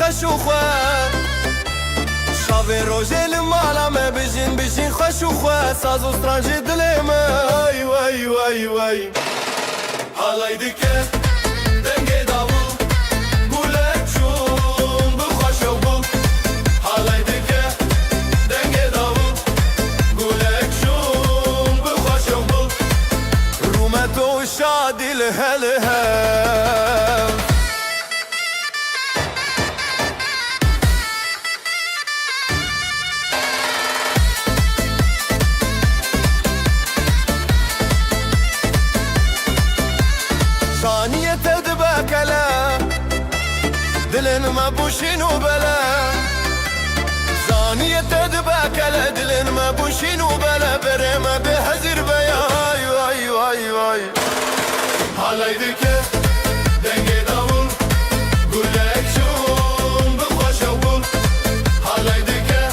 خوش و خواه شاوه روژه لمالا me بجین خوش و خواه ساز و سترانجی دلی من وای وای وای حالای دکه دنگی داوو گولک چون بخوش و بو حالای دکه دنگی داوو گولک چون بخوش و بو رومت و شادی لهله دلن ما بوشين وبلا ثانية تدبك على دلن ما بوشين وبلا بري ما بهزر بيا واي واي واي حالي دكه دنگي داول قولك شون بخوش وبول حالي دكه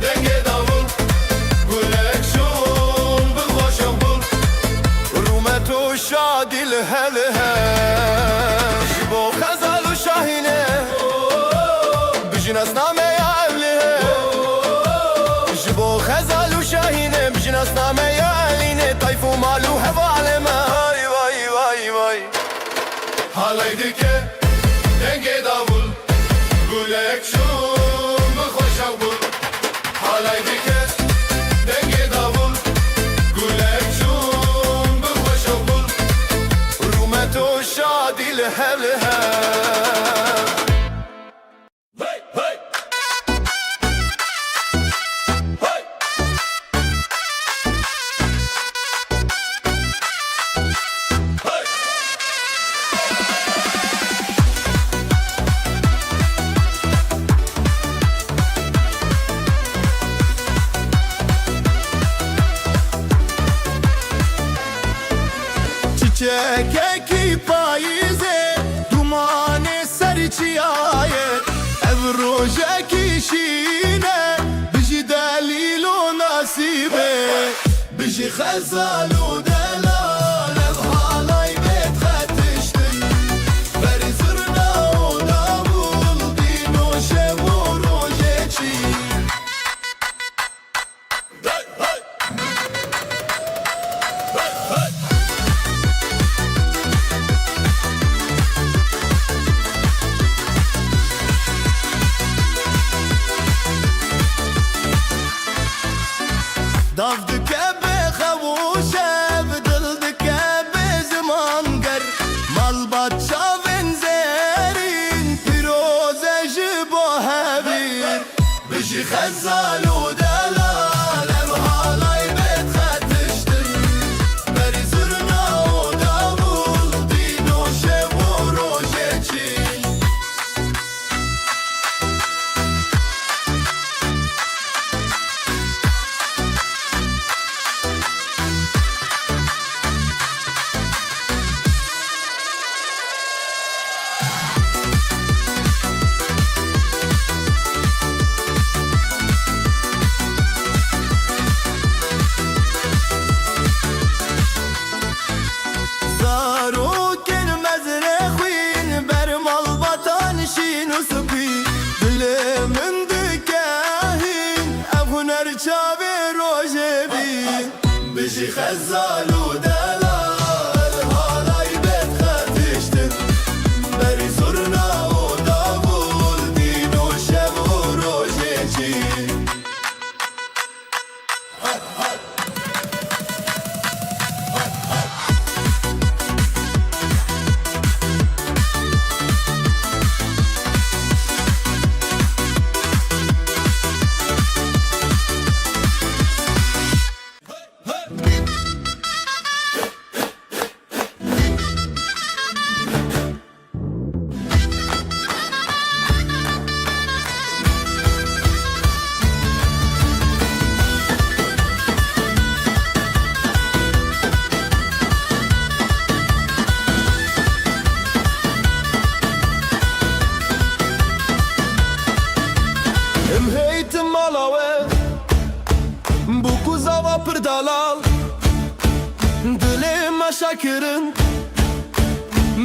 دنگي داول قولك شون بخوش وبول رومتو شادي لهلها شبو خزال وشاهينه بجناس نامه يا أهله جبو خزال وشاهينه بجناس نامه يا أهلينه طيف ومالو هفالمه واي واي واي واي حالي دكه دنگي داول قولك شون بخوش وبول حالي دكه دنگي داول قولك شون بخوش وبول رومتو شادي لهلها çiçek payizê dumanê serî çiyaye ev rojekî şîne bijî delîl û nasîbê bijî xezal û delal ev halay bêt xetiştin berî zirna û davul dîn û şev û rojê çî Dav dike be xewuşe bi dil dike be ziman ger malbat çavên zerîn pîroze ji bo hevîr bijî xezal û delal ev halay bêt xetiştin berî zirna û davul dîn û şev û rojê çî çavê rojê bîn bijî xezal û delal halay bêt xetiştin berî zurna û davul dîn û şev û rojê çî Dalal Dilê me şekirin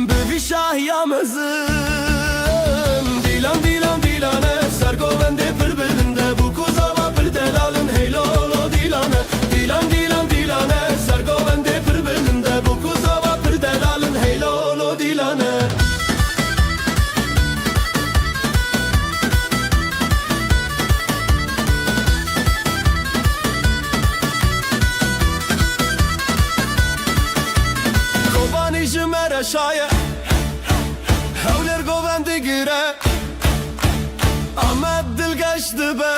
Bi vî şahiya mezin Dîlan dîlan geçti be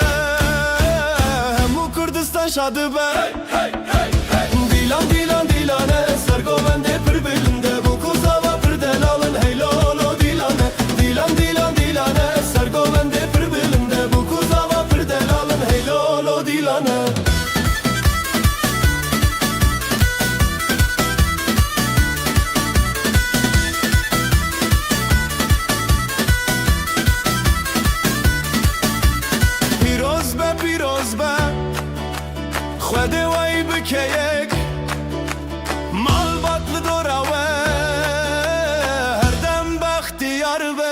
Hemu Kurdistan şadı be Dilan dilan dilane Sergovende pır belinde Bu kuzava pır delalın Hey lolo dilane Dilan dilan dilane Sergovende pır belinde Bu kuzava pır delalın Hey lolo dilane پیروز به خود وای بکیک مال باطل دوراوه هر دم بختیار به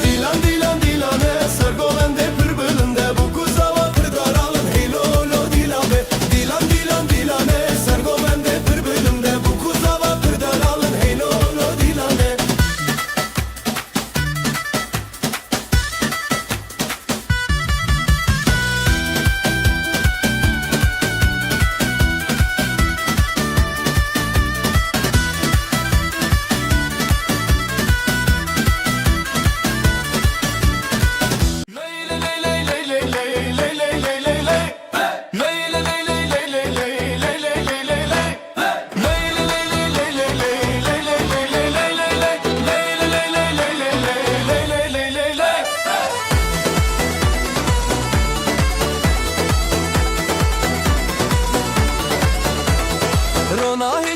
دیلان دیلان دیلانه سرگولنده پر بلنده bu kuzava پر daralın hey lolo dilane Dilan dilan dilane سرگولنده پر بلنده bu kuzava پر daralın hey lolo dilane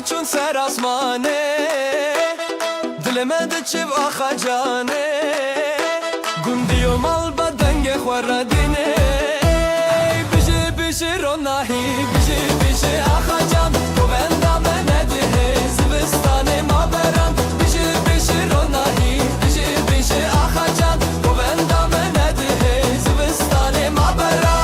چون سر آسمانه دل من چه آخا جانه گندی و مال بدنگ خوردینه بشه بشه روناهی بشه بشه آخا جان تو بندم نده زبستان ما برم بشه بشه روناهی بشه بشه آخا جان تو بندم نده زبستان ما برم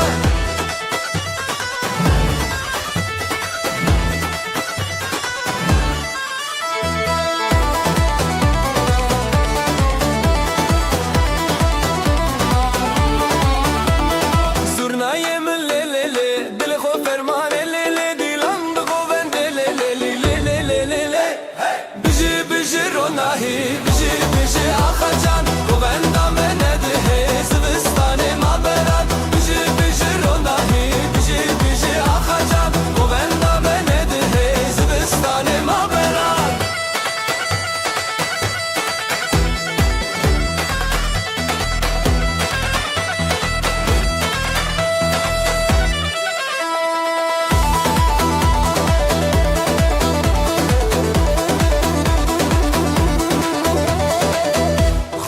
بشی بشی آخا جان تو بندم نده زبستان ما برد بشی بشی روناهی بشی بشی آخا جان تو بندم نده زبستان ما برد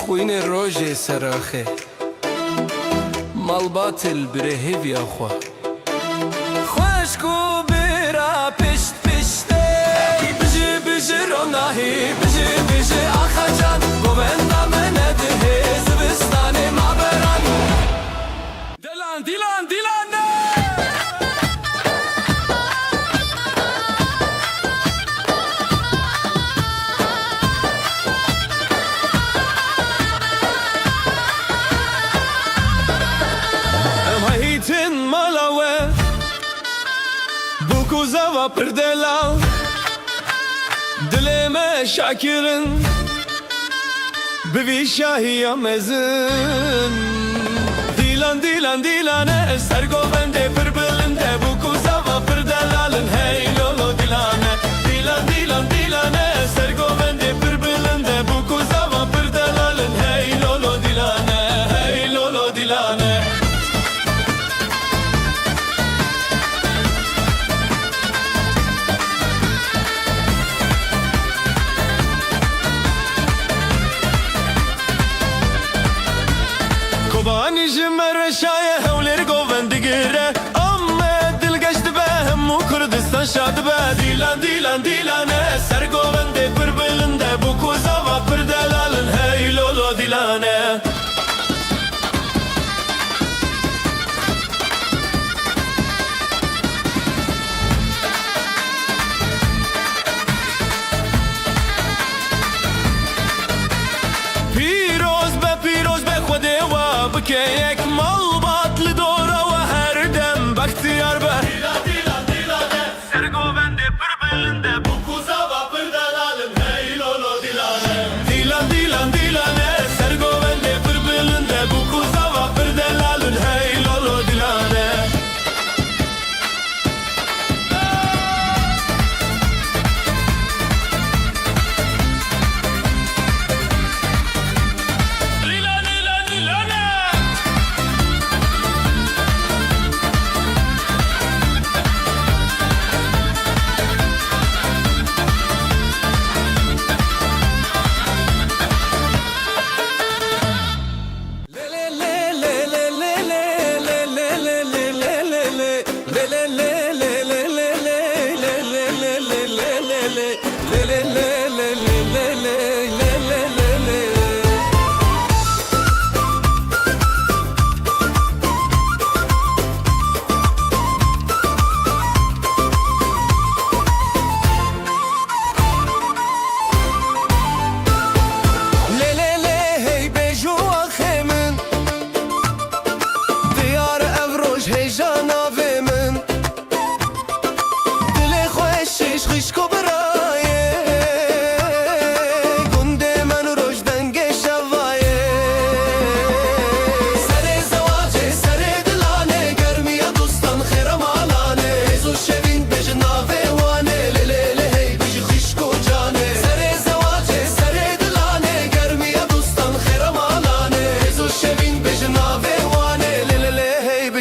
خوین روژه سراخه مال باطل بره هیوی آخوا خوشکو برا پشت پشته بجی بجی روناهی بجی بجی آخا جان گوبندم نده زبستان ما بران دیلان دیلان دیلان مالاوه بوکو زوا پردلا دل ما شاکرن بوی شاهی آمزن دیلان دیلان دیلانه سرگوبنده پر بلنده بوکو زوا پردلالن هی لولو دیلانه دیلان دیلان دیلانه سرگوبنده پر بلنده بوکو زوا پردلالن هی لولو دیلانه هی لولو دیلانه Kobani jimmer şaye hevleri govendigire Amma dil geçti be hemmu Kurdistan şadı be Dilan dilan dilane ser govende pır belinde Bu kuzava pır delalın hey lolo dilane که یک مال باطل دوره و هر دم بختیار به دیلان دیلان دیلانه سرگوبنده پر بلنده bu kuzava پر delalım hey lolo dilane Dilan dilan dilane sergovende پر بلنده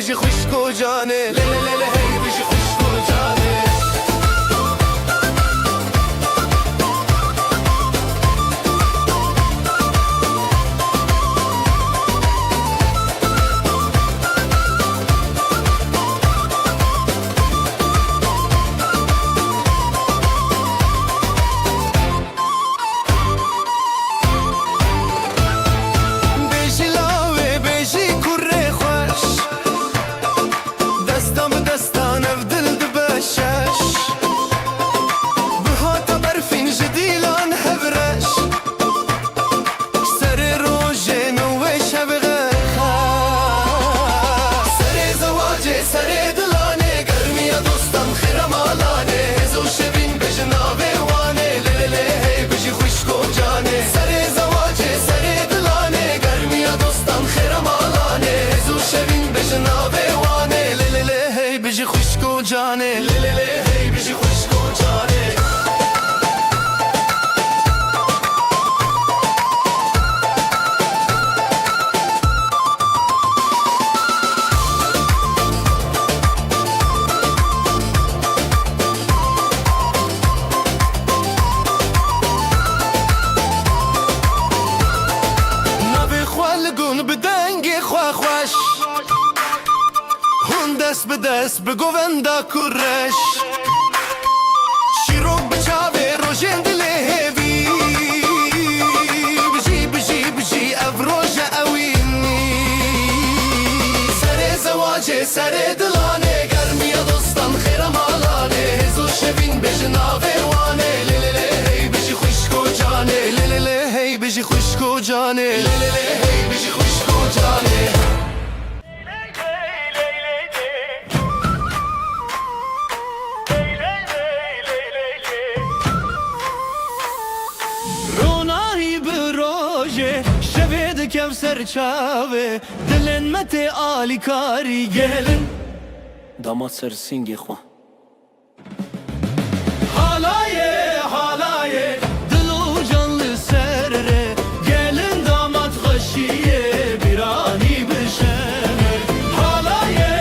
بجی خوشک و جانه لیلی لیلی هی بجی خوشک و جانه جانه لیلی هی بجی خوشک و جانه نبی خوالگون بدنگی خواه خوش هون دست به دست به گووندا کرش شیروک بچاوه روژن دل هیوی بجی بجی بجی اف روژ اوینی سر زواجه سر دلانه گرمی دوستان خیرم آلانه هزو شوین بجناوه وانه لیلی هی بجی خوشک و جانه لیلی هی بجی خوشک و جانه لیلی هی بجی خوشک و جانه کفسر چاوه دلن مت آلی کاری گلن داماد سرسینگی خواه حالایه دلو canlı serre gelin damat hoşiye birani bişeme halaye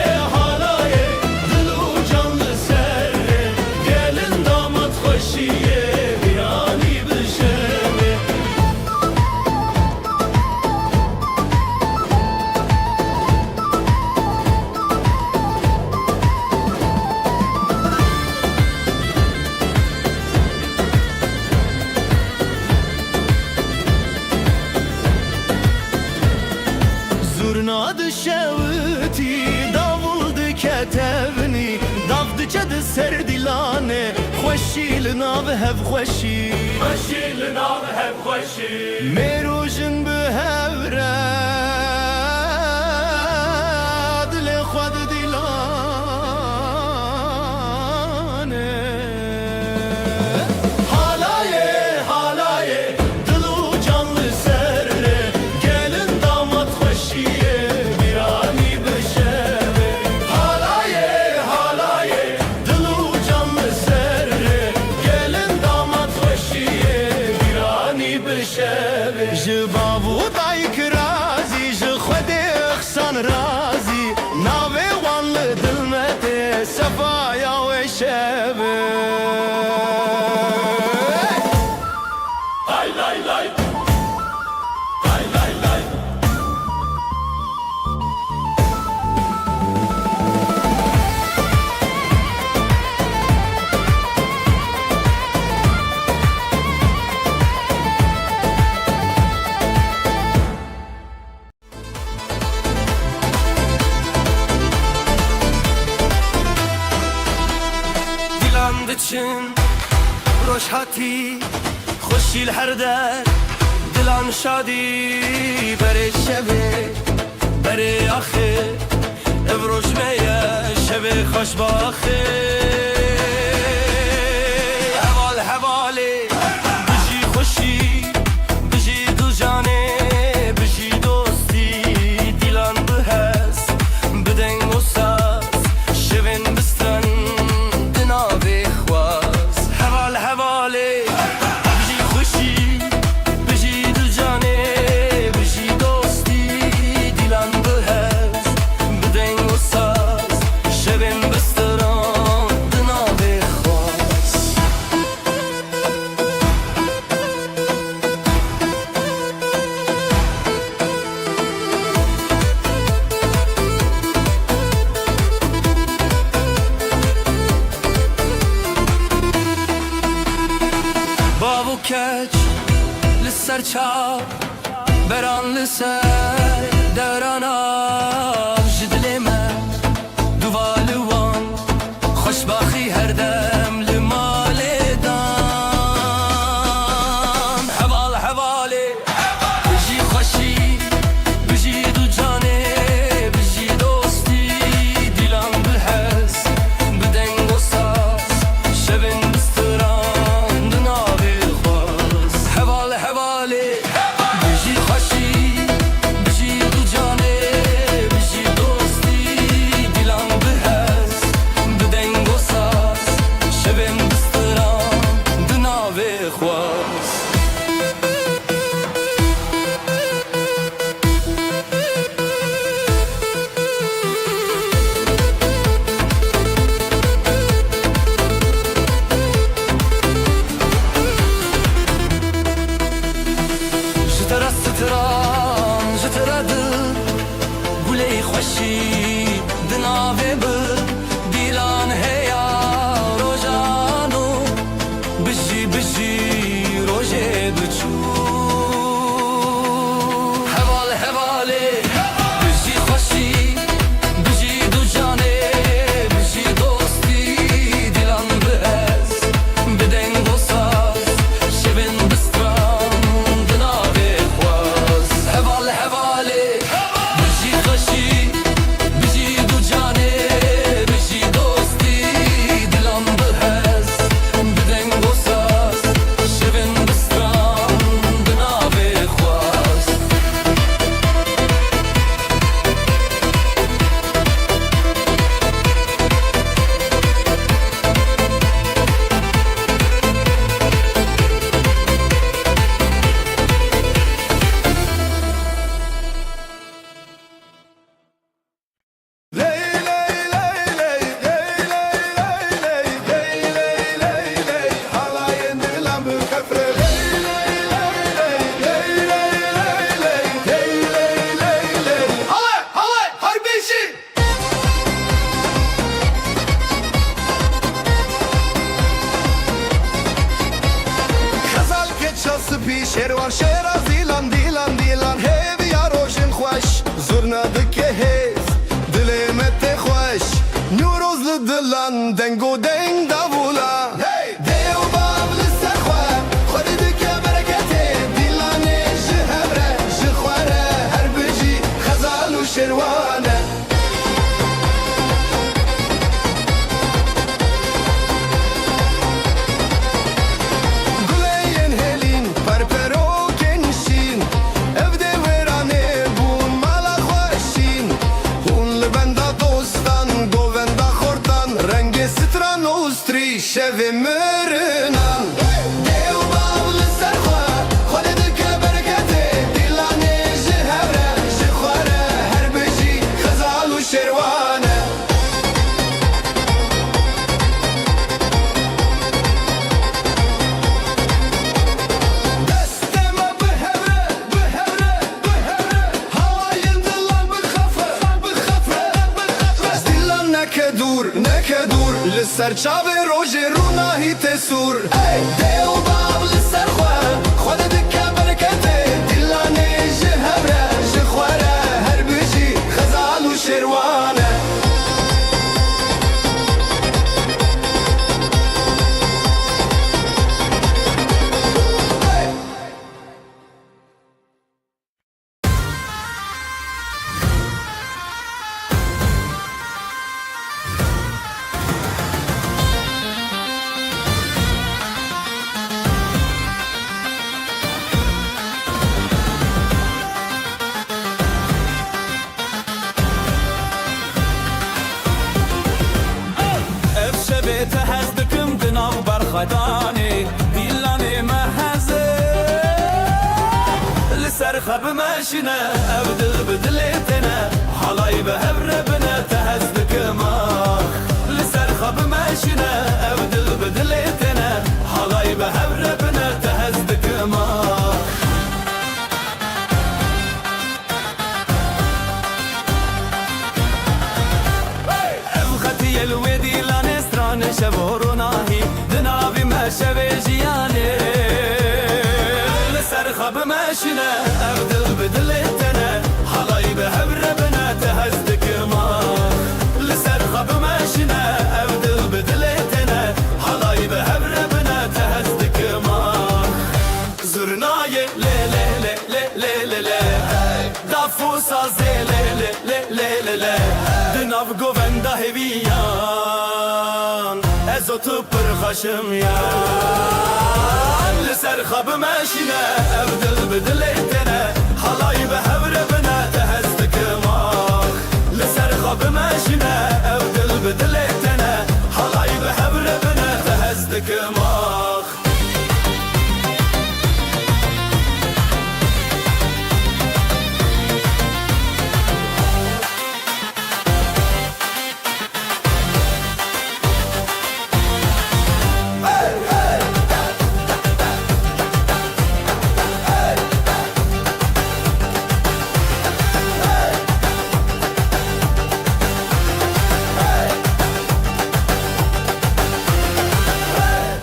delu canlı serre gelin damat hoşiye birani bişeme Zurnadı şevti, davuldu ketevni Davdı cadı serdilane Xoşil nav hev xoşi Xoşil nav hev xoşi Merujin bu hevre Dile xwad dilane Halaye Dilu canlı serre Gelin damat xoşiye birani bişeme Halaye Dilu canlı serre Gelin damat xoşiye birani bişeme Ji babu dayk razi Ji xwedê xsan razi Navê wan li dil me tê Sefaya wê şeve Lay lay lay Lay lay lay Dilan diçin roşhati خوشیل هر در دلان شادی بره شبه بره آخه ابروش میه شبه خوش باخه حواله بجی خوشی بجی دل جانه بجی دوستی دیلان بهست بدن و ساز شوین بستن دنابه خواز حواله What's up? لسر چاو بران لسر دوران جدل من دوالوان خوشباخی هر دم لمال دام حوال حوالی بجی خوشی بجی دو جانه بجی دوستی دیلان بحس بدنگ و ساز شبن بستران دناوی خواست حوال حوالی بجی خوشی بجی دو جانه بجی دوستی دیلان بحس بدنگ و ساز شبن بستران دناوی خواست جترا ستران جترا دل گلی خوشی دناوی بر دیلان هیا روزانو بجی بجی روزه بچو حوال حوالی بجی خوشی بجی دو جانه بجی دوستی دیلان بهز بدنگ و ساز شبن بستران دناوی خواست حوال حوالی بجی خوشی بجی دو جانه بجی دوستی دیلان بهز بدنگ و ساز شبن بستران دناوی خواست شروان شیراز دیلان دیلان دیلان هیوی روشن خوش زورنا دکه هیز دلی مت خوش نیوروز لدلان دنگو دنگ داولا دیو باب لسر خواه خودی دکه برکته دیلان جهبره جخواره هر بجی خزال و شروانه شوی مرنان دیو باول سرخواه خود دکه برکته دیلانه جهبره جخواره هر بجی خزال و شروانه دستما بهبره بهبره بهبره هواین دلان بخفه بخفه بخفه دیلان نکدور نکدور لسر چاوه رونا تسور دیو باب لسر خواه خود دکه برکته دیلانه جهبره جخواره هر بجی خزال و شروانه تهزدكم دناو برخداني ديلاني مهزه لسر خب ماشينا ابدل بدلتنا حلاي بهبر بنا تهزدكم لسر خب ماشينا ابدل بدلتنا حلاي بهبر بنا تهزدكم ابختي الودي شبورناهي دنابي ما شبي جياني لسر خب ما دافوسا زله le le le le le دناف گووندا هویان ازوتو پر خشم یا لسر خب ماشینه او دل بدل تنه حالای به هور بنا تهزدک ماخ لسر خب ماشینه او دل بدل تنه حالای به هور بنا تهزدک ماخ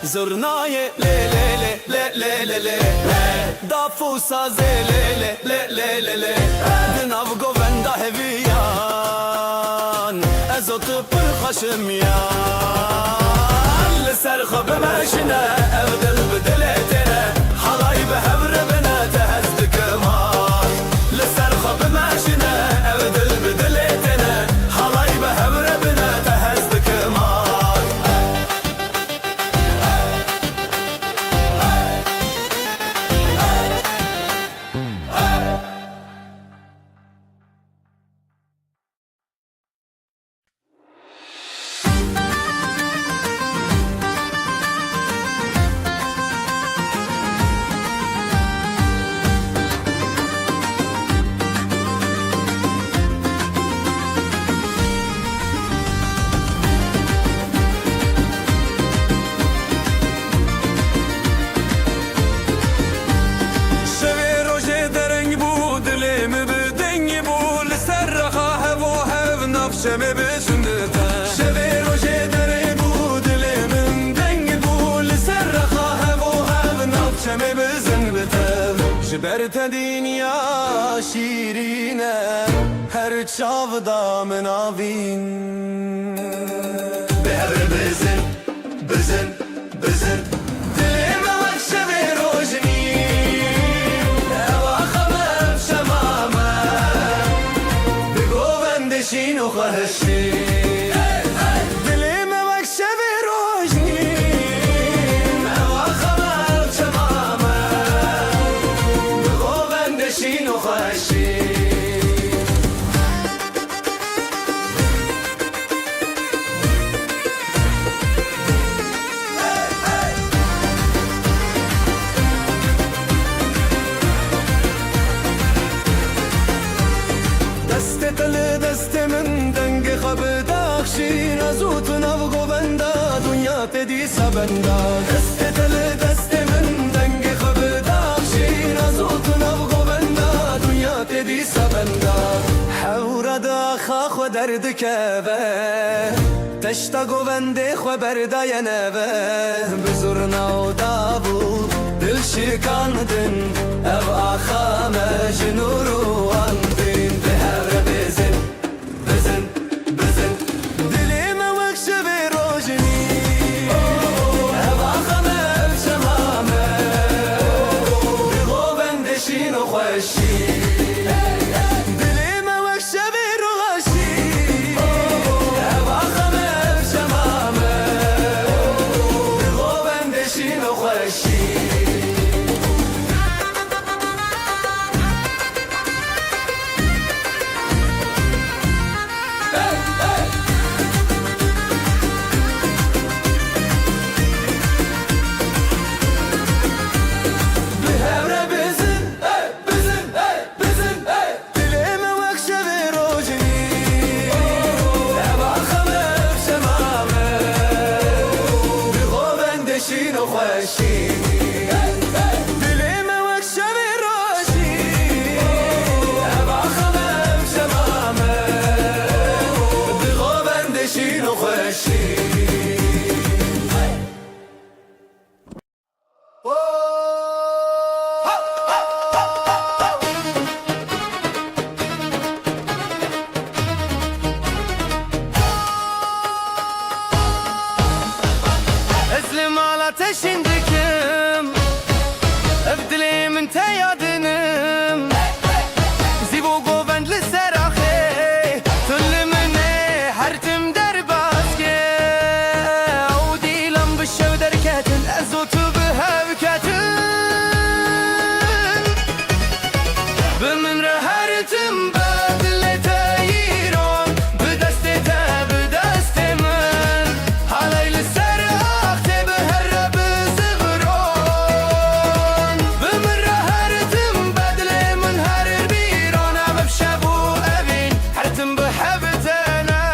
زرنای لی لی لی لی لی لی لی دافوسا زلی لی لی لی لی لی دناو گووندا هویان ازوتو پر خشم یان لسر خب ماشینه او دل بدل تنه حالای به هور بنا تهزدک ماخ لسر خب ماشینه او دل بدل تنه حالای به هور بنا تهزدک ماخ شمه بسندتا شبه روشه دره بود لمن دنگ بول سر خواهم و هم ناب شمه بسندتا جبرت دنیا شیرینه هر چاودا مناوین بهر بزن بزن بزن دلم وقت شبه روشنی اواخمم شمامه بگووندشین و خواهشی دلم وقت شبه روشنی اواخمم شمامه بگووندشین و خواهشی دست من دنگ خب داخشین ازوت نو گووندا دنیا تدی سبندا دست من دنگ خب داخشین ازوت نو گووندا دنیا تدی سبندا حور دا خو درد کبه تشتا گوونده خو بردای نبه بزرنا و دابو دل شکاندن او آخا مجنور و اندین به هر بزن بزن بزن دلیم وقت به روشنی او آخا مجمامه بگو بندشین و خوشی دلیم وقت به روشنی او آخا مجمامه بگو بندشین و خوشی تم بدلت ایران به دست من حالی لسر آخت به هر بزغران به من را هر تم بدل من هر بیران عبب شبو اوین هر تم به حبتنا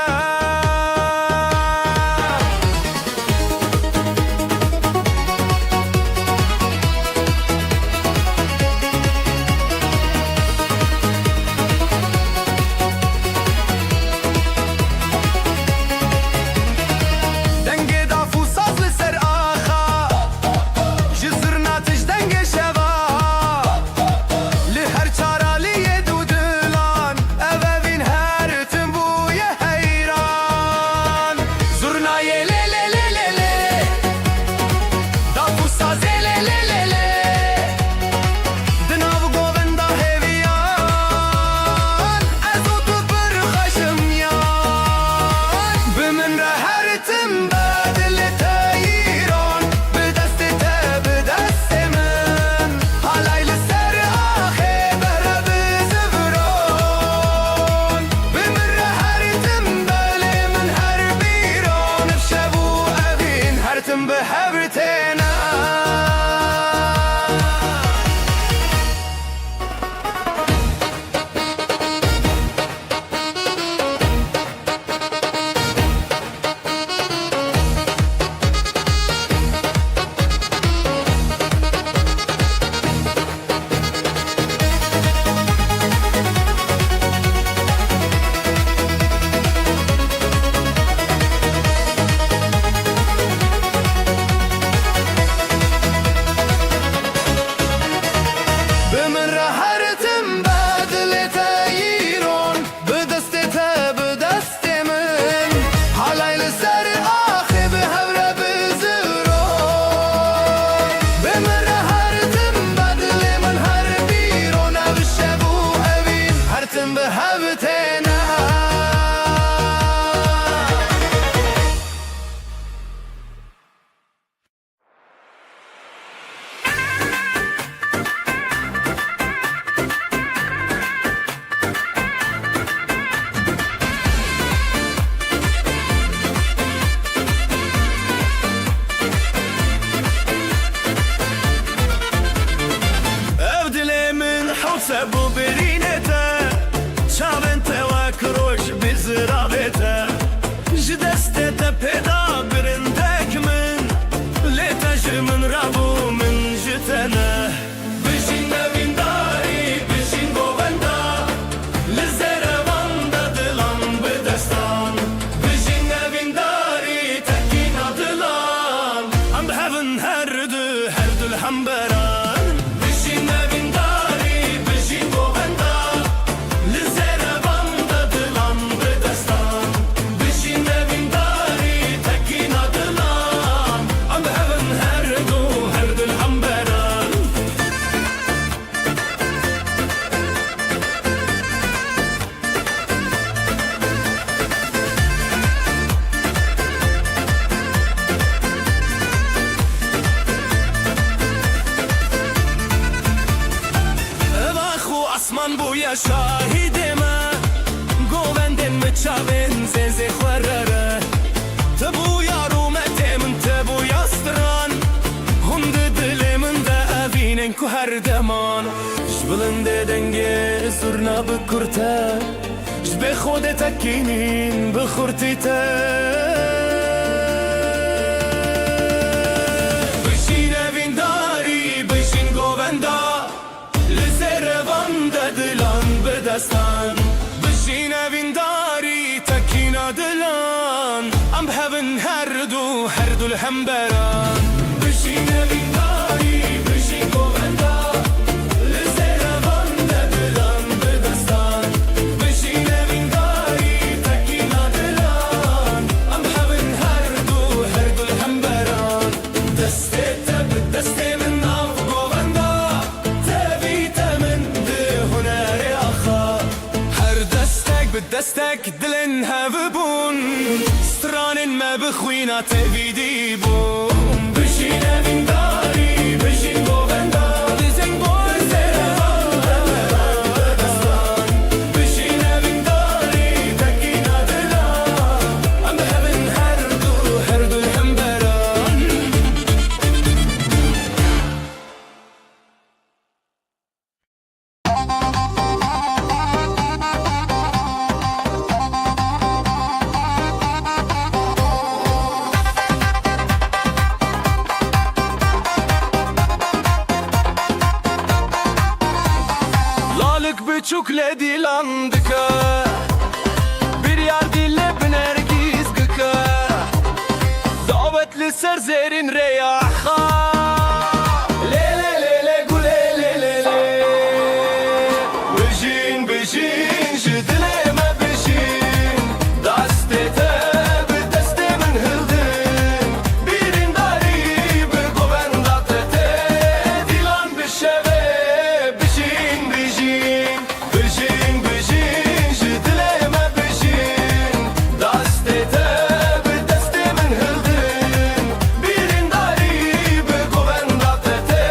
سبو برینته چاونته و کروش بزرابته جدسته پیدا برندک من لیتش من رابو من جتنه بشین نوینداری بشین گووندا لزرواندا دلان بدستان بشین نوینداری تکین دلان ام هفن هر دل همبران بشین نوینداری اسمان بویا شاهدمه گووندن مچاون زنزه خورره تبویا رومته من تبویا ستران هند دل من ده اوینن که هر دمان جبلنده دنگه سرنا بکرته جب خود تکینین بخورتی ته بشین اوینداری بشین گووندا دلان بدستان بشین اوینداری تکین دلان ام هفن هر دل همبران بشین اوینداری بشین گووندا لزروان دلان بدستان بشین اوینداری تکین دلان ام هفن هر دل همبران دسته تب دسته من ناف گووندا دستك دلن هفبون ستران ما بخوينا تبيدي بون بشين اوینداری بشين گووندا لزنگ بور زرهان çukle dilandıka Bir yar dille binergiz gıka Davetli serzerin reyaha Le le le le gule le le le Bijin bijin jidileme bijin Dastete bi destemin hıldın Birin dari bi govendatete Dilan bişeve bijin bijin Bijin bijin jidileme bijin Dastete bi destemin hıldın Birin dari bi govendatete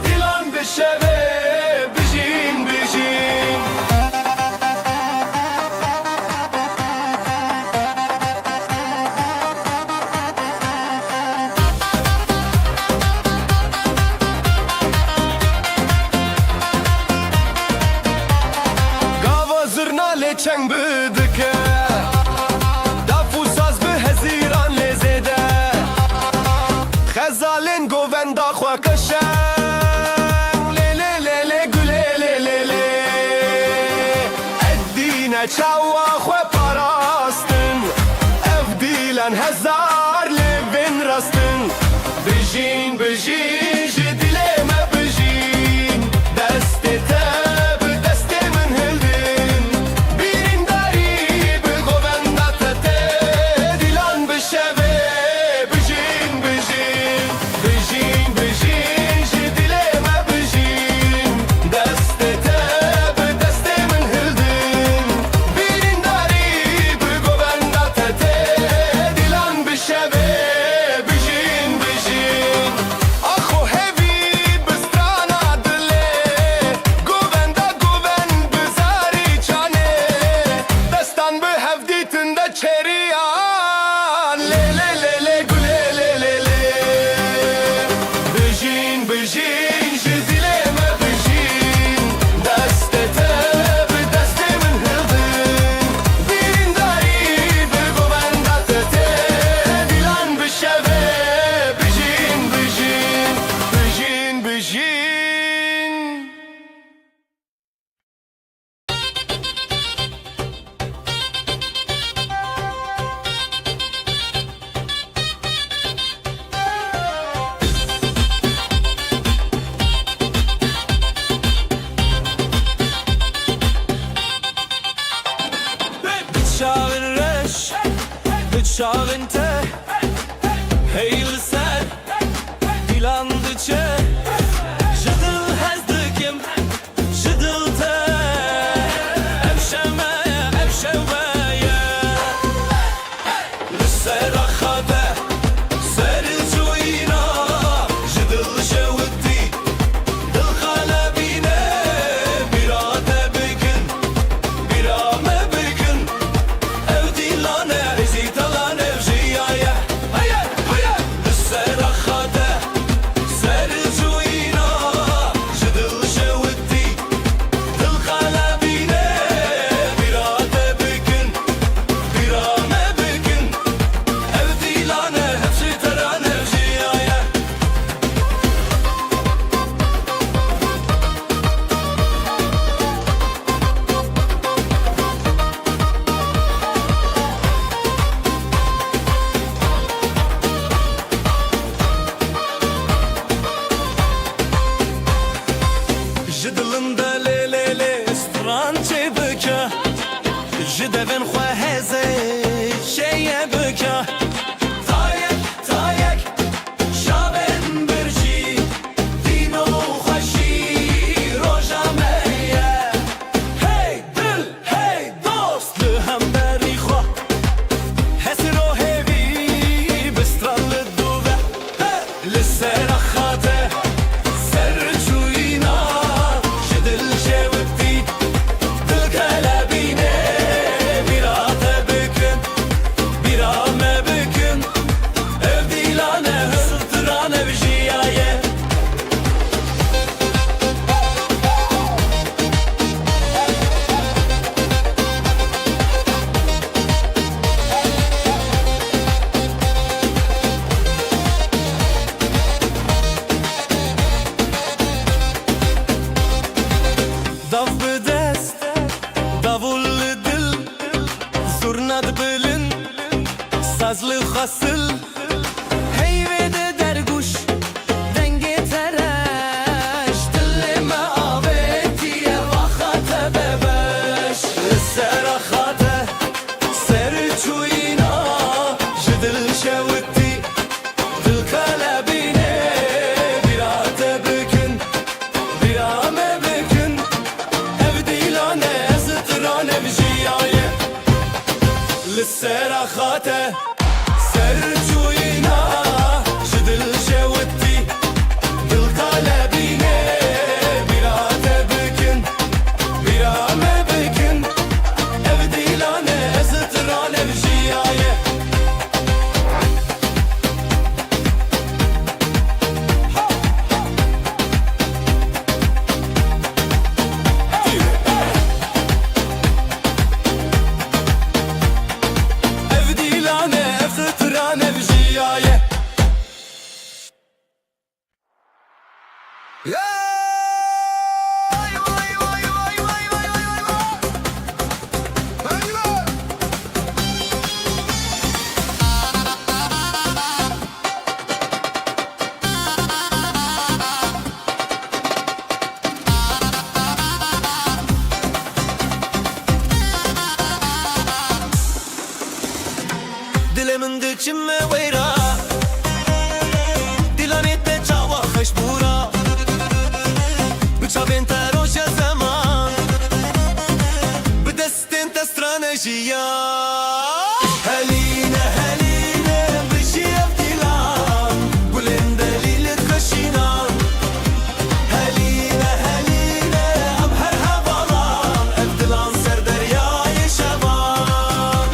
Dilan bişeve bijin bijin Gava zırna le çeng bıdıke Dafu saz bi heziran le zede Xezalin govenda xwa kaşen Le le le le güle le le le Eddine çawa xwe parastin Ev dilen hezar levin rastin Bijin bijin jidileme bijin Destete bi destemin hıldın Birin dari bi govendatete Dilan bişeve bijin bijin Bijin bijin jidileme bijin Destete bi destemin hıldın Birin dari bi govendatete Dilan bişeve bijin bijin Aho hevi bistrana dile Govenda goven bizari çane Destan bi hevditinde çeriyan Le le le le güle le le le Bijin bijin jidileme bijin Destete bi destemin hıldın Birin dari bi govendatete Dilan bişeve bijin bijin Bijin bijin Bıçağın reş, bıçağın te Heyli sen, dilandı çe Jıdıl hezdikim, jıdıl te Evşemeye, evşeveye Lüsera khade, seri cuyina Jıdıl şevdi, dıl kalebine Birade bigin, birame bigin Ev dilane, ezitalan ev jiyaya Hayır, hayır Lüsera khade, seri cuyina Jıdıl şevdi, dıl kalebine Birade bigin, birame bigin Ev dilane, hepsi teran ev jiyaya Jidilinde le le le stran çebeke Jidevin xwe heze şeye beke Tayek tayek şaben birci Dino xweşi roja meye Hey dil hey dost li hemberî xwe Hesiro hevi bi stran li dûve Li sera xate ser cuyîna Ji dil şewitî dil kelebîne Birate bikin birame bikin للسراخاته سرجوينا جدل جوتي بالقلبينه براته بكن برامه بكن ابديلانه سترانه بجيايه من دچم ویرا دیلانی ته چاوا خشبورا بچاوین تروش زمان بدستین تسترانجیا هلینه هلینه بشیف دیلان بلند دلیل کشینا هلینه هلینه اب هر هوالان ابدلان سر دریای شبان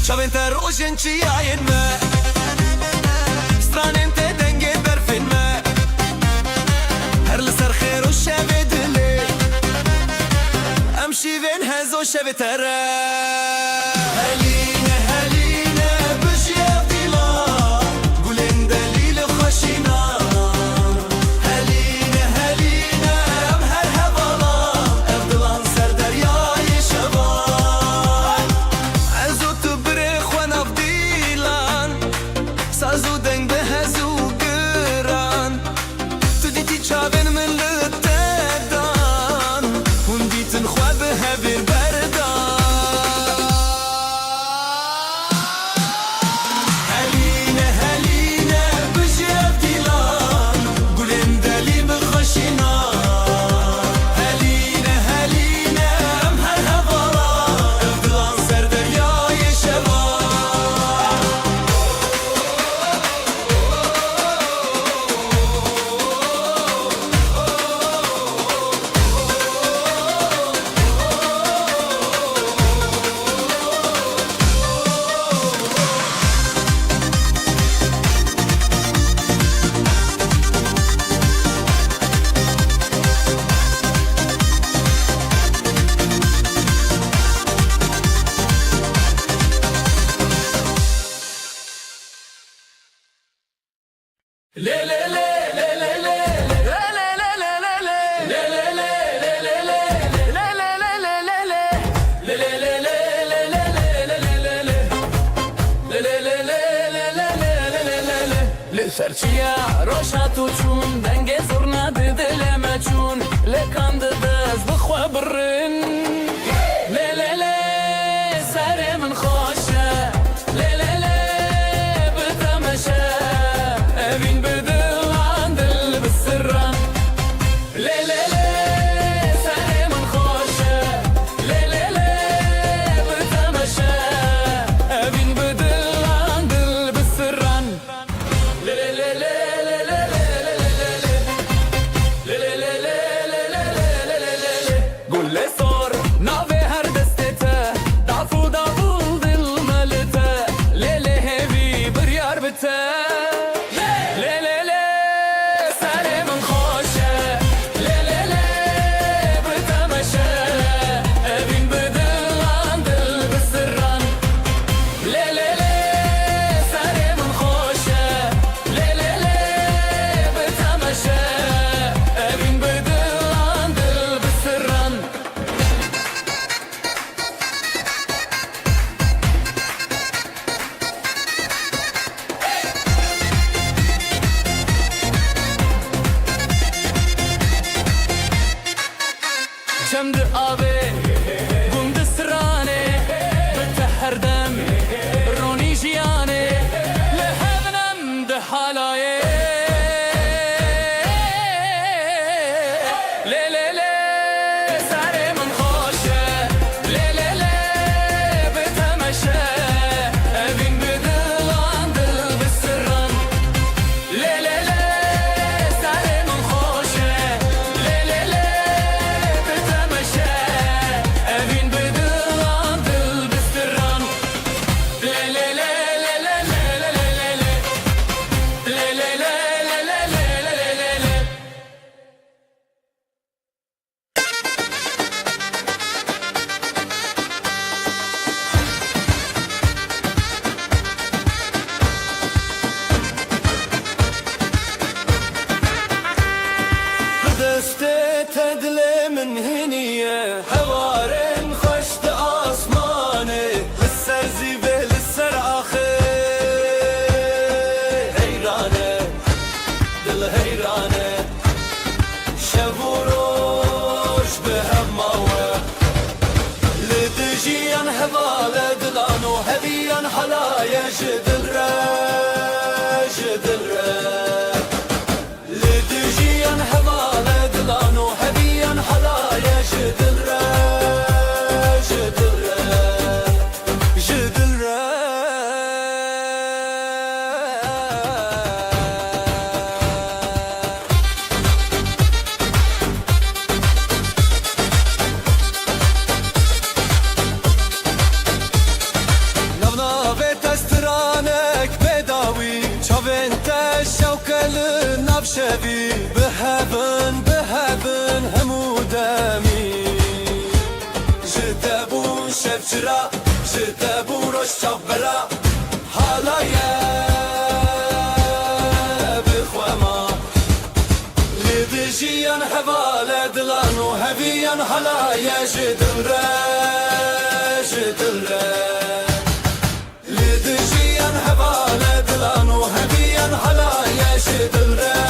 شاوین تر روشن چی آین ما سترانین ته دنگه برفین ما هر لسر خیر و شوی دلی امشی وین هزو شوی تره هلینه هلینه بشیف دیلان گلین دلیل خوشینا هلینه هلینه ام هر هوالان افدلان سر دریای شبان ازو تو بره خوان افدیلان سازو دنگ به هزو گران تو دیتی چاوین من لتدان هون دیتن خواه به هبیر بردان هلینه هلینه بجیب دیلان گلین دلیل بخشینا هلینه هلینه ام هر هوالان افدلان سر دریای شبان سرچیا روشاتو چون دنگ زورنا دلمه چون لکان دز بخوا برن لی لی لی سر من خوشه لی لی لی بتمشه اوین بدلان دل بسران لی لی لی سر من خوشه لی لی لی بتمشه اوین بدلان دل بسران لی لی لی لی لی لی لی لی هواله دلانو هبيان حلايا جدلره لدجيان هواله دلانو هبيان حلايا جدلره شبي بهبن همودمي جدبون شبچرا جدبون روش چابرا حالايا بخوما لدجيان هواله دلانو هبيان حالايا جدلره لدجيان هواله دلانو هبيان حالايا جدلره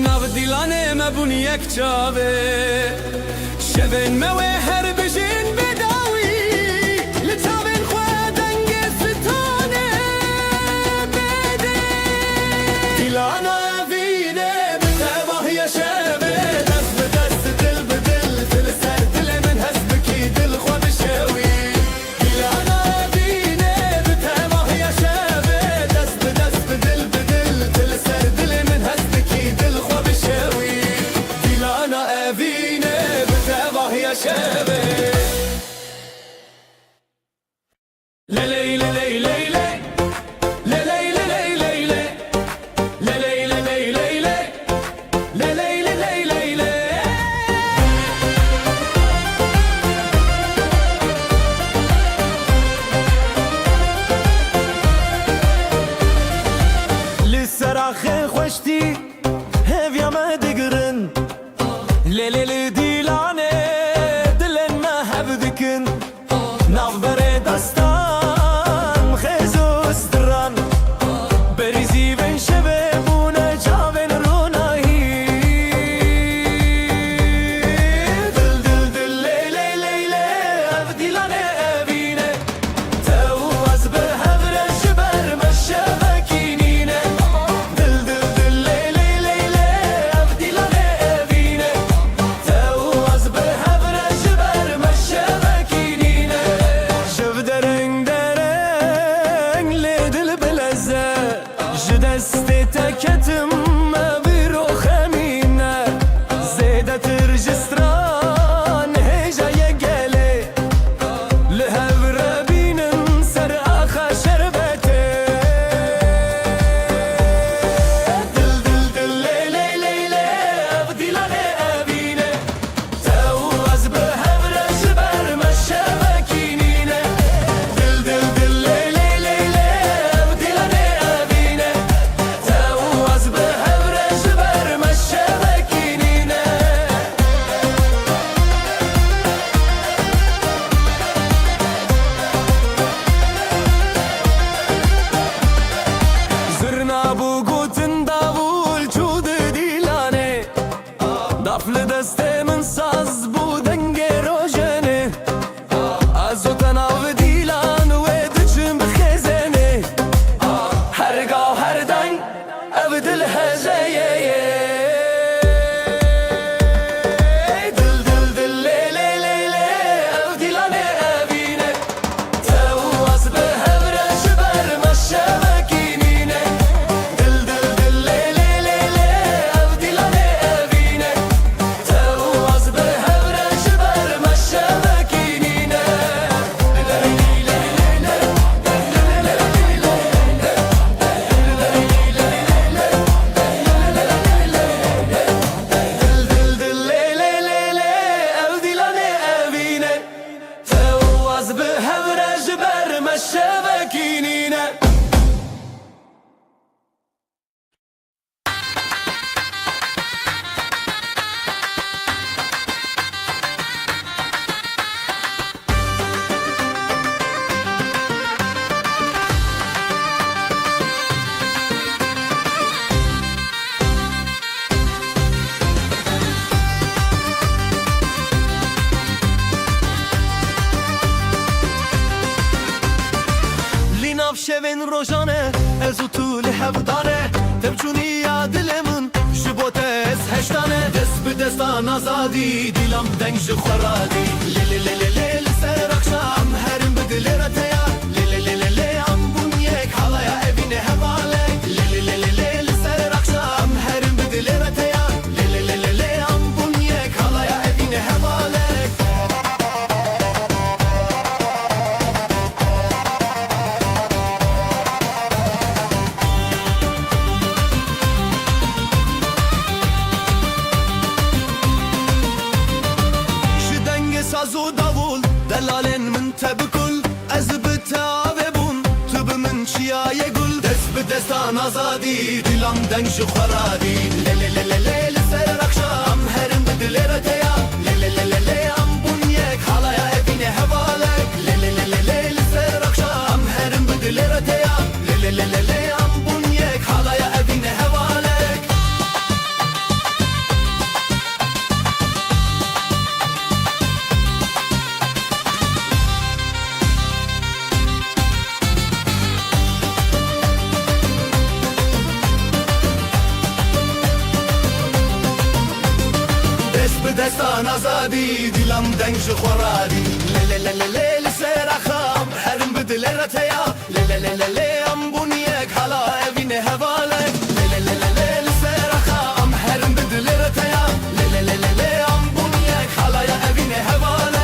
ناو دیلانه مبون یک چاوه شبن موه هر بجین بداوی لچاوین خواه دنگ ستانه بده دیلانا وینه بتباه یا شبه دست به دست دل به دل دل سر دل من هست بکی دل خواه بشوی دیلانا وینه بتباه یا شبه دست به دست به دل به دل دل سر دل من هست بکی دل خواه بشوی دیلانا وینه بتباه یا شبه لیلی لیلی لیلی لیلی لیلی لیلی لسراخ خوشتی هفیا ما دگرن لیلی دیلانه دلن ما هبدکن نافبر دستان خیزوست دران بریزی بین شبه بونه جاوین رونایی دل دل دل لیلی لیلی اف دیلانه اوینه تو از به هفرش بر مشبکینینه دل دل دل لیلی لیلی اف دیلانه اوینه تو از به هفرش بر مشبکینینه شب درنگ درنگ لیدل بلزه جدست تکتم بیرو خمینه زیده ترجستران هجای گله لهور بینم سر آخا شربته دل دل دل لیلی لیلی اف دیلانه اوینه تو از به هورش بر مشبکینینه دل دل دل لیلی لیلی اف دیلانه اوینه تو از به هورش بر مشبکینینه زرنا بو گوتن داول چود دیلانه دفل دست من ساز بو دنگ روشنه از او تناو دیلان و دچم بخزنه هرگاه هر دنگ او دل هزایه دل دل دل لیلی لیلی او دیلانه اوینه تو از به هورش بر مشبکینینه دل دل دل لیلی لیلی او دیلانه اوینه تو از به هورش بر مشبکینینه دل دل لیلی لیلی او دیلانه اوینه تو از به هورش بر مشبکینینه لیناف شوین روشانه از طول هفدانه تبچونی یاد لمن شبوتس هشتانه دست به دستان آزادی دیلم دنگ خورادی لیلی لیلی لیلی سر اخشام هرم بدل رتیا لیلی لیلی لیلی ام بون یک حالایا اوینه هواله لیلی لیلی لیلی سر اخشام هرم بدل رتیا لیلی لیلی لیلی ام بون یک حالایا اوینه هواله شدنگ سازو داول دلالن من تبکل از بتاوه بون تو به من چیای گل دست به دستان آزادی دیلم دنگ خورادی لیلی لیلی لیلی سر اخشام هرم بدل رتیا لیلی لیلی لیلی ام بون یک حالایا اوینه هواله لیلی لیلی لیلی سر اخشام هرم بدل رتیا لیلی لیلی لیلی ام بون یک حالایا اوینه هواله دست به دستان آزادی دلم دنگ جو خورادی لی لسر خام هرم بدل رتیا لی ام بونیک حالا اوین هوالک لی لسر خام هرم بدل رتیا لی ام بونیک حالا اوین هوالک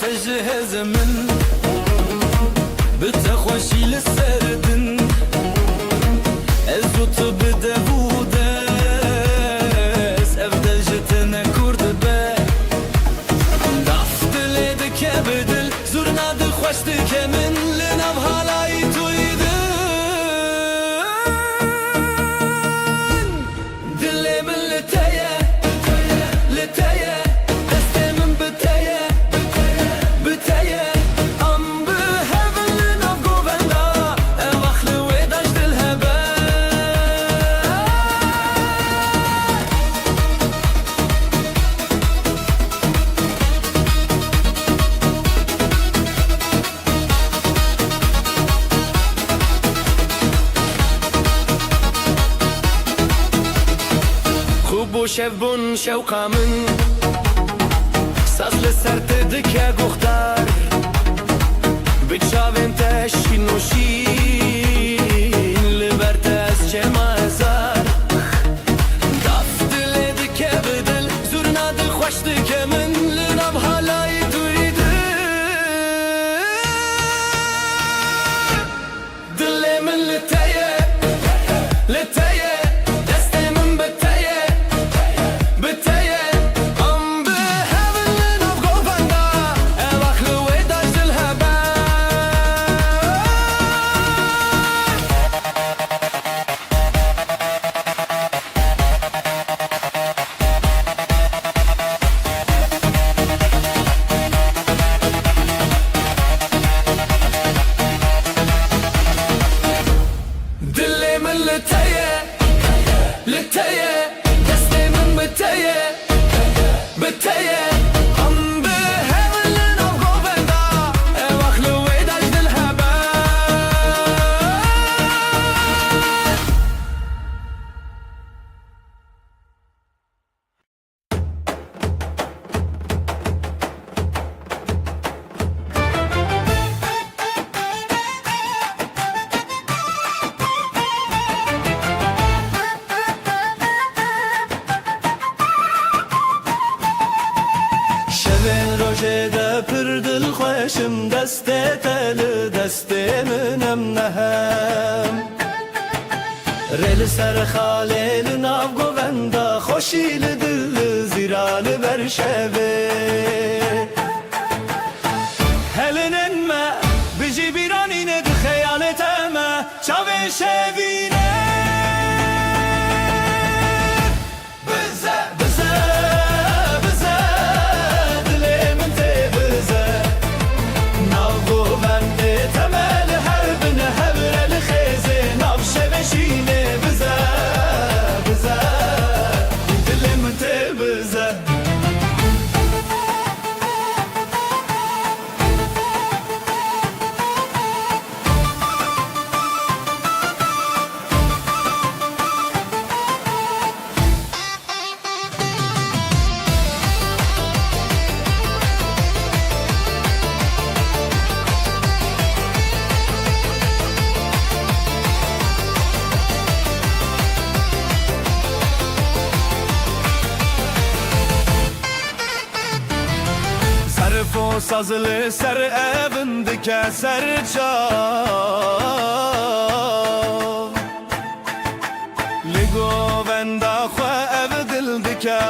تجهز من بتخوشي للسردن ازوت بدبودس افضل جتنا كورد با دفت ليدك بدل زورنا دخوشتك من لنب هالاي تويدن دلي من لتايا لتايا شبون شوقا من ساز لسرت دکه گختار بچاوین تشی نوشین لبرت از چه مازار دفت دکه بدل زورنا دل خوش دکه من لنب حالای دویده دل من لتایه لتایه خوشم دست تل دست منم نهم رل سر خاله ناو گوندا خوشی دل زیرال برشوه هلنن ما بجی بیرانین د خیالت ما چاوه شوینه Sazlı ser evindeki serçam Ligo venda xwe ev dildike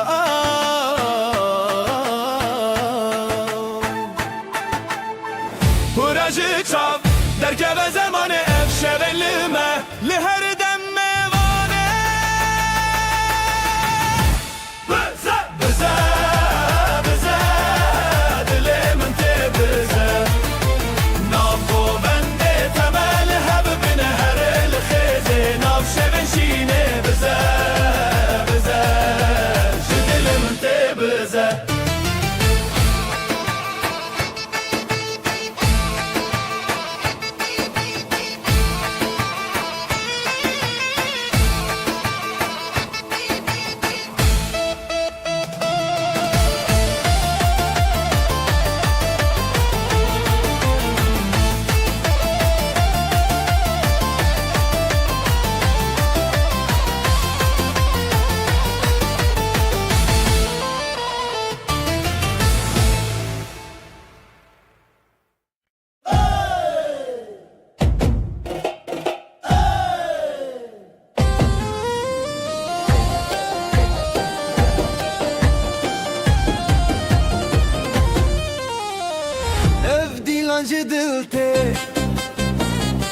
Huracı çav derkeve zamanı ev şevelime Li her dem mevane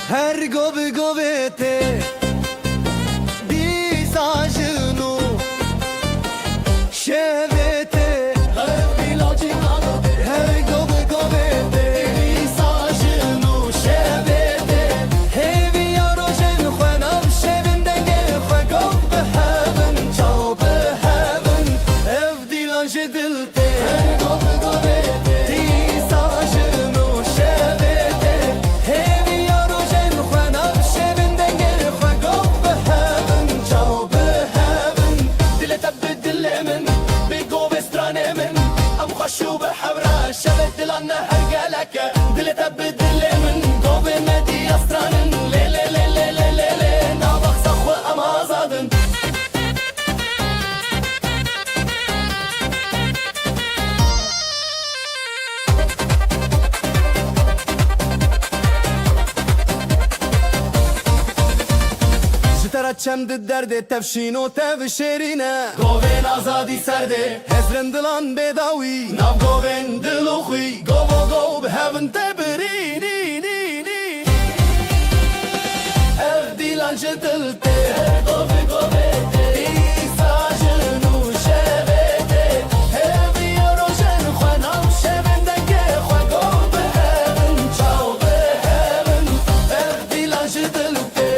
Her gobe gobete Disajinu Şevete Her gobe gobete Disajinu şevete Hevi yarojen Khwenam şevindenge Khwegov beheven Çav beheven Ev dilan jedilte Her gobe gobete Disajinu şevete Hevi yarojen Khwenam şevindenge Khwegov beheven Çav beheven Dile tebdilemin Bigove stranemin Am khashu behevra Şevet dilanne her geleke Dile tebdilemin Gove medi astranin Le le le le le le le Nabak sakhwe am azadın Çemdi derdi tevşin o tev şerine Goven azadi serde Hezren dilan bedawi Nav goven diluxi Govo gov behevin tebirini Ev dilan jedilte Gove govete İsajinu şevete Hevi yarojen Khwenam şevindenge Khwegov behevin Çav behevin Ev dilan jedilte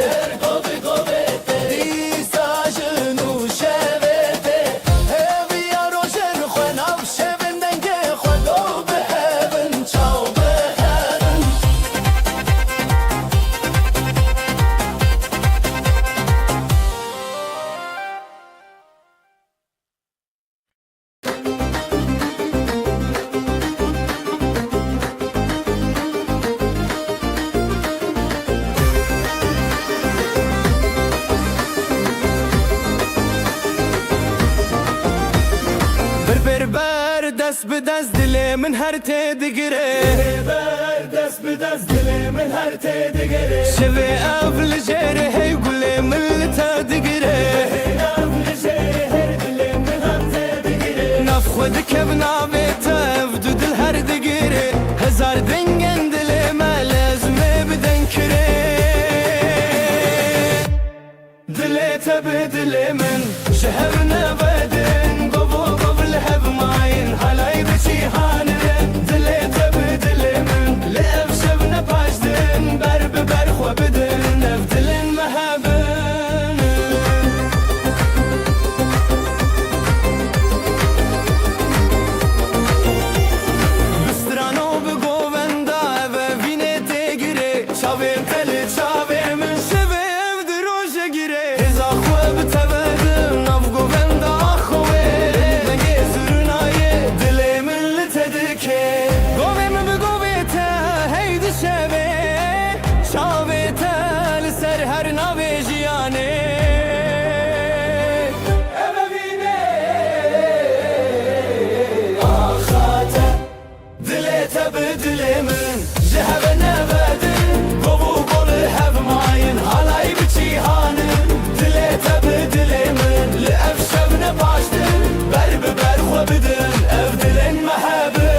Gove govete İsajinu şevete Hevi yarojen Khwenam şevindenge Khwegov behevin Çav behevin Ber dest bi dest dile min her te digire Ber dest bi dest dile min her te digire Şevi ev li jere hey gule min li te digire Ev li jere her dile min her te digire Naf xwe dikev navê te ev du dil her digire Hezar dengen dilê me lezmê bidin kire Dilê te bi dilê min ji hev nevedin Govo gov li hev mayîn halay bi cîhanê Dilê te bi dilê min li ev şevne paş din Ber bi ber xwe bidin ev dilên me hebin Bi strano bi govenda ev evînê tê girê Çavên te li çavê min şevê ev di roje girê Hêza xwe bi tevedim nav govenda xwe Dengê zirnayê dilê min li te dike Govê min bi govê te hey di şevê Çavê te li ser her navê jiyanê Ev evînê axa te Dilê te bi dilê min ji heve nevedin Govu gol li hev mayîn halay bi cîhanê Dilê te bi dilê min li ev şevne baş din Ber bi ber xwe bidin ev dilên me hebin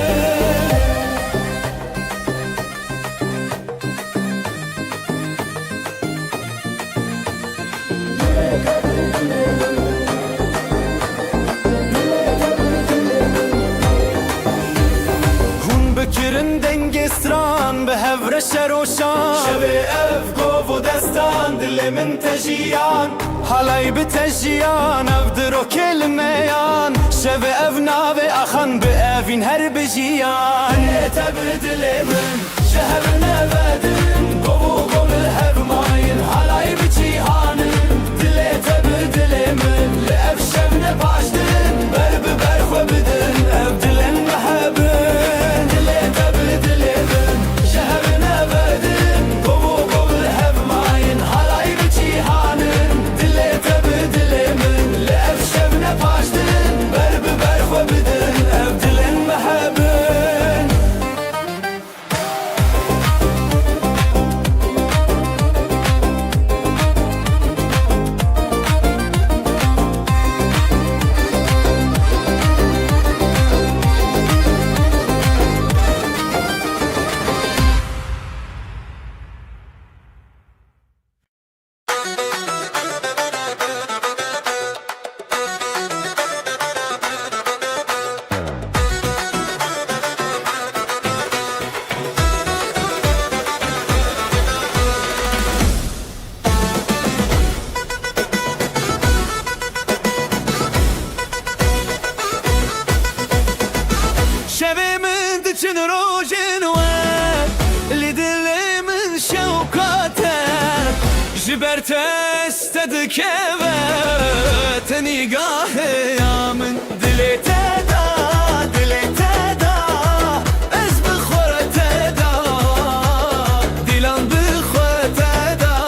Hûn bikirin dengê stran bi hevre şeroşan Şevê ev gov û destan dilê min te jiyan Halay bi te jiyan ev di rokê li meyan Şevê ev navê axan bi evîn her bi jiyan Dilê te bi dilê min ji hev nevedin Gov û gov li hev mayîn halay bi cîhanê Dilê te bi dilê min li ev şevne baş din Ber bi ber xwe bidin ev dilên me hebin Dilê te bi dilê min ji hev nevedin Gov û gov li hev mayîn halay bi cîhanê Dilê te bi dilê min li ev şevne baş din Ber bi ber xwe bidin ev dilên me hebin تستدك بيت نگاه یا من دلی تدا دلی تدا از بخور تدا دیلان بخور تدا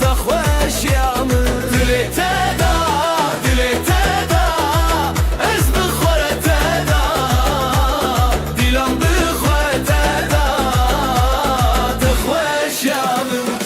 تخوش یا من دلی تدا دلی تدا از بخور تدا دیلان بخور تدا تخوش یا من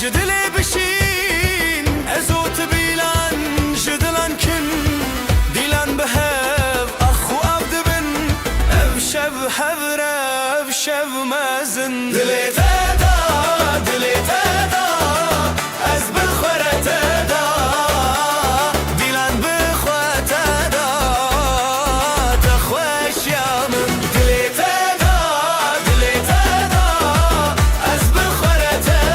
جدلي بشين ازوت بيلان جدلان كن ديلان بهاب اخو عبد بن ابشب حبره ابشب مازن دلي تدا دلي تدا از بخوره تدا ديلان بخوره تدا تخوش يا من دلي تدا دلي تدا از بخوره تدا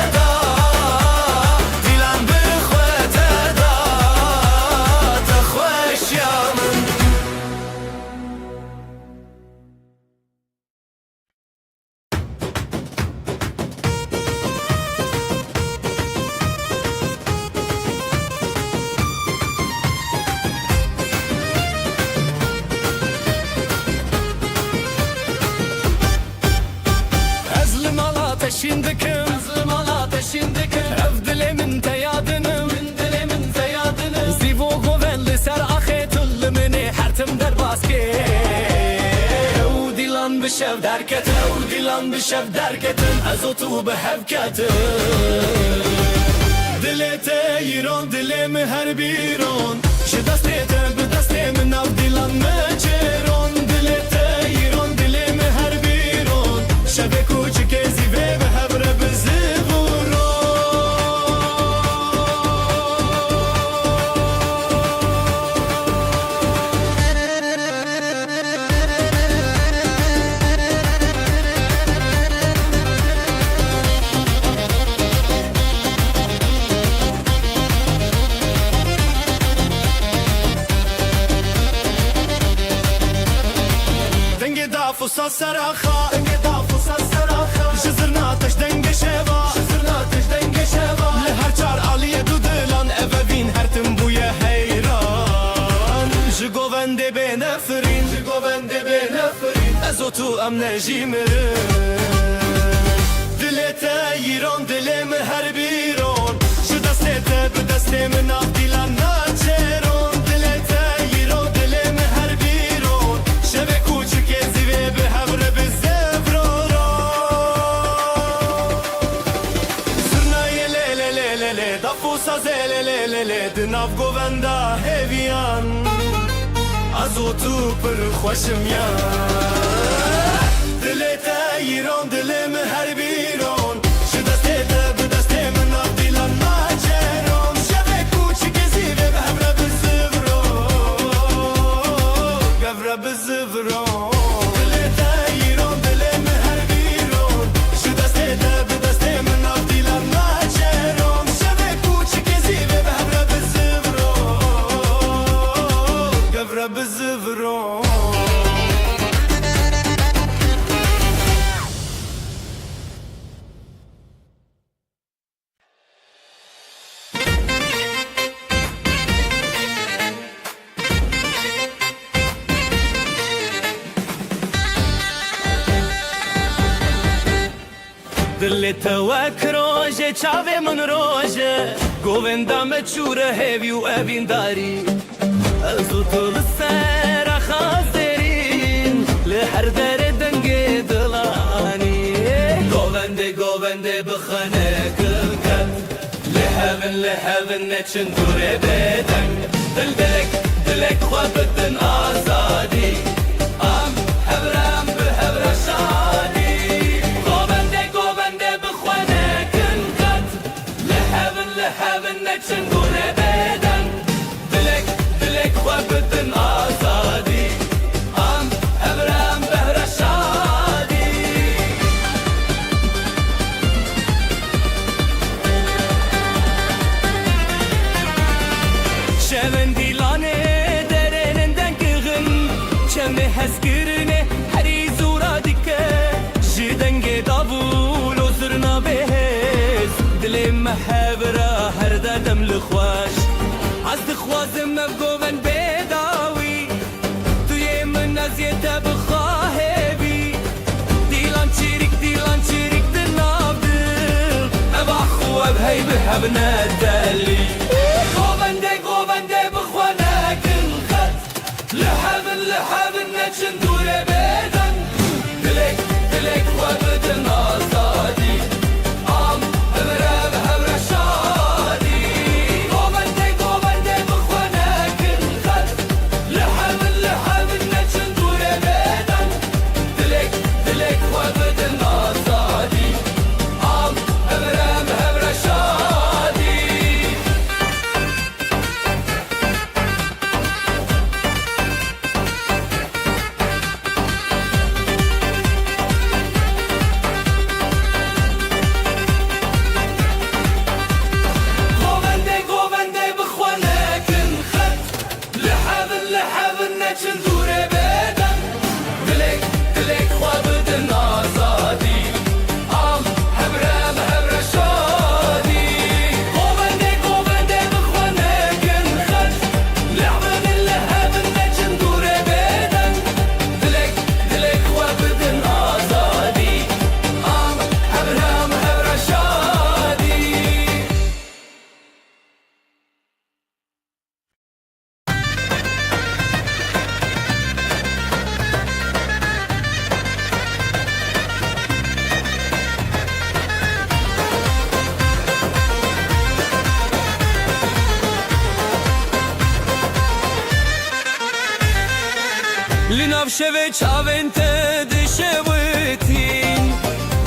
Teşindikim, zımala teşindikim Ev dilimin teyadınım, dilimin teyadınım Zivo govenli ser ahitulli mini hertim der baski Ev dilan bişev derketin, ev dilan bişev derketin Ezotu behevketin Dili teyiron, dilimi her biron Şidastete bidastemi nav dilan meçeron Dili teyiron, dilimi her biron Şebe kuçuk ezi ve behavre bizi vurun Denge da fusa saraha Denge da fusa saraha Jizirna teş denge şeva Jizirna teş denge şeva Le her çar aliye dudulan Evevin her tim buye heyran Jigovende be nefrin Jigovende be nefrin Ezotu amne jimirin Dilete yiron dilemi her biron Jidastete bidastemin af dilan naçeron Dilete yiron dilemi her biron Şebe kuçuk ezi ve behavre bize Dafusa zelelelele Dinav govenda heviyan Azotu pır xoşim ya Dile teyiron dilimi her biron Şidastete bidastemin av dilan naçeron Şebe kuçuk ezi ve behavre bizi Gavre bizi Dile teyiron dilimi her biron Şidastete bidastemin av dilan naçeron دل توک روژه چاوه من روژه گووندا مچوره هیوی و اوین داری ازو تو لسر خازرین لحر در دنگ دلانی گوونده بخانه کلکت لحبن نچن دوره بدن دلک خواه بدن آزادی ام هبرم به هبر شادی گوونده بخانه کلکت لحبن نچن دوره بدن دلک خواه بدن آزادی ام هبرم به هبر شادی شون دیلانه درنندن کغن چمه هسکرنه هری زورا دیکه جدنگ دابول و زرنا بهز دل محبرا هر دادم لخواش از دخوازم مفگوون بداوی توی من نزیده بخواه بی دیلان چیریک دناب دل ابا خواب هی بحب ندلی گوونده بخوانه کن خط لحبن نچن دوره بدن دلک خواه بدن آزادی ام هبره به هبر شادی گوونده بخوانه کن خط لحبن نچن دوره بدن دلک خواه بدن آزادی ام هبره به هبر شادی گوونده بخوانه کن خط لحبن نچن دوره بدن دلک خواه بدن آزادی ام هبره به هبر شادی گوونده بخوانه کن خط لحبن نچن دوره بدن دلک خواه بدن آزادی ام هبره به هبر شادی لناف شوه چاوین دشوتین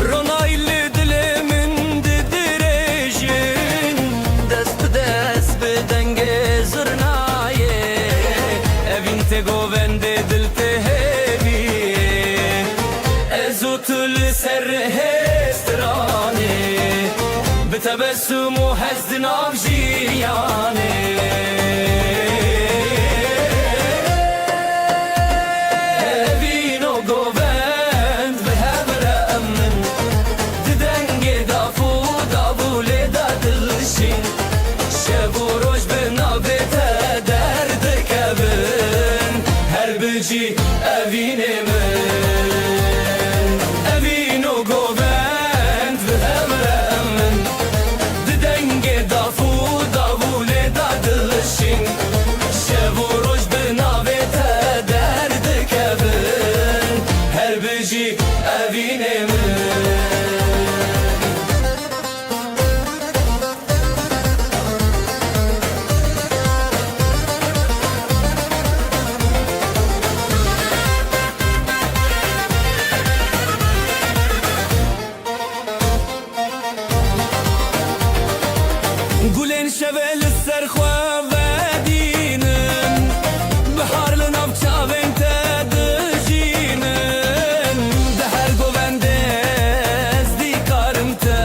رونایل دل من درجین دست بدنگ زرنایه اوین گوونده دل تهویه ازوتل سر هسترانه بتبسم و هزدن آف جیانه اوین و گووند به همراه من ددنگ داوول دادلشین شب و روز به ناوه تا درد کبن هر بجی اوین من گلن شوه لسر خواه ودینن بحار لناف چاوین تا دجینن ده هر گوونده از دیکارم تا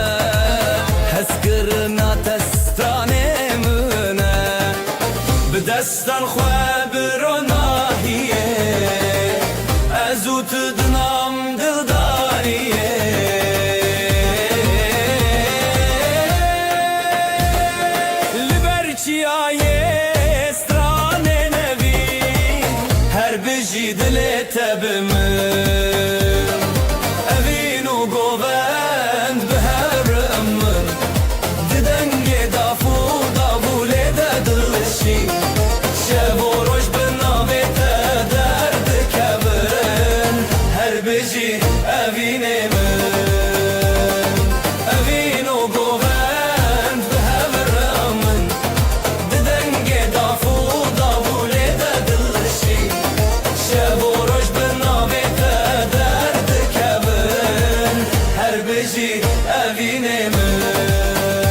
هسکرنا تستانه منه به دستان خواه بروناهیه ازو تدنام دلداریه چیایه evine mi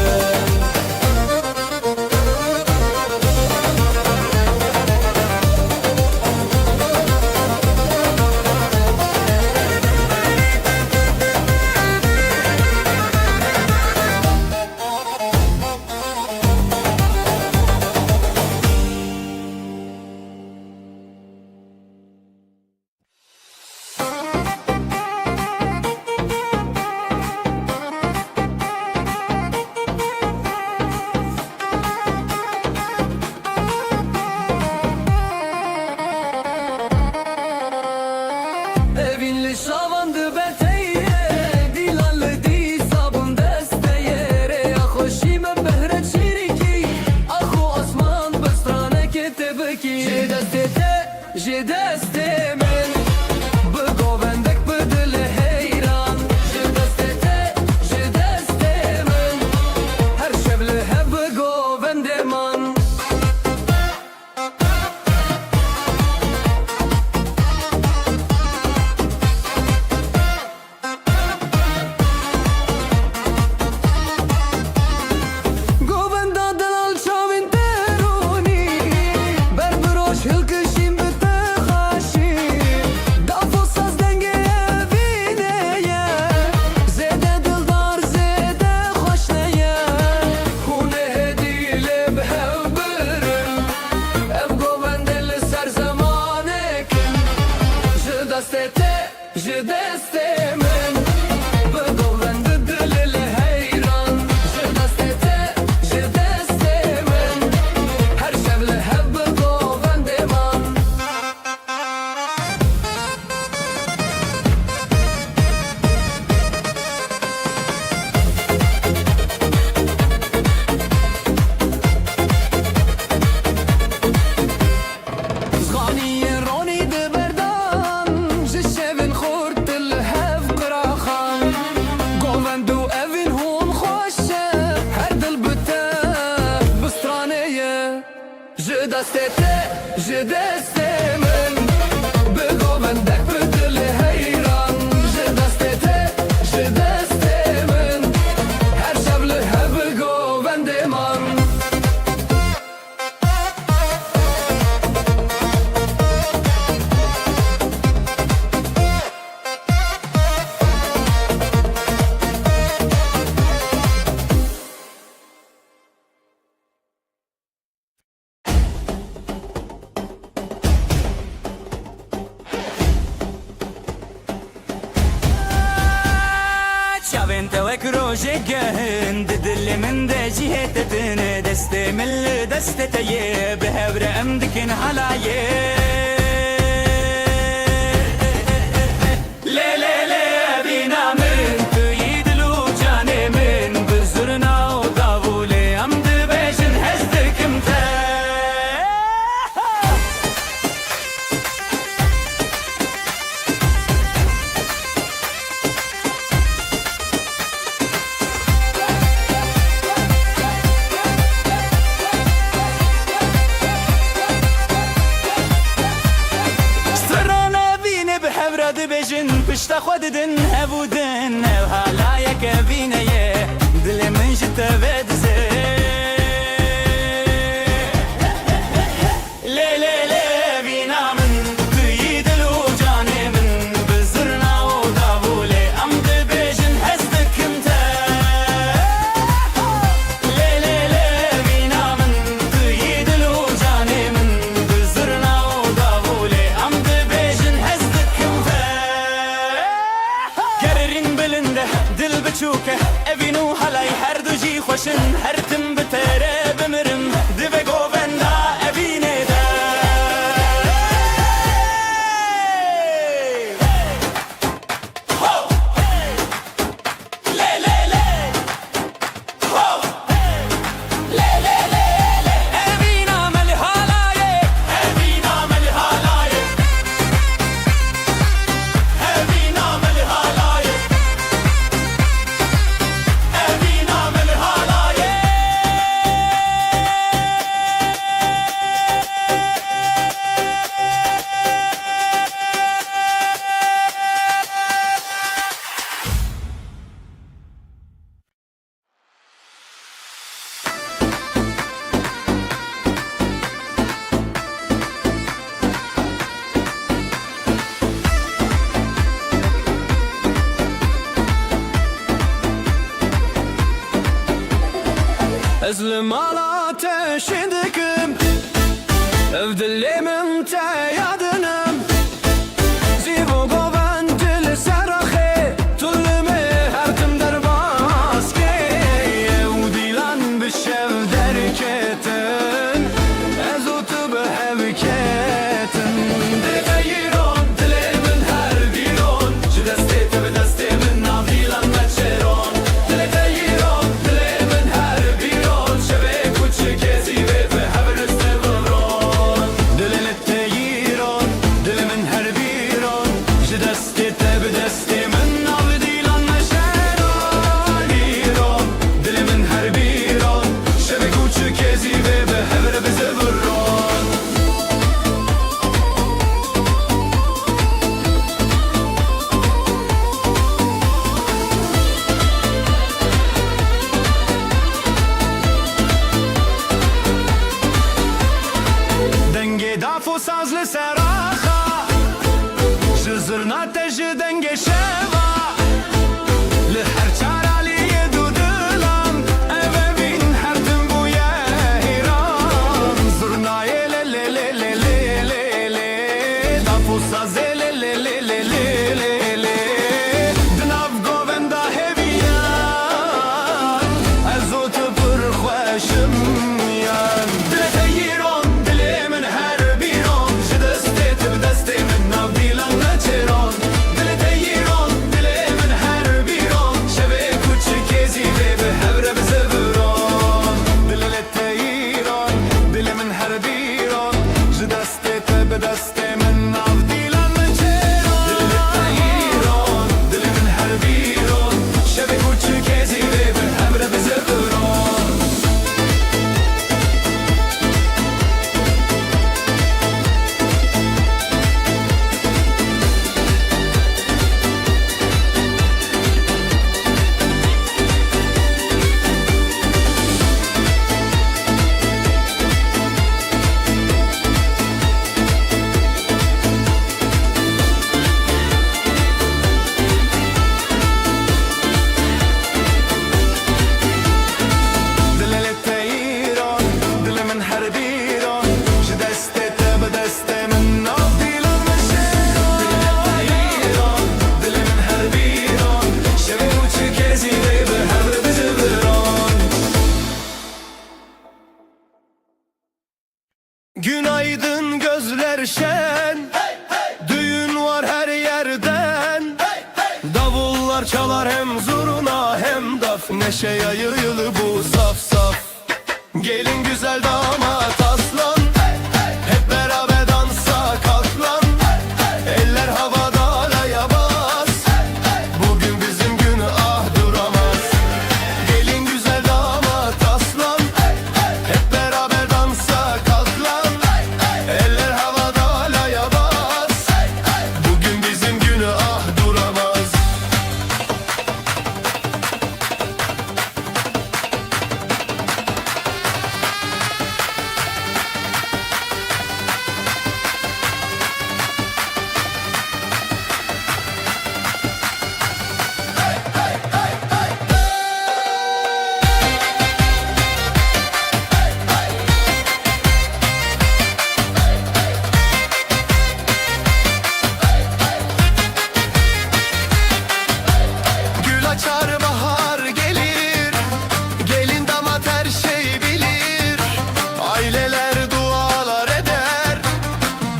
Evinli şavandı beteye Dilanlı di sabun desteye Ya hoşime behret şiriki Ahu asman bestrane ketebeki Je destete men Begovendek bedele heyran Je destete men Her şevle hep begovendeman Je destete men Begovende dilele heyran Je destete men Her şevle hep begovendeman Zganiye roni de berdan Je şevin khurt الهف قراخان Govendo evin hon خوشه Her dil bite bistraneye Je destete men Begovendek bedile heyran Je destete men Her şevle hep begovendeman Çavente ve kroje gehend Dili min de cihetetine Deste milli desteteye Behevre emdikin halaye Le le le bina min Tüyidilu cane min Bizurna o davule Amdi bejin hezdikim te Bejin pişta xwedidin hebudin Ev halayek evîneye Dilê min ji te vedize Lê lê lê evîna min Tu yî dil û canê min Bi zirna û davûlê Em dibêjin hez dikim te Lê lê lê evîna min Tu yî dil û canê min Bi zirna û davûlê Em dibêjin hez dikim te Geririn bilinde dil biçûke Evîn û halay her du jî xweşin Her tim bi tere bimirim Dibe govenda evînê de Lê lê lê Lê lê lê Evîna me li halaye Evîna me li halaye Evîna me li halaye Evîna me li halaye Ezlim ala teşidikim Evdilimin te yadınım Zivo goven dil serahe Tullimi her tim derbaske Evdilan bişev derketin Ezotu behevketin Degayron dilimin her biron Şu desteti ve destimin navdilan meçeron Degayron dilimin her biron Şeve kuçu kezi ve behavir istevron Dilini teyiron dilimin her biron Şu desteti ve destimin navdilan meçeron Biron dilimin her biron Şeve kuçu kezi ve behavir bize vurron Denge dafo sazlı seraha Jızırna teji denge şeva Li her çaraliye dudulan Evevin her tüm bu yehiran Zırnaye le le le le le le le Dafo sazı le le le le le le le Dnav govenda heviyan Ezotu pır khweşim yan Dile teyiron dilimin her biron Ji destê te bi destê min navdîlan neçêron Dile teyiron dilimin her biron Şevê kuçik êzî vê bi hevre bize viron Dile teyiron dilimin her biron Ji destê te bi destê min navdîlan neçêron Dile teyiron dilimin her biron Şevê kuçik êzî vê bi hevre bize viron Dilele teyiron dilimin her biron Ji destê te bi destê min navdîlan meçêron Dile teyiron dilimin her biron Şevê kuçik êzî vê bi hevre bize viron Günaydın gözler şen Düğün var her yerden Davullar çalar hem zurna hem daf Neşe yayılı bu saf saf Gelin güzel damat aslan Hep beraber dansa kalk lan Eller havada alaya bas Bugün bizim gün ah duramaz Gelin güzel damat aslan Hep beraber dansa kalk lan Eller havada alaya bas Bugün bizim gün ah duramaz Gül açar bahar gelir Gelin damat her şey bilir Aileler dualar eder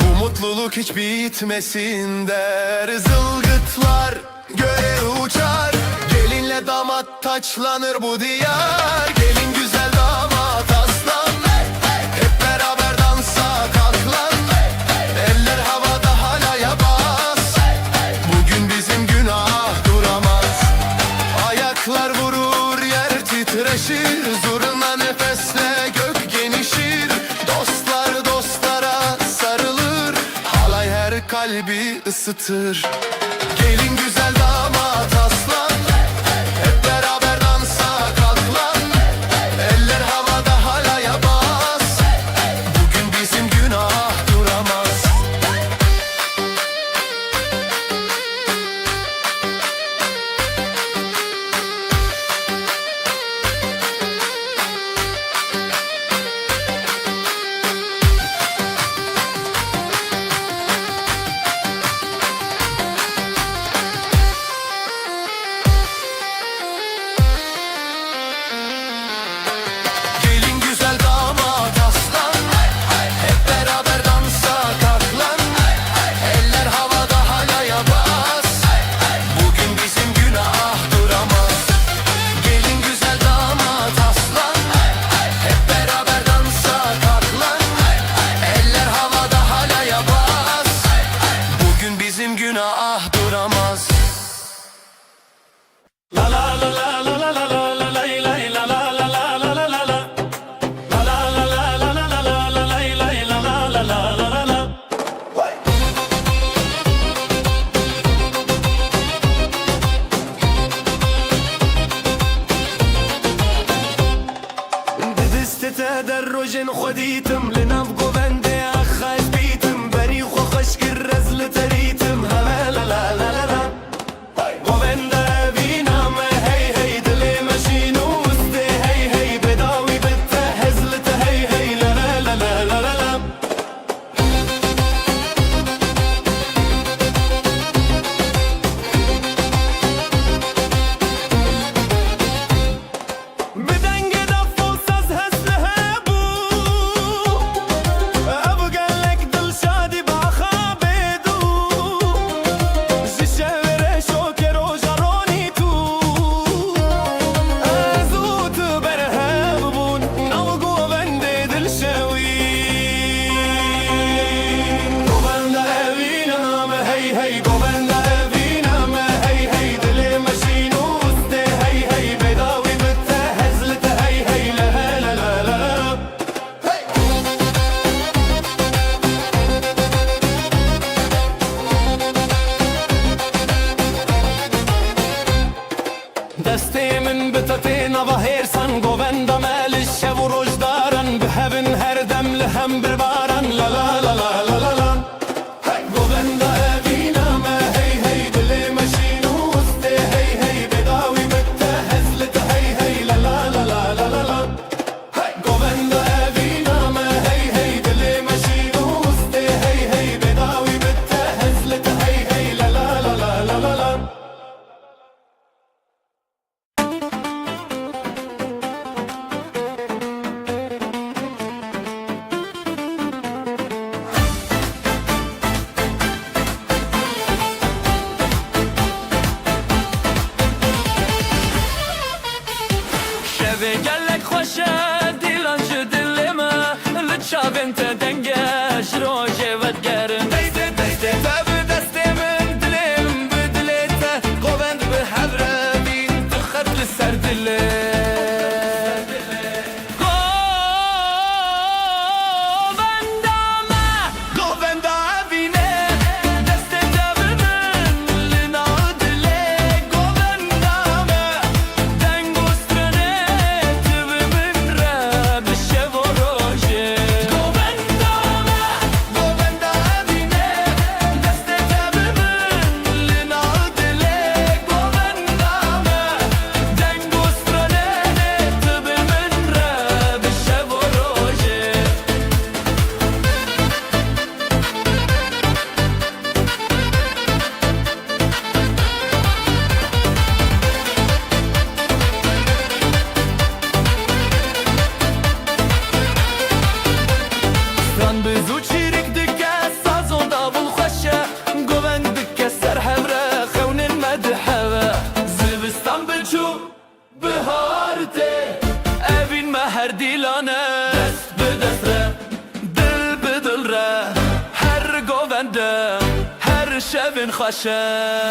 Bu mutluluk hiç bitmesin der Zılgıtlar göğe uçar Gelinle damat taçlanır bu diyar Gelin güzel damat aslan Hep beraber dansa kalk lan Eller havada halaya bas Bugün bizim günah duramaz Ayaklar vurur yer titreşir Zurna nefesle gök genişir Dostlar dostlara sarılır Halay her kalbi ısıtır Gelin güzel damat aslan Hep beraber dansa kalk lan Eller havada halaya bas Bugün bizim günah duramaz در روژن خودیتم لناف گوونده اخش بیتم بری خو خشکر رزل تریتم لا لا لا لا لا گوونده بینم هی هی دل مشینوسته هی هی بداوی بته هزلت هی هی لا لا لا لا لا لا دسته من بتتین و هرسان گوونده مال شب و روز دارن به هبن هر دم لهم بربارن لا لا لا لا لا لا لا گوونده بینم هی هی دل مشینوسته هی هی بداوی بته هزلت هی هی لا لا لا لا لا لا لا گوونده بینم هی هی دل مشینوسته هی هی بداوی بته هزلت هی هی لا لا لا لا لا لا لا شبه گلک خوشه دیلان جو دلما لچاوین تا دنگش روژه ود گرم دیده دیده تا به دست من دلم به دلیتا گووند به حبره بین تو خط لسر دله هر دیلانه دست به دست ره دل به دل ره هر گوونده هر شبین خوشه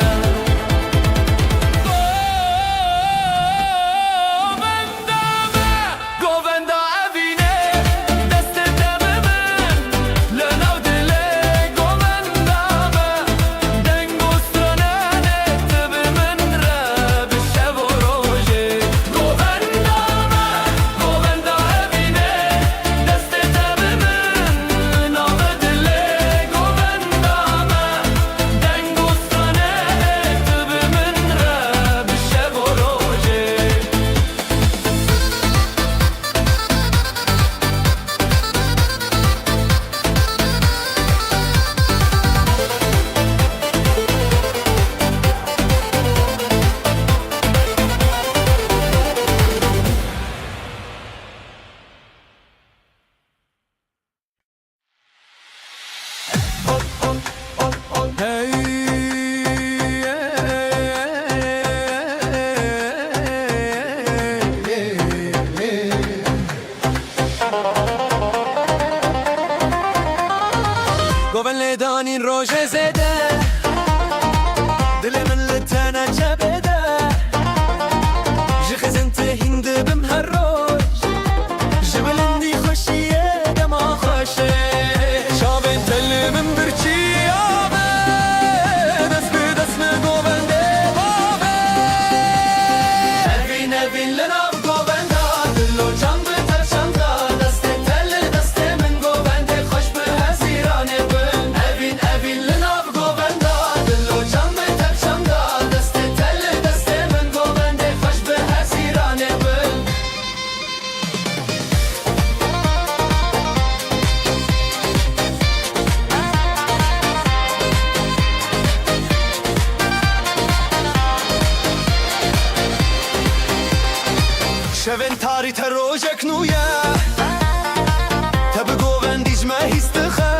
شوین تاری تروجک نویا تب گووندیج ما هیستخا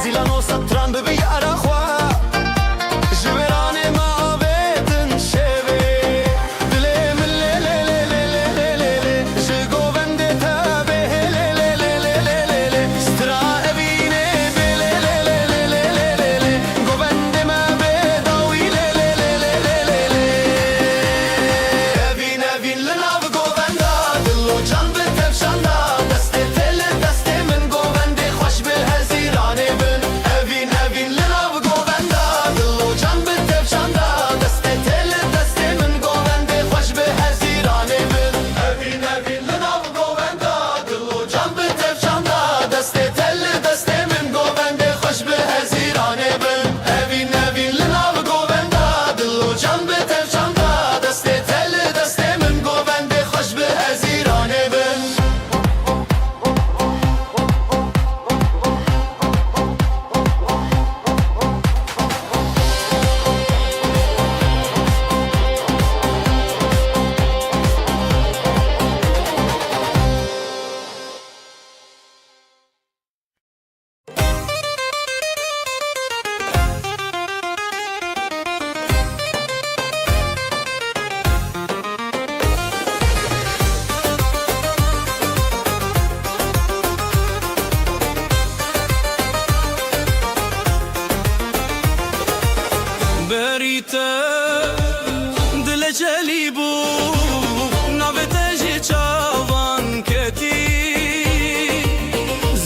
زیلان و سطران ببی عراخوا جبران ما آبتن شوی دلی من لی لی لی لی لی لی لی جه گوونده تابه لی لی لی لی لی لی لی سترا ابینه بی لی لی لی لی لی لی لی لی گوونده ما بداوی لی لی لی لی لی لی لی evin evin linav govenda dillo can bi tevşanda deste tel deste min govende xoş bil hezirane bin evin evin linav govenda dillo can bi tevşanda deste tel deste min govende xoş bil hezirane bin evin evin linav govenda dillo can bi tevşanda deste tel deste min govende xoş bil hezirane bin evin evin linav govenda dillo can bi tevşanda deste tel deste min govende xoş bil hezirane bin Berite dile celibu navete ji çavan keti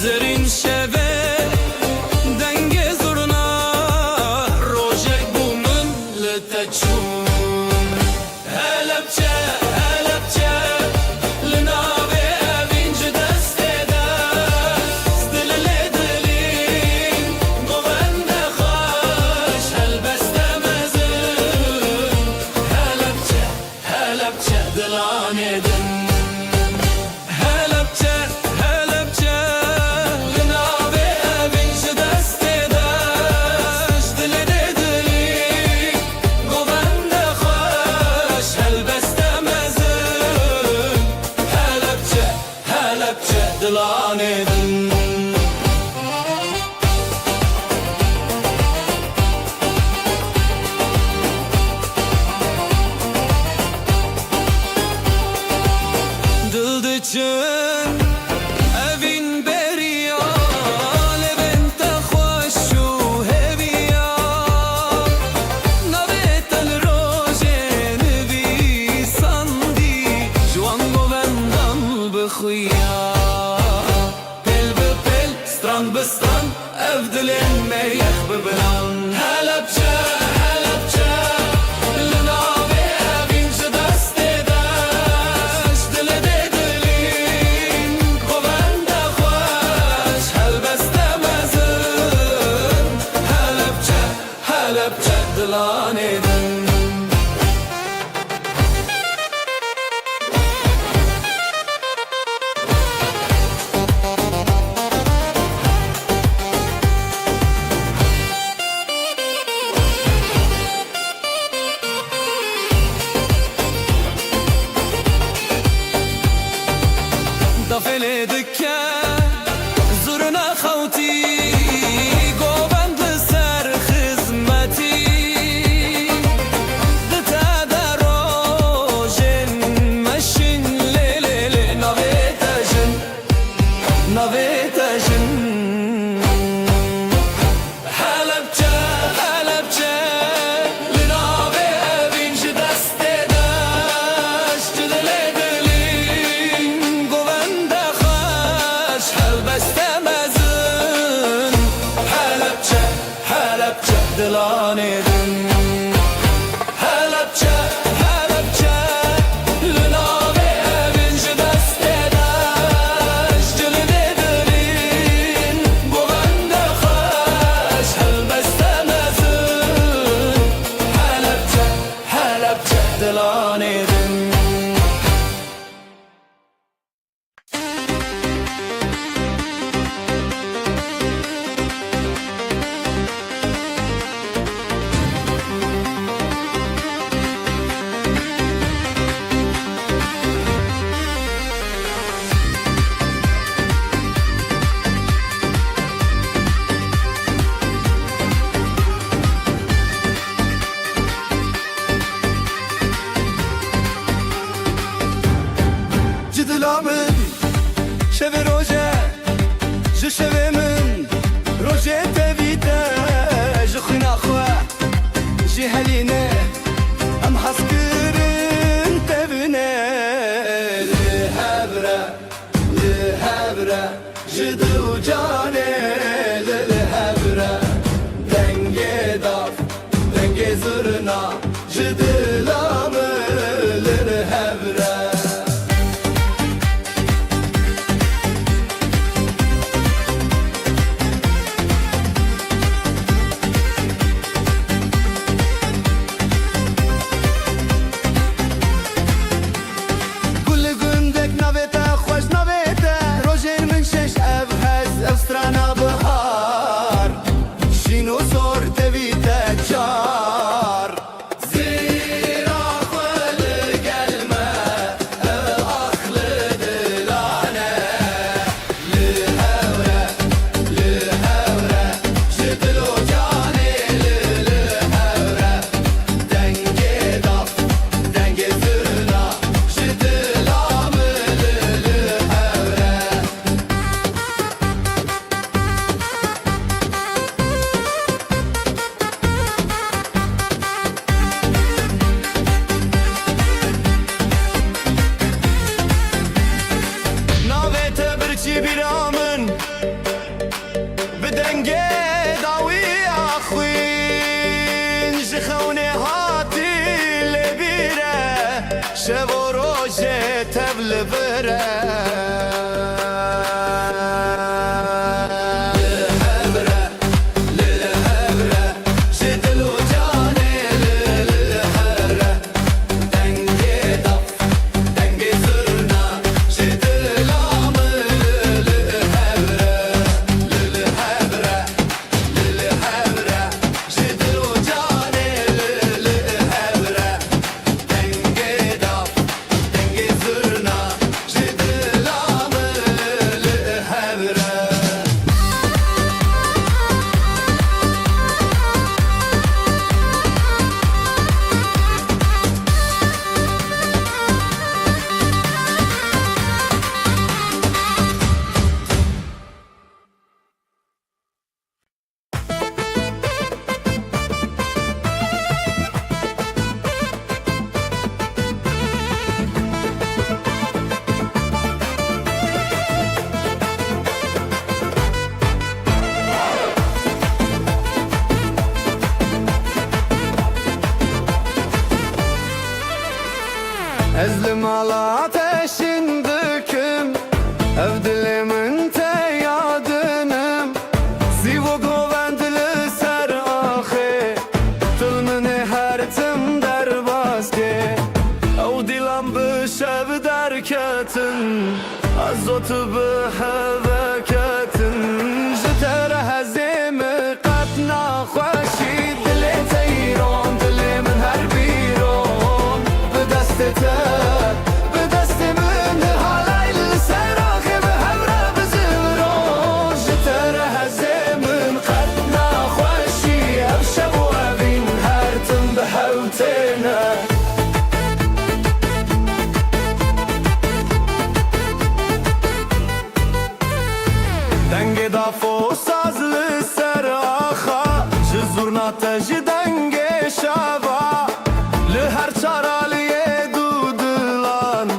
zerin şeve denge zurna rojek bumun leteçun helepçe helepçe linave evinci destede stilele dilin govende xoş helbeste helepçe helepçe dilan edin helepçe helepçe linave evinci destede stilele dilin govende xoş helbeste helepçe helepçe dilan edin Dıldıçın evin beriya levente xoşu heviya navet el rojen vi sandi juan govendan bixuya pel be pel stran be stran ev dilin meyek biblan helepçe helepçe linave evinci destede dile dilin govende xoş helbeste helepçe helepçe dilan edin dafele dikke zurna xawti govend ser xizmeti dite de rojin meşin le le le navetejin navetejin helepçe helepçe linave evinci destede dile dilin govende xoş من شب روزه ji şevê min rojê tevîte ji xwîna xwe jî helîne em hez kirin tevîne li hevre ji dil û canê li hevre dengê dav dengê zirna ji dila min li hevre شب و روز تبل بره Ezlim ala ateşin döküm ev dilimin te yadınım Sivo govendili ser ahi Tılmini her tim derbaske Ev dilam bişev derketin Azotu biheveketin Jitere hezimi qatna khoşi Dili teyron dilimin her biron Bedestete Denge da fosazlı ser axa Jizurna teji denge şava Li her çaraliye dudulan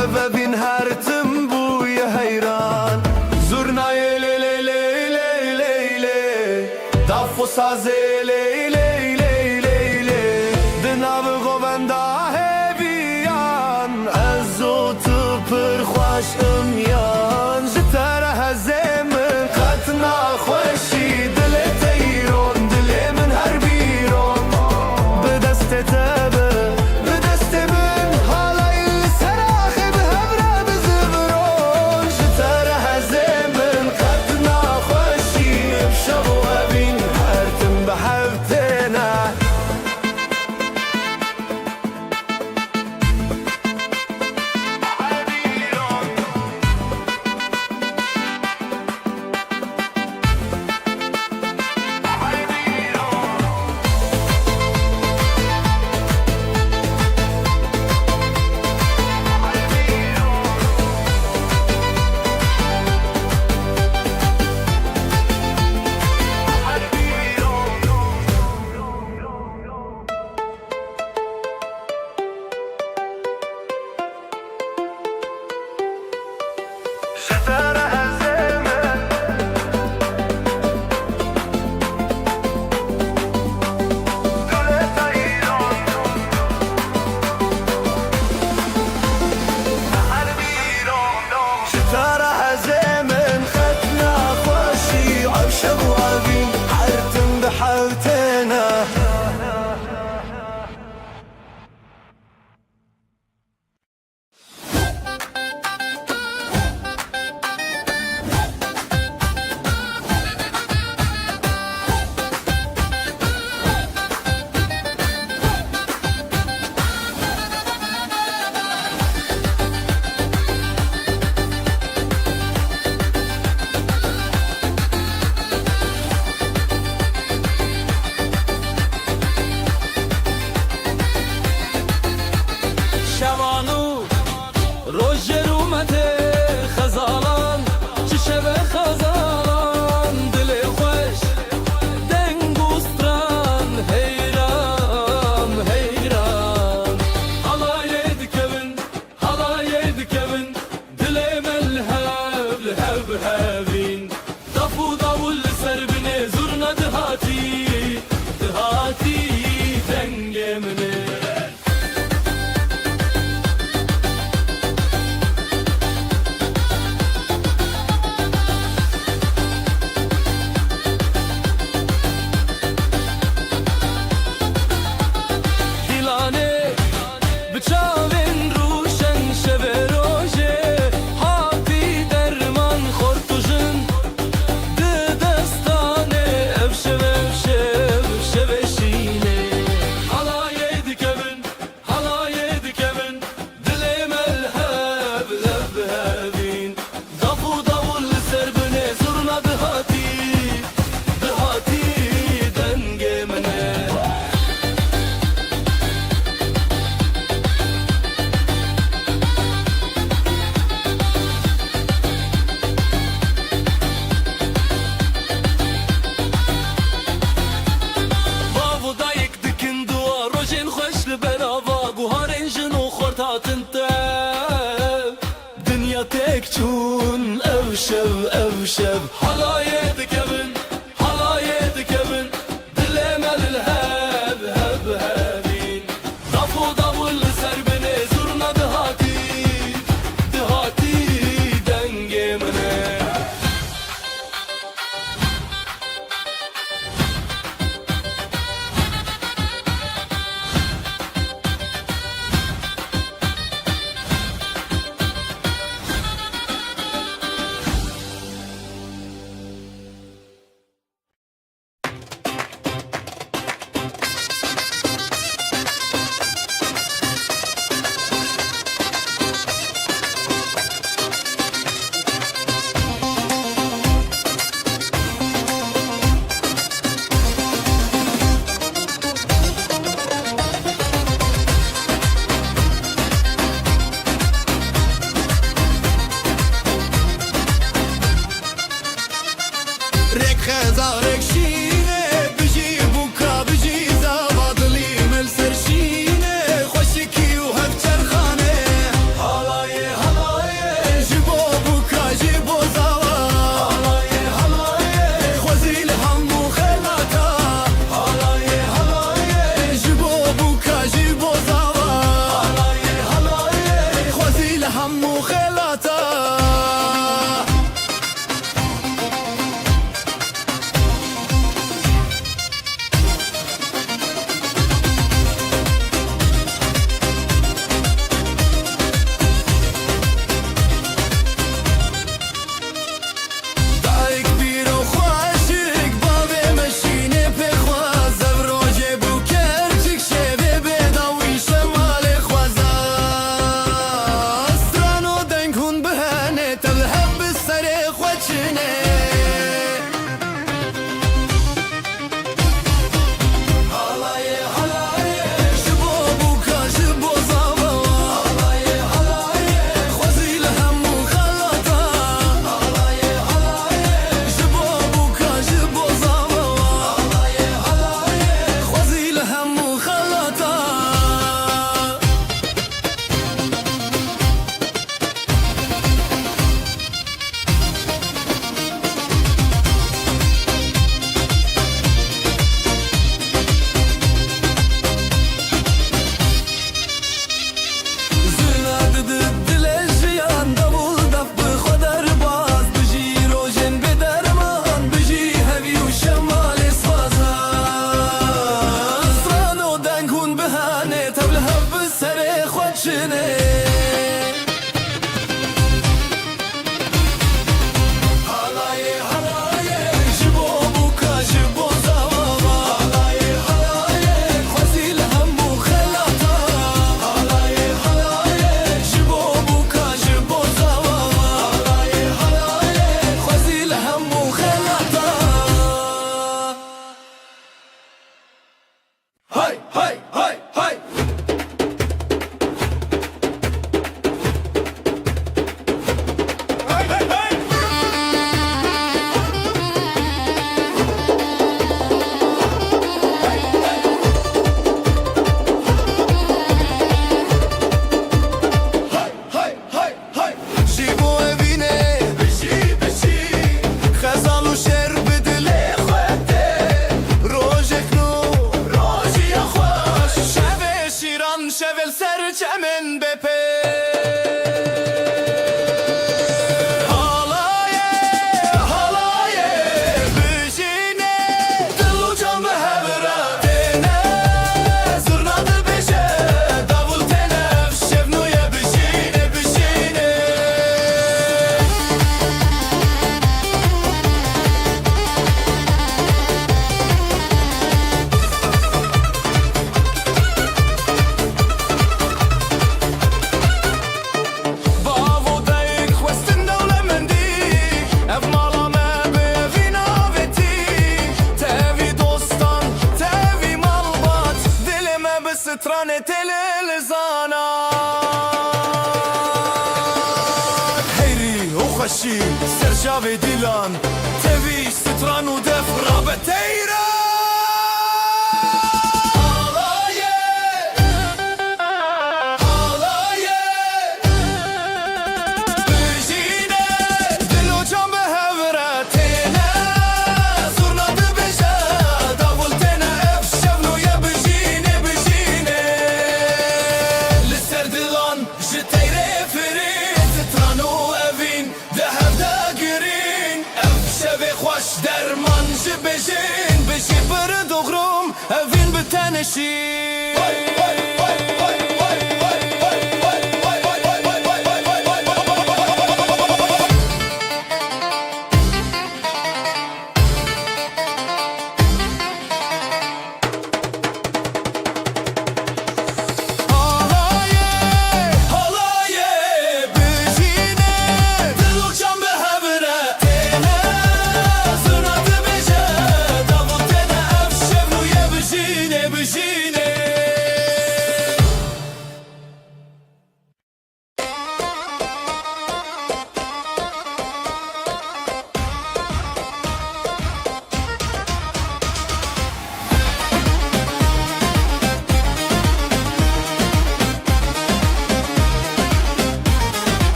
Eve bin her tim buye heyran Zurnayı le le le le le le Da fosazı le le le le le Dinavı govenda heviyan Ezotu pır xoş ımyan Jitere heze شتر هزيمن دولت ایران هر بیران شتر هزيمن ختنا خوشي عوش بوابين حرتم بحوتنا شوانو روز رومت خزالان چه شب خزالان دل خوش دنگوستران حیران حیران halay dikevin dil melheb leheb hebin dafu davul serbine zurna dihati dengemine بچاوین روشن شب روژه هاتی درمان خورتوژن دستانه افشو شینه halay dikevin dile melheb lebhebin dafu davul serbine zurna dihati dengemine دنیا تک چون اوشب halay dikevin dile melheb hebin dafu davul serbine zurna dihati dengemine رك خزارك شينه بجي بوكا بجي زابادلي مل سرشينه خوشكي وهبچر خانه halay جيبو بوكا جيبو زاوا halay خوزيل همو خلاتا halay جيبو بوكا جيبو زاوا halay خوزيل همو خلاتا خوشی سرچاوی دیلان توی ستران و دف رابطه ایران درمان بشین بشی بر دغرم اوین بتنشی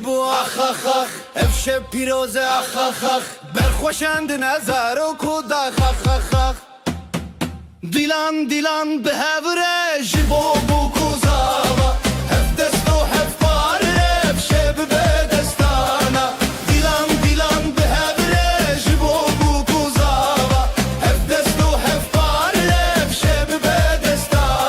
بو اخ اخ اخ افشه پیروزه اخ اخ اخ برخوشند نظر و کود اخ اخ اخ اخ دیلان دیلان به هوره جبو بو کوزاوا هف دست و هف پاره افشه به دستانا دیلان دیلان به هوره جبو بو کوزاوا هف دست و هف پاره افشه به دستانا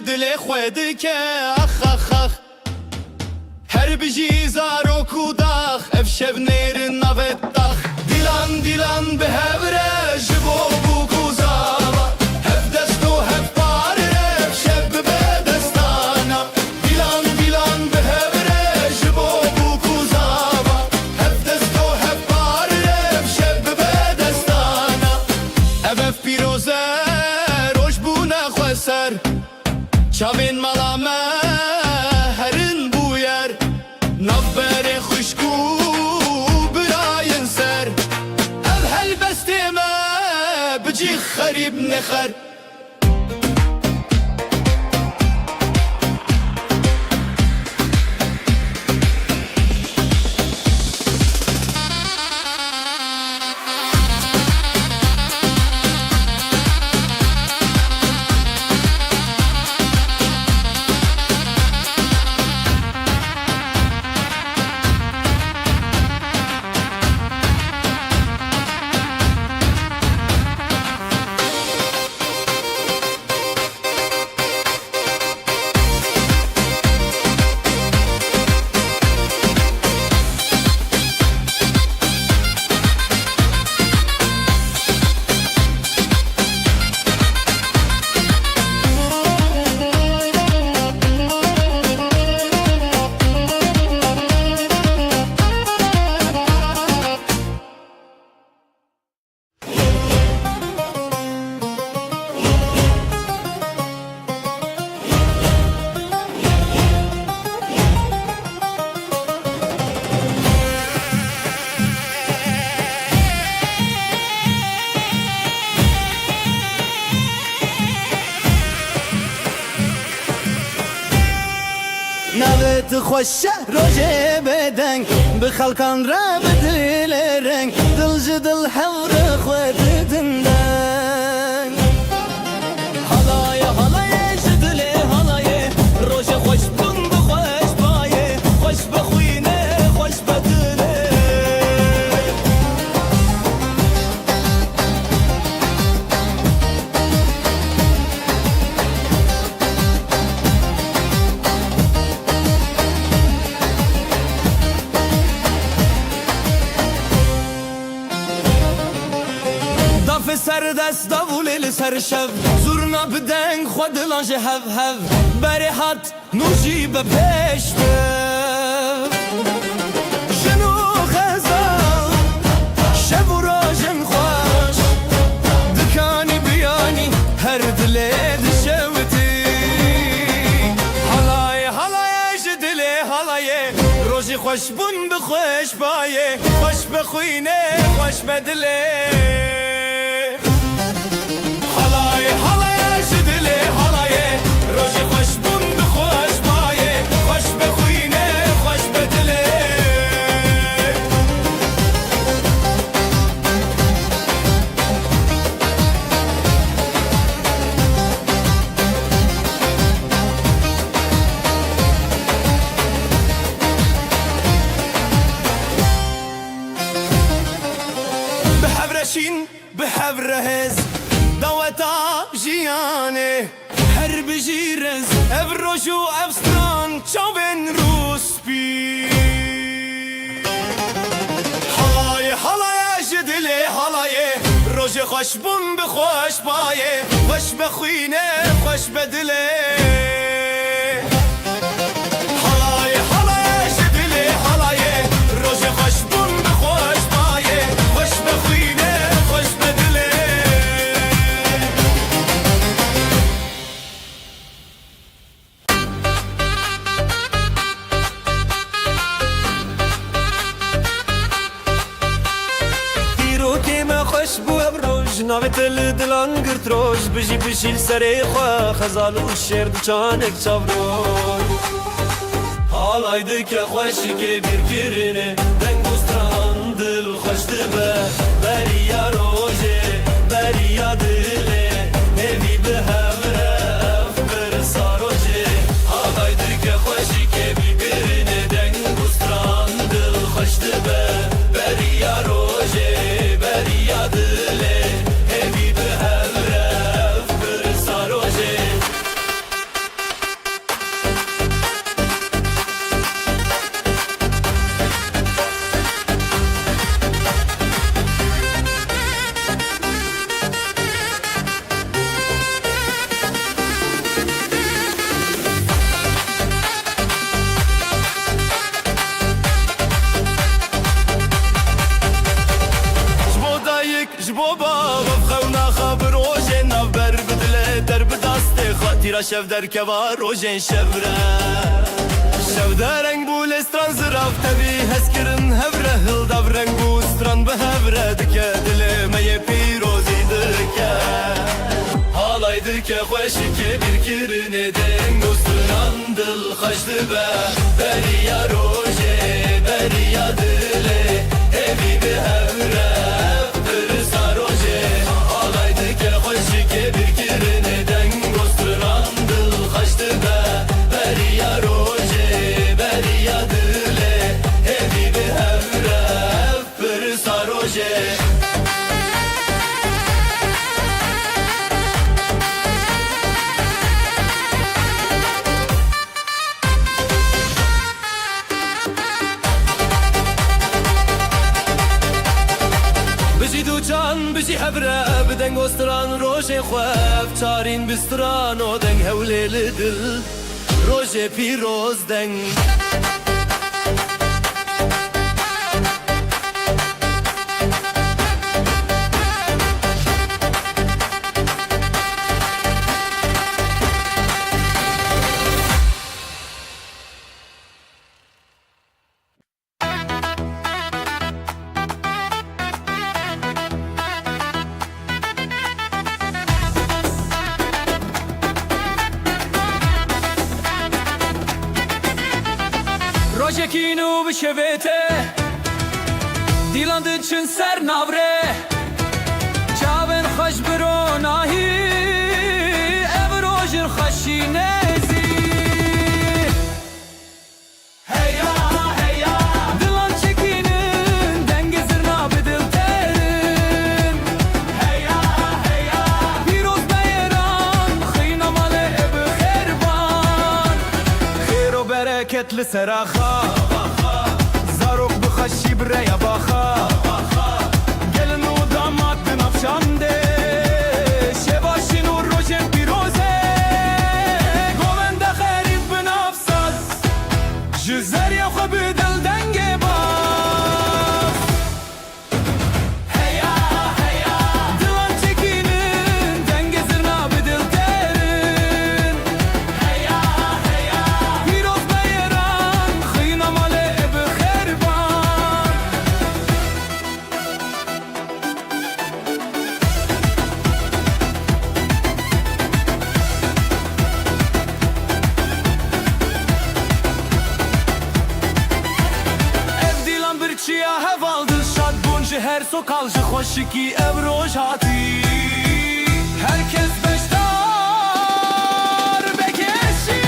دل خود که اخ اخ اخ هر بجی زارو کوداخ اف شب نیر نوتاخ دیلان دیلان به هبره جبو بو کوزاوا هف دستو هف پاره اف شب به دستانا دیلان دیلان به هبره جبو بو کوزاوا هف دستو هف پاره اف شب به دستانا اف پیروزه روش بو نخوسر چاوین ملامه هرن بویر نبر خوشکو براین سر اف هل بستیمه بجی خریب نخر نوت خوش روجه بدنگ بخلقان را بدل رنگ دل جدل حور خود دندن حلای حلای جدل حلای روجه خوش بند خوش بایه خوش بخوینه خوش بدله سرشف زورنا بدنگ خود لانج هف هف بری هات نوشی به پشته جنو غزال شب و راجن خوش دکانی بیانی هر دلی دشوتی حلای حلای جدلی حلای روزی خوش بون بخوش بایه خوش بخوینه خوش بدلی حلای حلای جدلی حلای روزی خوش بون بخوش بایه خوش بخوینه خوش بدلی بحبرشين بحبرهز دوتا جياني هر بجيرز افروشو افستران چاوين روسبي حلاي حلاي جدلي حلاي روجي خوش بون بخوش بايه خوش بخوينه خوش بدلي حلاي حلاي جدلي حلاي روجي خوش بون بخوش بايه خوش بخوينه خوش بدلي خوشبو ابروج ناویت لدلان گرت روش بجی بشیل سری خواه خزال و شیر دو چانک چاوروی حالای دکه خوشی که بیر کرنه دنگ بستران دل خوش دبه بریا روژه بریا دله نوی به همره افبر ساروژه حالای دکه خوشی که بیر کرنه دنگ بستران دل خوش دبه بریا روژه بریا دله همی به همره افبر ساروژه تیرا شف در کوا روژن شفره شف در رنگ بول استران زراف تبی هس کرن هفره هل دو رنگ بو استران به هفره دکه دل می پیروزی دکه حالای دکه خوشی که بیر کرنه دنگ استران دل خوش دبه بریا روژه بریا دله همی به هفره افبر ساروژه حالای دکه خوشی که بیر کرنه دنگ بریا روژه بریا دله همی به همره افبر ساروژه بجی دو جان بجی هبره بدنگ استران روژه خوف چارین بستران و دنگ هوله لدل روژه پیروز دنگ روژکینو بشویته دیلان دچن سر ناوره چاون خوش برو ناهی او روژن خوشی نزی هیا هیا دلان چکینن دنگ زرنا بدل ترن هیا هیا پیروز بیران خینا مال اب خیربان خیر و برکت لسراخا زاروک بخشی بریا باخا gelin o damat nafşande şevaş so kal ji xoşikî ev roj hatî herkes beşdar bekeşî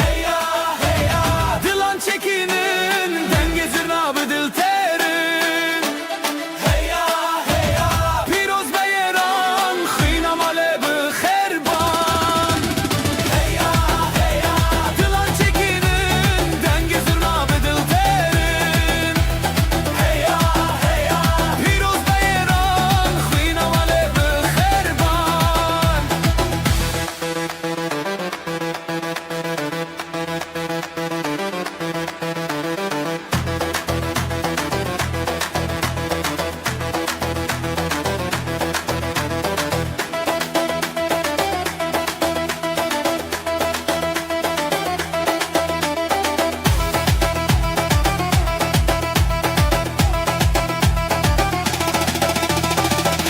heya heya dilan çekinin denge zirna bi dil terin heya heya pîroz beyeran xîna male bi xerban heya heya dilan çekinin denge zirna bi dil terin heya heya pîroz beyeran xîna male bi xerban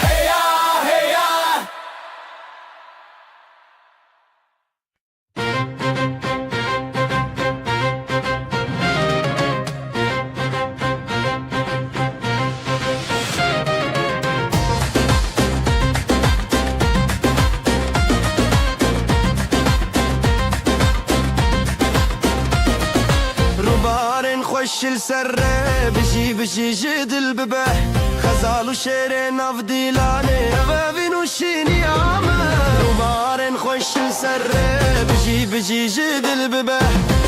heya heya روبارن خوش السره بجي بجي جدل ببه خزال وشير ناف ديلاني بابين وشيني عامه روبارن خوش السره بجي بجي جدل ببه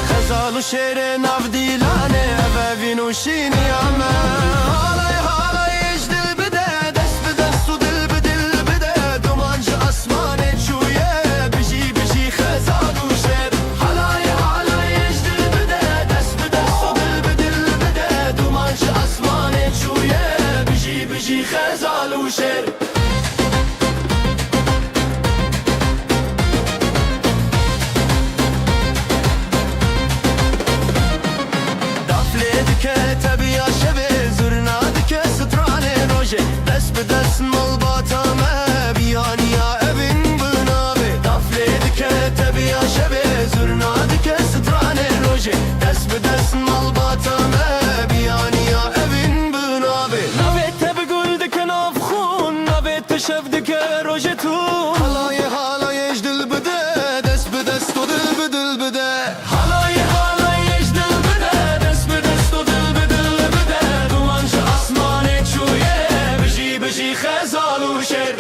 خزال وشير ناف ديلاني بابين وشيني عامه هالاي هالاي يجدل بده دست بدست ودل بدل بده دومانج اسماني شويه بجي بجي خزال وشير هالاي هالاي يجدل بده دست بدست ودل بدل بده دومانج اسماني شويه بجي بجي خزال وشير دافليدك تبي شبه زرنادك ستراني روجي دس بدس ملباتا ما بياني يا ابن بنابي دافليدك تبي شبه زرنادك ستراني روجي دس بدس ملباتا ما بياني يا ابن بنابي نویت بگل دکن افخون نویت شفدک روژتون هلاي هلاي اجدل بده دس بدس و دل بدل بده halay halay ecdil bide dest bi dest u dil bi dil bide duman ji asmanê çûye bijî bijî xezal û şêr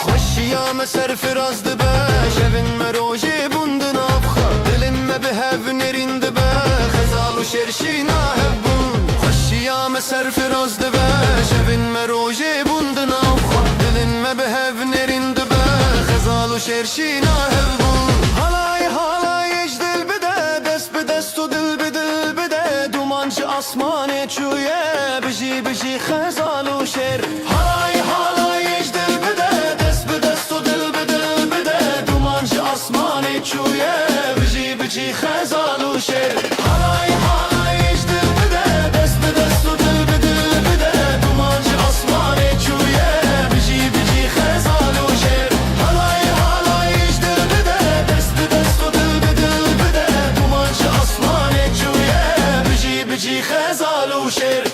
خوشیا مسر فراز دبه شبن مروجي بندن ابخا دلم ما بهف نرين دبه خزال وشرشينا هبون خوشیا مسر فراز دبه شبن مروجي بندن ابخا دلم ما بهف نرين دبه خزال وشرشينا هبون هلاي هلاي يجدل بده دست بدست ودل بدل بده دومانج اسماني çûye بجي بجي خزال وشير هلاي هلاي يجدل بده دست بدست ودل بدل بده دومانج اسماني çûye بجي بجي خزال وشير هلاي هلاي يجدل بده دست بدست ودل بدل بده دومانج اسماني çûye بجي بجي خزال وشير هلاي هلاي يجدل بده دست بدست ودل بدل بده دومانج اسماني çûye بجي بجي خزال وشير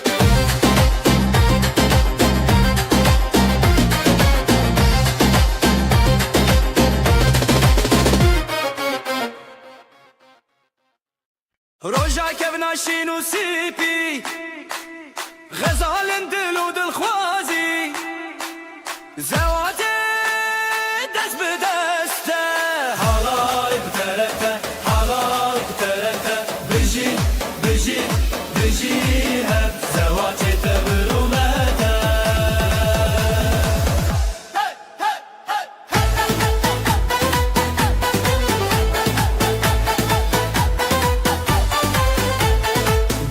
roja kevna şîn û sîpî xezalên dil û dilxwazî zewatê dest bi dest e halay bi terete halay bi terete bijî bijî bijî hep zewatê te birûmete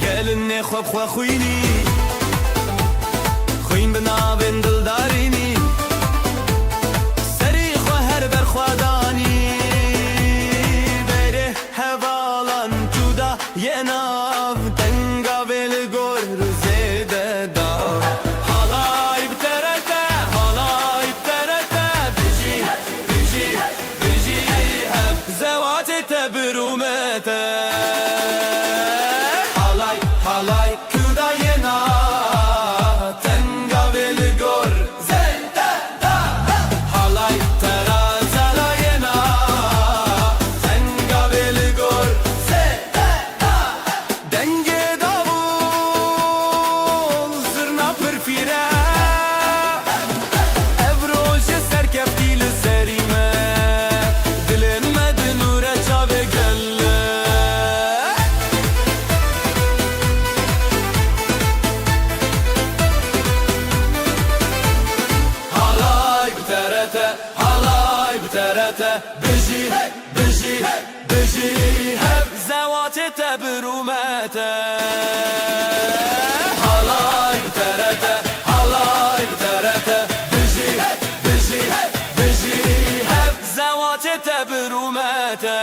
gelinê xwe bi xwe xwînî xwîn bi navên dildarînî serî xwe her ber xwe danî berê hevalan cuda yê nav tenga vê li gor zêde da halay bi terete bijî bijî halay kudayena tenga veligor zenda da halay terazalayena tenga veligor zenda da denge davul zırna pırfire evroje serkeftil serime dilenmedi nure çave gelle halay bterete biji biji biji hep zevate tebrumete halay bterete biji biji biji hep zevate tebrumete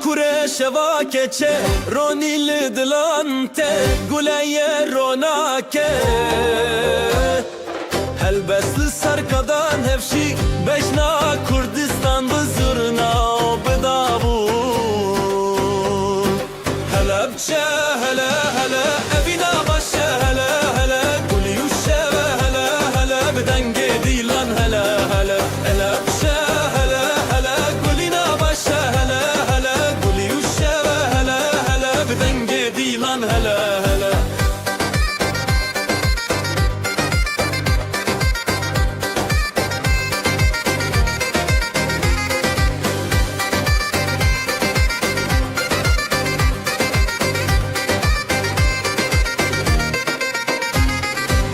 kure şeva keçe ronil dilante guleye ronake helbesli sarkadan hevşi beşna Kurdistan bızırna bedavul helepçe hele hele evina başe hele hele guliyuşe ve hele hele bedenge dilan hele hele helepçe hele hele gulina başe hele denge dilan hele hele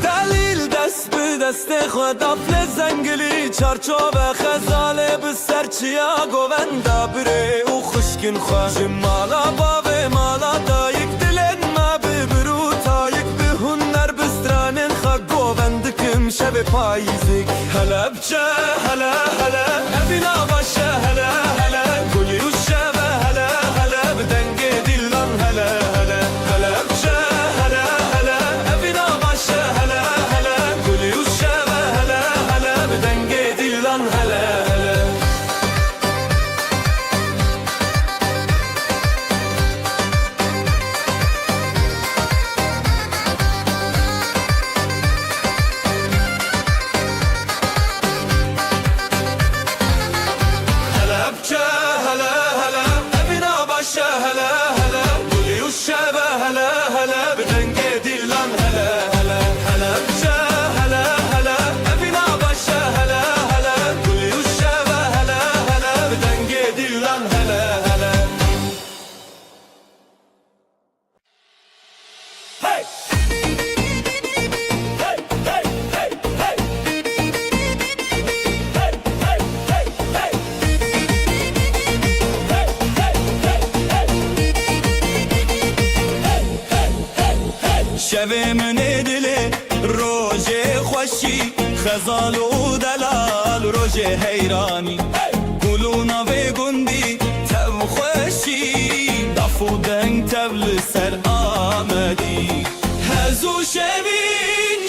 Dalil dest bi deste xweda fle zengili çarçove xezale bi serçiya govenda bire û xuşkin xwe ji mala bavê mala dayik dilên me bi bir û tayik bi huner bi stranên xwe govendikim şevê payîzik hele biçe hele hele evîna başe hele hele gulî û şeve hele hele bi dengê dilan hele hele hele biçe hele hele evîna başe hele hele gulî û şeve hele hele bi dengê dilan hele hele شوه من دلی روژه خوشی خزال و دلال روژه حیرانی گلونا و گندی تب خوشی دفو دنگ تبل سر آمدی هزو شوین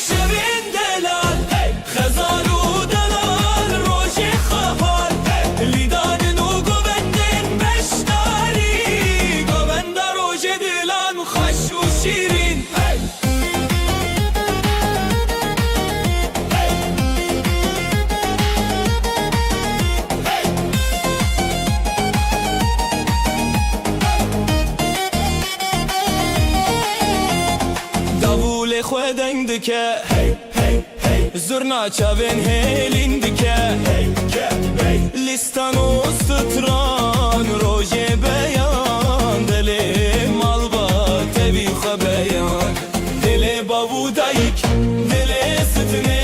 دلال خزال و دلال روژه خبر لیدان و گوبندن بشتاری گوبند روژه دلان خوش و شیرین خودن دکه زرنا چاوین هلین دکه لیستان و ستران روژه بیان دل مالبا تبی خبیان دل بابو دایک دل ستنه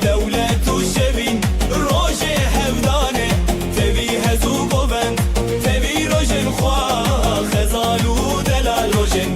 دولت و شوین روژه هفدانه تبی هزو بوبند تبی روژن خواه خزالو دلال روژن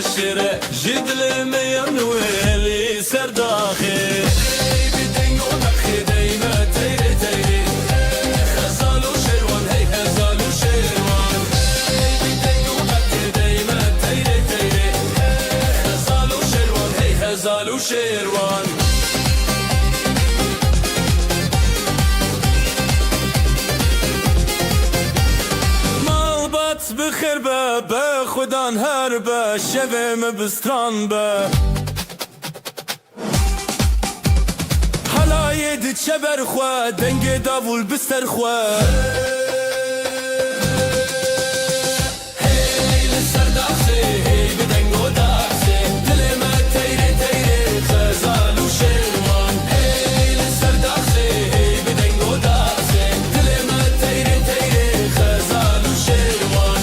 شره جدل میان ولی سرداخه بدنگ و نخی دیمه تیره تیره خزال و شروان هی خزال و شروان بدنگ و نخی دیمه تیره تیره خزال و شروان هی خزال و شروان بخیر به خودان هر به شویم بستران به حلای دی چبر خواه دنگ داول بستر خواه هی لسر داخسه هی بدنگ و داخسه دل ما تیره تیره خزال و شروان هی لسر داخسه هی بدنگ و داخسه دل ما تیره تیره خزال و شروان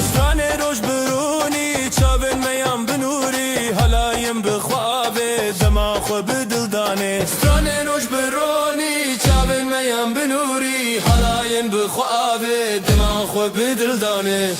بخوابه دماغ بدل دانه ستران روش برونی چاون میام بنوری حالاین بخوابه دماغ بدل دانه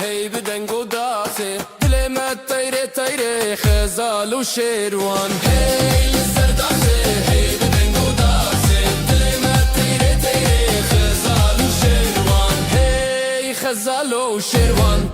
هی بدنگ و داسه دل ما تیره تیره خزال و شروان هی سرداسه هی بدنگ و داسه دل ما تیره تیره خزال و شروان هی خزال و شروان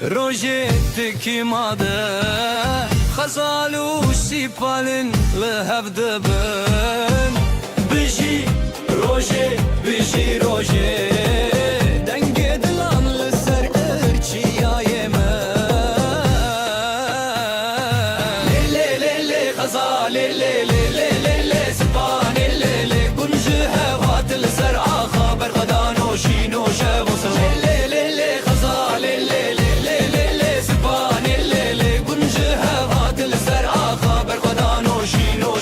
روجه تكيماده خزالو سيبالن لهف دبن بيجي روجه بيجي روجه دنگ دلان لسر ارچي يايمه لي لي لي خزال لي لي لي لي سبان لي لي كنجه هوات لسر خبر غدانو شينو شبوصل لي لي لي خزال لي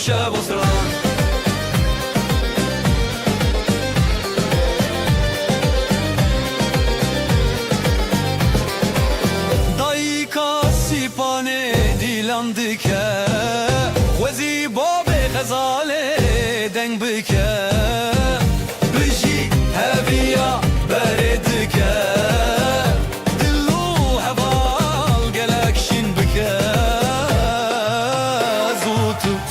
شب وسران دایکا سیپانه دیلان دکه وزی باب غزاله دنگ بکه بجی هویا بردکه دلو هوال گلکشین بکه زوتو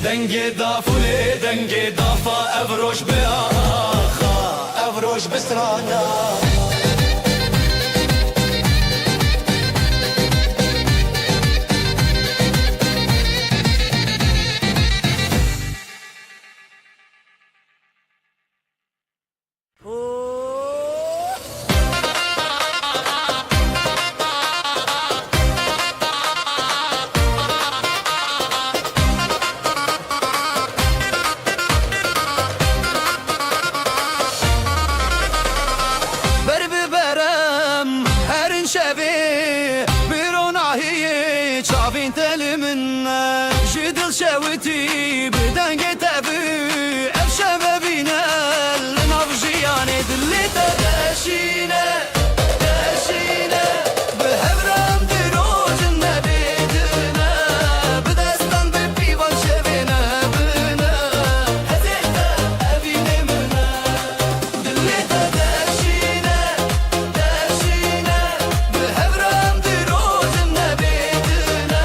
دنگ دافوله دنگ دافا افروش به آخا افروش بسرانا شوتي بدنگ تبي افشى بينا لنفجياني دليتا داشينا داشينا بهبرام دروج النبيدنا بدستان ببيوان شبينا بنا هزيتا ابينا منا دليتا داشينا داشينا بهبرام دروج النبيدنا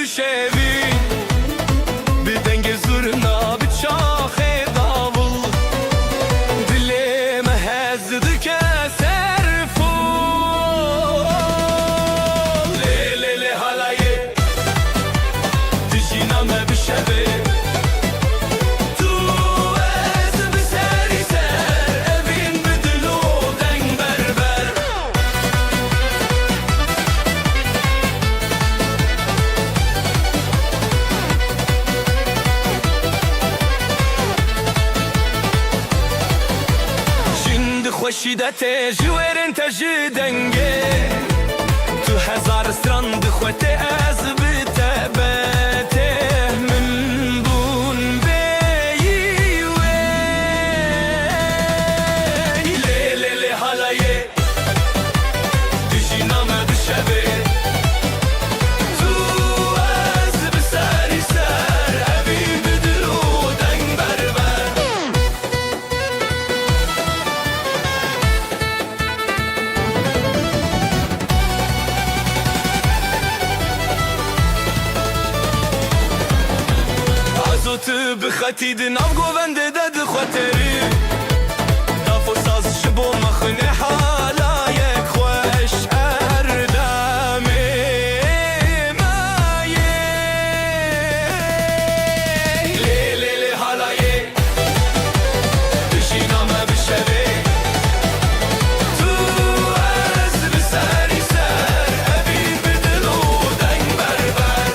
بشوی بدنگ زورنا بچاخ داول دلم هزد که سرفول لیلی حالایه دجینم بشوی خوشیدت جویرن تجدنگه تو هزار سترند خوته از بتبته من بون بیوی لیلی حالایه دجی نامه بشبه تو از بسری سر اوی بدلو دنگ بربر تو بخطید ناف گوونده دد خاطری دافو ساز شبو مخنه حالایک خوش اردامه مایه لیلی حالایه دشینامه بشوی تو از بسری سر ابی بدلو دنگ بربر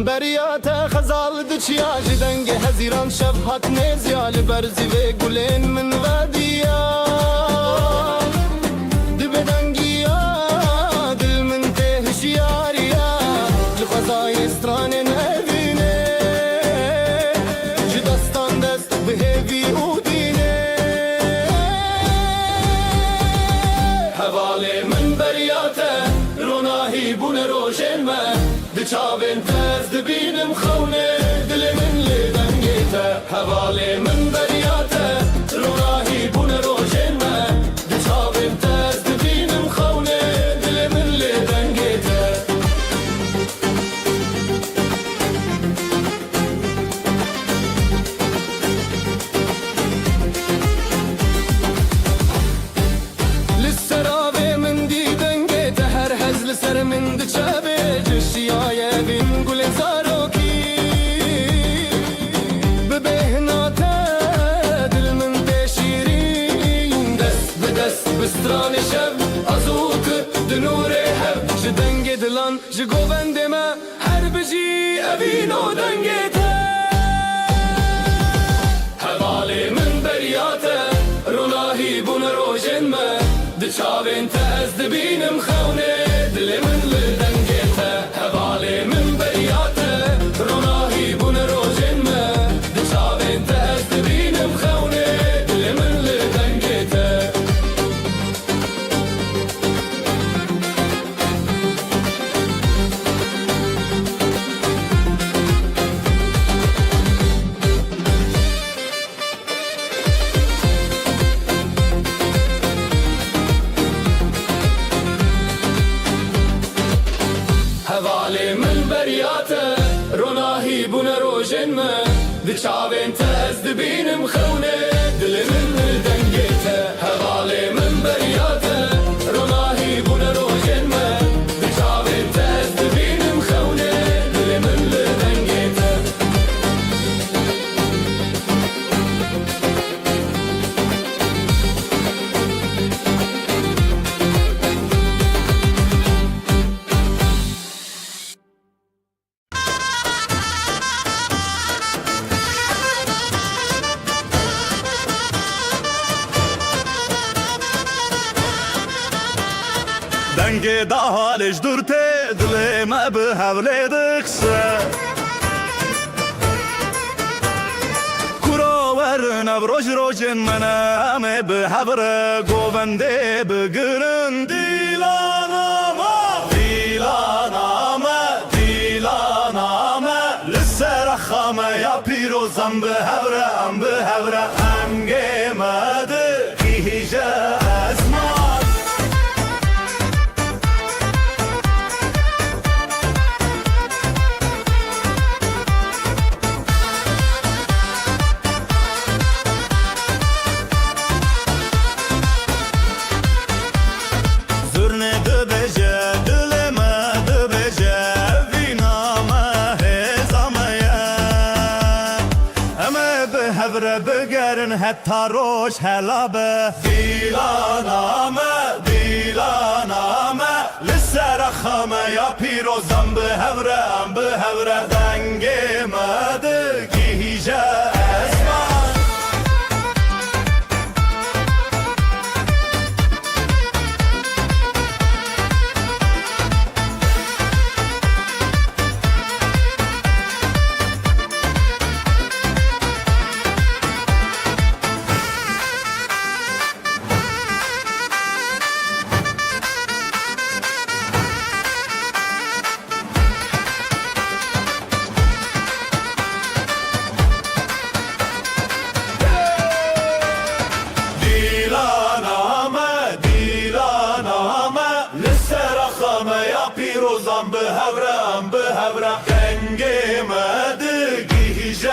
بریات خزال دچیا جدنگ هزیران شب هات نزیال برزی و گلین من ودیا دبدنگیا دل من تهشیاریا لخزای استران نبینه جدستان دست بهوی اودینه حواله من بریاته روناهی بون روشن من دچاوین تز دبینم خونه دل من لدنگیته حواله من بریاته روناهی بون روشن من دچاوین تز دبینم خونه دل من لدنگیته لسراوی من دیدنگیته هر هزل سر من دچاوی جشیای بین گل زاروکی ببهناته دل من تشیرین دست به دست بستران شب ازوک دنور هب جدنگ دلان جگوبند ما هر بجی اوینو دنگیته حواله من بریاته روناهی بون روشن ما دچاوین تز دبینم خونه دل من لدنگیته حواله من بریاته روناهی بون روشن ما دچاوین تز دبینم خونه دل من لدنگیته حواله من بریاته روناهی بون روشن ما دچاوین تز دبینم خونه دل من لدنگیته حواله من بریاته روناهی بون روشن ما دچاوین تز دبینم خونه دل من دنگی دا حالش دورته دل ما به حوله دخشه کراور نبروش روشن منامه به حبره گوونده بگرن دیلانامه دیلانامه دیلانامه لسر خامه یا پیروزم به حبره همگه مده هیجه ازمان بگرن حتی روش هلابه دیلانامه دیلانامه لسر خامه یا پیروزم به هوره دنگ مده گیجه اسمان پیروزم به هوره دنگی مده گیجه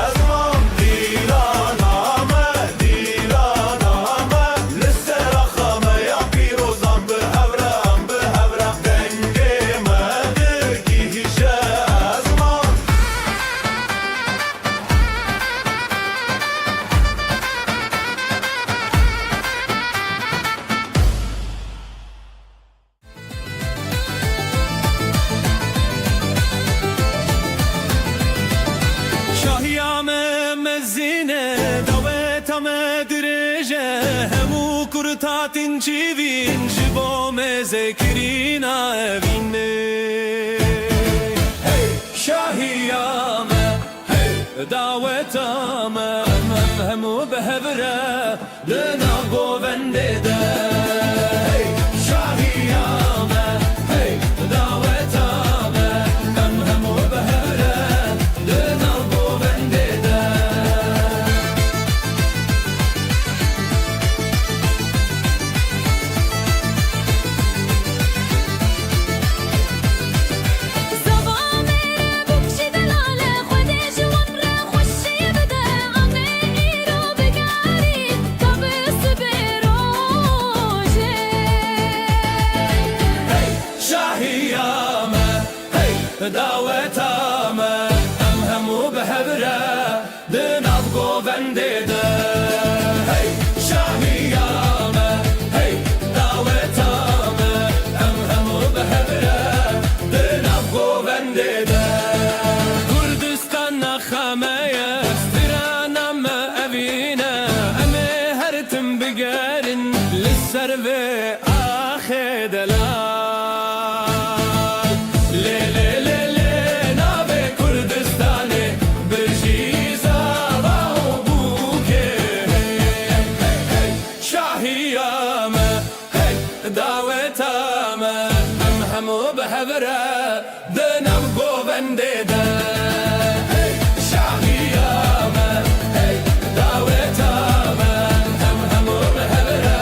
ازمان دیلانامه دیلانامه لسر خامه یا پیروزم به هوره دنگی مده گیجه ازمان تاتین چیوین جبو مزکرینا وینه شاهیامه دعوتامه همو بهبره لنا گوونده ده شاهیامه دعوتامه همو بهبره لنا گوونده ده دعوتامه همو بهبره دناف گوونده ده شاهیامه دعوتامه همو بهبره دناف گوونده ده کردستان نخمه استرانم اوینه امه هرتم بگرن لسر و آخه دلال دعوتامه همو بهبره دنم گوونده ده شاهیامه دعوتامه همو بهبره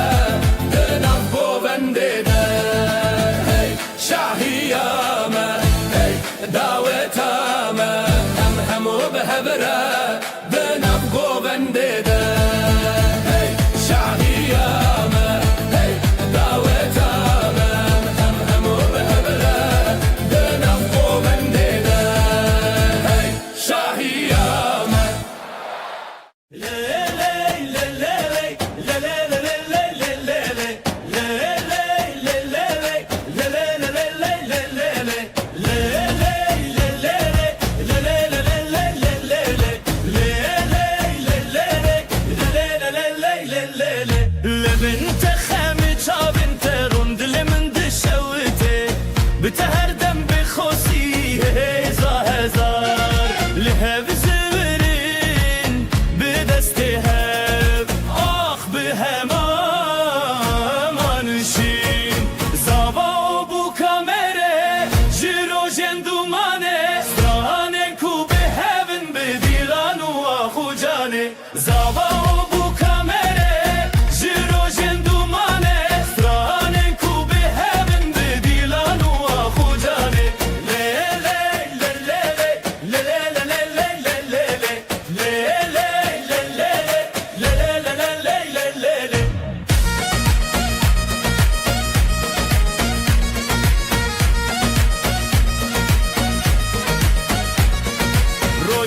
دنم گوونده ده شاهیامه دعوتامه همو بهبره دنم گوونده ده شاهیامه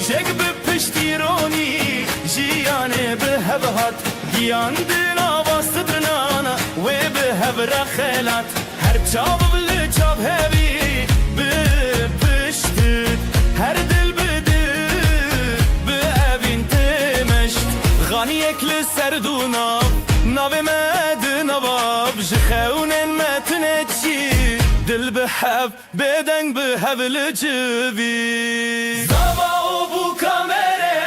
روشک به پشتیرانی جیانه به هبهات گیان دنا باستدرنانا و به هبر خلات هر چاب بل چاب هبی به پشت هر دل بده به اوین تمشت غانی اکل سردونا ناو مد نواب جخون المتنچی دل به هب بدنگ به هبل جوی زبا و بو کامره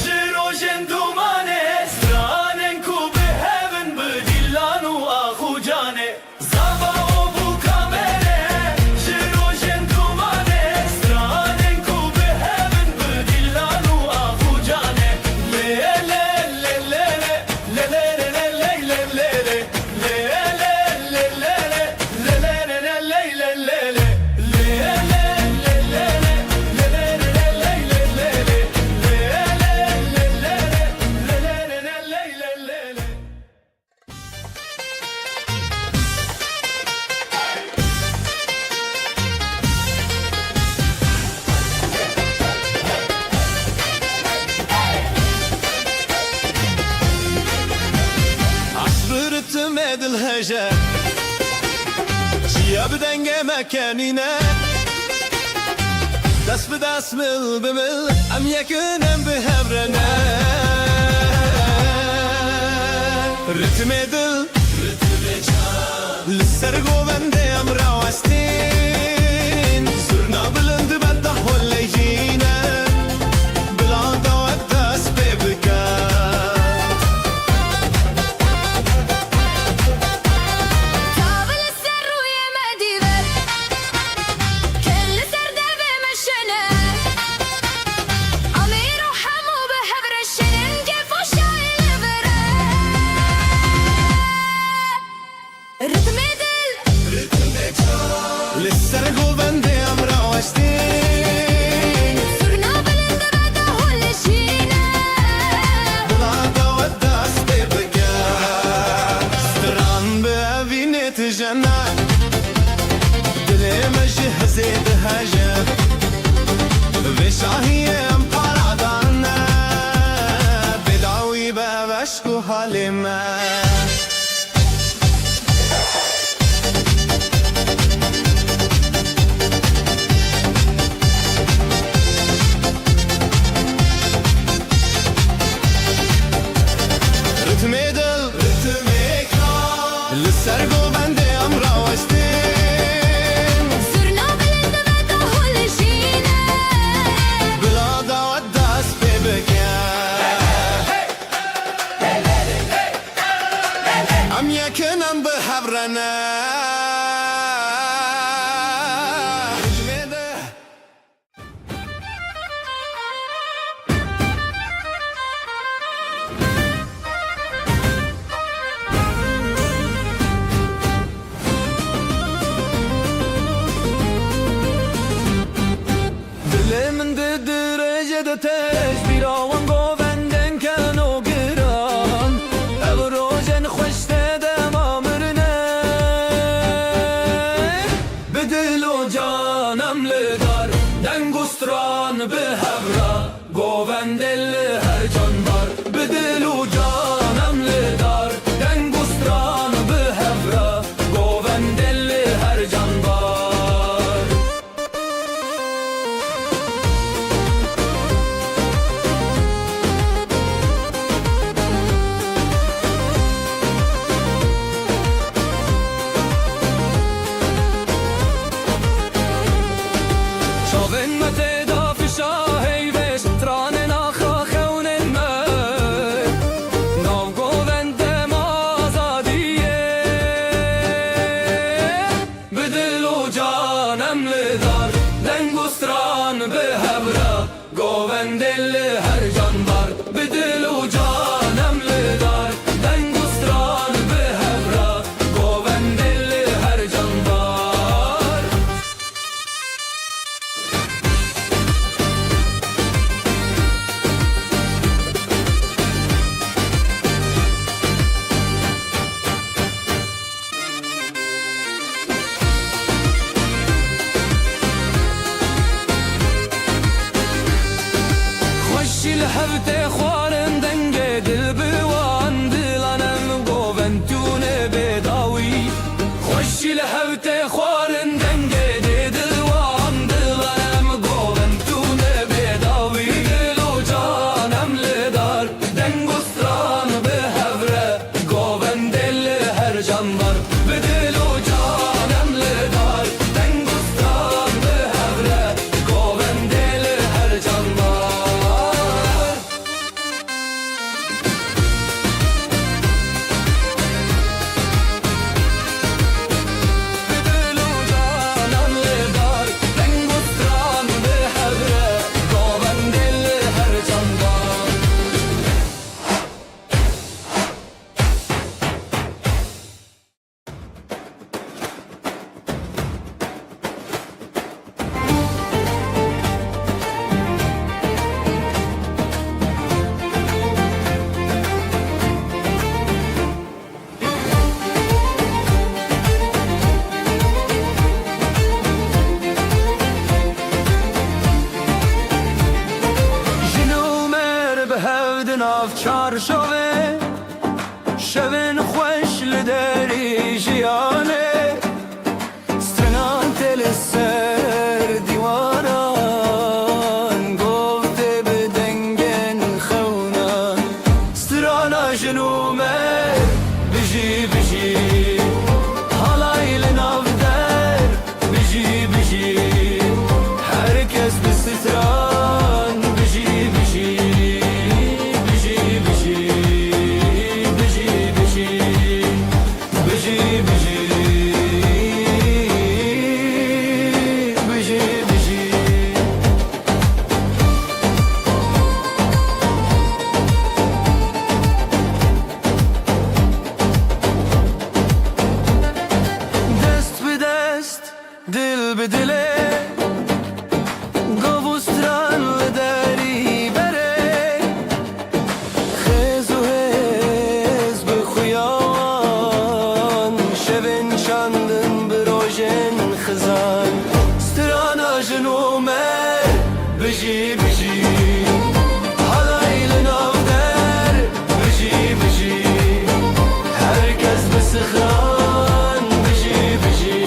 جرو جندومانه سترانن کو به هبن به دیلان و آخو جانه زبا و بو کامره جرو جندومانه سترانن کو به هبن به دیلان و آخو جانه لیله لیله لیله لیله تمد الهجر شيا بدنگ مكاننا دست بدست مل بمل ام يكنم بهبرنا رتم دل للسرقو بندي ام راوستين زرنا بلند بده هولي جينا بلاندا ودست ببكا للسرقو بندي ام راوستين صرنا بلند بده هول شينا بلادا وداس ببقى ستران بأبيني تجنى دلي مجهزي دهجة بشاهي ام قرعدانا بدعوي بابشكو حالما للسرقو بندي ام راوستين صرنا بلند بده هول شينا بلادا وداس ببكا ام يكنم بحبرنا من ده درجه ده تش بیراوان گووندن کن و گران او روژن خوشته دم آمرنه به دل و جانم لدار دنگستران به هبرا گووندل هر جان بار به دل و جانم لدار دنگستران به هبرا گووندل هر جان بار شاون متدا في شاهي بش تران ناخا خون المر ناو گووند مازادیه بدل و جانم لدار دنگستران به هبرا گووندل هر جان بار بدل و جانم لدار دنگستران به هبرا گووندل هر جان بار لهفت خوارن دنگ دل بوان دلانم گوونتونه بداوی خوشی لهفت خوارن دنگ دلوان دلانم گوونتونه بداوی دل و جانم لدار دنگ و ستران به هفره گوون دل هر جاندار به دل و جانم لدار دنگ و ستران به هفره گوون دل هر جاندار چارشوه شوین خوش لدری جیانه سترنان تل سر دیوانان گفته بدنگن خونان سترانا جنومه بجی بجی حالای لناف در بجی بجی herkes bir stran بجی بجی دل به دله گوستران لدری بره خیز و هز به خویان شوین شاندن به روژن خزان سترانا جنومه بجی بجی حالای لناو در بجی بجی herkes به سخران بجی بجی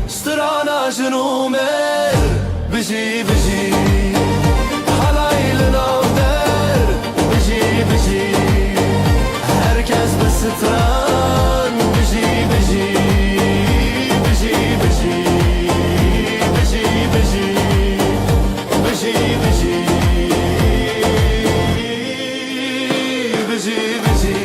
سترانا جنومر بجي بجي حالای لناو در بجي بجي herkes به ستران بجي بجي بجي بجي بجي بجي بجي بجي بجي بجي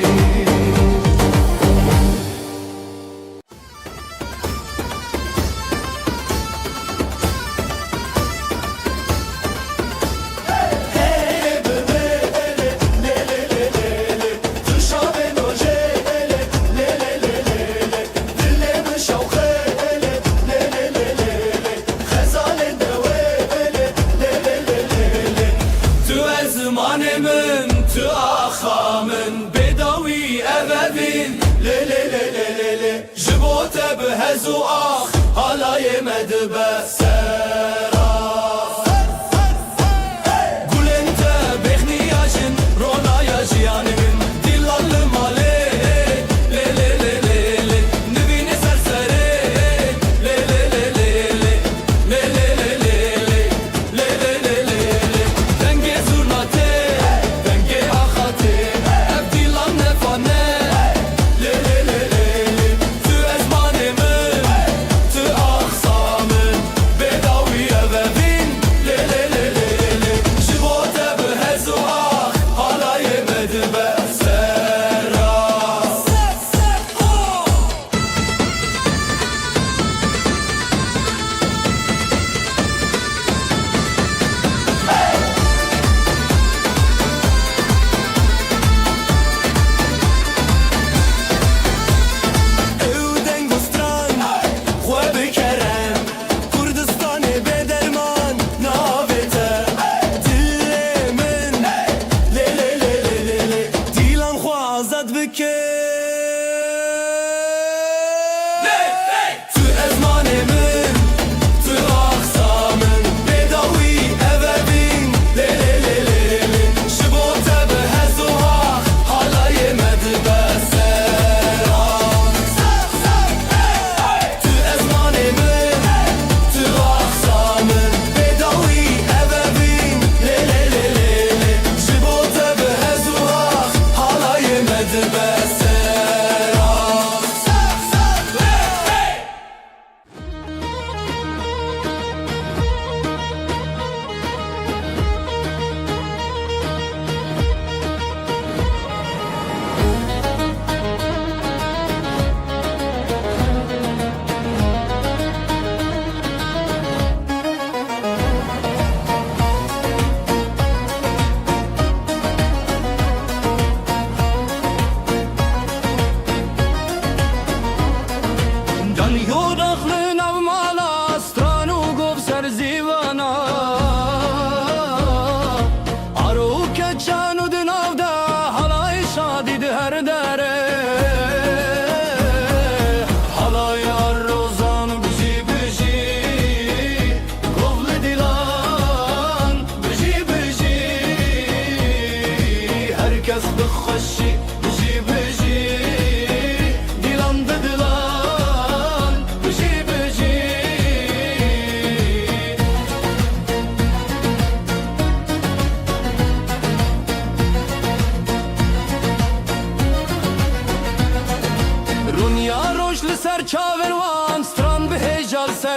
زمانمن تو آخامن بداوی اوبین لی لی لی لی لی لی جبوت بهزو آخ حالای مدبه سرا گلنت بخنیاجن رونایا جیانمن دیلال ماله لی لی لی لی لی نبین سرسره لی لی لی لی لی لی لی لی لی لی لی لی دنگ زورناته دنگ آخاته ابدیلان نفانه لی لی لی لی تو ازمانمن تو آخسامن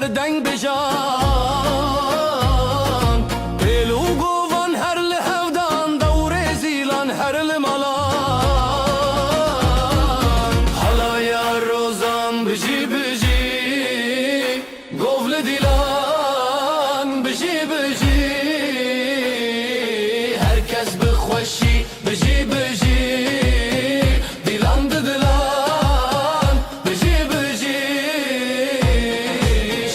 دنگ بجان پیلو گوان هر لحودان دور زیلان هر لمالان حالا یا روزان بجی بجی گوول دیلان بجی بجی herkes بخوشی بجی بجی دیلان ددلان بجی بجی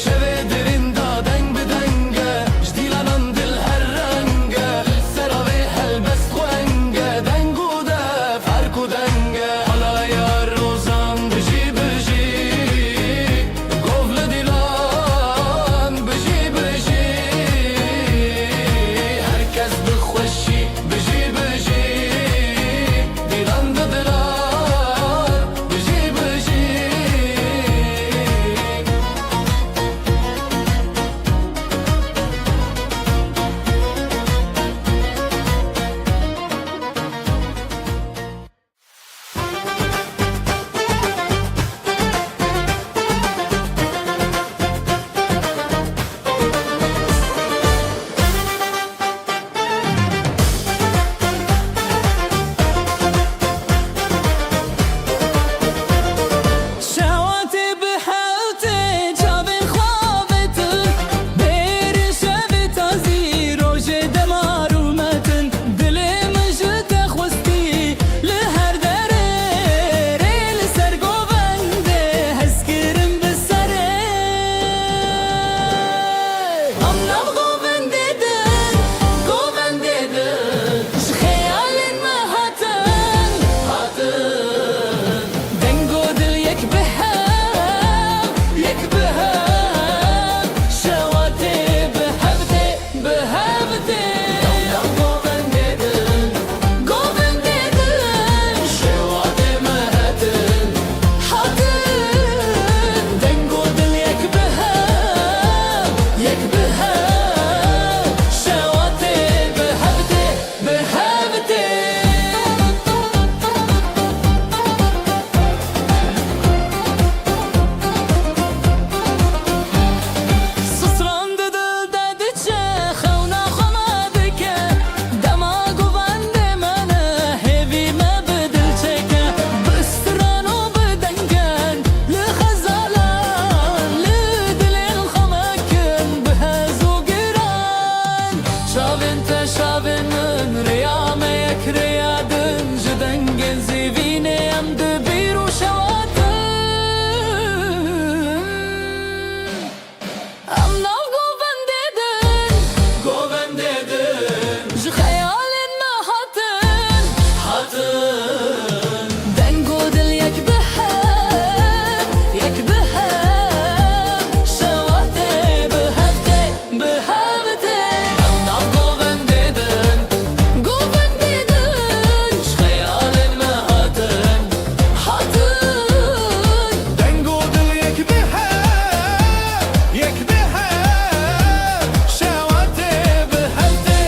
شوه درین دادنگ بدنگه جدیلانان دل هر رنگه سراوه هلبست خوانگه دنگو ده فرکو دنگه حالا یا روزان بجی بجی گوول دیلان بجی بجی herkes بخوشی بجی بجی دیلان ددلان بجی بجی شواتي بحالتي جابن خوابتن بير شبت ازي روجي دمار ومتن دلي مجد خوستي لهر داري ريل سرقو بندي هسكرم بالسري ام نبغو بنديدن قو بنديدن شخيال ما هاتن دنگو دل یک بهم شواتي بهبتي قو بنديدن شواتي مهتن حاتن دنگو دل یک بهم شواتي بهبتي سسران دل دادچه خونا خمادکه دماغو بنده منه هیوی ما بدل چکه بستران و بدنگن لخزالان لدل الخمکن بهزو گران شاوین تشاوین من ریام یک ریادن جدنگن زیوینه ام دبیرو شواتن ام ناو گو بندیدن جی خیال ما هاتن دنگو دل یک بهم شواته بهفته ام ناو گو بندیدن جی خیال ما هاتن دنگو دل یک بهم شواته بهفته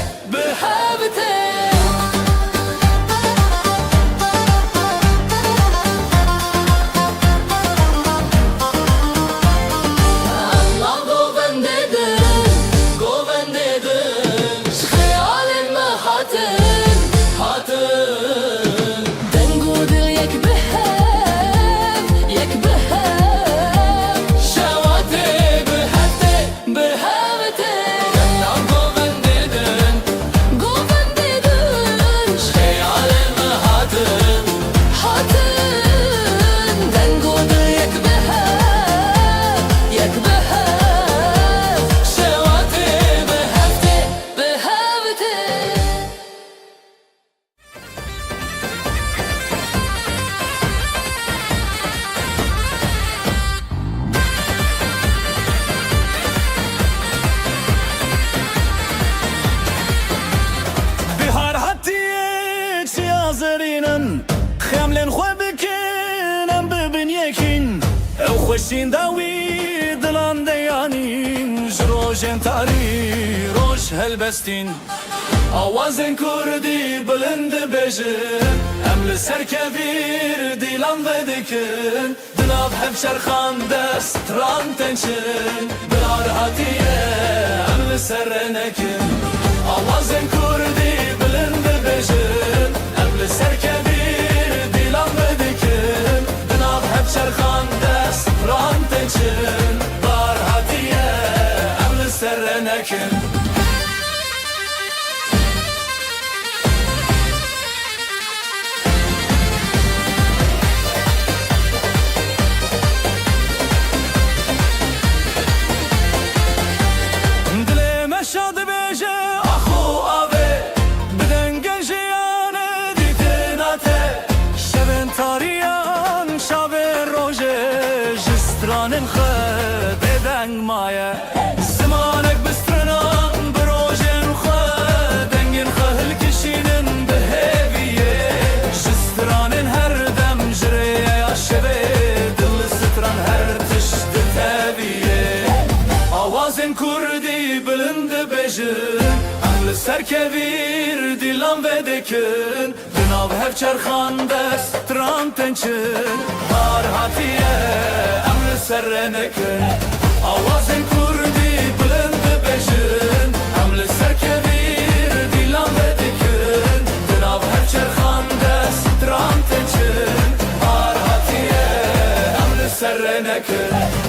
Allah go bendedin خيال ما هاتن دنگو دل یک بهم شواته بهفته Allah go bendedin خيال ما هاتن دنگو دل یک بهم شواته بهفته بهار هاتیک سیازرینن خملن خو بکنم ببین یکین او خوشین داوی دلان دیانین جروجن تاری روش هلبستین آوازن کردی بلند بجن ام لسر کبیر دیلان ودکن بناب هفشر خانده ستران تنشن بلار هاتیه امل سرنکن آوازن کردی بلند بجن امل سرکبیر دیلان بدکن بناب هفشر خانده ستران تنشن بلار هاتیه امل سرنکن شاد بیجه آخو آوه بدن گنجیانه دیدناته شبن تاریان شب روژه جسترانن خد دنگ مایه زمانک بسترنان بروژن خد دنگن خهل کشینن به هیویه جسترانن هر دم جریه یا شبه دل ستران هر تشت تبیه آوازن کردی بلند امل سرکبیر دیلان بدکن بناب هفچر خانده ستران تنچن بار هاتیه امل سرنکن آوازن کردی بلند بجن امل سرکبیر دیلان بدکن بناب هفچر خانده ستران تنچن بار هاتیه امل سرنکن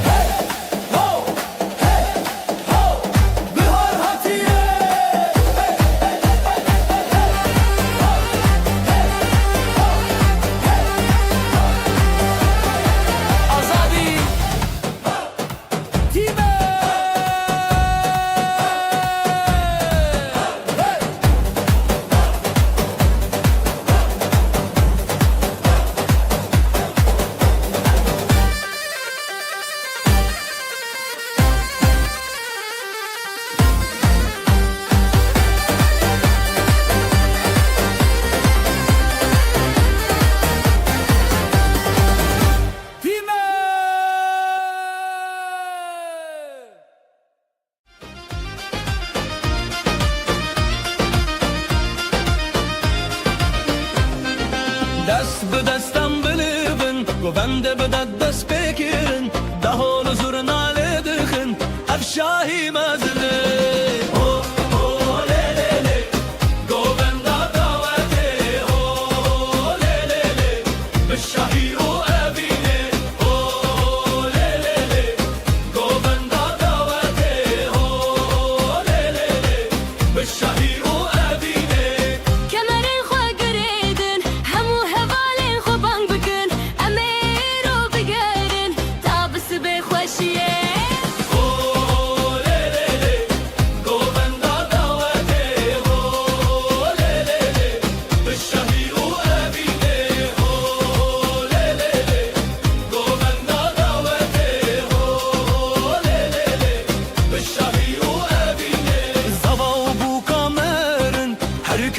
دست به دستم بلیبن گوونده به دست بکرن دهان زرناله دخن افشاهی مزنه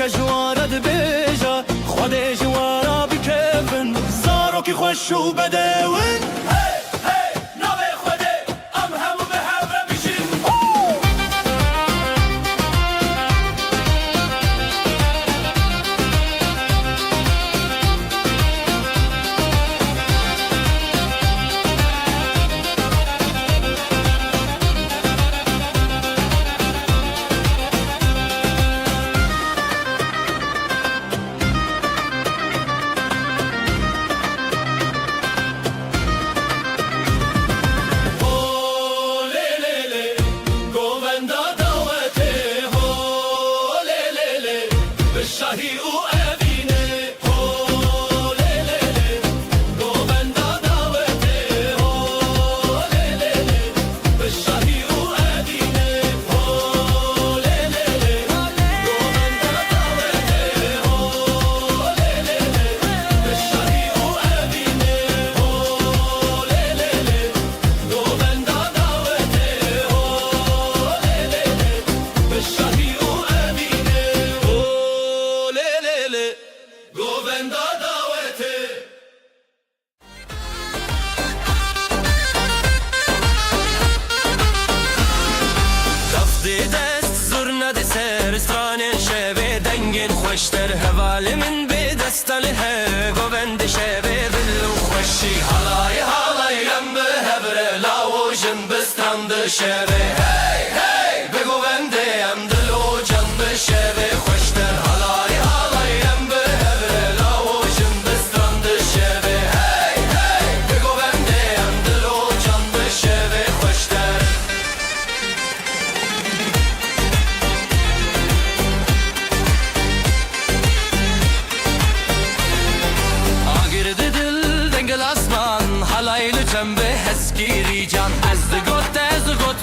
جوارد بیجا خود جوارا بکفن زارو کی خوش و بدون خوشتر هوال من به دستال ها گوند شب دل و خوشی حالای حال شوی هی هی بگو بندیم دل و جان بشوی خوشتر حالای حالایم به هبره لاوشم بسترند شوی هی هی بگو بندیم دل و جان بشوی خوشتر آگرد دل دنگل اسمان حالایل چنبه هسگیری جان از دگوت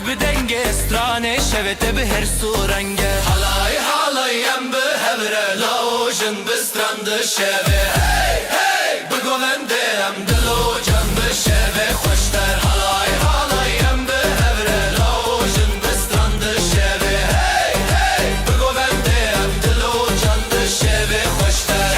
به دنگ استرانه شوته به هر سورنگه حالایم به هبره لاوشن بسترند شوی هی هی بگو بندیم دل و جان بشوی خوشتر حالایم به هبره لاوشن بسترند شوی هی هی بگو بندیم دل و جان بشوی خوشتر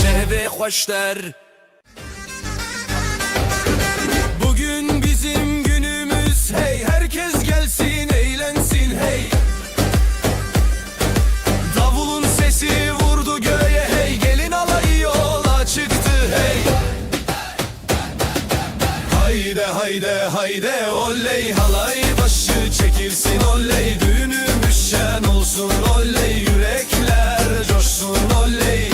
şehve hoşlar. Bugün bizim günümüz hey, herkes gelsin eğlensin hey. Davulun sesi vurdu göğe hey, gelin alayı yola çıktı hey. Hayde hayde hayde oley, halay başı çekilsin oley, düğünümüz şen olsun oley, yürekler coşsun oley.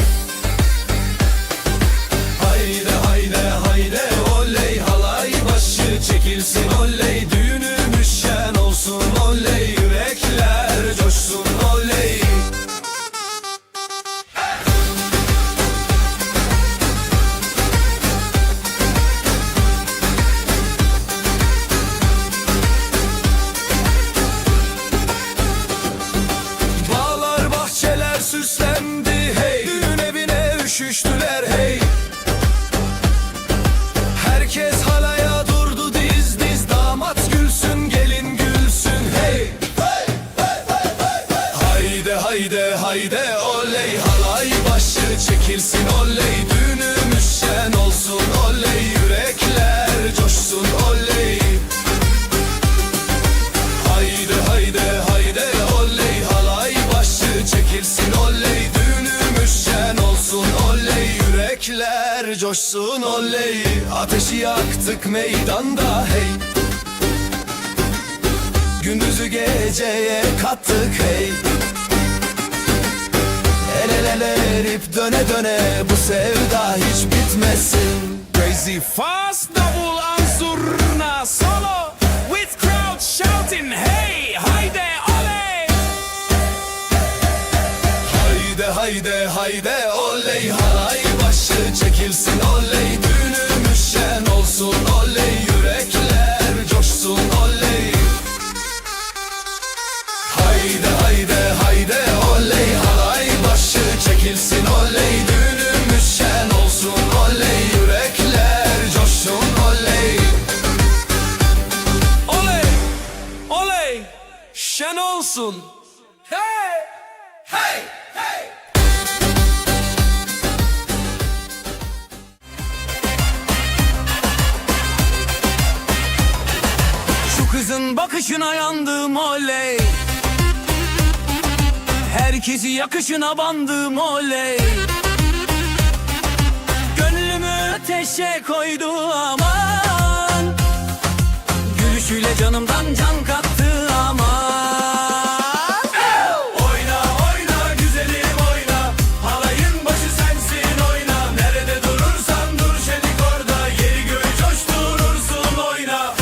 Hayde hayde hayde oley, halay başı çekilsin oley, düğünümüz şen olsun oley, yürekler coşsun oley. Bağlar bahçeler süslendi hey, düğün evine üşüştüler hey. Herkes halaya durdu diz diz, damat gülsün gelin gülsün hey. Hayde hayde hayde oley, halay başı çekilsin oley, düğünümüz şen olsun oley, yürekler coşsun oley. Hayde hayde hayde oley, halay başı çekilsin oley, düğünümüz şen olsun oley, yürekler coşsun oley. Ateşi yaktık meydanda hey, gündüzü geceye kattık hey. El ele ele erip döne döne, bu sevda hiç bitmesin. Crazy fast double ansurna solo with crowd shouting hey hayde oley. Hayde hayde hayde oley, halay başı çekilsin oley, düğünümüz şen olsun oley, yürekler coşsun oley. Hayde hayde hayde oley, halay başı çekilsin oley, düğünümüz şen olsun oley, yürekler coşsun oley. Oley oley şen olsun hey hey hey. Şu kızın bakışına yandım oley, herkesi yakışına bandım oley. Gönlümü ateşe koydu aman, gülüşüyle canımdan can kattı aman. Oyna oyna güzelim oyna, halayın başı sensin oyna. Nerede durursan dur şenik orada, yeri göğü coşturursun oyna.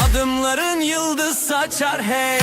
Adımların yıldız saçar hey,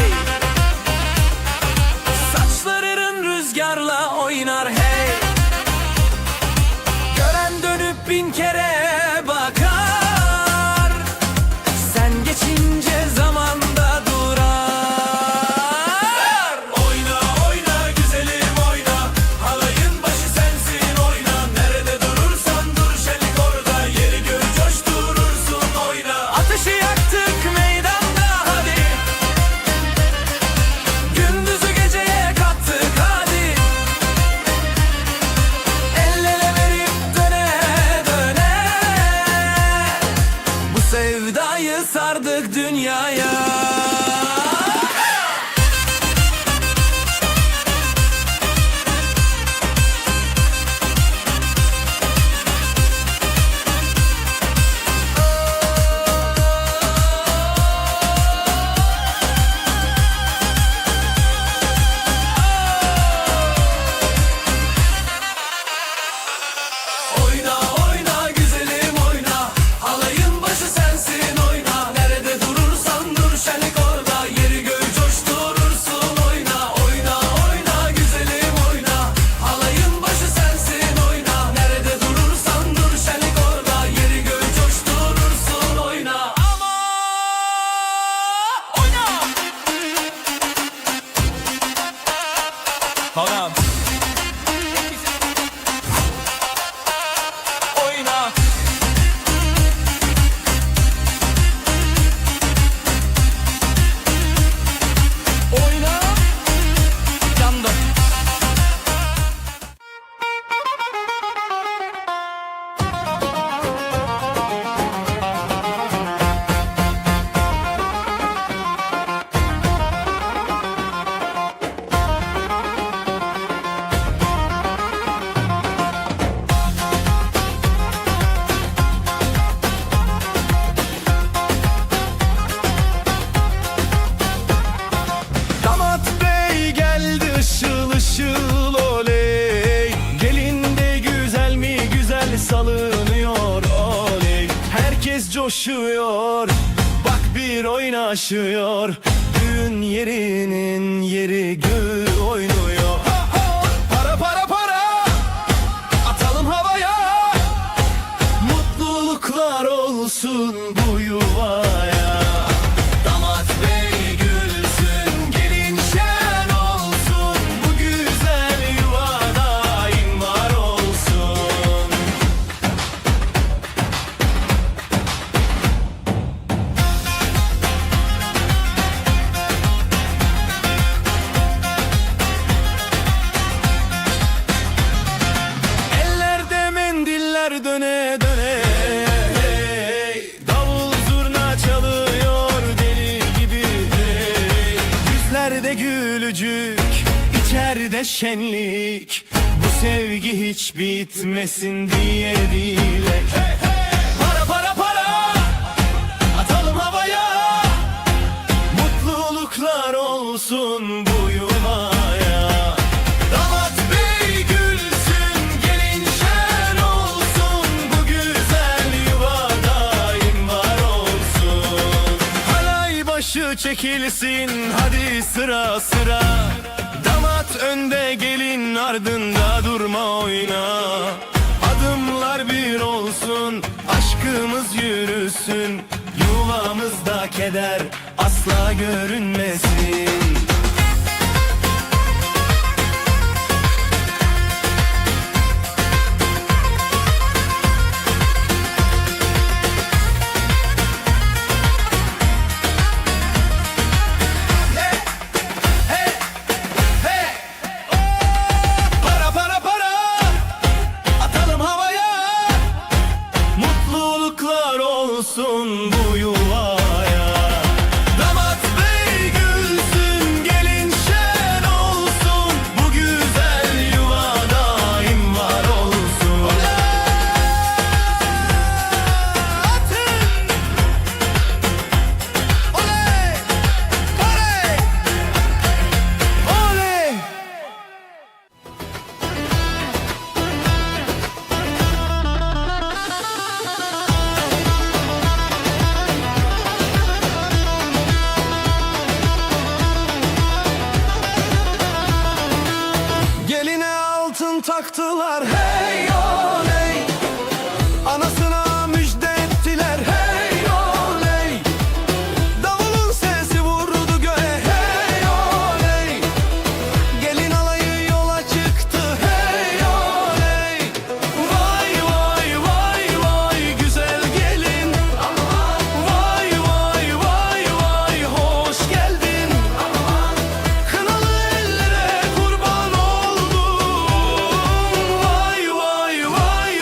Haram. Oyna. Oyna. Yandım. Damat bey geldi ışıl ışıl oley. Gelin de güzel mi güzel salınıyor oley. Herkes coşuyor, bak bir oynaşıyor. Düğün yerinin yeri gül oynuyor. Para para para, atalım havaya. Mutluluklar olsun bu yuvaya. Damat bey gülsün, gelin şen olsun. Bu güzel yuvada daim var olsun. Ellerde mendiller döne döne. Davul zurna çalıyor deli gibi. Yüzlerde gülücük, içeride şenlik. Bu sevgi hiç bitmesin diye dilek. Para para para, atalım havaya. Mutluluklar olsun bu yuvaya. Damat bey gülsün, gelin şen olsun. Bu güzel yuva daim var olsun. Halay başı çekilsin, hadi sıra sıra. Damat önde, gelin ardında, durma oyna. Adımlar bir olsun, aşkımız yürüsün. Yuvamızda keder asla görünmesin. Para para para, atalım havaya. Mutluluklar olsun bu yuvaya. Damat bey gülsün, gelin şen olsun. Bu güzel yuva daim var olsun. Atın! Oley! Oley! Oley! Geline altın taktılar, hey oley. Anasına müjde ettiler, hey oley. Davulun sesi vurdu göğe, hey oley. Gelin alayı yola çıktı, hey oley. Vay vay vay vay güzel gelin. Vay vay vay vay hoş geldin. Kınalı ellere kurban oldum. Vay vay vay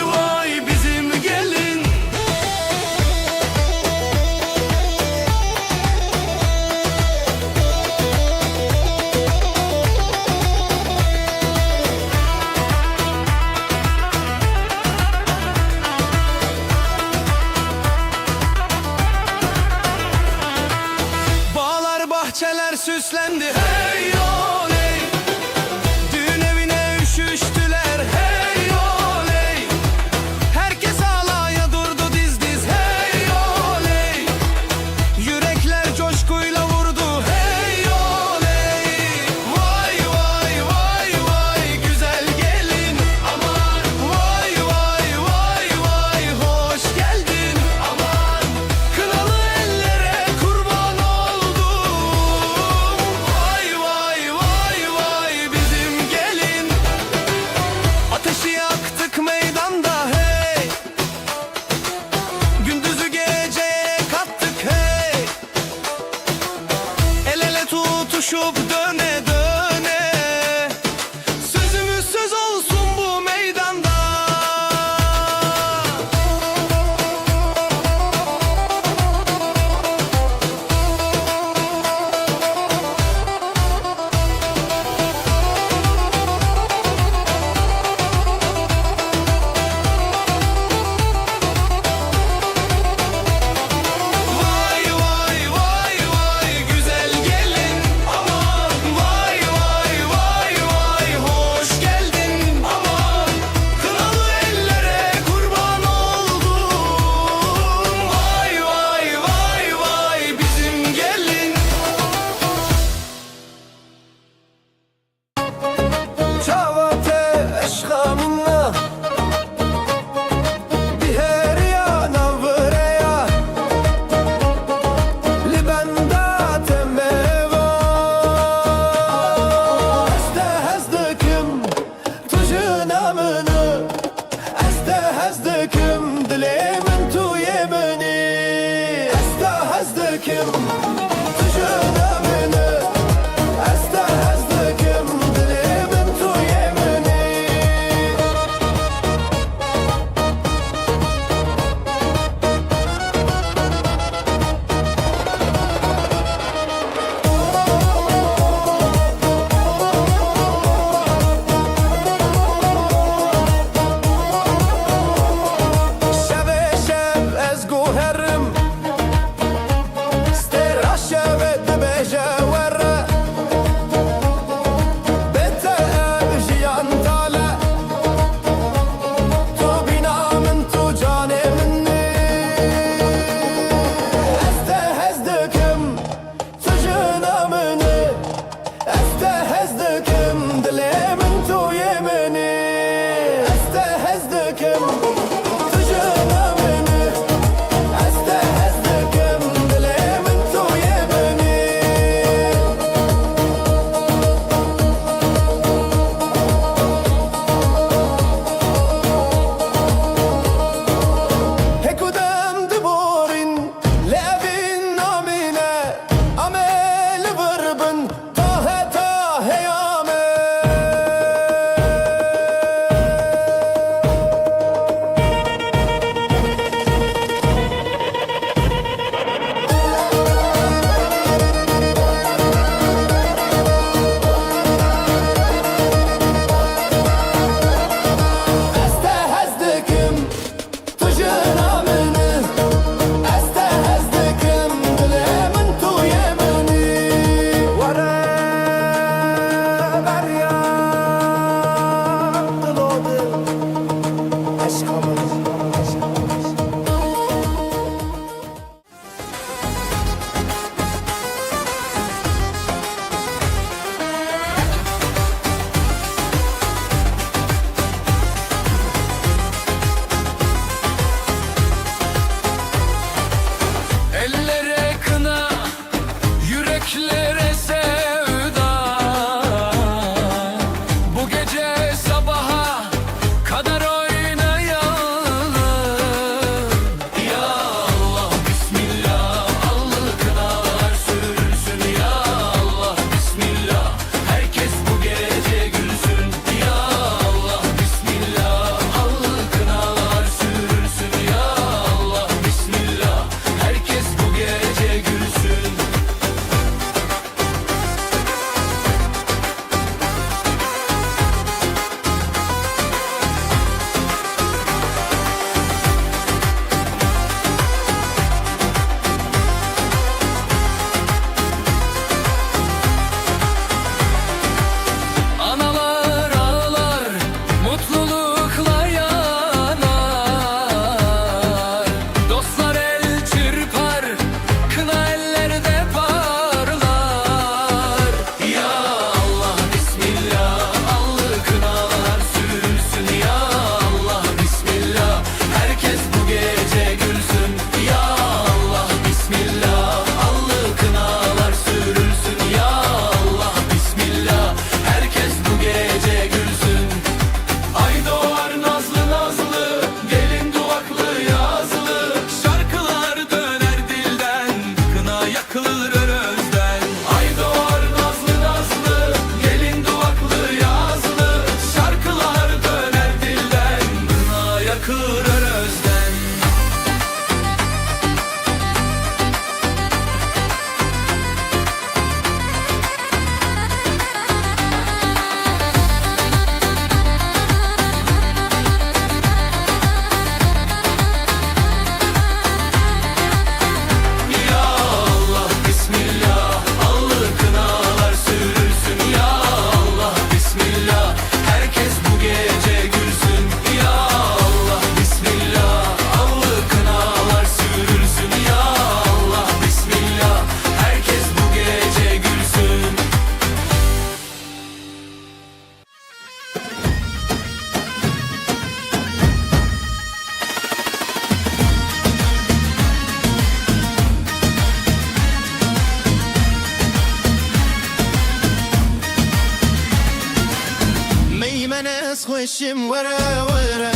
بناس خوشم ورا ورا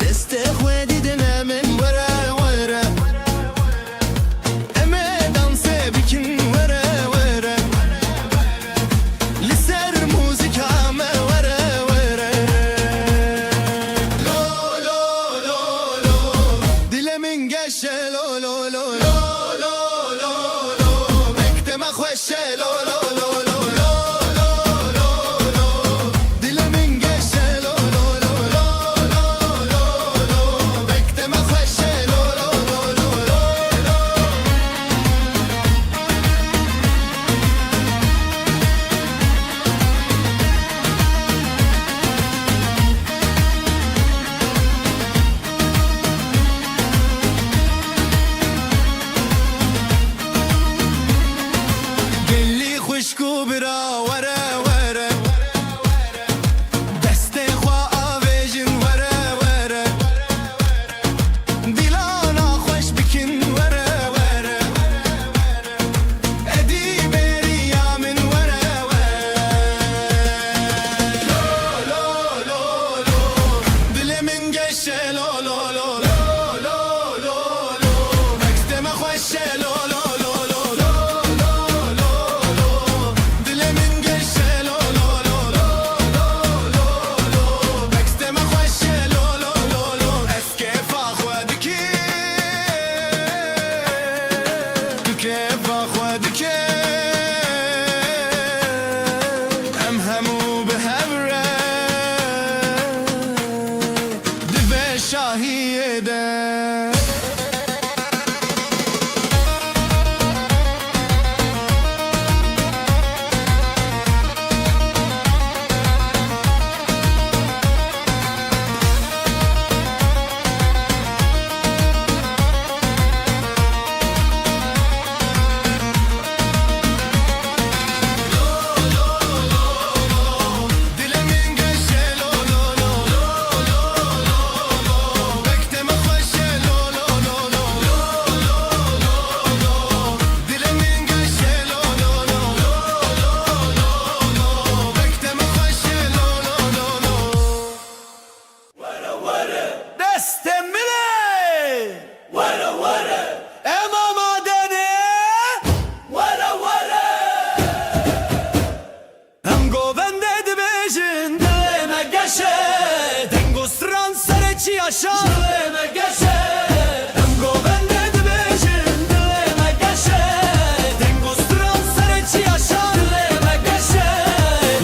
دست خودی دنا من ورا ورا اما دانس بکن ورا ورا لسر موزیکا ما ورا ورا لو لو لو لو دلمن گشه لو لو لو لو لو لو لو مکتم خوشه لو لو لو لو خوشکو برا ورا ورا دست خوا آویجن ورا ورا دیلانا خوش بکن ورا ورا ادی بریا من ورا ورا لو لو لو لو دل من گشه لو لو لو لو لو لو لو مکتم خوشه لو لو شاهیده yaşa Dileme geçe Emgo bende dibecin Dileme geçe Dengo stran sereci yaşa Dileme geçe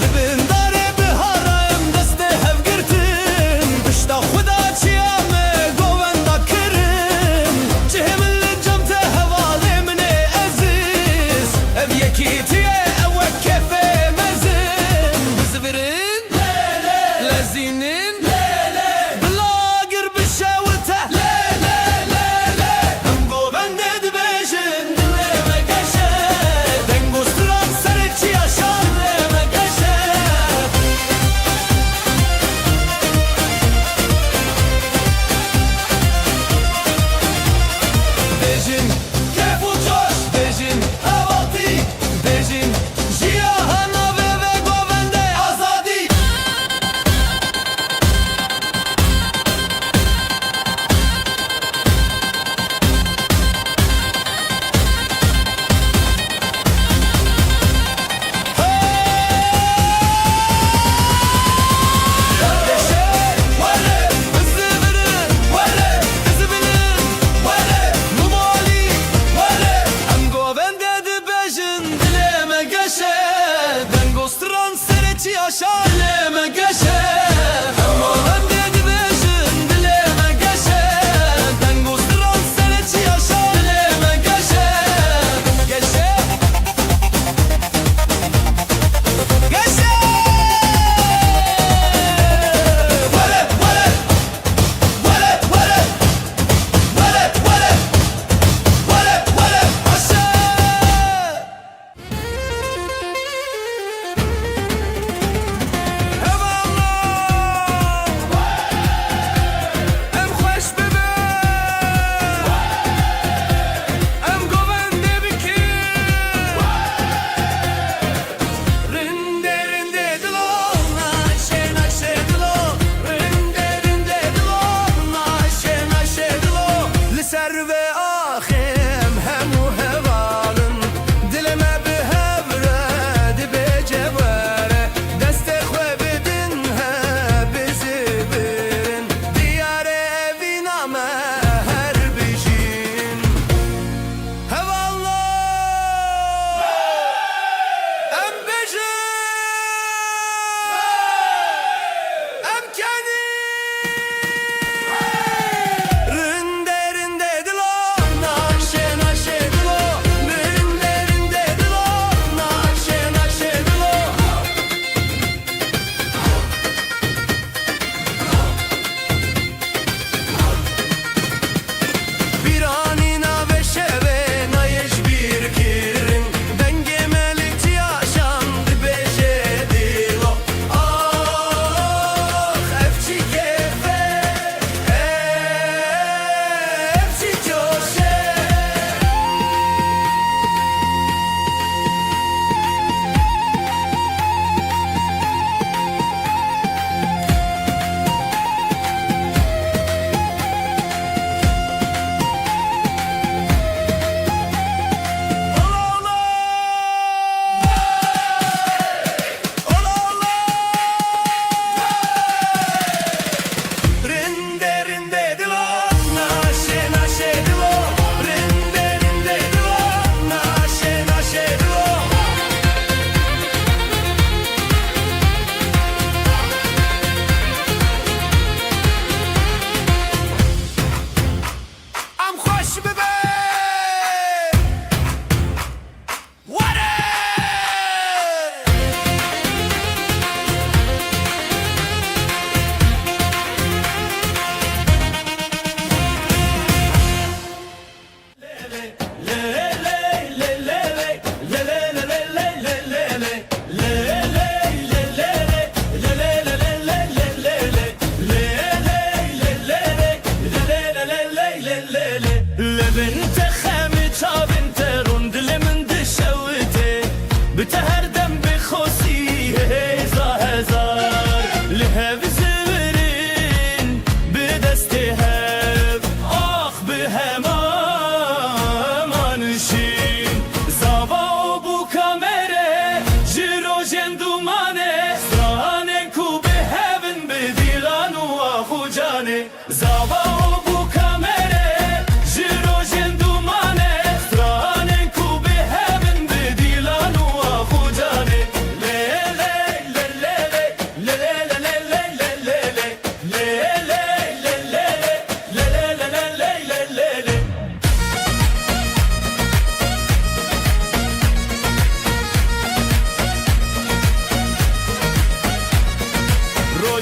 Libin dare biharayım deste hev girtin Dışta xuda çiyame govenda kirin Cihimli cemte hevali mine aziz Ev yeki tiye evve kefe mezin Bizvirin Lezinin Şaleme geçe Ama ben dedi beşin dileme geçe Dengo stran seneci yaşa dileme geçe Geçe Geçe Vale vale Vale vale Vale vale Vale vale Aşağı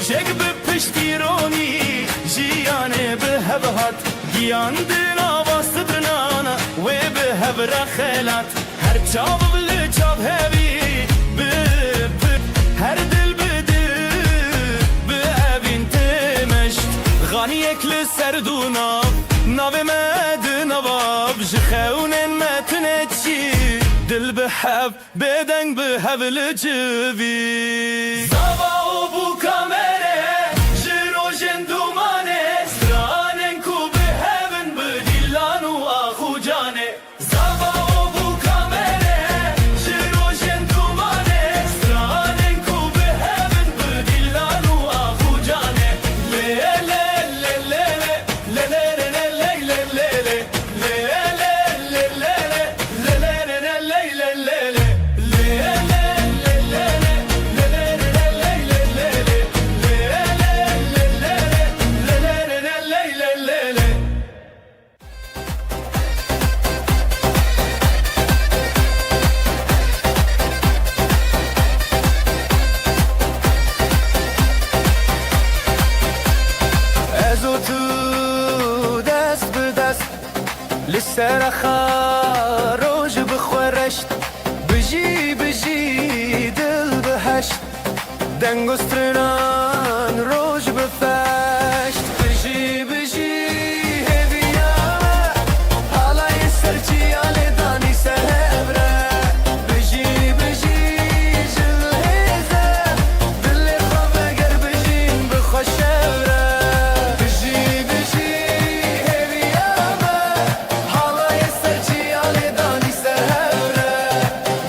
Rojek bi piştironî jiyanê bi hev hat Giyan dina vastidinana wê bi hev re xelat Her çav li çav hevî bi her dil bi dil bi evîn têmeşt Xaniyek li ser dû nav navê me di navab Ji xewnên me tune çî dil bi hev bêdeng bi hev li civî Zava û bû kamere ji rojên dumanê Stranên ku bi hevin bi dîlan û ax û canê Zava û bû kamere ji rojên dumanê Stranên ku bi hevin bi dîlan û ax û canê Lê lê lê lê lê lê lê lê lê lê lê lê Ez û tu dest bi dest Li ser axa roj bixwe reşt Bijî bijî dil biheşt Deng û strinan roj bifeşt Bijî bijî heviya me Halayê serçîya lê danî ser hevre Bijî bijî ji hêze Dilê xwe veger bijîn bixwe şevre Bijî bijî heviya me Halayê serçîya lê danî ser hevre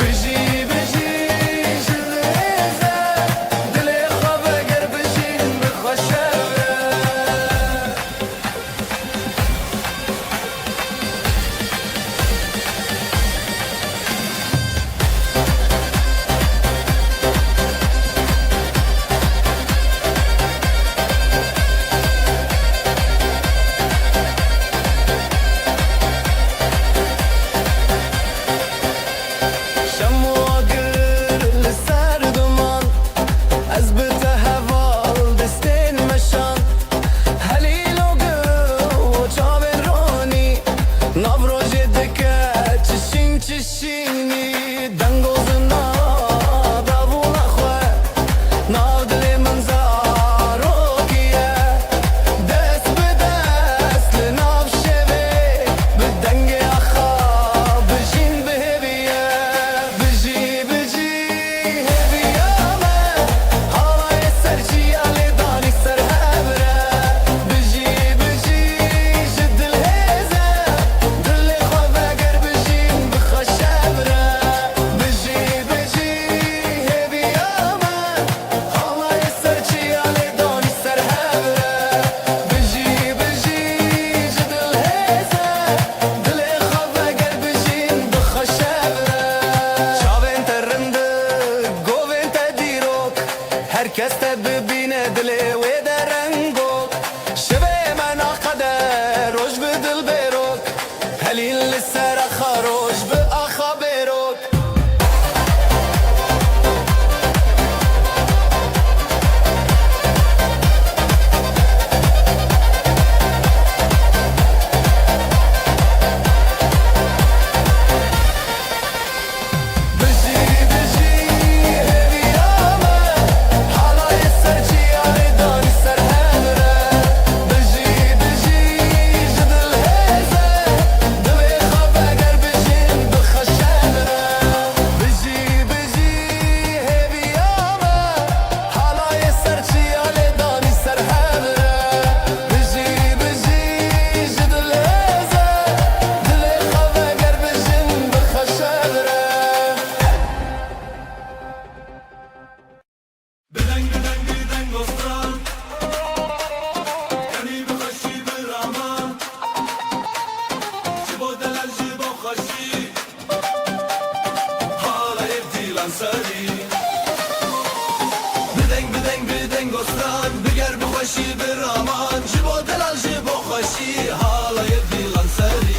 Bijî bijî ji hêze Dilê xwe veger bijîn bixwe şevre شم و آگر لسر duman Ez bi te heval destên meşan Helîl û gul û çavên ronî Nav rojê dike çişîn çişînî Deng û zina davûna xwe Nav dilê min zarokî ye Dest bi dest li nav şevê Bi dengê axa bijîn bi hêvî ye Bijî bijî heviya me Halayê serçîya lê danî ser hevre Bijî bijî ji dil hêze Dilê xwe veger bijîn bixwe şevre Bijî bijî heviya me Halayê serçîya lê danî ser hevre Bijî bijî ji dil hêze Dilê xwe veger bijîn bixwe şevre Çavên te rindik, govên te dîrok Herkes te bibîne dilê wê de rengok Şivê me naqeder roj bi dil bêrok Helîn li ser axa roj bi axa bêrok Bijî bijî heviya me Halayê serçîya lê danî ser hevre Bijî bijî ji dil hêze Divê xwe veger bijîn bixwe şevre Bijî bijî heviya me Halayê serçîya lê danî ser hevre Bijî bijî ji dil hêze Dilê xwe veger bijîn bixwe şevre بدنگ بدنگ بدنگ استران کنی بخشی برامان جبو دلال جبو خشی حالا یبدیلان سری بدنگ بدنگ بدنگ استران بگر بخشی برامان جبو دلال جبو خشی حالا یبدیلان سری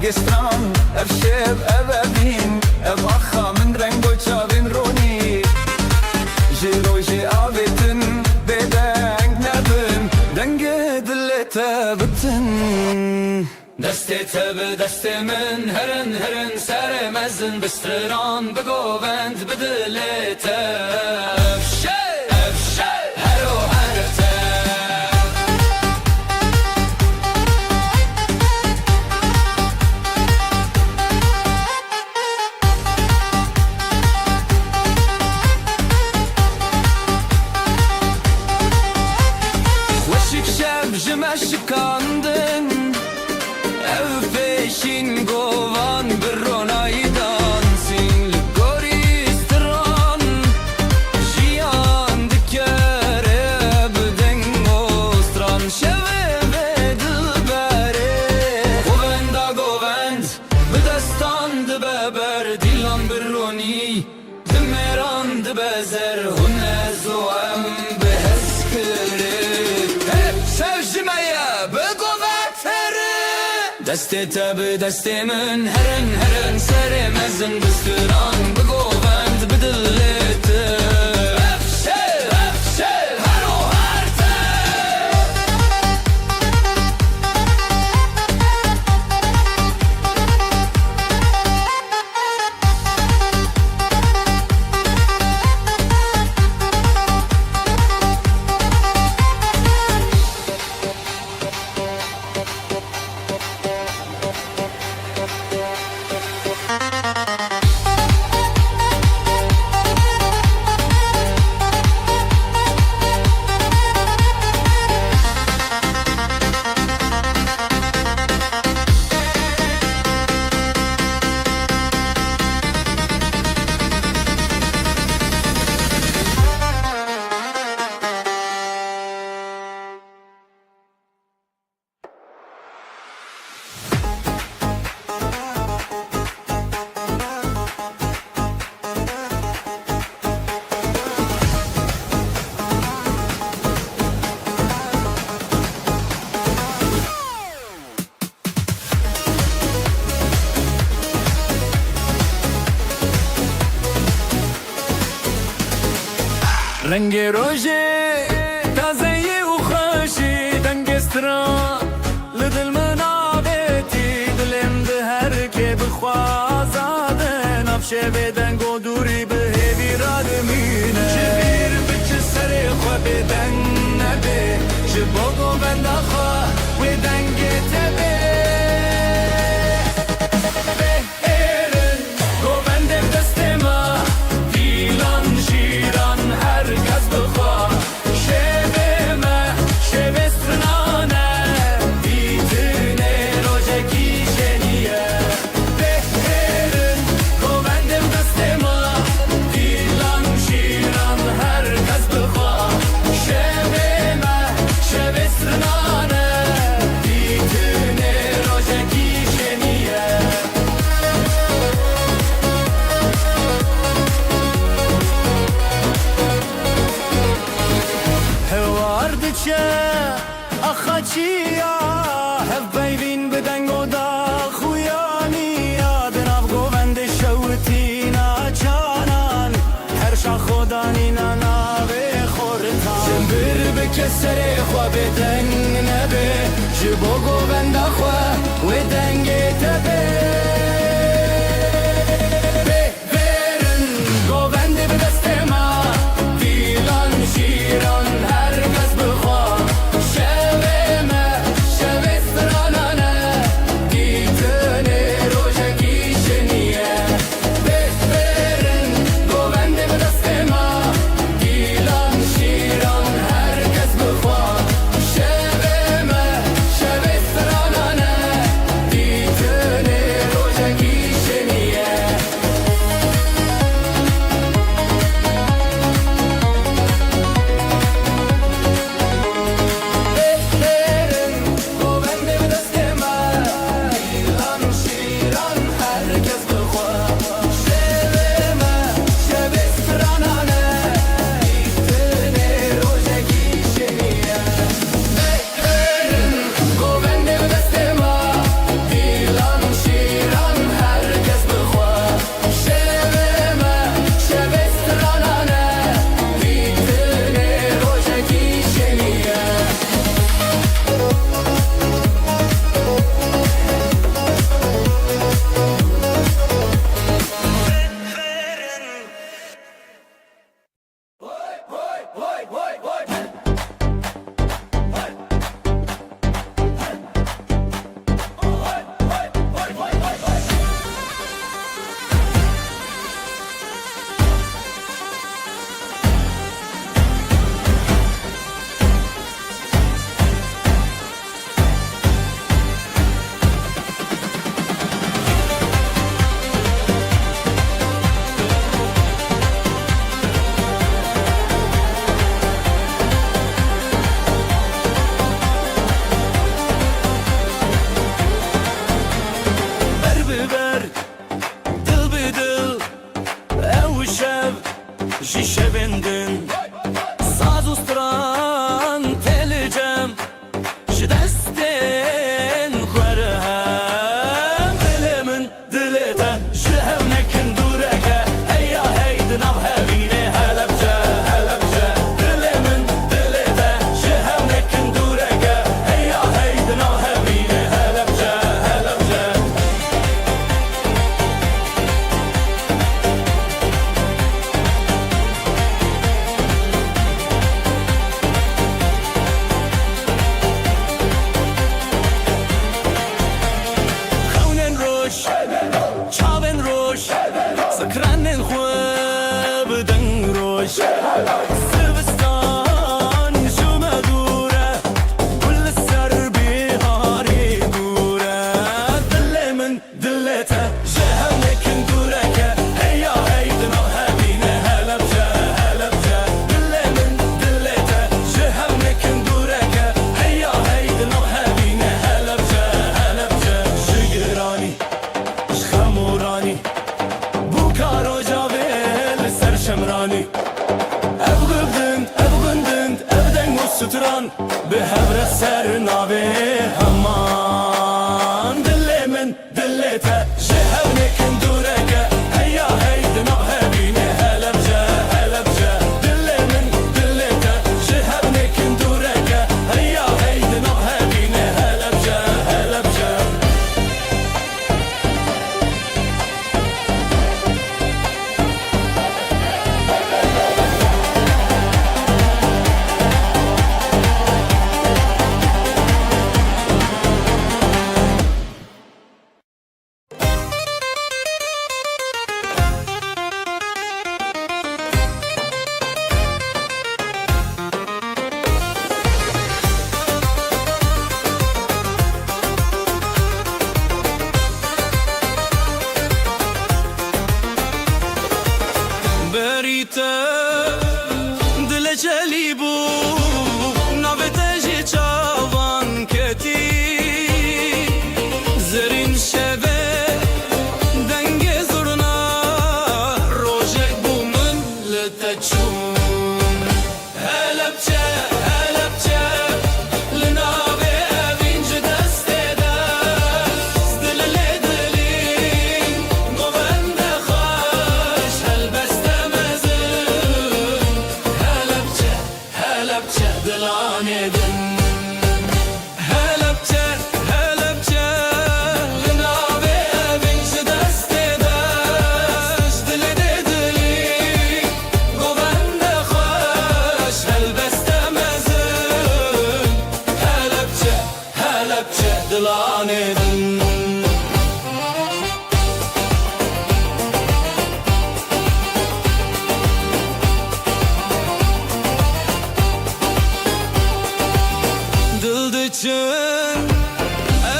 دنگستان اف شب ابابین اف آخا من رنگ و چاوین رونی جی روژی آبیتن بدنگ نبن دنگ دلت بتن دستی تب دست من هرن هرن سر مزن بستران بگووند بدلت افشه هرو هرته وشک شب جمش کاندن ev peşin govan bir ronaydan sin goristan jiyan dikere bden mostran şeve ve dilbere govend bedastan de beber dilan bir roni demeran de bezer hunez o em beheskere hep sevjimeye دستی تب دستی من هرن هرن سر مزن بستران بگووند بدلت افشه هرو هرته رنگ روژه تازه و خوشی دنگستران لدل من آبیتی دلم ده هر که بخوازادن افشه بدنگ و دوری به هیوی را دمینه جبیر بچه سر خواه بدنگ نبه جباگو بند خواه و دنگ تبه بهرن گو بندم دست ما دیلان شیران herkes bıkar şeveme şevestnane bitine rojeki jeniye beherin govendim destema dilan şiran herkes bıkar şeveme şevestnane bitine rojeki jeniye هواردچه اخچیا هف بیوین بدنگ و دا خویانیا دناف گووند شوتینا چانان هر شا خودانینا ناوی خورتان جنبر بکسر خوا بدنگ نبه جبو گووند خوا و دنگ تبه بهرن گووند بدست ما دیلان شیران herkes bıkar şeveme şevestranane gitene rojeki jeniye beherin govendim destema dilan şiran herkes bıkar şeveme şevestranane gitene stran بهبرخ سر ناوي همان دلي من دليته جهونك ندورك هيا هيد نوها بيني هلا بجا هلا بجا دلي من دليته جهونك ندورك هيا هيد نوها بيني هلا بجا هلا بجا بريتا دل جليبو نابتجي چاوان كتي زرين شبه دنگ زرنا روجك بو من لتچون هلبچه هلبچه لنابه اوینج دسته دست دل لدلین گوند خواش هلبسته هلبچه دلانه دن هلبچه هلبچه لنابه اوینج دسته دست دل دلی گوند خواش هلبسته هلبچه هلبچه دلانه دن دلدچن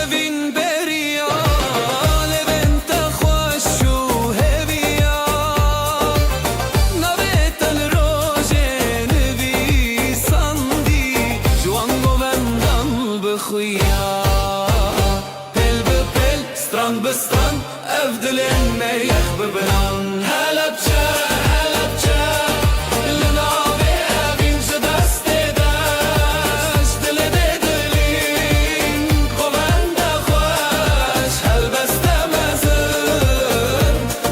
اوین بریا لبنت خوش و هویا نبتل روژن بی سندی جوان گوندن بخویا پل به پل ستران به ستران افدلن میخ ببنان هلبچه هلبچه لنابه اوینج دسته دست دل دلین گوند خوش هلبسته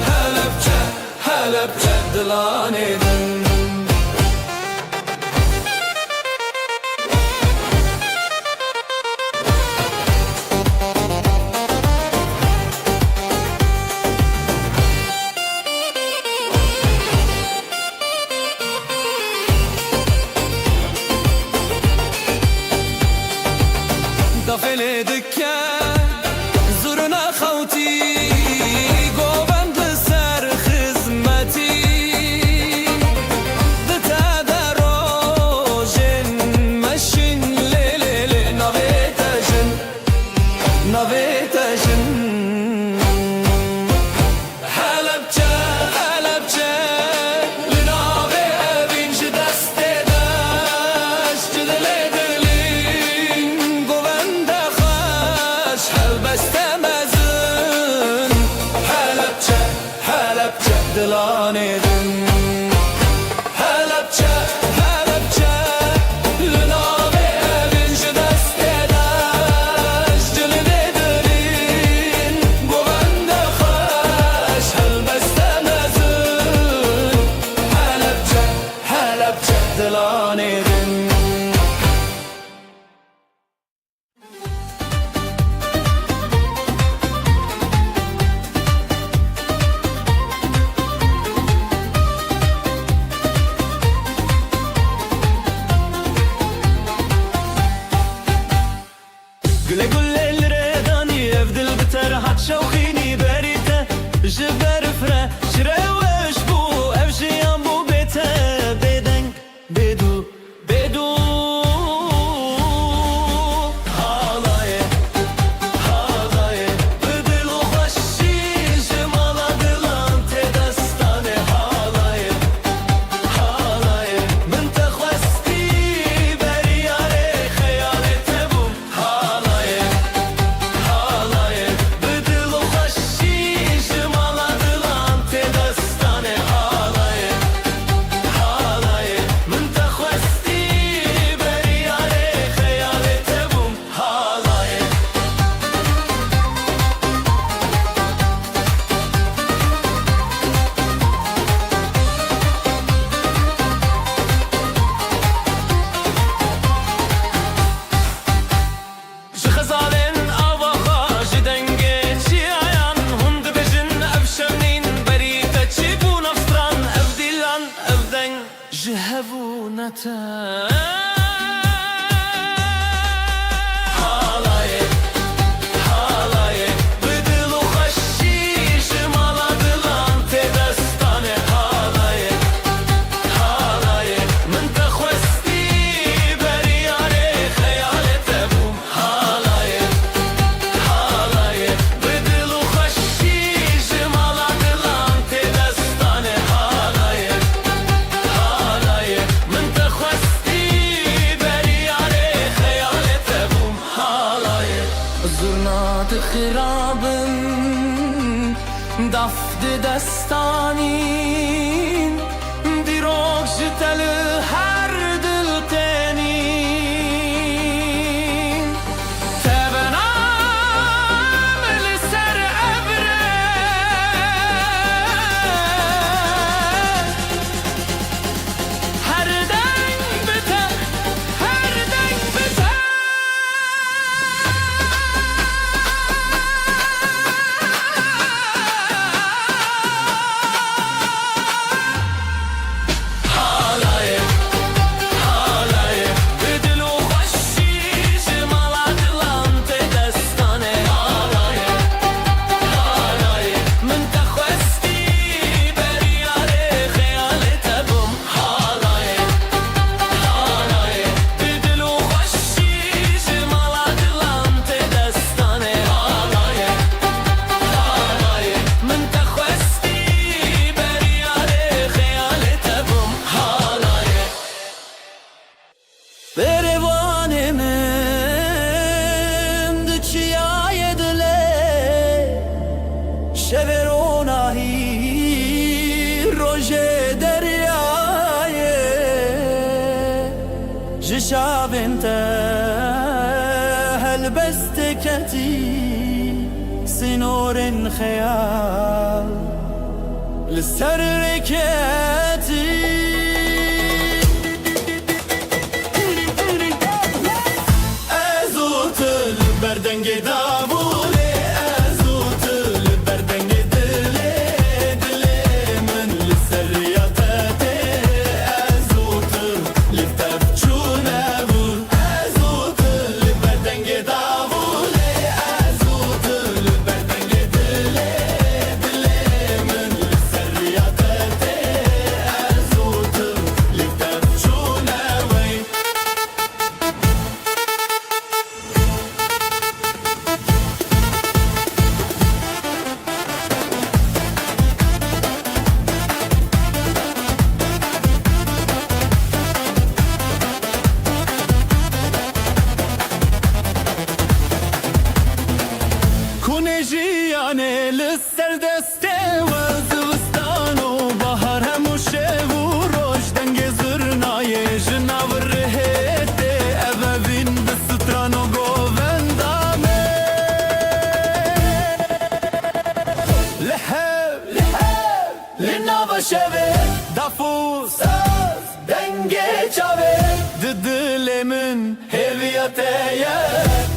هلبچه هلبچه دلانه دن دفل دکه زورنا خوتی گوبند سر خدمتی دتا دروژن مشین لیلی نویتجن نویتجن هلبچه هلبچه لنابه اوینج دسته دست دل دلین گوند خوش هلبسته هلبچه هلبچه دلانه دن هلبچه هلبچه لنابه اوینج دسته دست دل دلین گوند خوش هلبسته هلبچه هلبچه دلانه دن Güle güle الرداني افدل بتر حد شوخيني بريته جبر فره شروش بو افجيان بو بيته بدن بدو بدو حالاي حالاي بدل خوشي جمالا دلان تدستاني حالاي حالاي من تخوستي برياري خيالي تبو حالاي حالاي بدل خوشي جمالا دلان تدستاني زرنات خرابن دفت دستانین دیروک جتل هر دل تنین تبنام لسر ابره هر دنگ بته هر دنگ بته شابنت هلبستكتي سنور خيال للسركتي ازوت البردنج دابولي ازوت البردنج دلي دلي من للسرياتاتي ازوت لفتفجونا ازوت البردنج دابولي ازوت البردنج دلي دلي من للسرياتاتي ازوت لفتفجونا وين كونجياني للسردستي وزوستان وبحر هموشه وروش دنگ زرناي جناور رهيتي أبابين بستران وغوفندامي لحب لحب لنابا شبه دافوس دنگ چاوه ددل من هویتايا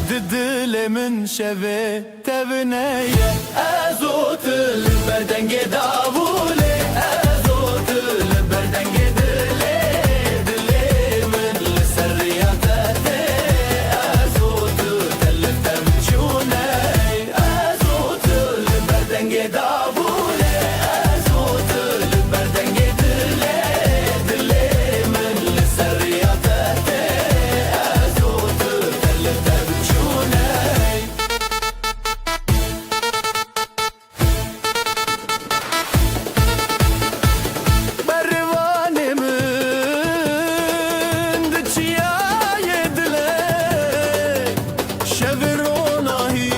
ددل من شبه تبنايا ازوت البردنج دابولي ازوت البردنج دلي دلي من السرياتاتي ازوت تلت بجوناي ازوت البردنج دابولي ازوت البردنج دلي دلي من السرياتاتي ازوت تلت بجوناي بريواني من دچياي دلي شفرونا هي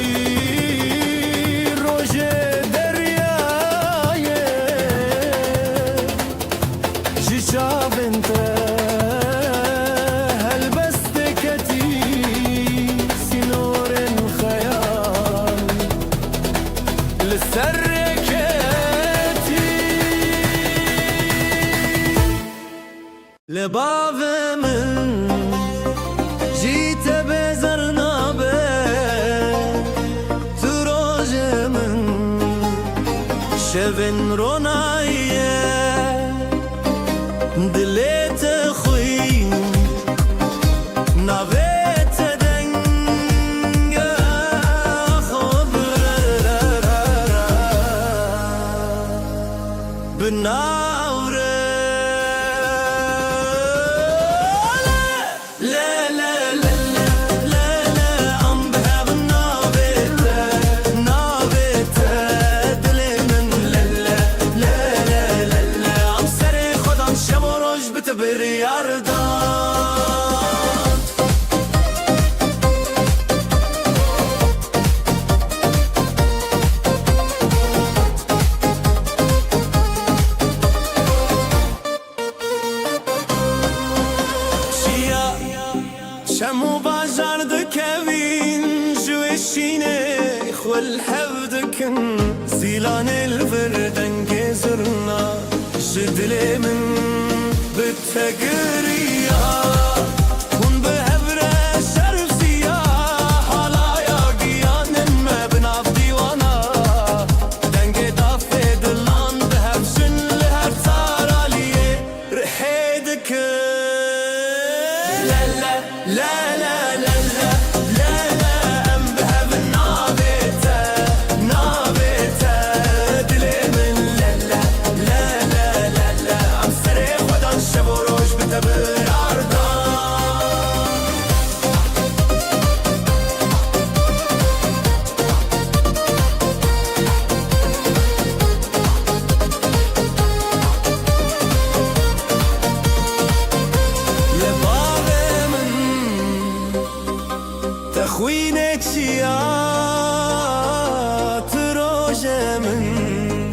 روجه درياي جيشافنت هلبستكتي سنور خيال للسركتي لباب من جيت بزرنا تروج من شبن روناية دليت خوي ناوێتە دەنگە بناورە شمو باجار دكوين جوشيني خول حفدكن زيلان الفردن جزرنا جدلي من بالتقرية كون بهبرة شرفسية حالايا قيان ما بناف ديوانا دنجي دافي دلان بهبشن لهر تاراليه رحيدك لا لا لا لا لا لا لا لا ام بهب نابته نابته دلي من لا لا لا لا لا لا ام سري خدان شب وروج بتبر عرضان تخوينك شيات روجة من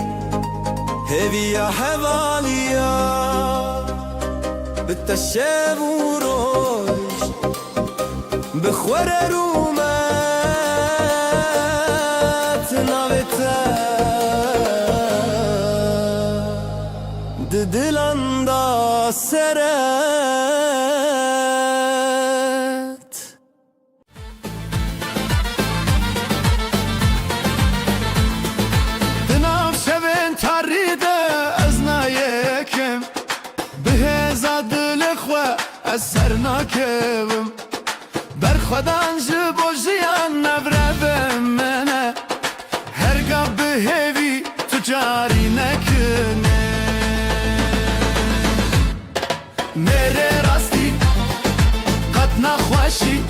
هبيا حواليا بالتشاب وروج بخور رومات نابتا ددلان دا سرت دناف شبن تاريده ازنا يكم بهزا دلخوا اسرناكم برخدان جبو جيان نبربم منه هرگاه بهوی تجاری نکنه میره راستی قد نخواشی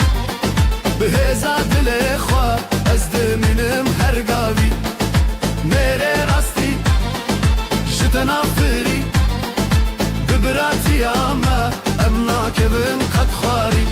بهزا دلخوا از دمینم هرگاوی میره راستی جتنا فری ببراتی اما امنا کبن قد خواری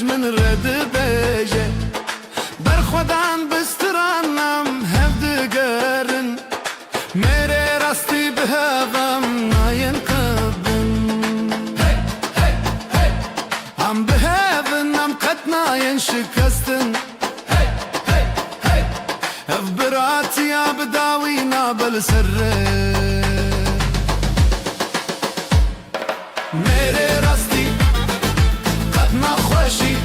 من رد بیجه بر خودان بسترانم هفدگرن میره راستی به هم ناین قبن هم به هم قد ناین شکستن اف براتی بداوی نابل سره میره راستی نخوشی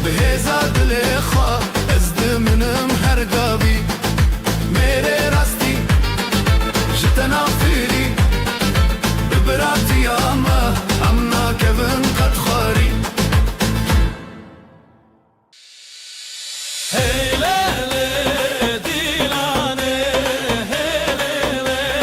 بهزا دلخوا از دمنم هرگاوی میره راستی جتنا فیری ببراتی اما امنا کبن قد خواری هیلله دیلانه هیلله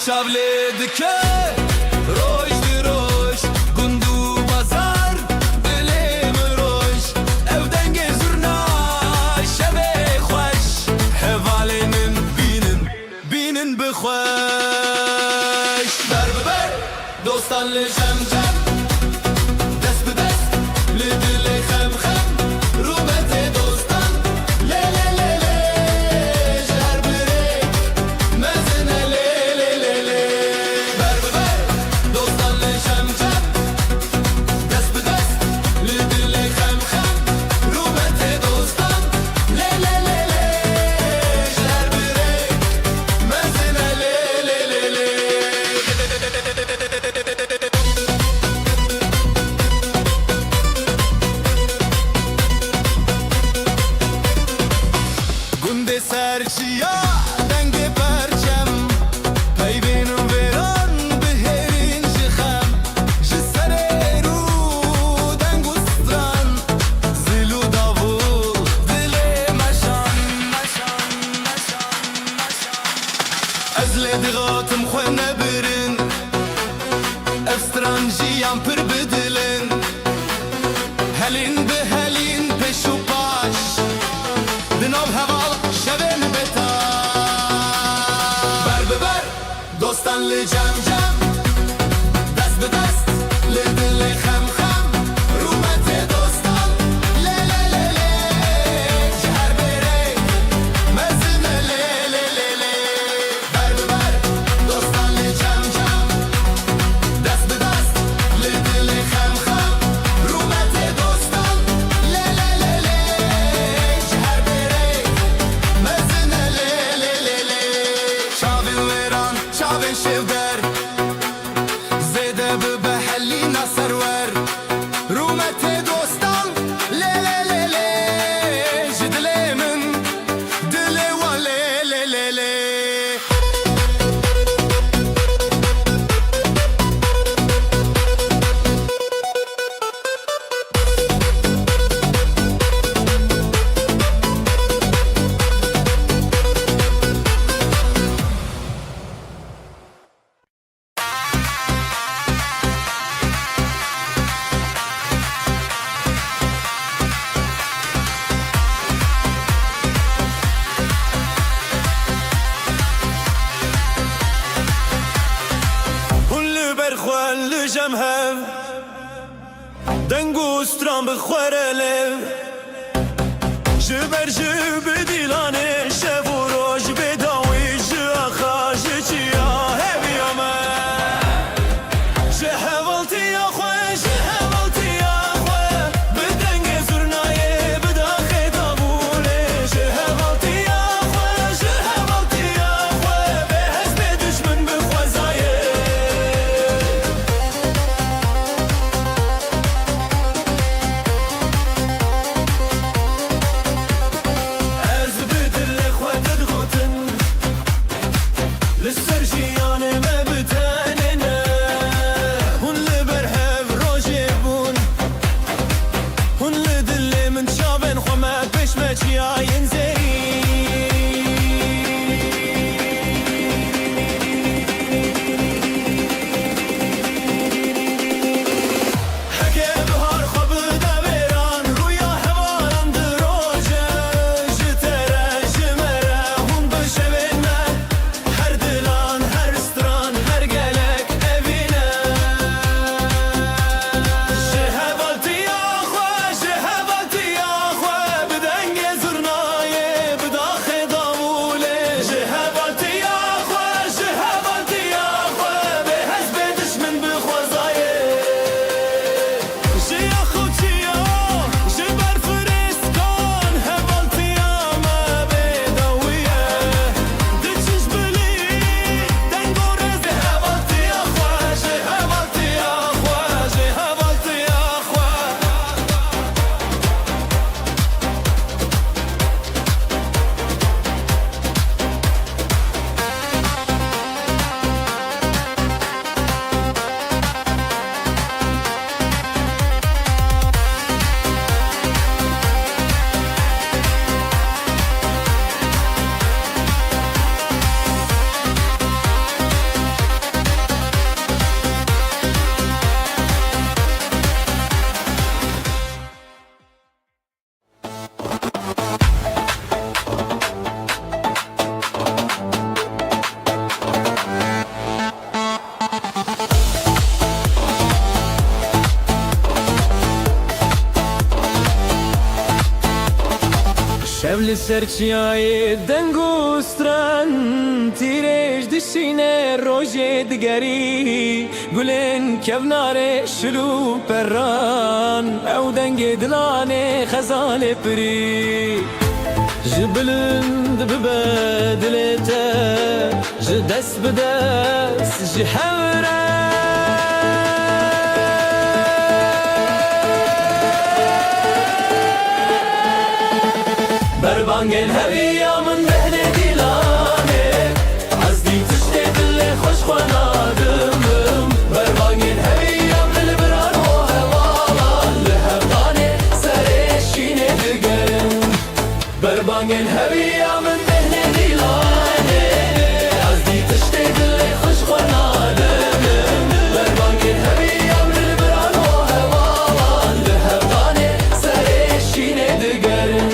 شاوله دکه روش دی روش گندو بازار دلیم روش او دنگ زرنا شبه خوش حوالینن بینن بخوش بر ببر دوستان لجم جم دست به دست لدل خم خم روبت دوستان لی لی لی لی جهر بری مزنه لی لی لی لی بر ببر دوستان لجم جم دست به دست لدل خم خم روبت دوستان لی لی لی لی جهر بری مزنه لی لی لی لی گنده سرچیا دنگ پرچم پیوین و ویران بهرین شخم جسر رو دنگ و ستران زلو داوول دل مشان از لدغاتم خواه نبرن افسترانجیان پر بدلن هلین به هلین پیش و پاش دناب هوال شبن بتا بر ببر دوستان لجم جم دست به دست لدل خم خم رومت دوستان لی لی لی لی جهر بری مزنه لی لی لی لی بر ببر دوستان لجم جم دست به دست لدل خم خم رومت دوستان لی لی لی لی جهر بری مزنه لی لی لی لی شاوین ویران شاوین شیودر زیده ببحلی نصر ور رومت دوستان لی لی لی لی جدلی من دلی و لی لی لی لی هون برخوان لجم هم دنگو ستران بخوره لب جبر جب دیلانه شب و روش بداوی جاخا جچیا هبی آمد جهوالتی آخوه جهوالتی آخوه بدنگ زرنایه بداخه دابوله جهوالتی آخوه به حزب دشمن بخوزایه از بدل خود Evli serçiyayê deng û stran tîrêj dişîne rojê digerî Gulên kevnarê şil û perran Ew dengê dilanê xezalê pirî Ji bilind bibe dilê te Ji dest bi dest ji hewre Berbangên heviya min behne dîlanê Ezdî tiştê dilê xweş xwe nadim Berbangên heviya min li biran û hevalan Li hevdanê serê şînê digerin Berbangên heviya min behne dîlanê Ezdî tiştê dilê xweş xwe nadim Berbangên heviya min li biran û hevalan Li hevdanê serê şînê digerin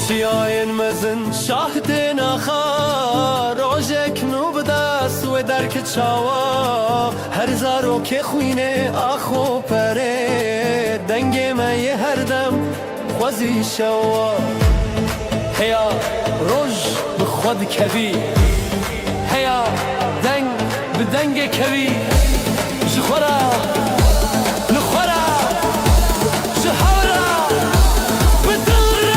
Çiyayên mezin şahdên axa Rojek nû bi dest wê derkit çawa Her zarokê xwînê axo perê Dengê me yê herdem xwezî şewa Heya roj bi xwe dikevî Heya deng bi dengê kevî Ji xwe re li xwe re ji hew re bi dil re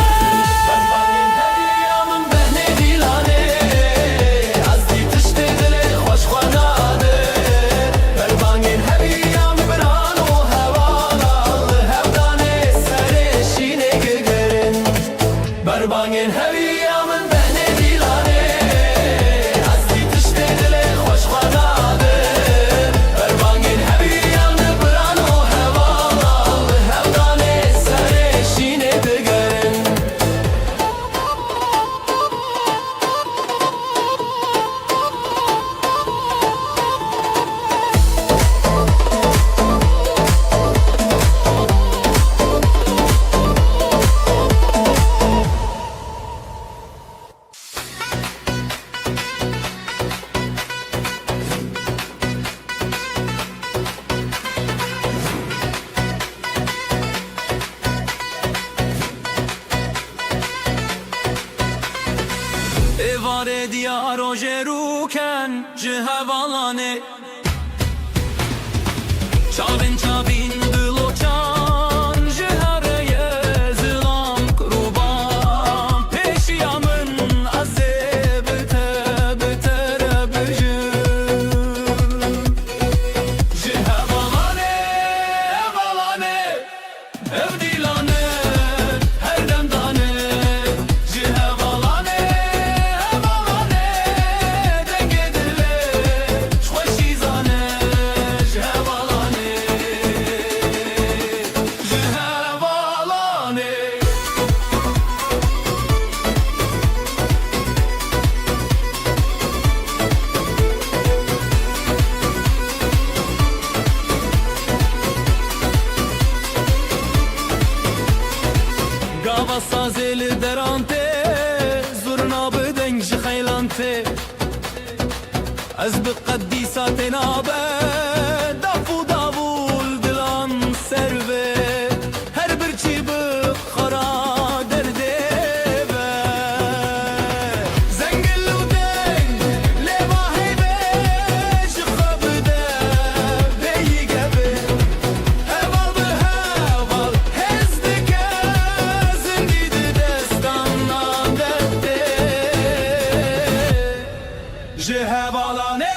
Berbangên heviya min behne dîlanê Ezdî tiştê dilê xweş xwe nadim Berbangên heviya min biran û hevalan Li hevdanê serê şînê digerin Evare diyar rojê rûken ji hevalanê Çavên çavîn diloçan ji herêye zilam qurban Pêşiya min ez ê bi te re bijim Ji hevalanê ev dîlanê her dem danê Ji hevalanê dengê dilê xweşî zane Ji hevalanê Gava sazê li deran tê Zurna bi deng ji xeylan tê Ez bi qedîsa tê nabe Daf û davul dilan ser ve Her birçî bi xara derdê ve Zengil û deng lêva heyvê Ji xwe bide bêyî gevê Heval bi heval hez dike Zindî di destan nadetê Ji hevalanê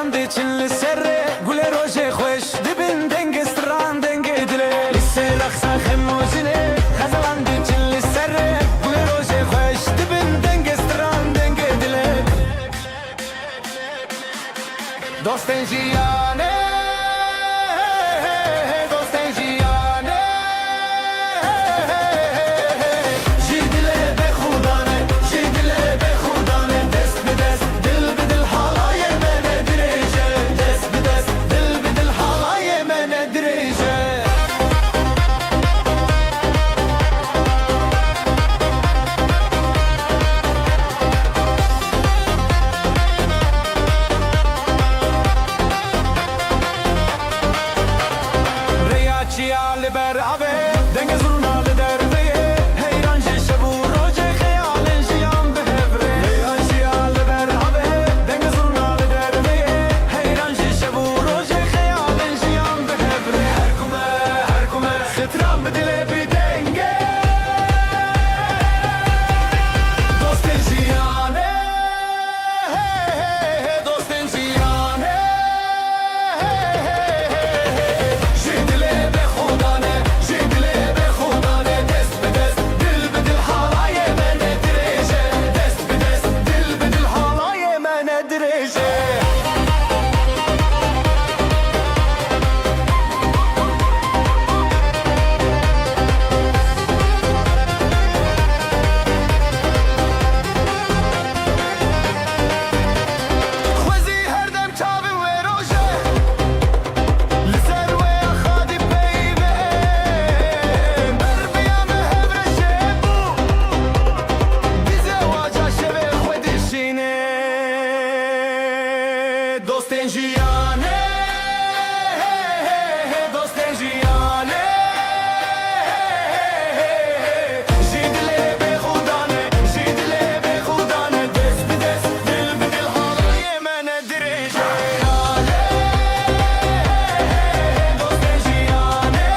خزلان دي چن لسره گل روژه خوش دبن دنگ استران دنگ دله لسه لخصا خموزنه خزلان دي چن لسره گل روژه خوش دبن دنگ استران دنگ دله دوستن جیانه دوستن جیانه جیدله به خودانه جیدله به خودانه دست به دست دل به دل حالای من دریجه دست به دست دل به دل حالای من دریجه Ciale ber ave denge zurnale derve heyran şebu roje khayalen jiyan behevre heyran ciale ber ave denge zurnale derve heyran şebu roje khayalen jiyan behevre her kume khitram dile bi denge dosten jiyane dosten jiyane Dosten jiyane dosten jiyane jidle be khudane jidle be khudane dest be dest dil be dil halaye man dirije dosten jiyane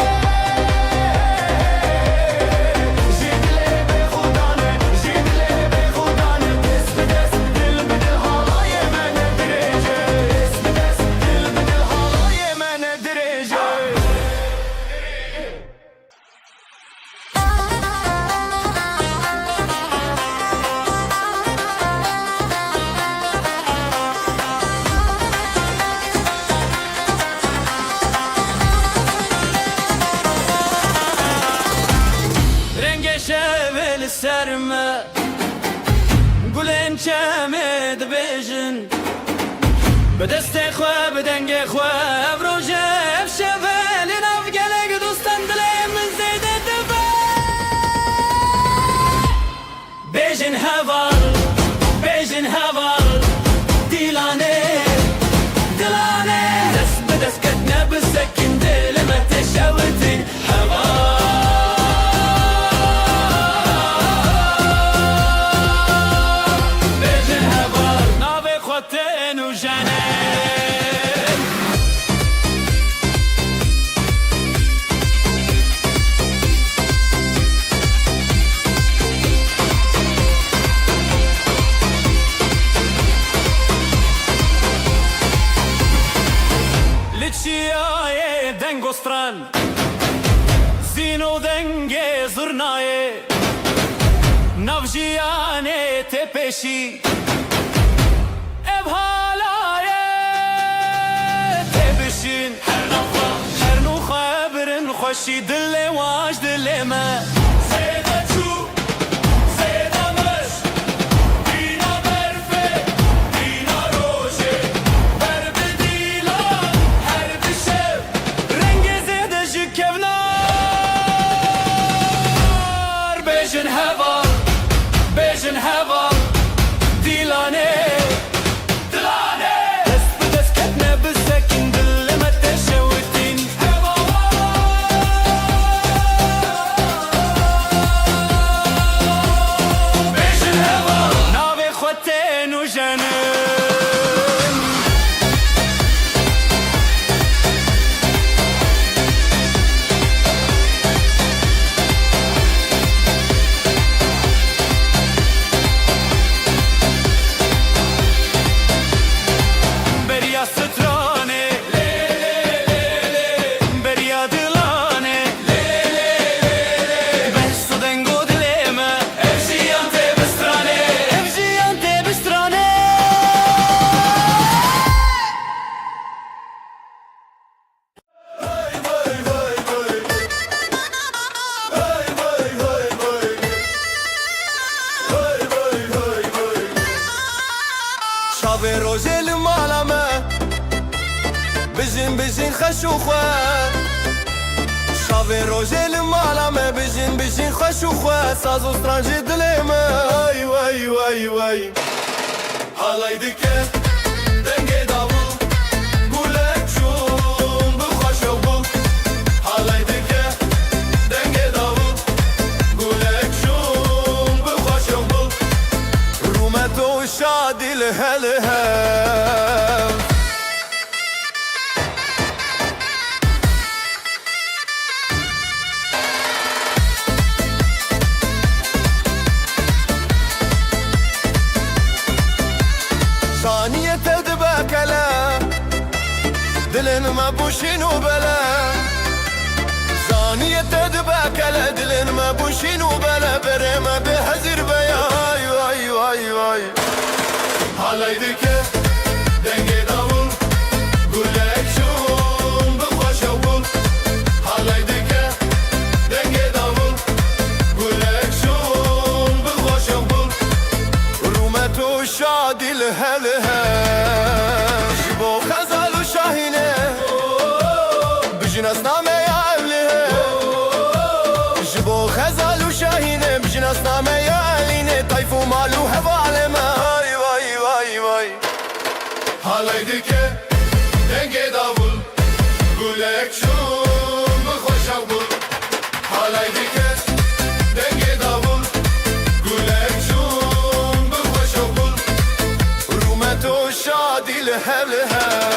jidle be khudane dest be dest dil be dil halaye man dirije شبل السرمة قولين شامد بيجن بدستي خوا بدنجي خوا بروجة بشبل نفقلق دوستان دلي من زيد الدفا بيجن هفر بيجن هفر ديلاني دلاني دس بدس كتنا بالسكن دل ما تشاوتي هفر Lichiaye dengostran Zino denge zurnaye Navjiyane tepeşi Evhalaye tebişin Her nuha birin خوشی دل واج دل ما زیده چو زیده مش دینا برفه دینا روشه بر بدیلان هر بشه رنگ زیده جکونار بیشن هوا دیلانه و خواه شاوی روژه لمالا me بجین بجین خوش و خواه ساز و سترانجی دلی me وای وای وای وای حالای دکه دنگی داوو گولک چون بخوش و بو حالای دکه دنگی داوو گولک چون بخوش و بو رومت و شادی لهلهم ثانية تدبك لا دلن ما بوشين وبلا ثانية تدبك لا دلن ما بوشين وبلا بريمة بهزر بياي واي واي واي حالي دكه دنگي داول قولك شون بخوش وبول حالي دكه دنگي داول قولك شون بخوش وبول رومت و شادی لهله جبو خزال و شاهینه بجناس نامه یا اوله جبو خزال و شاهینه بجناس نامه یا علینه طیف و مال و هواله وای وای وای وای حالای دکه دنگی داول گولک شون بخوش بول حالای دکه دنگی داول گولک شون بخوش بول رومت و شادی لهلهم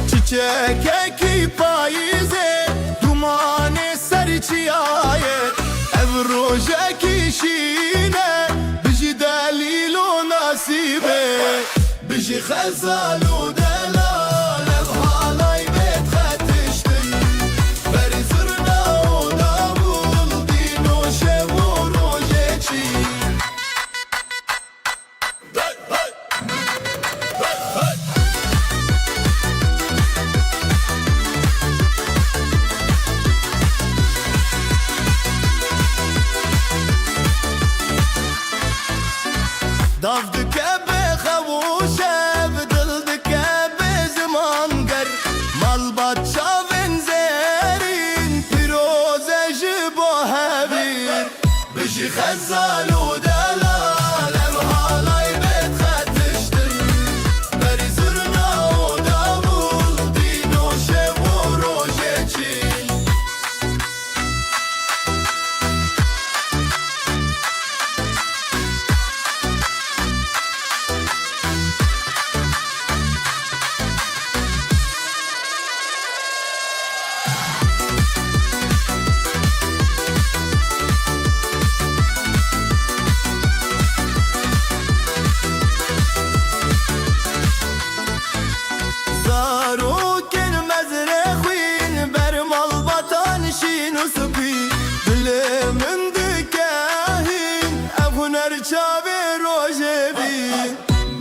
Çiçek payize duman ser çiyaye ev roje kişine biji delil o nasibe biji xazalu delal ev halay bet khatiştin beri zırna o davul dino şevo roje çi داف دکه به خوشه بدل دکه به زمان گر مال بچه ونزرین پیروزه جبو هبیر بجی خزال و دلال ام حالای بد خطشتن بری زرنا و داول دینو شب و روژه چین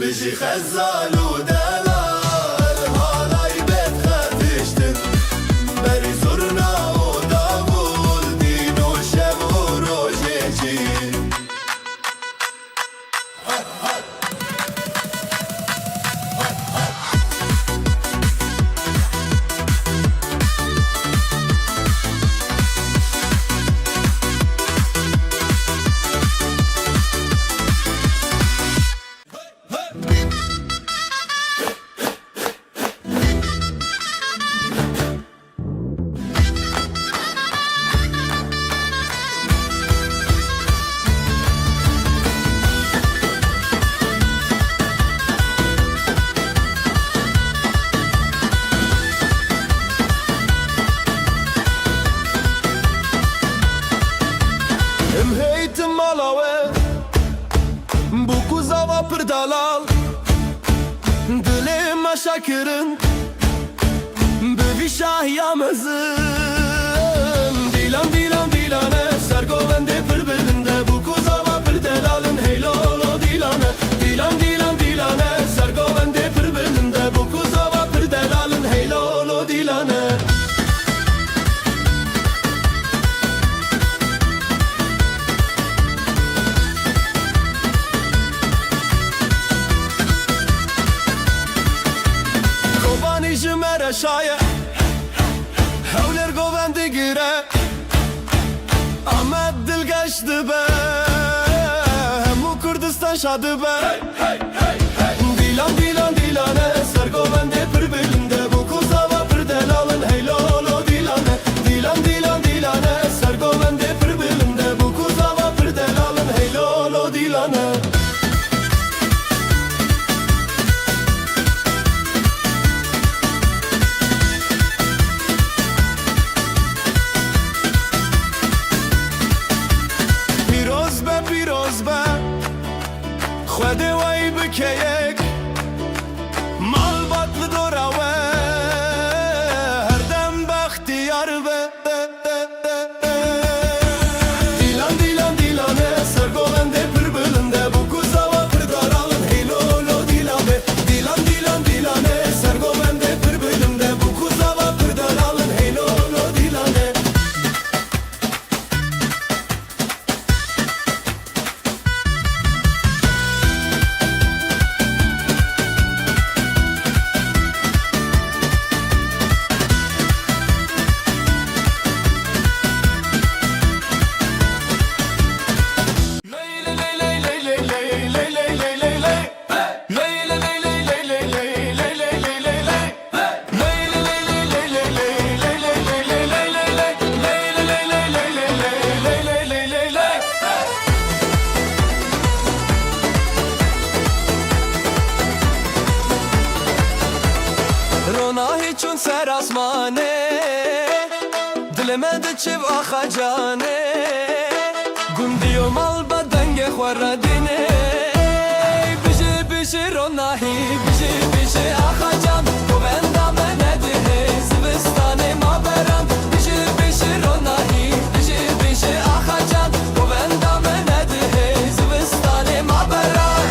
بجي خزال ودلال هالاي بيت خاتشتن بري زرنا ودابول دينو شبو روجيجي دلال دلي مشاكرن بفي شاهيا مزن ديلان ديلان ديلان سرقو شایه هولر گوبندی گیره آمد دلگشت به همو کردستان شاد به دیلان دیلان دیلانه سرگوبنده پر بلنده بو کوزاوا پر دلالن هیلولو دیلانه دیلان دیلان دیلانه سرگوبنده پر بلنده بو کوزاوا پر دلالن هیلولو دیلانه پیروز به خود وای بکیک مال باطل دوراوه هر دم بختیار به دیلان دیلان دیلانه سرگوبنده پر بلنده بو کوزاوا پر دارالن هیلولو دیلانه دیلان دیلان دیلانه سرگوبنده پر بلنده بو کوزاوا پر دارالن هیلولو دیلانه روناهی چون سر آسمانه دلمه ده چیو آخا جانه گندی و مال بدنگ خوردینه بیشی بیشی روناهی بیشی بیشی آخا جان گویندا منه ده زبستانه ما برم بیشی بیشی روناهی بیشی بیشی آخا جان گویندا منه ده زبستانه ما برم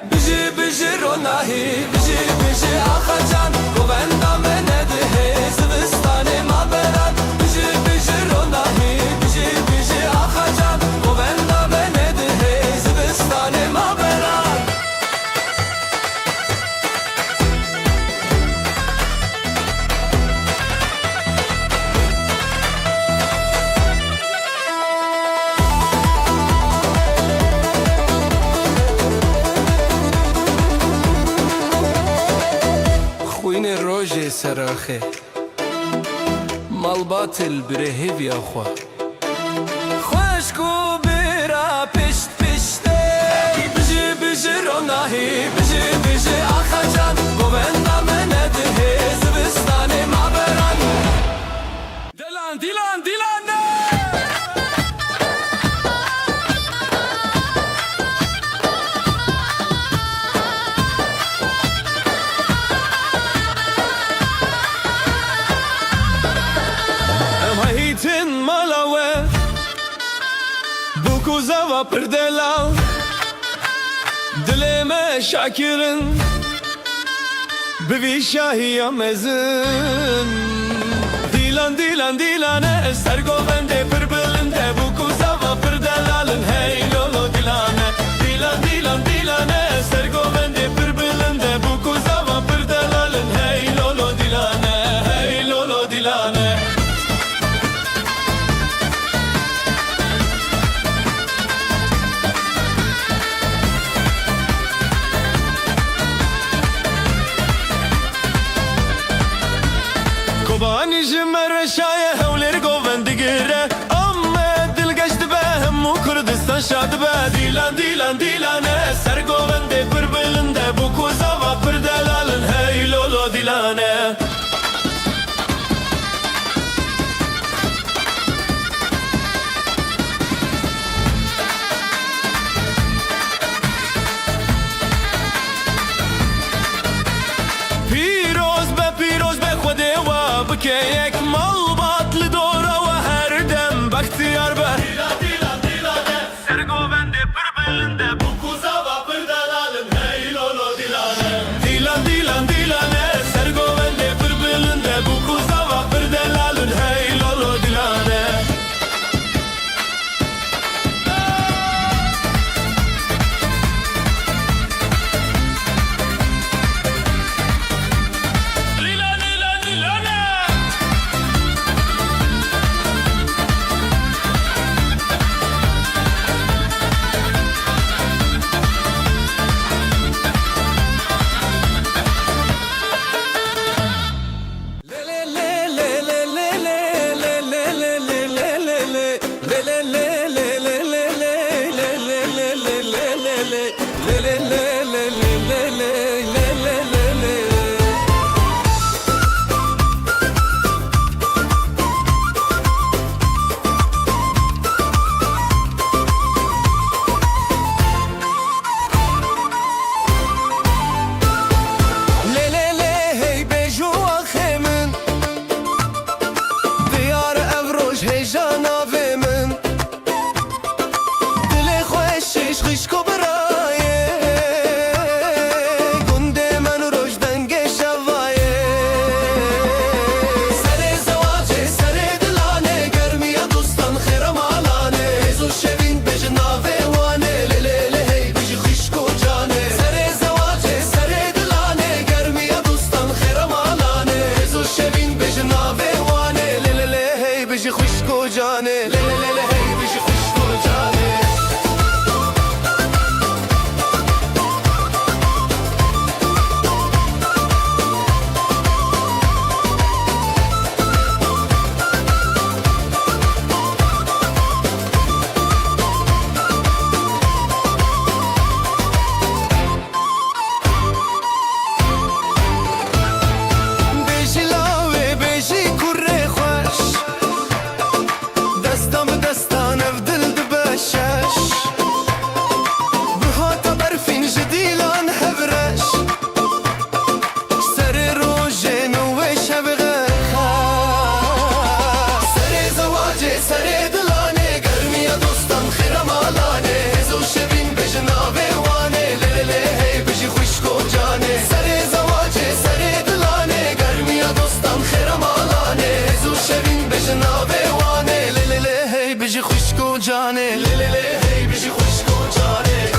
بیشی بیشی آخا جان گویندا منه ده زبستانه ما برم بیشی بیشی روناهی بیشی بیشی آخا جان گویندا منه ده زبستانه ما برم خوین روژ سراخه مال باطل بره هیویا خوا خوشکو برا پشت پشته بیشی بیشی روناهی بیشی بیشی آخا جان گویندا منه ده زبستانه ما برن دیلان دیلان دیلانه هیتن مالاوه بو کوزاوا پر دلال دلمه شاکرن بوی شاهی آمزن دیلان دیلان دیلانه سرگوبنده پر بلنده بو کوزاوا پر دلالن هیلولو دیلانه دیلان دیلان دیلانه سرگوبنده پر بلنده بو کوزاوا پر دلالن هیلولو دیلانه هیلولو دیلانه کوبانی جمر شایه هولر گووندی گیره اما دل گشت به همو کردستان شاد به دیلان دیلان دیلانه سر گوونده پر بلنده بو کوزاوا پر دلالن هیلولو دیلانه که یک مال باطل دوره و هر دم بختیار به دیلا دیلا دیلا ده سرگوونده پر بلنده بو کوزا خشک و جانه لیلی لیلی هی بشی خشک و جانه جانه لیلی هی بشی خشک و جانه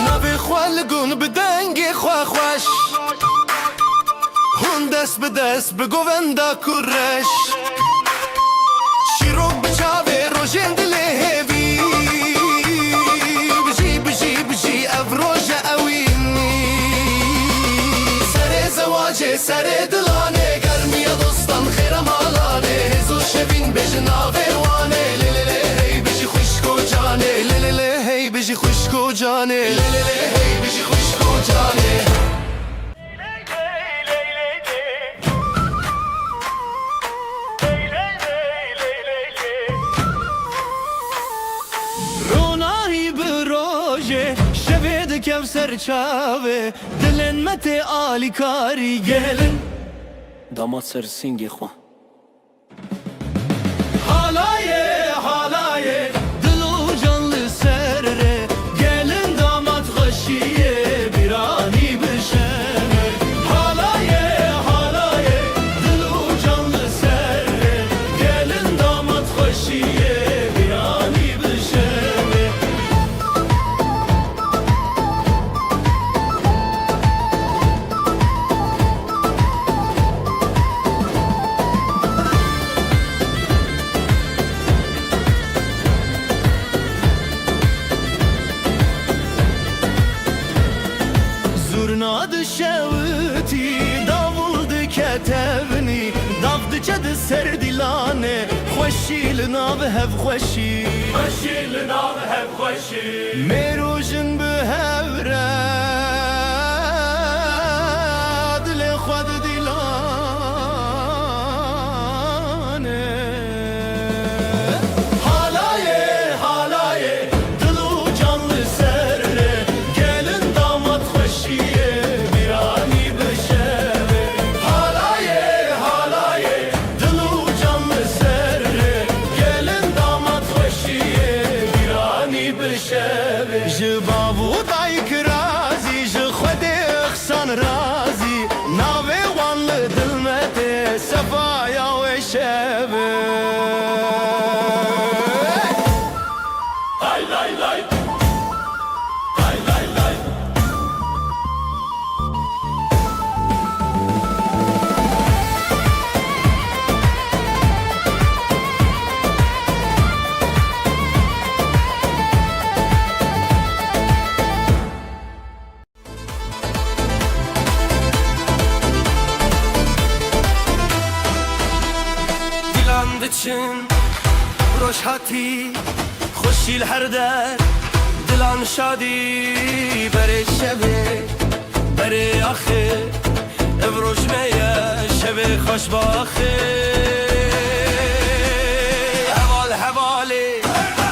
نبی خوالگون بدنگی خواه خوش دست به دست به گووندا کرش شیروک بچاوه روژن دل هیوی بجی بجی بجی افروج اوینی سر زواجه سر دلانه گرمی دوستان خیرم آلانه هزو شوین بجناوه وانه لیلی هی بجی خشک و جانه لیلی هی بجی خشک و جانه لیلی هی بجی خشک و جانه کفسر چاوه دلن مت آلی کاری گلن داماد سر سینگی خواه حالایه حالایه دلو جانlı سره gelin damat خوشیه birani bişeme حالایه حالایه دلو جانlı سره gelin damat خوشیه birani bişeme Zurnadı şevti, davuldu ketevni Davdı cadı serdilane Xoşil nav hev xoşi Xoşil nav hev xoşi Merujin bu hevre Dile xwad dilane Halaye halaye Dilu canlı serre Gelin damat xoşiye birani bişeve Halaye halaye Dilu canlı serre Gelin damat xoşiye birani bişeve Jibavu dayk razi Ji xwedê xsan razi Navê wan li dil me tê Sefaya wê şeve Lay lay lay Lay lay lay Dilan diçin roşhati خوشیل هر در دلان شادی بره شبه بره آخه افروش میه شبه خوش باخه حوال حواله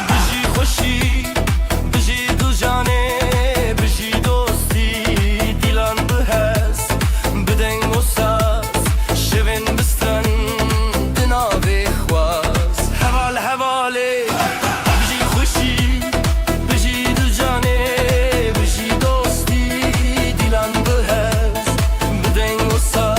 بجی خوشی بجی دو جانه بجی دوستی دیلان بهست بدنگ و ساز شوین بستن دناوی خواست حوال حواله So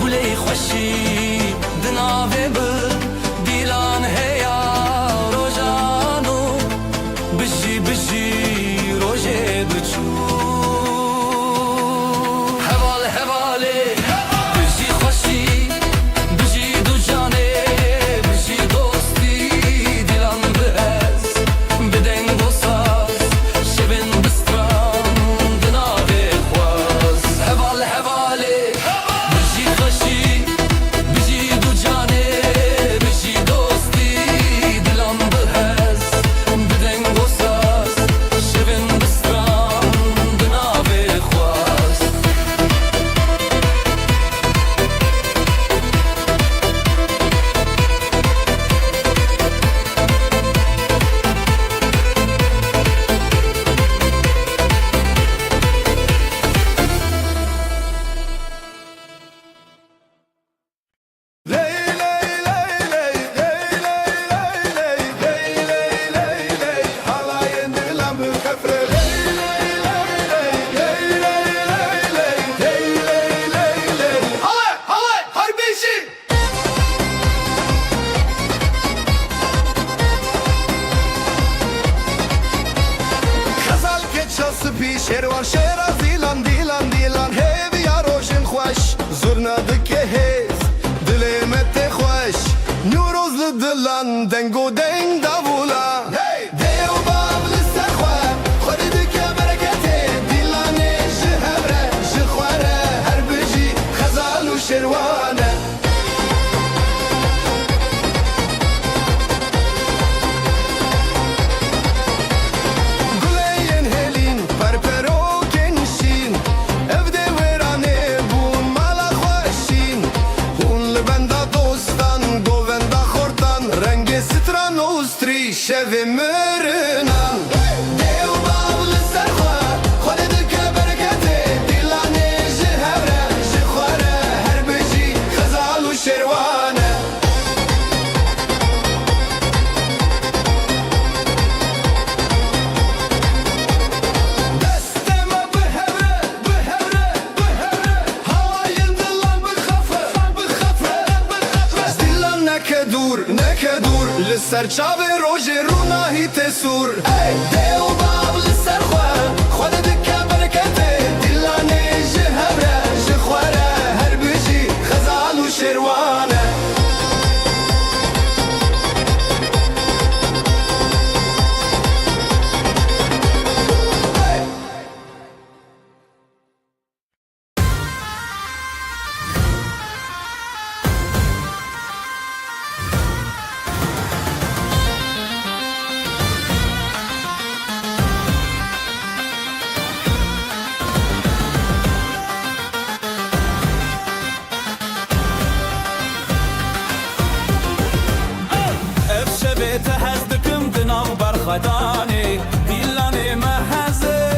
گلی خوشی دناوه بر دیلان هیا روزانو بجی بجی روزه بچو هوال هواله بجی خوشی بجی دو جانه بجی دوستی دیلان بهز بدنگ و ساز شبن بستران دناوه خواز هوال هواله بجی خوشی بجی دو جانه بجی دوستی دیلان بهز بدنگ و ساز شبن بستران دناوه خواز Ley ley ley ley ley ley ley ley ley ley ley halayın dilan bu kafre ley ley ley ley ley ley ley ley ley ley ley halay halay harbisi خزال که چاس پیش شروان شیراز دیلان دیلان دیلان هیوی یا روشن خوش زورنا دکه هیز دلمت خوش نوروز لدلان دنگو دنگ داولا دیو بابل سخوا خود دکه برکته دیلان جهبره جخواره هر بجی خزال و شروانه گلین هلین پرپرو کنشین evde verane bun mala خوشین هون لبندا دوستان گووندا خورتان رنگ ستران اوستری شو مرنان دیو بابل سرخوا خود دکه برکته دیلانه جهبره جخواره هر بجی خزال و شروانه دستما بهبره بهبره بهبره halayın dilan بخفه بخفه بخفه دیلان نکدور نکدور لسر چاوه روژه روناهی تسور دیو بابل سرخوا خود دکه برکته دیلانه جهبره جخواره هر بجی خزال و شروانه افشبه تهزدكم دناو برخداني ديلاني مهزه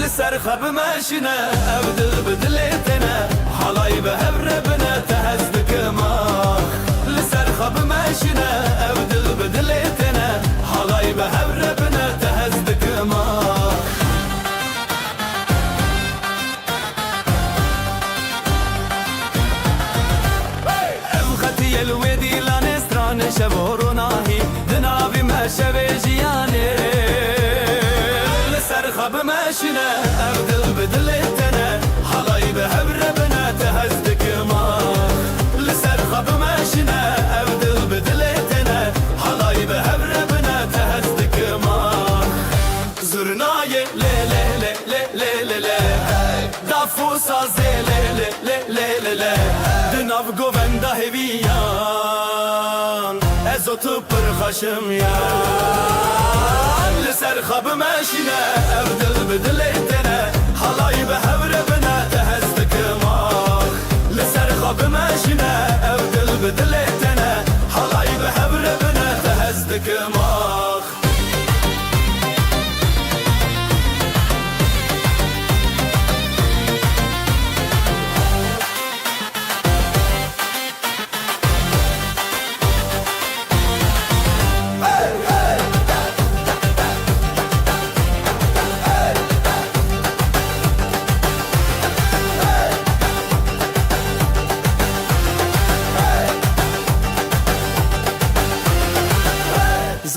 لسر خب ماشنا ابدل بدلتنا حلاي بهبر بنا تهزدكم لسر خب ماشنا ابدل بدلتنا حلاي بهبر بنا تهزدكم ابختي الودي لا نستران شبورناهي دنابي ما شبي جياني لسر خب ماشنا ابدل بدلتنا حلاي بهبر بنا تهزدك ما لسر خب ماشنا ابدل بدلتنا حلاي بهبر بنا تهزدك ما زرناي لي لي لي لي لي لي دافو سازي لي لي لي لي لي دناف گووندا هویان ازوتو پر خشم یان لسر خب ماشینه ابدل بدلتنه حالای به هبر بنا تهزدک ما لسر خب ماشینه ابدل بدلتنه حالای به هبر بنا تهزدک ما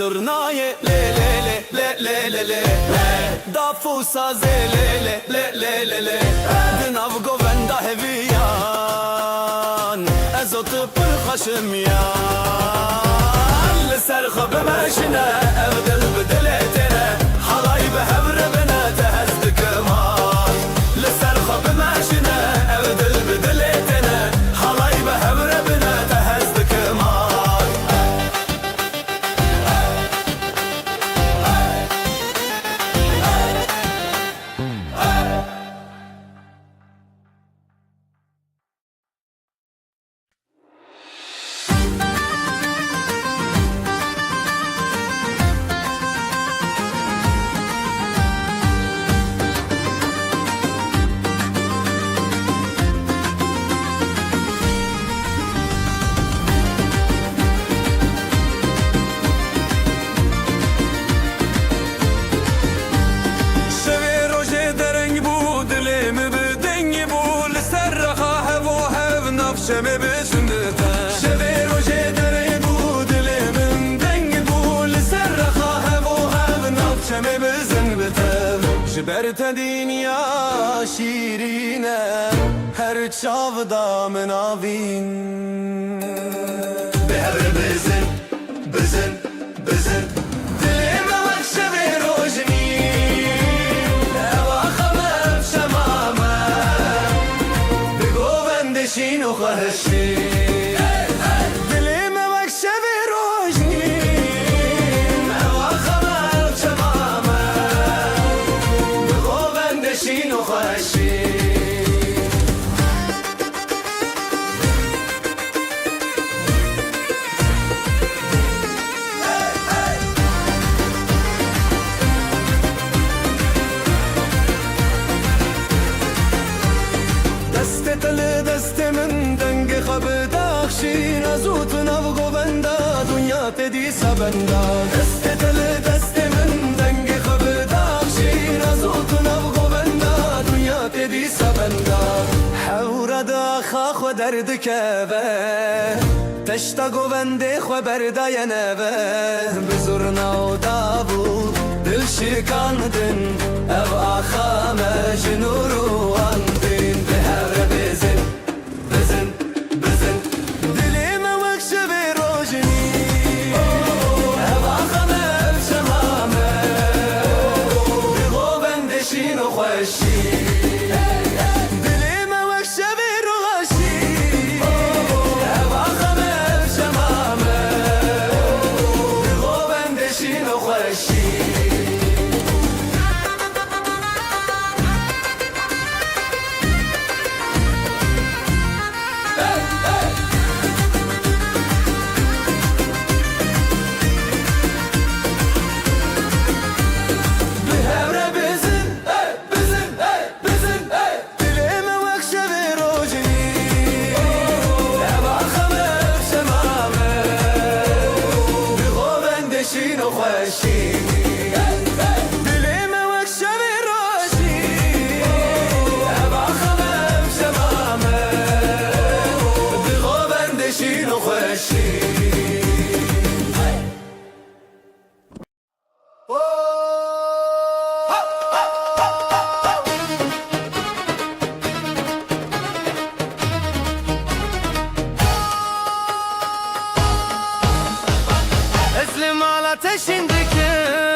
zurnayı le le le le le le le dafu saze le le le le le le dinav govenda heviyan ezot pır xaşım yan li ser xabmeşine ev dil bidile tere halay be hevre bine tehez dikman li ser xabmeşine ev dil bidile tere halay be hevre bine tehez dikman شمي بسندتا شبي روجي دري بود من دنگ بول سرخا هبوها بنط شمي بزنبتا جبرت دنيا شيرينة هر çavda مناوين بهر بزن بزن بزن دلما وقت شبي روجني شینو خواهشی دلی من وقت شب روشنی نوا خبر چمامه بگو بنده شینو خواهشی دست تل دست من بداخشين ازوت نبغو بندا دنيا تدي سبندا دست تل دست من دنگ خبداخشين ازوت نبغو بندا دنيا تدي سبندا حورا داخا خو درد كبه تشتاقو بندي خو بردا ينبه بزرنا ودابو دل شكاندن او اخا مجنورو اندين بهر بزن بزن بزن دلی من وقت شب روشنی هوا خمر شمامه بگو بندشین و خوشی دلی من وقت شب روشنی هوا خمر شمامه بگو بندشین و خوشی Eslim ala teşindeki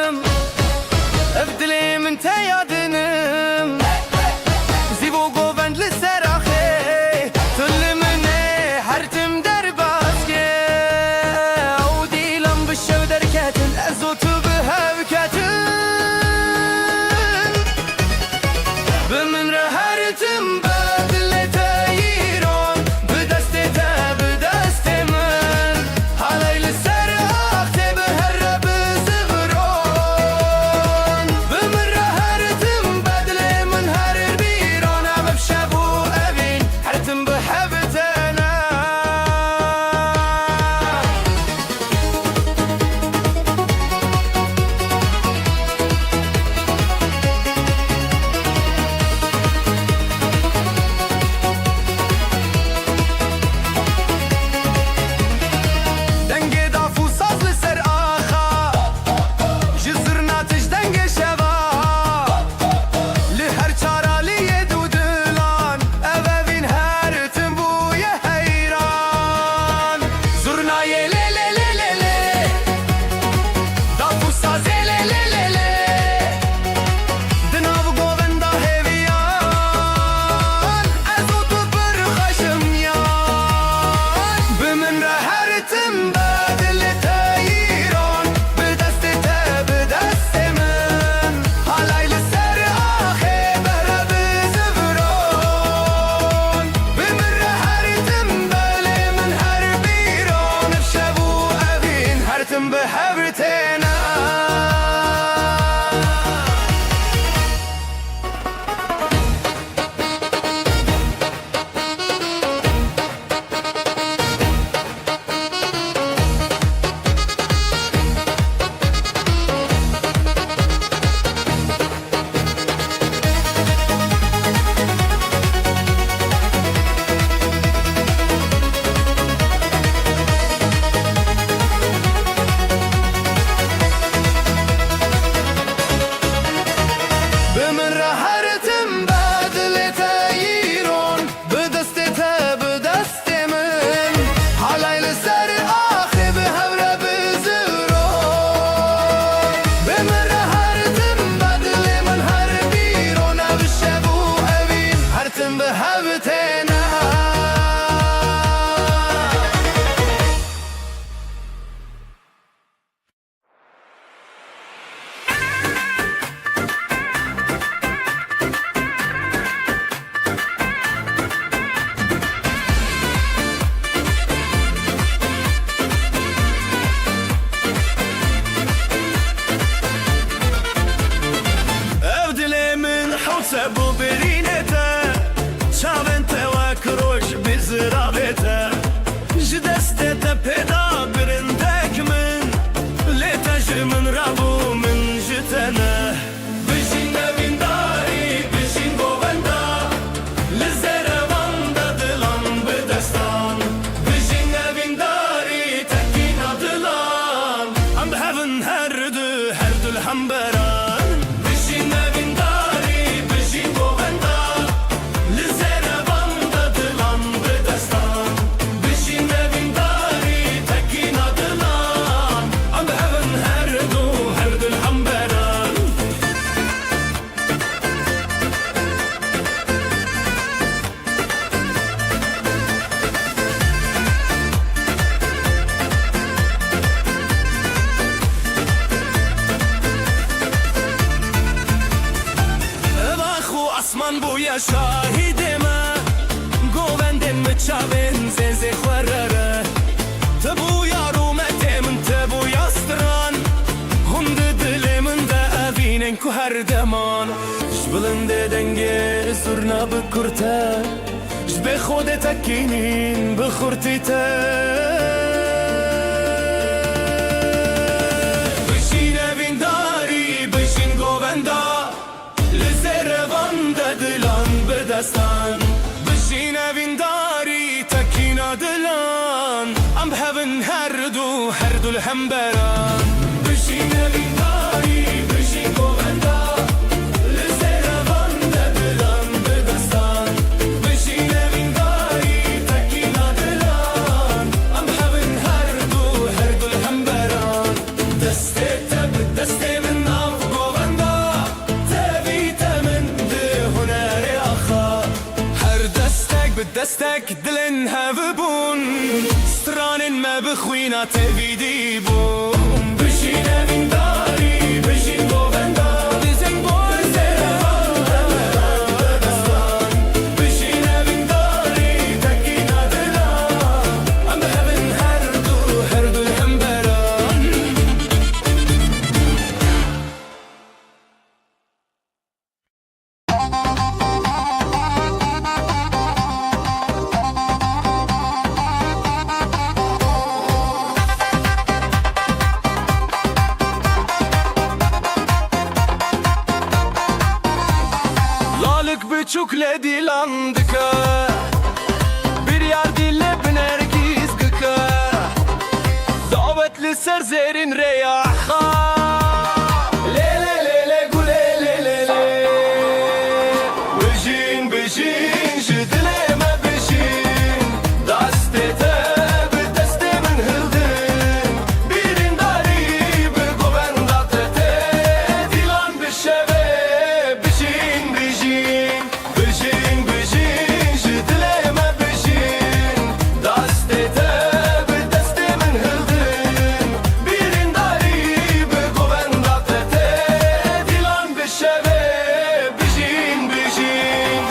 هبتنا سبو برینته چاونته و کروش بزرابته جدسته پیدا برندک من لیتاج من رابو من جتنه بجین نوینداری بجین گووندا لزروان دادلان بدستان بجین نوینداری تکین دادلان ام بهون هر دو الحنبران بجین نوینداری اسمان بویا شاهدمه گووندم چاون زنزه خورره تبو یارومته من تبو یاستران هند دل من ده اوینن که هر دمان جبلنده دنگه زرنا بکرته جب خود تکینین بخورتی ته بشین اوینداری بشین گووندا دلان بدستان بشین اوینداری تکین دلان ام بهون هر دو الحنبران بشین اوینداری بشین گووندا لزروان دلان بدستان بشین اوینداری تکین دلان ام بهون هر دو الحنبران دسته تب دسته من ناف گووندا دستك دلن هفبون ستران ما بخوينا تبيدي بون بشين من داري بشين گووندا دزن بون بشين من داري تكينا دلان ام بهون هر دو الحنبران Çok ledilandık bir yer dille binergiz gıka davetli serzerin reyaha lele lele gule lele le bejin bejin jidleme bejin dastete bedeste min hildin birin dari be govenda tete dilan bişeve bejin bejin بشین بشین جدلمه بشین دستته به دست من هلدن بیرین داری به گووندته دیلان بشوه بشین بشین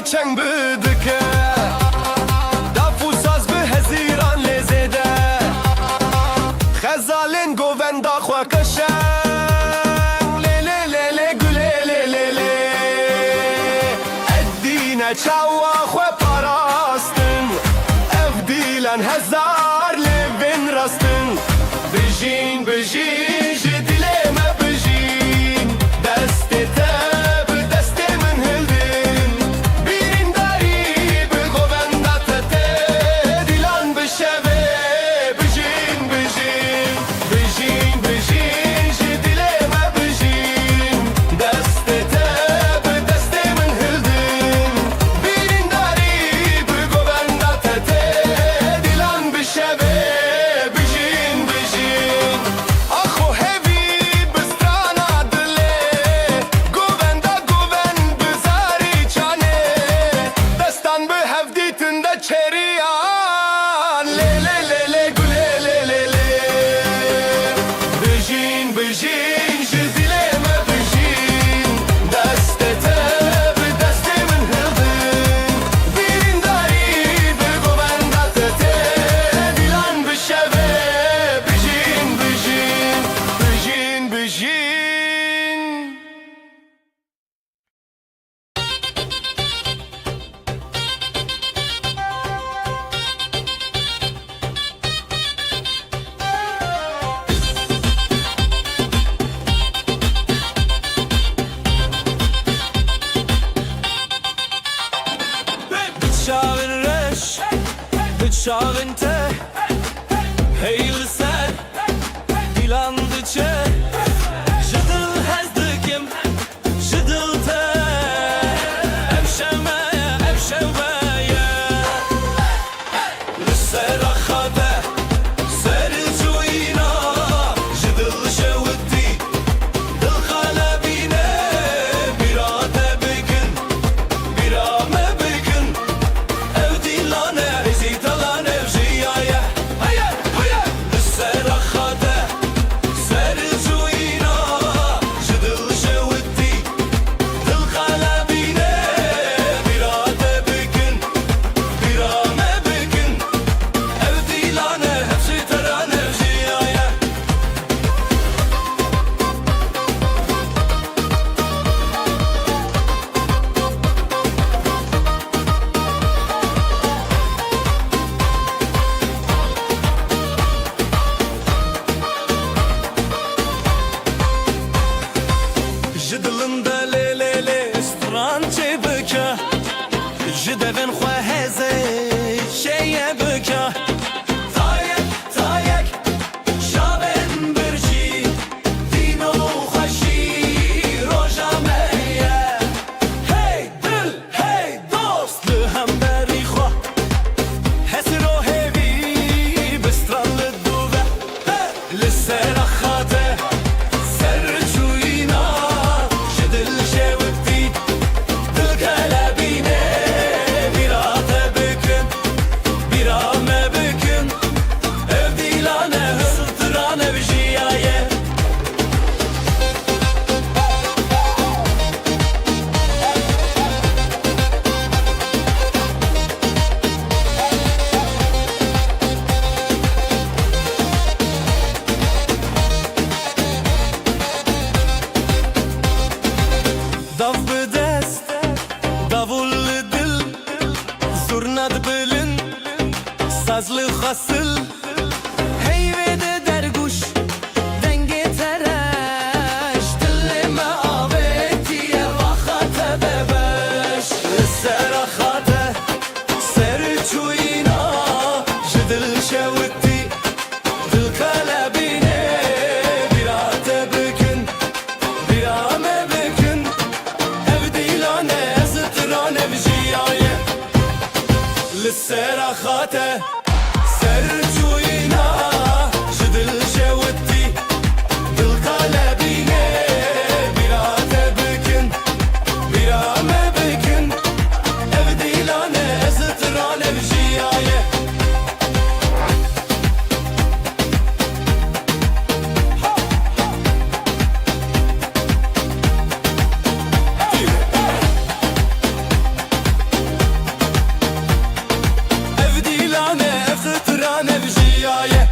چنگ بدکه دفو ساز به هزیران لزده خزالین گووندا خواه کشن لیلی لیلی گلی لیلی لی ادینه چاوا خواه پاراستن افدیلن هزار لیوین راستن بجین بجین جدیلمه بجین دسته Çağınca Heyli ser Dilandıça Jıdıl hezdikim Jıdılta Evşemeye Evşemeye Lüser akhade Sercuyina Jıdıl şevdi Dıl kalebine Birate bigin Birame bigin Ev dilane Ezitalan ev jiyaya Hayır hayır Lüser akhade Sercuyina Jıdıl şevdi Dıl kalebine Birate bigin Birame bigin Ev dilane Hepsi teran ev jiyaya Jidilinde le le le stran çebeka Jidevin khwaheze şeye beka Tayek tayek şaben birci Dino khashi rojameye Hey dil hey dost lihamberi khwa Hesro hevi bistran liduve Lisser akhate Sercuyina Jidil şevdi Dil kalebine Birate bükün Birame bükün Ev dilane Hısıltıran ev jiyaye Dav bedest Davul dil Zurnad bilin Sazlı hasıl Heyvede derguş Denge tereş Dilleme avetiye Vakate bebeş Serahate Serçuyina Jidil şevdi Dil kalebine Birate bükün Birame bükün Ev dilane Zıtıran ev jiyaye Lisserakhate Sercuyina Jidil şevdi Dil kalebine Birate bükün Birame bükün Ev dilane Zıtıran ev jiyaye Ev dilane Zıtıran ev jiyaye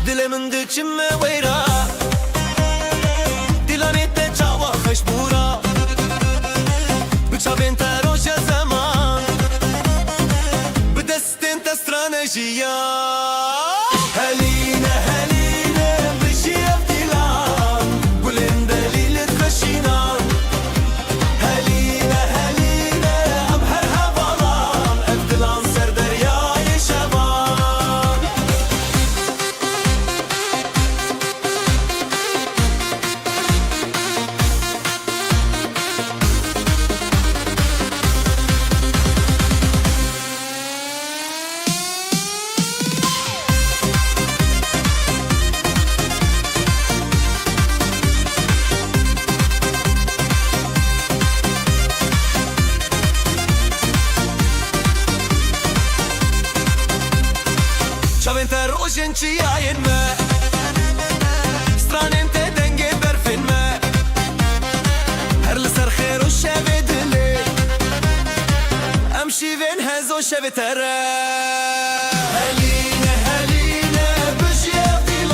Dilimin dikçime veyra Dilanette çava khashbura Bıçabin teroşe zaman Bidestin te stranejiya Heline heline Bişiyef dilan Gulin delilit khashinan Heline heline Am her havalan Ev dilan ser deryayı şevan Çavente rojin çiyayin me Stranin te denge berfin me Her li ser khair u şevi dili Em şivin hezo şevi tere Heline heline Bişiyef dili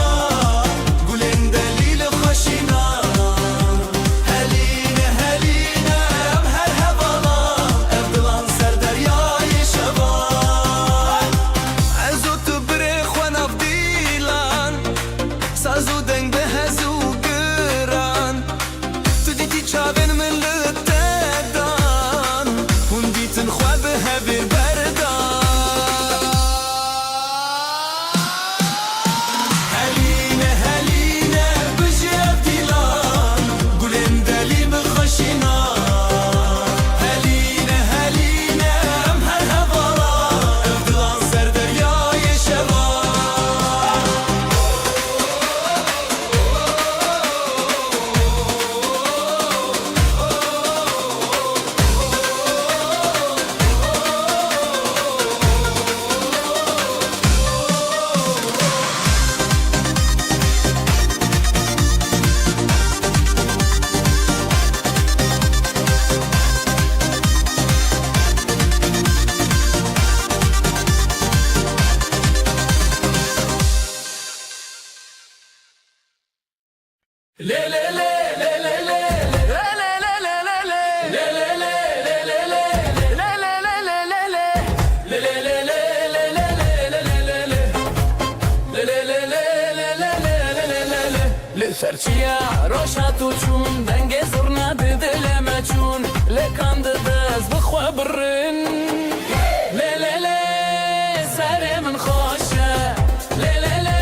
سرچیا روشاتو چون دنگ زرنا دل ما چون لکان دز بخوا برن لی لی لی سر من خوشه لی لی لی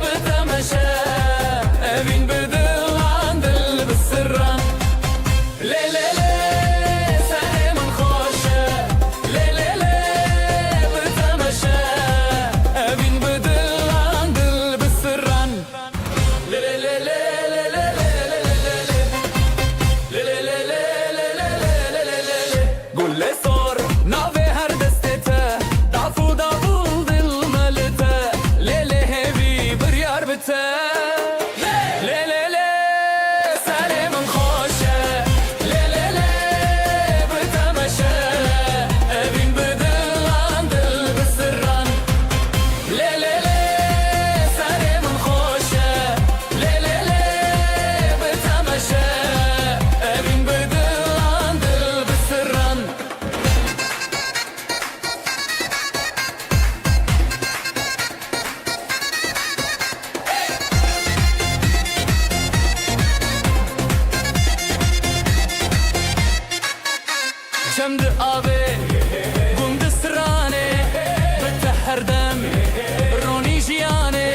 بتمشه بین بدلان دل بسران لی لی لی سر من خوشه لی لی لی بتمشه بین بدلان دل بسران قول لي صور نافي هر دستته ضعفو ضعفو ظل ملته ليلي هبي بريار بته ليلي لي سالي من خوشه ليلي لي بتمشى بين بدلان دل بسران ليلي لي سالي من خوشه ليلي لي بتمشى بين بدلان دل بسران شمد آبی گم دسترانه بتهر دم رونی جیانه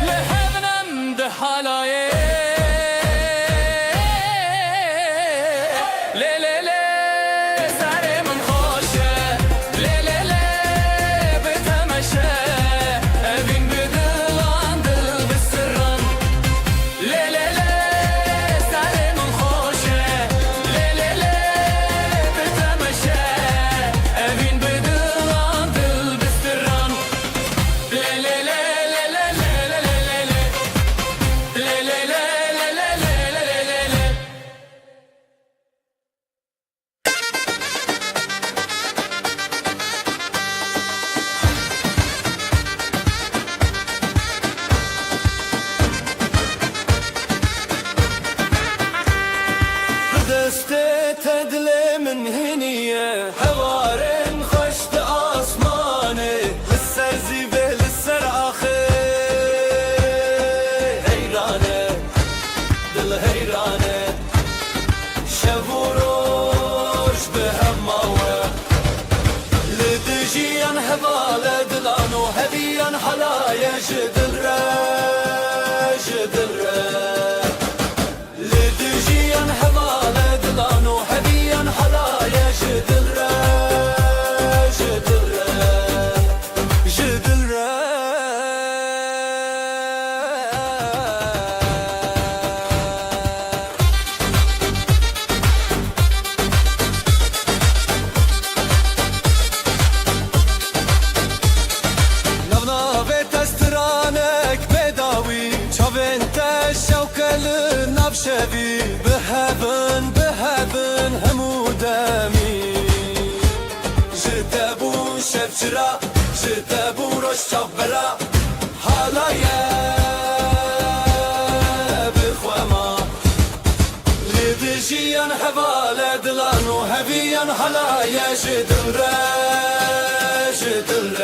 لحبنم ده حالایه لی لی لی سر من خوشه لی لی لی بتمشه بین بدلان دل بسران لی لی لی سر من خوشه لی لی لی بتمشه بین بدلان دل بسران لی لی لی لی لی لی لی لی لی لی لی لی لی دسته تدلي من هنية هوارن خشت آسمانه لسر زيبه لسر آخر هيرانه دل هيرانه شبوروش بهماوه لدجيان هبالة دلانو هبيان حلايا جدل جدل لدجيان هبالة دلانو هبيان حلايا جدل جدل جدل نبنا تسترانك بداوي شافنت الشوكة للنبشبي بهبن بهبن همودامي جتابو شبشرا جتابو روش شبرا حالايا بخوما لدجيان هبالة دلانو هبيان حلايا جدل جدل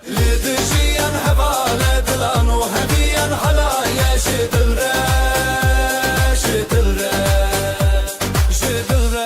لدجيان هبالة دلانو هبيان حلايا جدل جدل جدل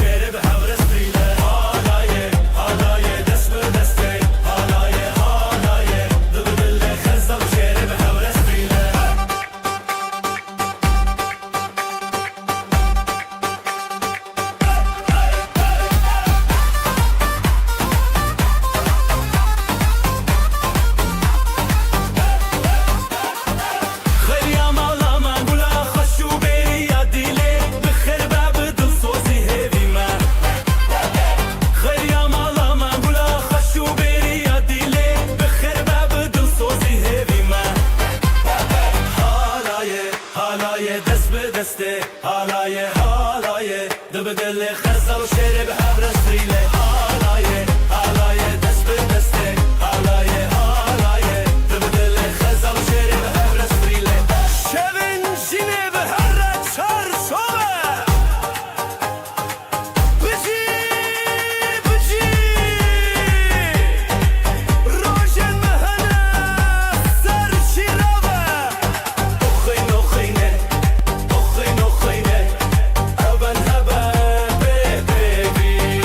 شعر به هور استریله حالای دست به دسته حالای دل به دل خزم شعر به هور استریله خیلی امالا من گلا خشو بری یادیله بخیر باب دل سوزی هیوی من خیلی امالا من گلا خشو بری یادیله بخیر باب دل سوزی هیوی من حالای دست به دسته حالای دل به دل خزل شعر به هور استریله حالای دست به دسته حالای دل به دل خزل شعر به هور استریله شبن جینه به هر چار صبح بجی روشن مهنه سر شیراوه نخینه ابن هبه بیبی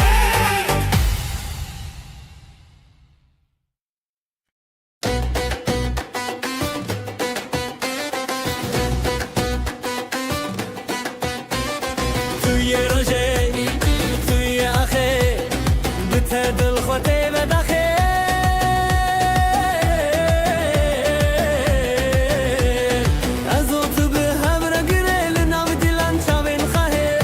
توی روژه توی آخه بته دل خوته و داخه از او تو به هم را گره لنام دیلان چاوین خواهه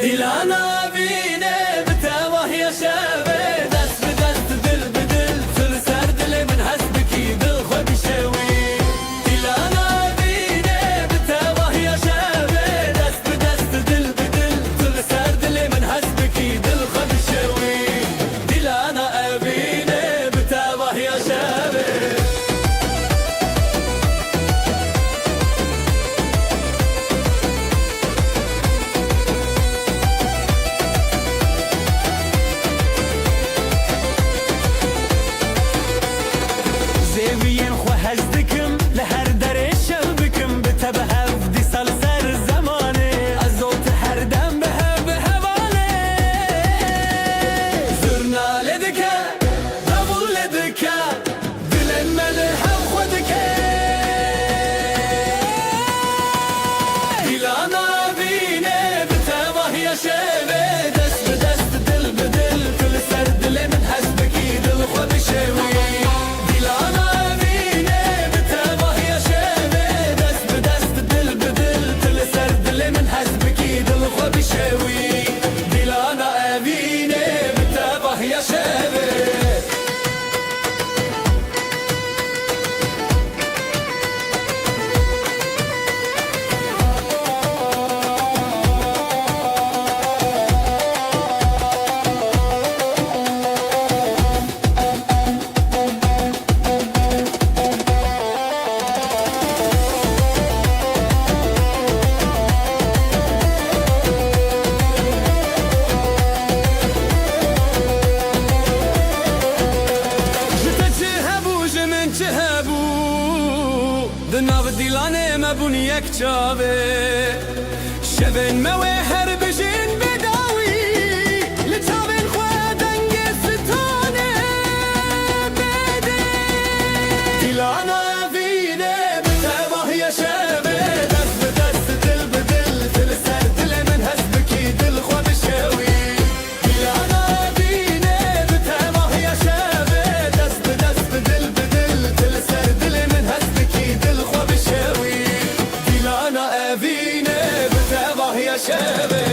دیلان آبینه بته واهی شبه دست به دست دل به دل تل سر دل من هست بکی دل خود شوی دیلان آبینه بته واهی شبه دست به دست دل به دل تل سر دل من هست بکی دل خود شوی دیلان آبینه بته واهی شبه زیوین خو هزدکم لهر در شب بکم بتبه هفدی سال سر زمانه از اوت هر دم به هوانه زرناله دکه دبول دکه دلن مله هم خودکه دیلان آبینه بتواهی شبه دست به دست دل به دل کل سر دل من هست بکی دل خود شوی دیلان آبینه بتواهی شبه دست به دست دل به دل کل سر دل من هست بکی دل خود شوی دیلان آبینه بتواهی شبه دناو دیلانه مبون یک چاوه شبن موه هر بجین بداوی لچاوین خواه دنگ ستانه بده دیلانه وینه بتواهی شبه دست به دست دل به دل دل سر دل من هست بکی دل خواه بشوی دیلانه وینه بتواهی شبه دست به دست دل به دل دل سر دل من هست بکی دل خواه بشوی دیلانه وینه بتواهی شبه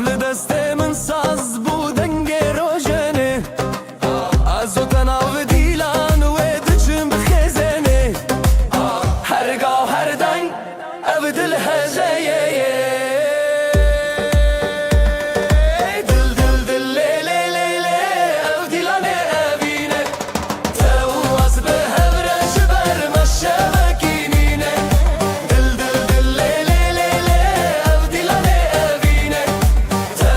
لدست من ساز بودن گروژنه از تناو دیلان و دچم بخزنه هرگاه هر دنگ او دل هزایه دل دل دل لی لی لی لی او دیلانه اوینه تو از به هورش بر مشبکینینه دل دل دل لی لی لی لی او دیلانه اوینه تو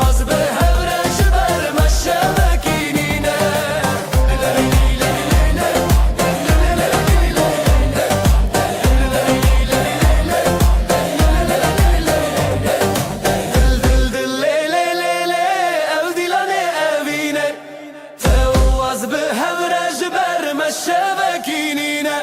از به هورش بر مشبکینینه دل دل لی لی لی لی او دیلانه اوینه تو از به هورش بر مشبکینینه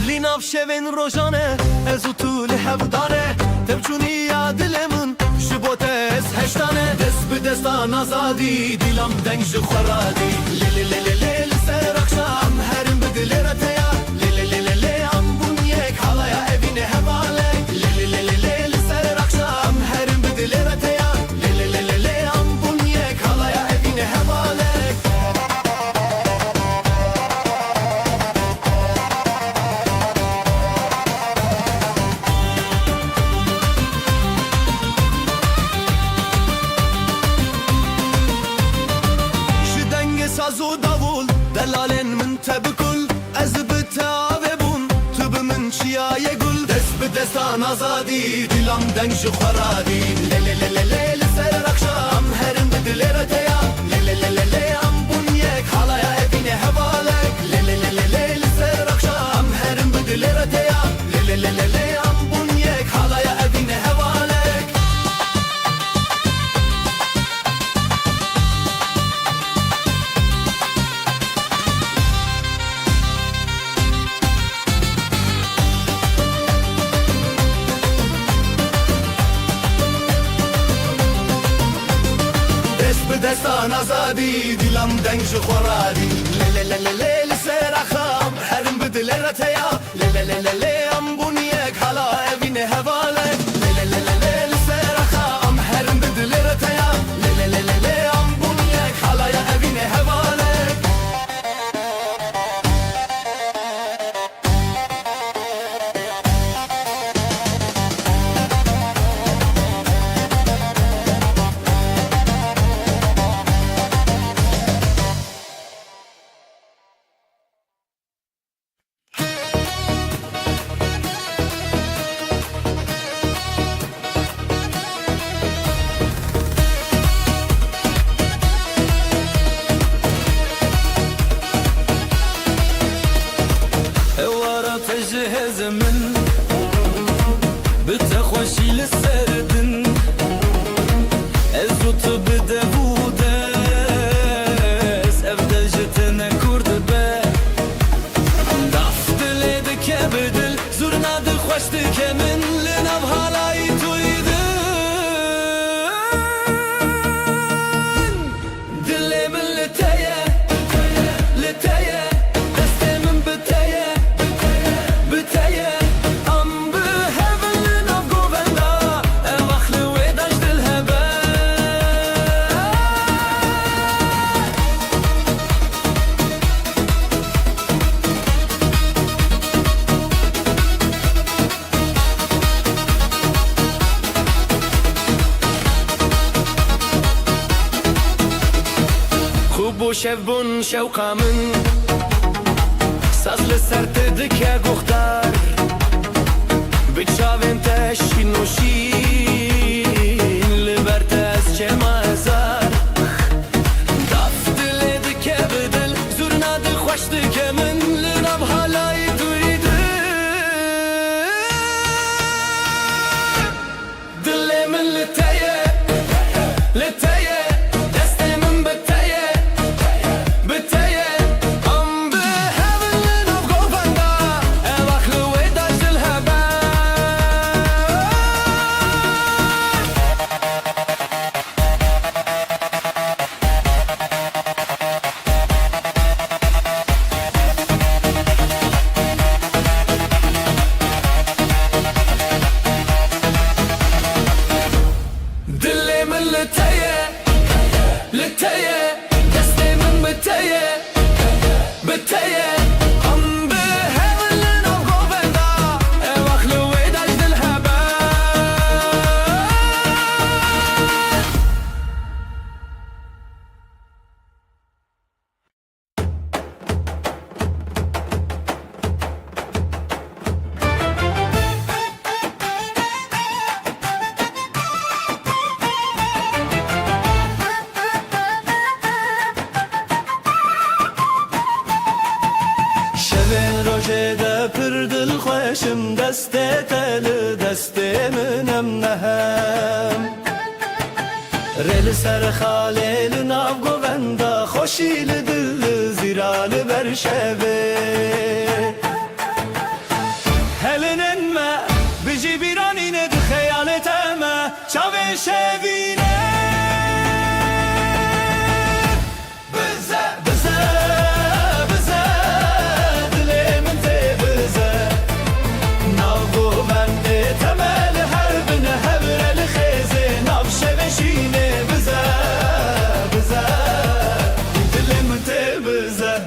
لیناف شوین روزانه از طول هفدانه تبچونی یا دلمون شبوت از هشتانه دست به دستان آزادی دیلم دنگ خورادی لی لی لی لی لی سر اخشام هرم بدل رتیا لی لی لی لی لی ام بون یک حالaya evine hevale لی لی لی لی لی سر اخشام هرم بدل رتیا لی لی لی لی لی ام بون یک حالaya evine hevale ساز و داول دلالن من تبکل از بتاوه بون تو به من چیای گل دست به دستان آزادی دیلم دنگ خورادی لی لی لی لی لی سر اخشام هرم به دل رتیا لی لی لی لی لی ام بون یک حالaya evine hevalek لی لی لی لی لی سر اخشام هرم به دل رتیا لی لی لی لی لی ام بون یک حالaya evine hevalek دستان آزادی دیلم دنگ خورادی لی لی لی لی لی سر اخام هرم به دل رتیا لی لی لی لی لی ام بون یک حالا اوینه هواله لی لی لی لی لی سر اخام هرم به دل رتیا لی لی لی لی لی ام بون یک حالا اوینه هواله تجهز من بتخوشي للسردن ازوت بدبودس افضل جتنا كرد با دفت ليدك بدل زورنا دل خوشتك من لنب هالاي تويدن دلي من لتايا لتايا دستي من بتايا بتايا ام بهبل نبقو بندا اخلو ويداش دلهبا خوب و شف بون شوقا من ساز لسر تدکه گختار بچاوین تشین نوشین لبرت از چه مازار دفت لدکه بدل زورنا دل خوش دکه من لنب حالای دویده دل من لتایه لتایه رل سر خالیل ناو گووندا خوشیل دل زیرال برشبه هلنن ما بجی بیرانینه ده خیالت ما چاوه شوینه بزه بزه بزه دلی من تی بزه ناو گوونده تمل هر بنه هبرل خیزه ناو شوشینه بزه بزه دلی من تی بزه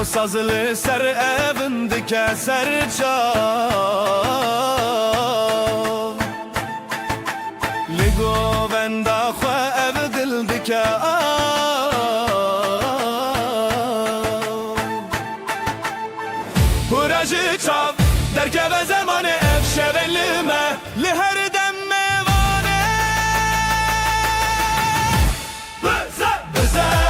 و سازlı ser evindike ser çav Ligo venda xwe ev dildike Huracı çav derkeve zamanı ev şevelime li her dem mevane Bize bize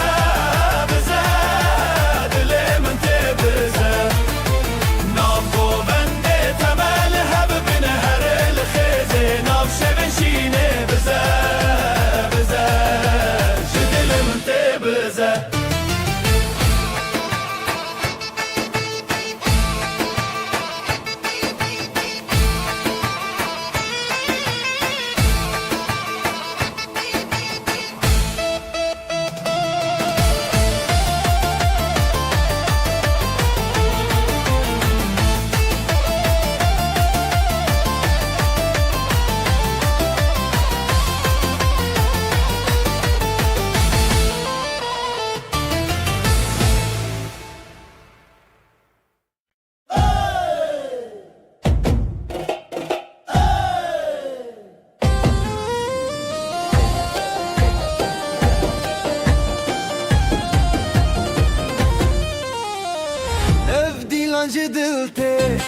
Dilancı dilte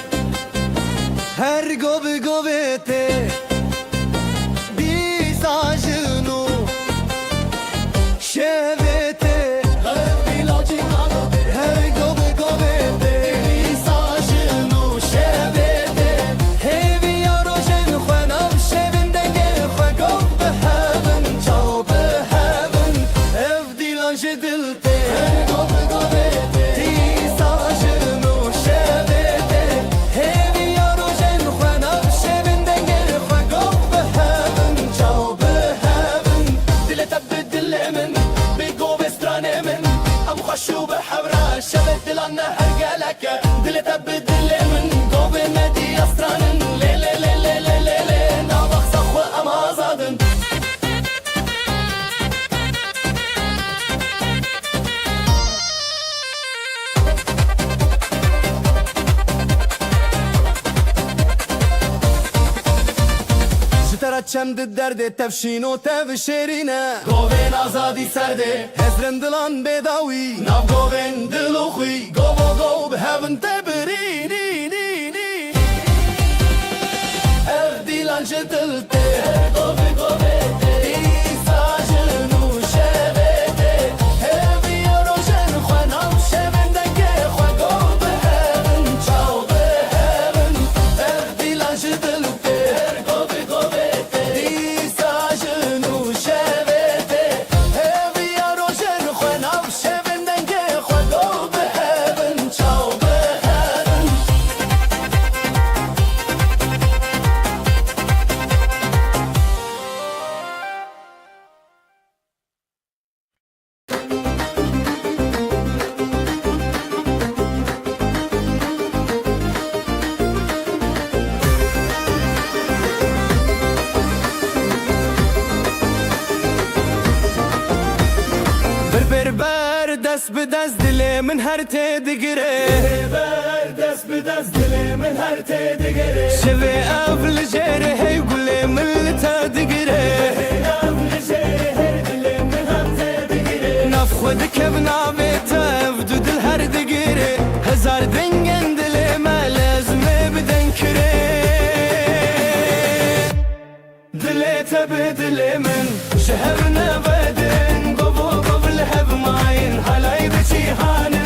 her gobe gobete bizajını şevete her dilancı her gobe gobete bizajını şevete hevi yarojen xwenav şevinden gel xwe gob behavin çav behavin ev dilancı dilte her gobe gobete شو بحورة شبت دلنا هرجلك دلت بدل من قوي مدي أسران لي لي لي لي لي لي لي نابخ صخوة أما زادن چند درد تفشین و تفشیرینه گوین آزادی سرده هزرن دلان بداوی ناو گوین دلو خوی گو گو به هون تبرینی اف دیلان جدلته گوی گوی دیساجنو شبته همی روشن خوانم شبن دنگه خوا گو به هون چاو به هون اف دیلان جدلته گوی گوی دست به دست دل من هر تدگره دست به دست دل من هر تدگره شوی اول جره هی گل من تدگره نف خود کب ناوی تفدو دل هر دگره هزار دنگن دل ما لازمه بدن کره دل تب دل من شهر نبدن قبل هب ماين هلاي بچی هانه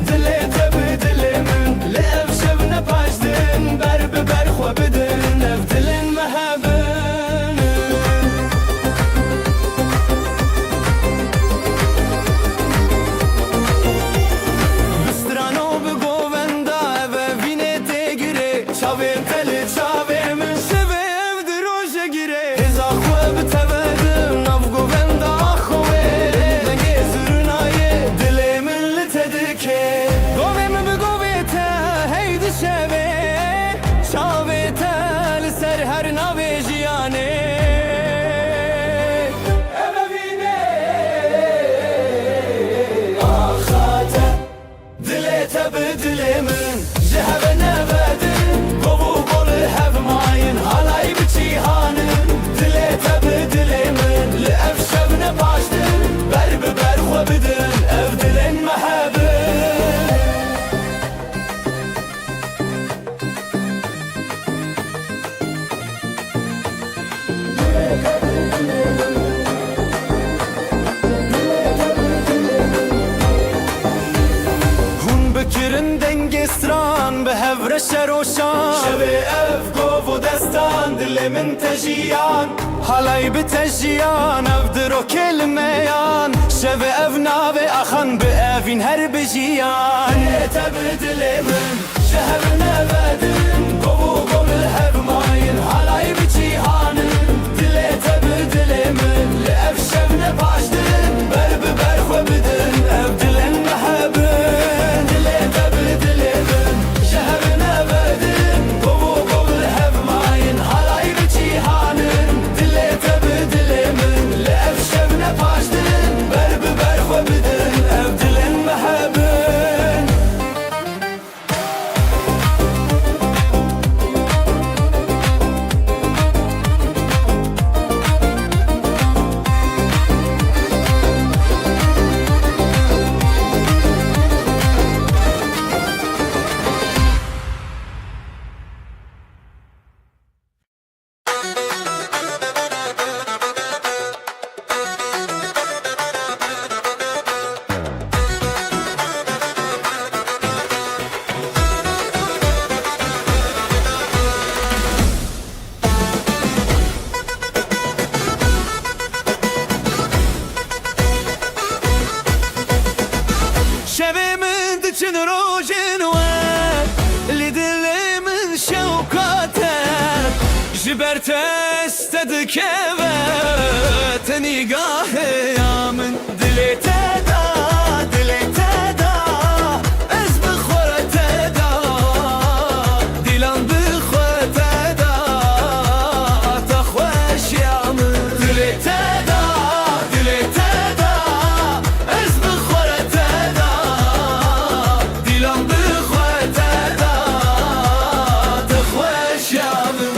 دل تب دل من لف شب نباشدن بر بر خو بدن نف دلن مهبن بسترانو بگووندا و وینه تگیره چاویم تل چاویم شبم دروش گیره هزا خو بتبدم نف گووندا خوه لگه زرنای دل من لتدکه گویم بگویتا هیدی شبه چاویتا لسر هر ناوی جیانه دل من جهب نبدن قبول هب ماين هلاي بچی هانن دل تب دل من لأف شب نباشدن بر بر خو بدن اف دلن محبن بکرن دنگستران به هفر شروشان شبه اف گوف و دستان دل من تجیان حالای به تجیان اف درو کلمیان شبه اف ناوی اخان به افین هر بجیان تب دل من شهر نبدن گوف هف ماین حالای بجیهانن دل تب دل من لأف شب نباشدن بر بر خو بدن اف دلن محبن شبه من دچن روشن و لدل من شوقاتك جبرت استدك تنيقاه يا من دلي تدا دلي تدا از بخور تدا دلان بخور تدا تخوش يا من دلي تدا دلي تدا از بخور تدا دلان بخور تدا تخوش يا من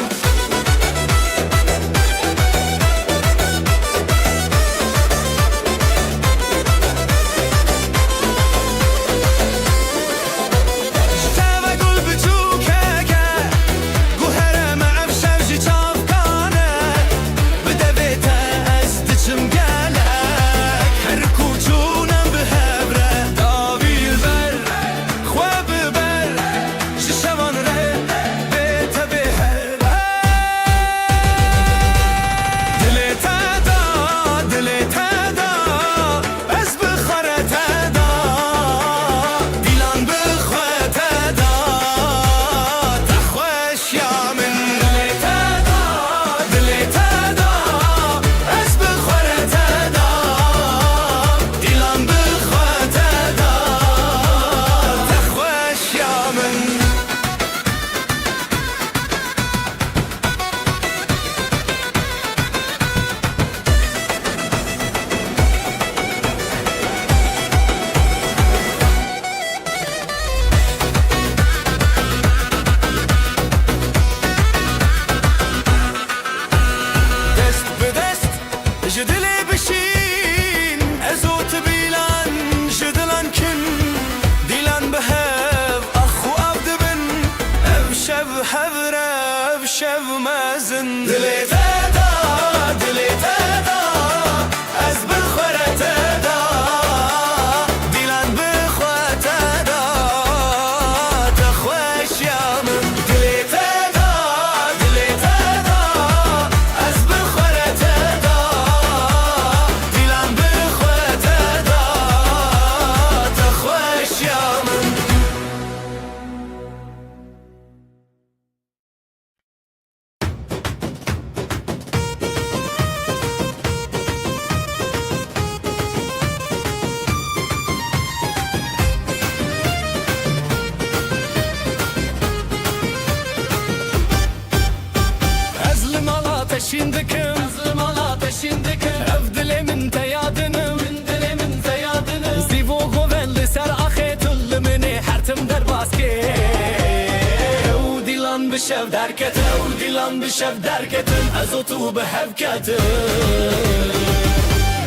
بشف درکتن و دیلان بشف درکتن از او تو به هفکتن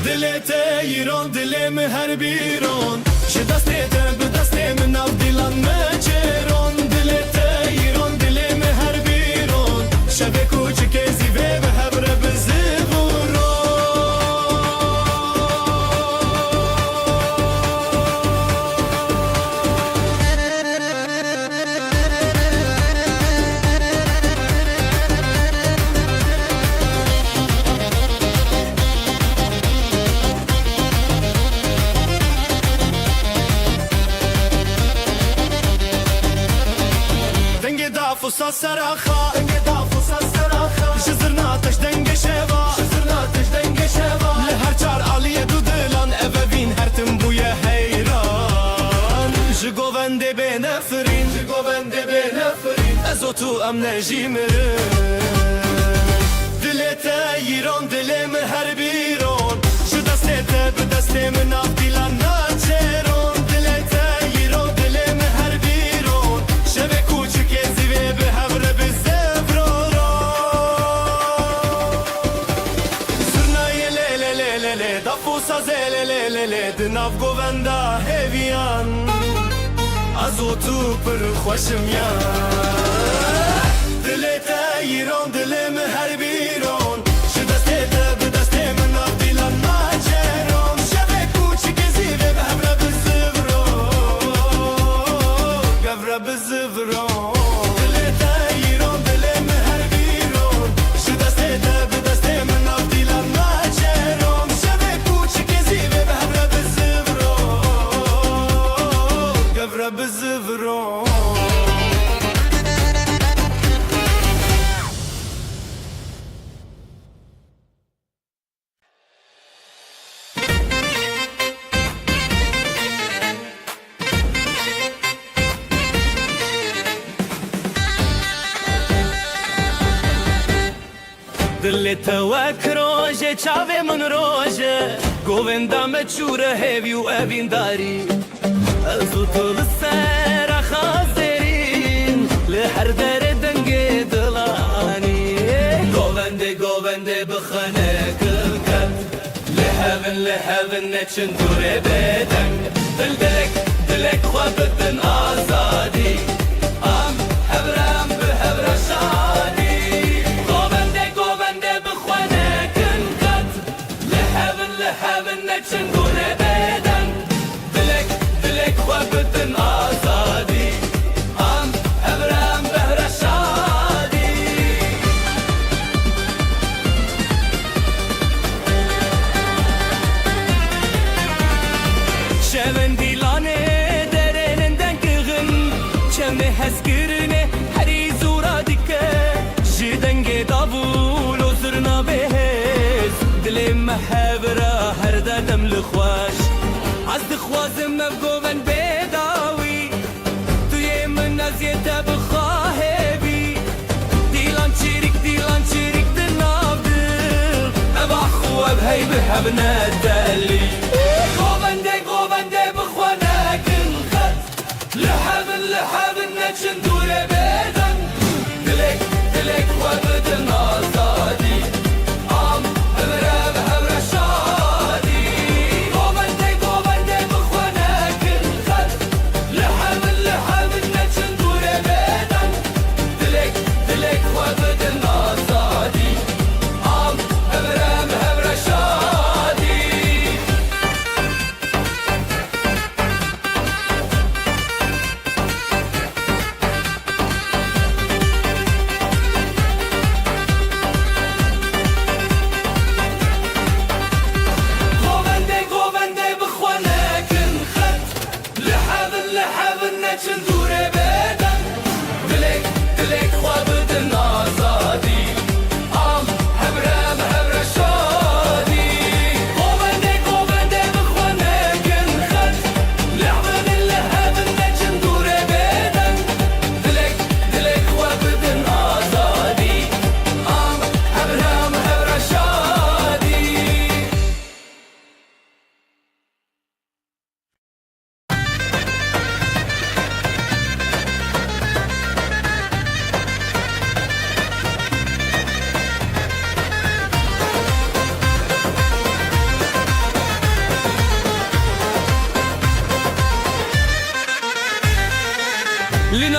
دلت ایران دلم هر بیرون چه دستت به دست من او دیلان مچرون دلت ایران دلم هر بیرون شب کوچک زیوه به هبر بزیورون فوسا سراخا انقطع فوسا سراخا جزرنا تش دنگ شوا جزرنا تش دنگ شوا لهر چار علی دو دلان اوین هر تم بویا حیران جگوونده به نفرین جگوونده به نفرین از تو ام نجیمرن دلت ایران دلم هر بیرون چه دستت به دست من اف دیلان ناچرون دلت ایران دلم هر بیرون شب کوچک به هبر بزفرورو سرنای لی لی لی لی دفوسا زلی لی لی لی دناف گووندا هیویان از او تو پر خوشم یان دلت ایران دلم هر بیرون چه دستت به دست من اف دیلان ناچرون شب کوچک زیوه به هبر بزفرو گفر بزفرو بزفرون دلت وک روژه چاوه من روژه گووندا مچوره هیویو اوین داری از تو لسر خازرین لهر در دنگ دلانی گوونده بخانه کلکت لهون نچن دوره بدنگ دلک خوابتن آزادی ام هبرم به هبر شادی گوونده بخانه کلکت لهون نچن دوره بدنگ دلک خوابتن آزادی ام هبرم بهر شادی شون دیلانه درنندن کغن چمه هسکرنه هری زورا دیکه جدنگ داوول و زرنا بهز دل محبرا هر دادم لخواش از دخوازم مفقوبن بداوی توی من نزیت بخواهبی دیلان چیریک دناب دل ابا خواب هی بحب ندلی گوونده بخوانه کن خد لحب نچن دوره بدن دلک خوابتن آزادی ام هبره به هبره شادی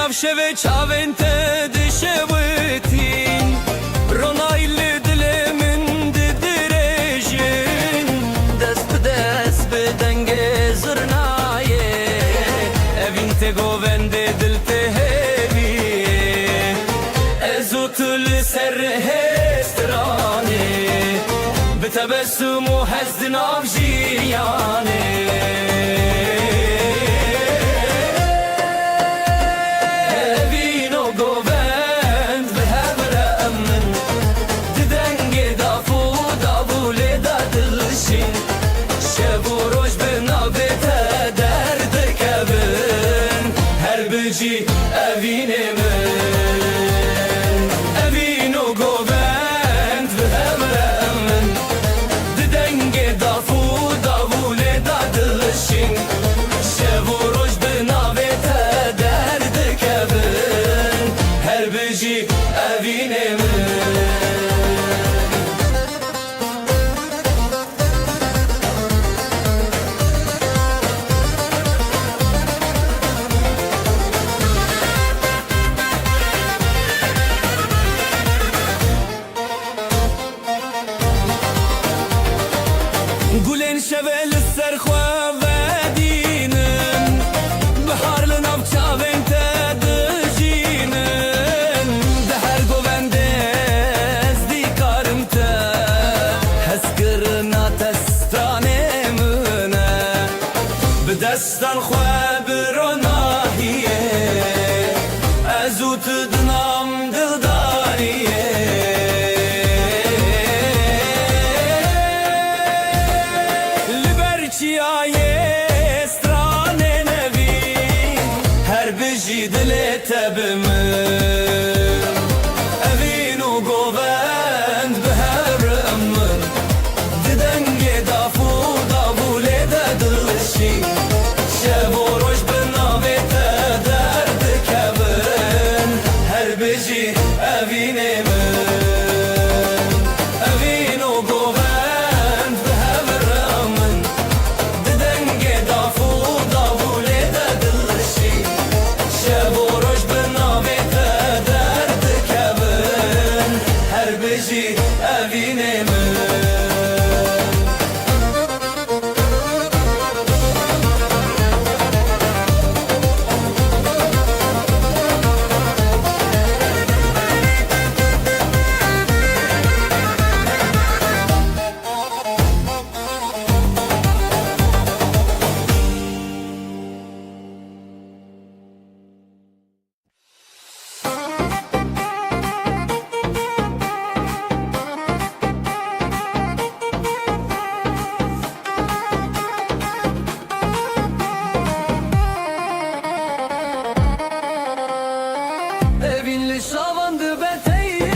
نافشه چاوین ته دشوتین رونایل دل من ددرجین دست به دنگ زرنایه evin te govende dil te heviye ezotul ser hestrane betebessumu hazdin av jiyane evine min evino govend ve emremin didenge dafu davule dadılışın şevuruş binavete derdi kevin her bici evine min گلین شوال سرخوا و دینن بحار لناف چاوین تا دجینن ده هر گوونده از دیکارم تا هز کرنا تستانه منه بدستان خوا بروناهیه ازو تدنام دلداریه Çiyaye strane nevi her biji dile tebimin evinu govend beheremin didenge dafu davule dedilşi şevoroş binavete derdi kevin her biji evinemin evinu govend beheremin evine mi? Şavandı beteye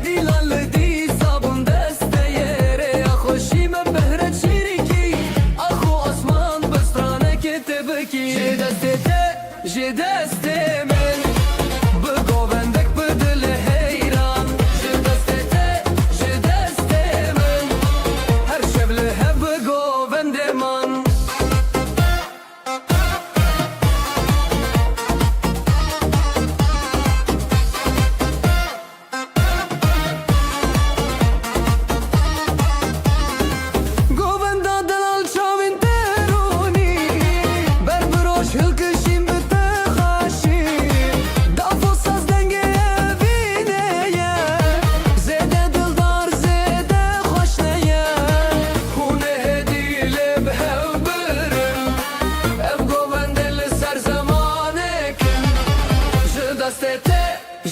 dilanlı di sabun desteye ya hoşime behret şiriki ahu asman bestrane ketebeki je deste men bu govendek bu dile heyran je deste men her şevle hep govendeman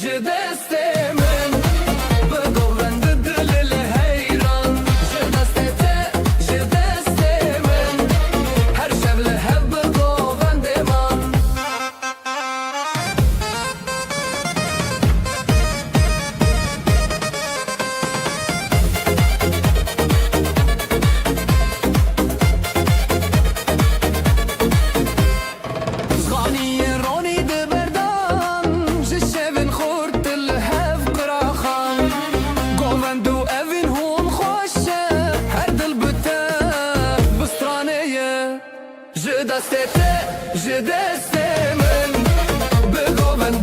Je deste men bu govende dile heyran je deste men her şevle hep govendeman Zgani roni de berdan je şevin khurt الهف قراخان govendo evin hon خوشه her dil bite bistraneye je deste men bu govende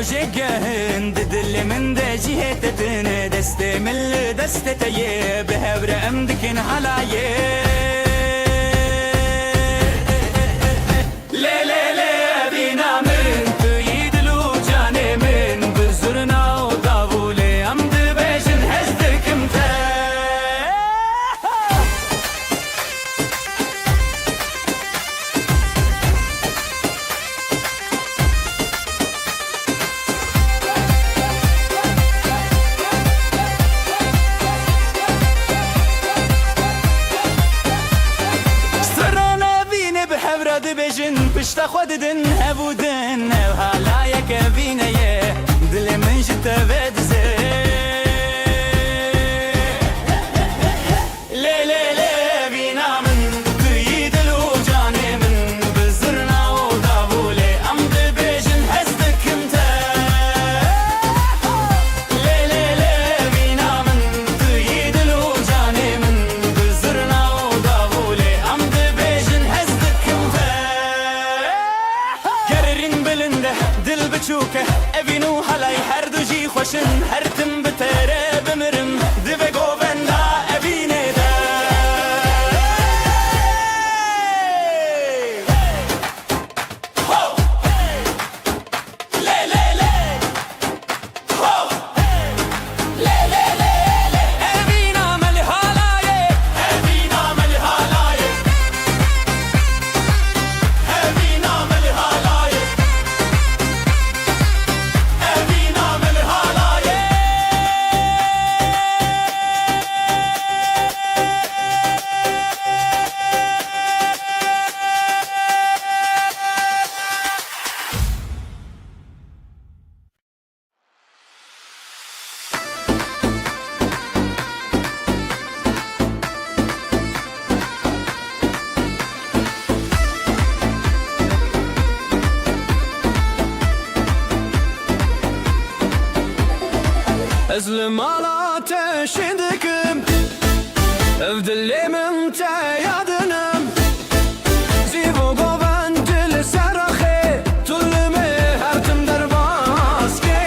روجه گهند دل من ده جهتتن دست من دست تیه به هبر امدکن حلایه بجن پشت خود دن هبودن و حالا یک بینه دل من جت بدزه لی لی لی بینا من توی دل و جان من بزرنا و داوله ام ده بجن هزدکم تا لی لی لی بینا من توی دل و جان من بزرنا و داوله ام ده بجن هزدکم تا دل بچوکه اوینو حلای هر دو جی خوشن هر تم بتره بمرم دی بگو بندا اوینه ده لی لی لی لی لی لی اوینا ملی حالایه اوینا ملی حالایه اوینا ملی حالایه ازلم على تشدكم افدلي من تيادنم زيبو قوان دل سرخي تلمي هرتم درباسكي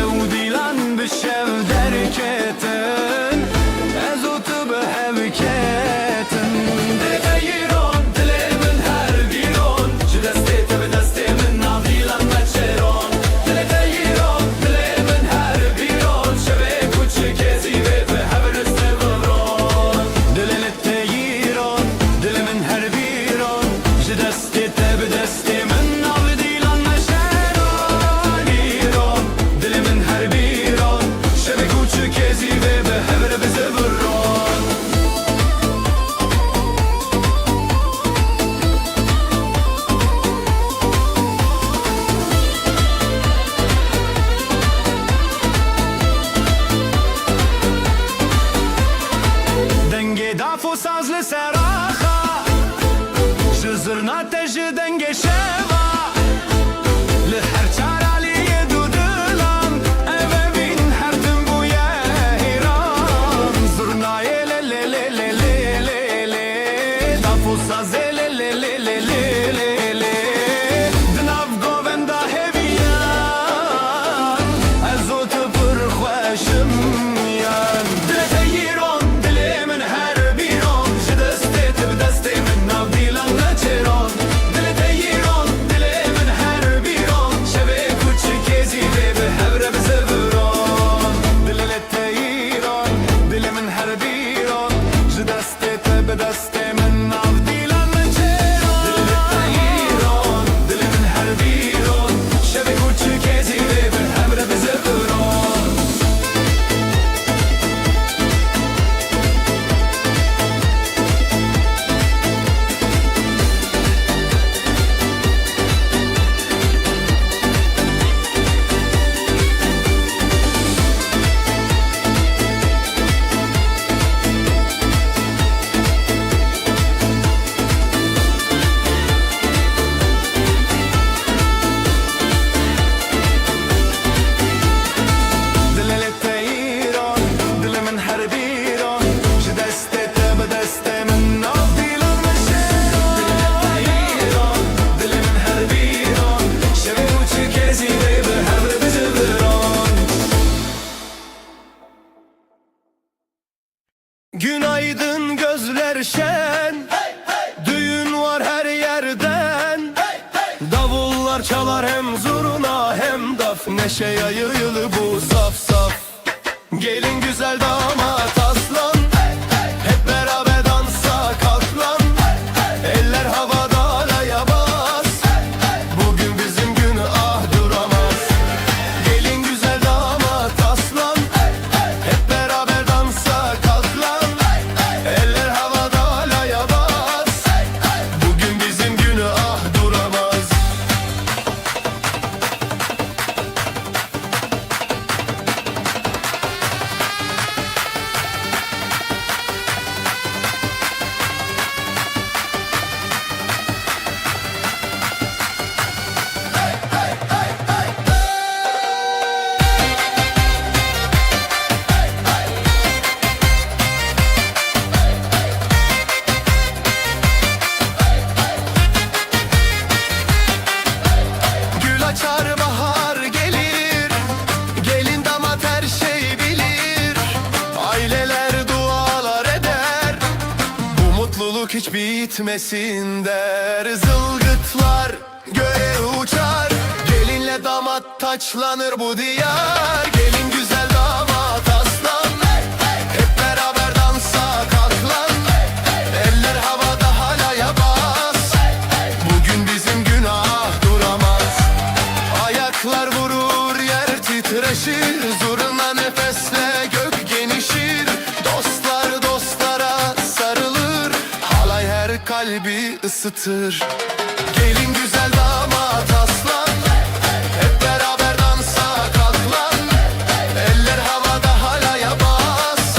وديلان بالشف دركتن ازوت بهبكتن دغيرون دلي من هر ديرون شدستي تبدستي من ناضيلان متشيرون دغيرون دلي من هر ديرون شبك وتشكيزي بهبرست ببرون دلي التغيرون her şen, düğün var her yerden. Davullar çalar hem zurna hem daf, neşe yayılı bu saf saf. Gelin güzel damat aslan, hep beraber dansa kalk lan. Eller havada alaya bas, bugün bizim gün ah duramaz. Gelin güzel damat aslan, hep beraber dansa kalk lan. Eller havada alaya bas, bugün bizim gün ah duramaz. Gül açar bahar gelir, gelin damat her şey bilir. Aileler dualar eder, bu mutluluk hiç bitmesin der. Zılgıtlar göğe uçar, gelinle damat taçlanır bu diyar. Gelin güzel damat aslan, hep beraber dansa kalk lan. Eller havada halaya bas, bugün bizim günah duramaz. Ayaklar vurur yer titreşir, zurna nefesle gök genişir. Dostlar dostlara sarılır, halay her kalbi ısıtır. Gelin güzel damat aslan, hep beraber dansa kalk lan. Eller havada halaya bas,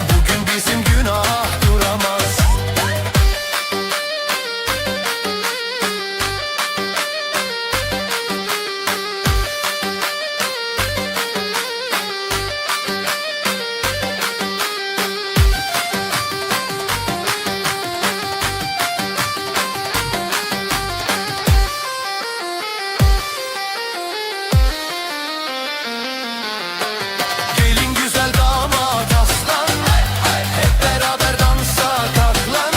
bugün bizim günah duramaz. Gelin güzel damat aslan, hep beraber dansa kalk lan.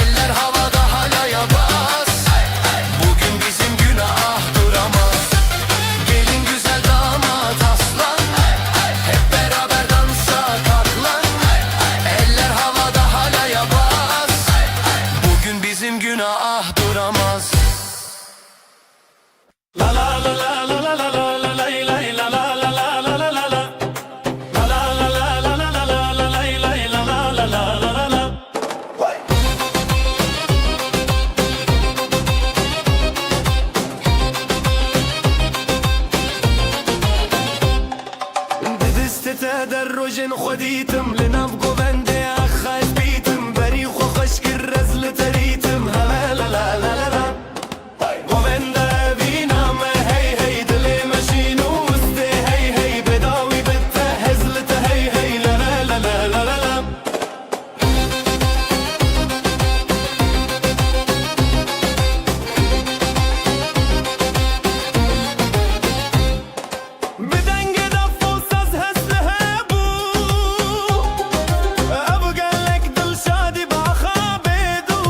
Eller havada halaya bas, bugün bizim günah duramaz. Gelin güzel damat aslan, hep beraber dansa kalk lan. Eller havada halaya bas, bugün bizim günah duramaz. دستت در روژن خودیتم لنبگو بنده اخش بیتم بری خو خشک رزل تریتم هلا لا لا لا لا لا گوونده بینم هی هی دل مشین وسته هی هی بداوی بته هزلت هی هی لا لا لا لا لا لا لا بدنگ دف و ساز هسله بو ابو قالك دل شادي بخابدو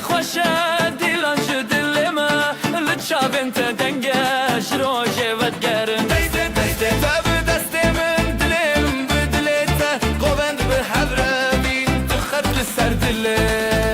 خوشه دیلان جو دلما لچاوین تا دنگش روژه ودگرن دسته دسته تا به دست من دلم به دلت گوبند به حبره بین تو خط لسر دلت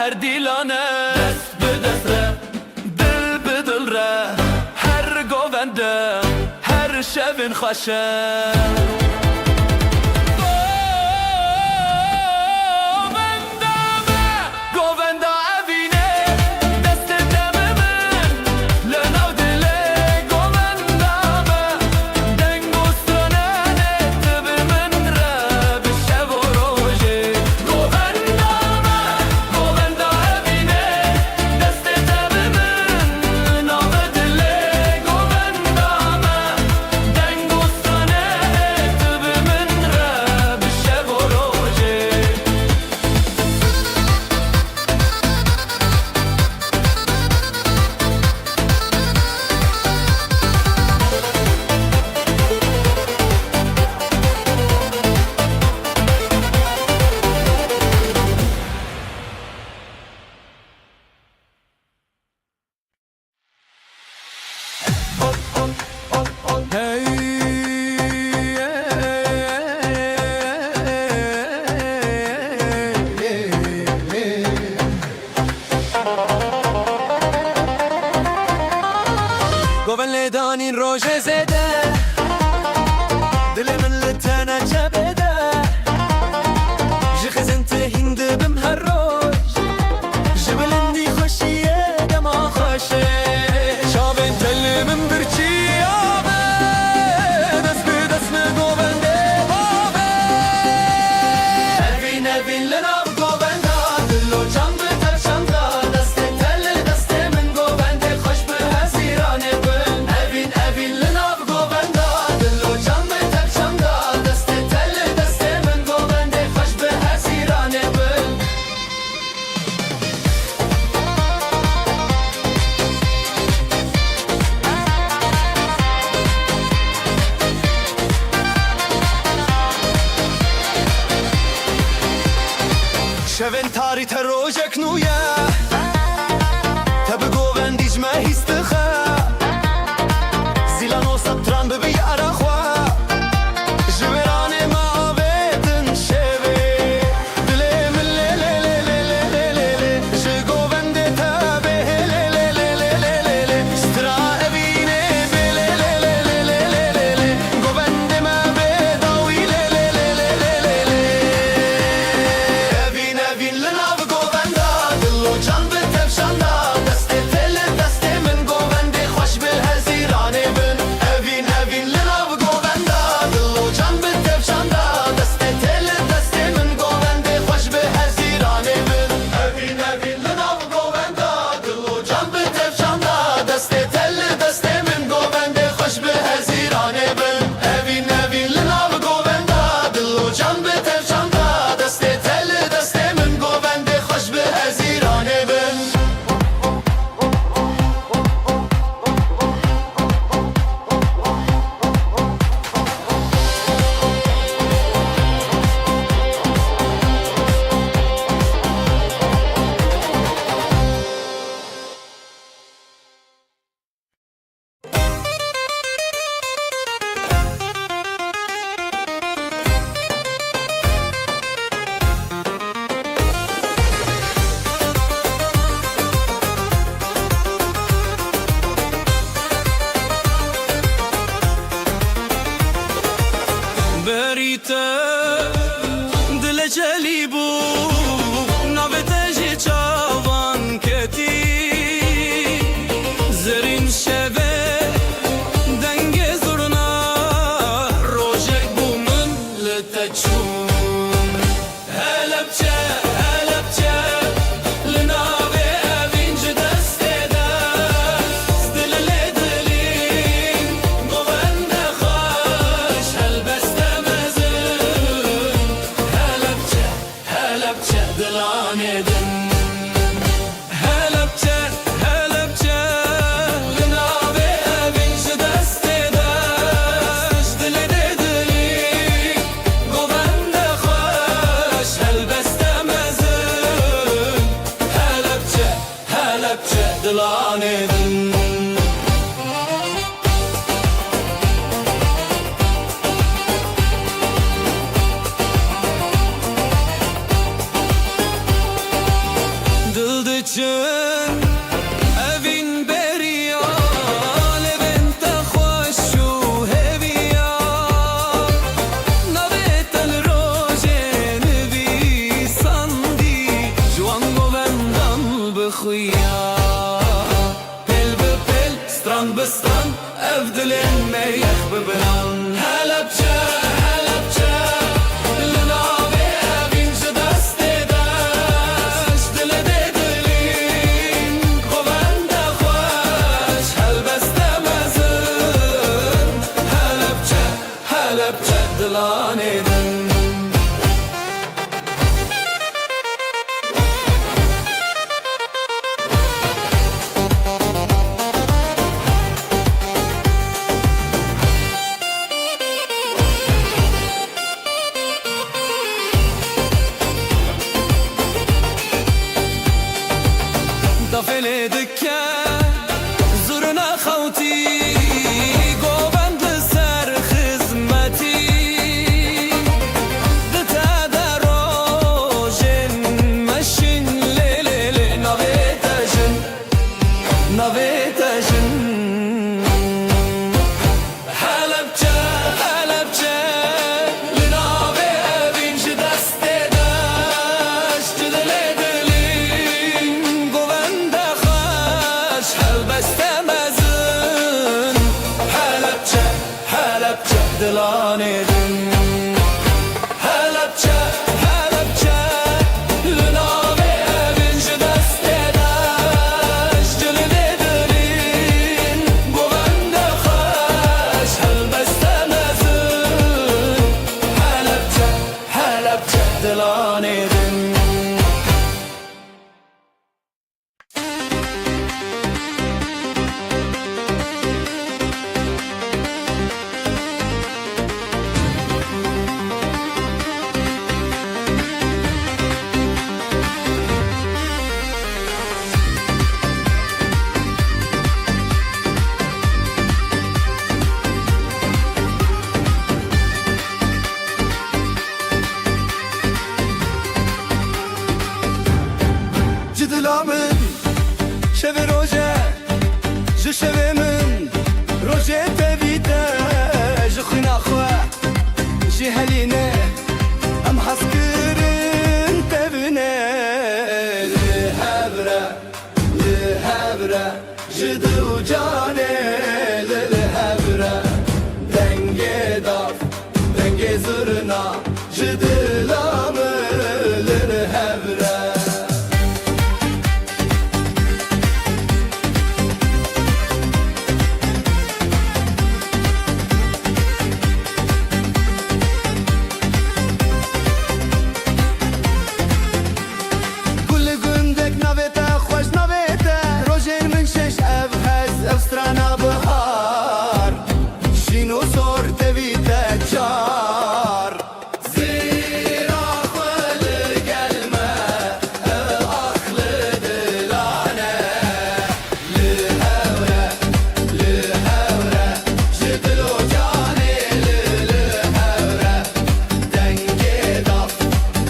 هر دیلانه دست به دست ره دل به دل ره هر گوونده هر شبین خوشه گوون لیدانین روژه زده دل من لتنه جبده جخزن تهینده بم هر روش جبلندی خوشیه دما خوشه شابین تل من برچی آبه دست به دست گوونده بابه اوین اوین لناب گوونده دلو جان به ترشنده دست تل دست من گوونده خوش به هزیرانه شوین تاری تروجک نویا تب گووندیج ما هیستخه زیلان و سطران ببی عراخوا جبران ما آبیدن شوی دلی من لی لی لی لی لی لی لی جه گوونده تبه لی لی لی لی لی لی لی سترا ابینه بی لی لی لی لی لی لی لی گوونده ما بداوی لی لی لی لی لی لی اوین لناو گوونده دلو جان به تفشنده دست تل دست دن هلبچه هلبچه لناوی اوین شدست داش دل دلی گوبند خوش هلبست مزن هلبچه هلبچه دلان دن دلدچن اوین بریا لبنت خوش و هویا نویت الروژن بی سندی جوان گوندم بخویا پل به پل ستران به ستران افدلن میخ ببران هلبچه هلبچه لناوی اوین شدست داش دل دلین گوند خوش هلبست مزن هلبچه هلبچه دلان دن دفل دکه زورنا خوتی گوبند سر خدمتی دتا دروژن مشین لیلی نویتشن نویتشن هلبچه هلبچه لناوی اوین شدست داش دل دلین گوند خوش هلبست مزن هلبچه هلبچه دلان دن هلبچه هلبچه لناوی اوین شدست داش دل دلین گوند خوش هلبست مزن هلبچه هلبچه دلان دن جدلا من شب روژه جو شب من روژه تبیده جو خوینا خواه جی هلینه ام حس کرن تبینه لهبره جدو جانه لهبره دنگه دار دنگه زرنا جدلا من لهبره Strana bahar Şino sor tevite çar Zira khweli gelme Aklı dilane Lihevre Jidlu cani lihevre Denge daf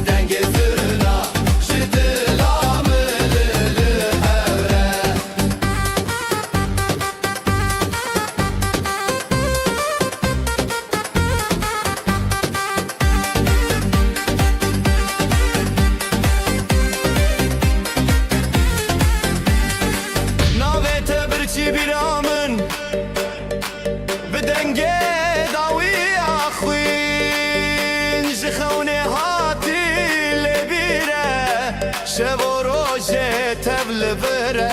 Denge zırna Jidlamı lihevre بیرامن به دنگه داوی آخوین جخونه هاتی لبیره شب و روژ تبل بره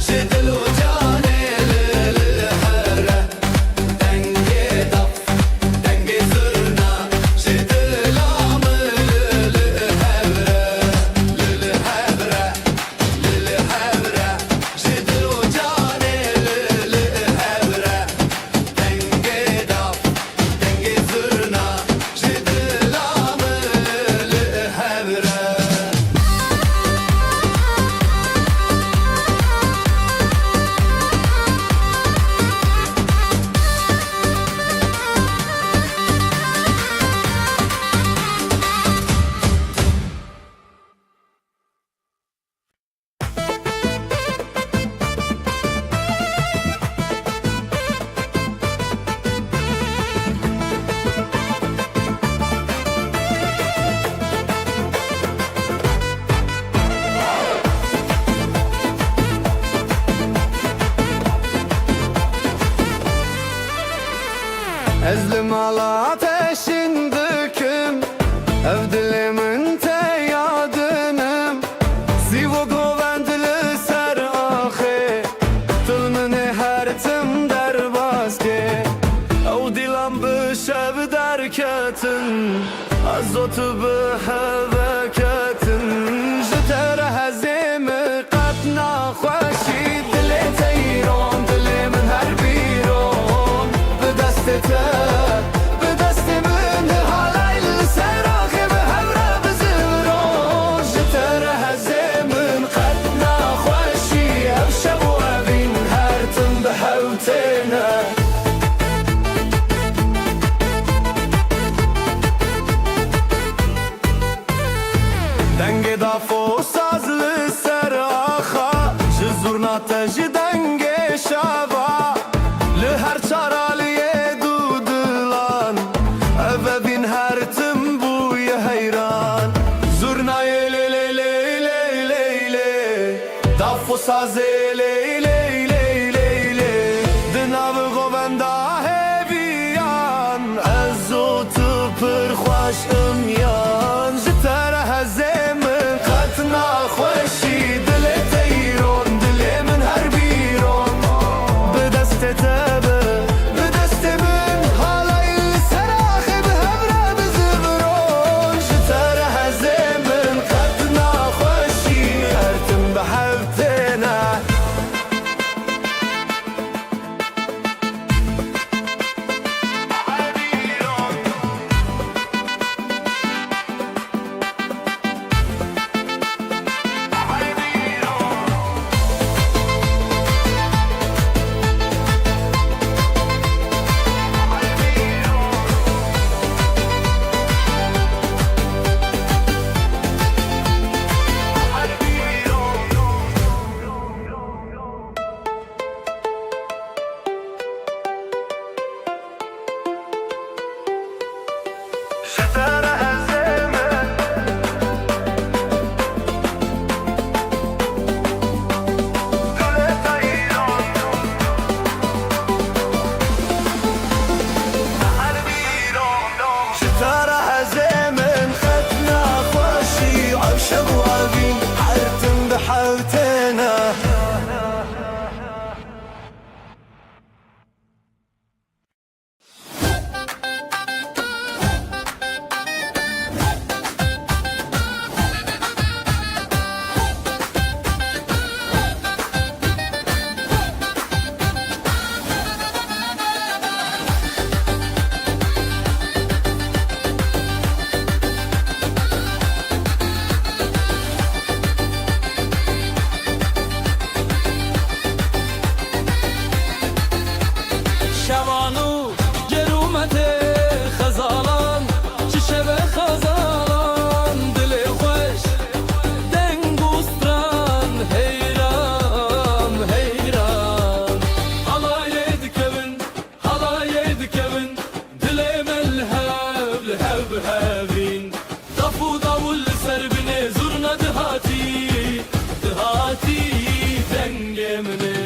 جدل و جانه للهره دنگه داف Özlüm ala peşindiküm Ev dilimin te yadınım Zivo govendili ser ahi Tılmını her tim derbazge Ev dilam bişev derketin Azotu beheveketin Jiter hezimi qatna خوشی دل تیران دل من هر بیرون به دست به دست من حالای سراخی به همراه بزرون جتر هزمن قد نخوشی امشب و اوین هر تم به حوتنا دنگ دافو سازlı seraxa Zurna teci denge şava Li her çaraliye dudulan Eve bin her tim buye heyran Zurna ye le le le le le le Dafo saze le le le le le Dinav govenda heviyan Ezo tıpır xoş ımyan Jiter hezemin katna xoşi dile teyron dile min her biron Be deste tebe be deste min halay seraxi be hevre bizivron Jiter hezemin katna xoşi ertim be hevtena شوانو جرومت خزالان چشب خزالان دل خوش دنگوستران حیران حیران حالای دکبن دل ملهب لهب هبین دفو داول سر بنه زرنا دهاتی دنگ منه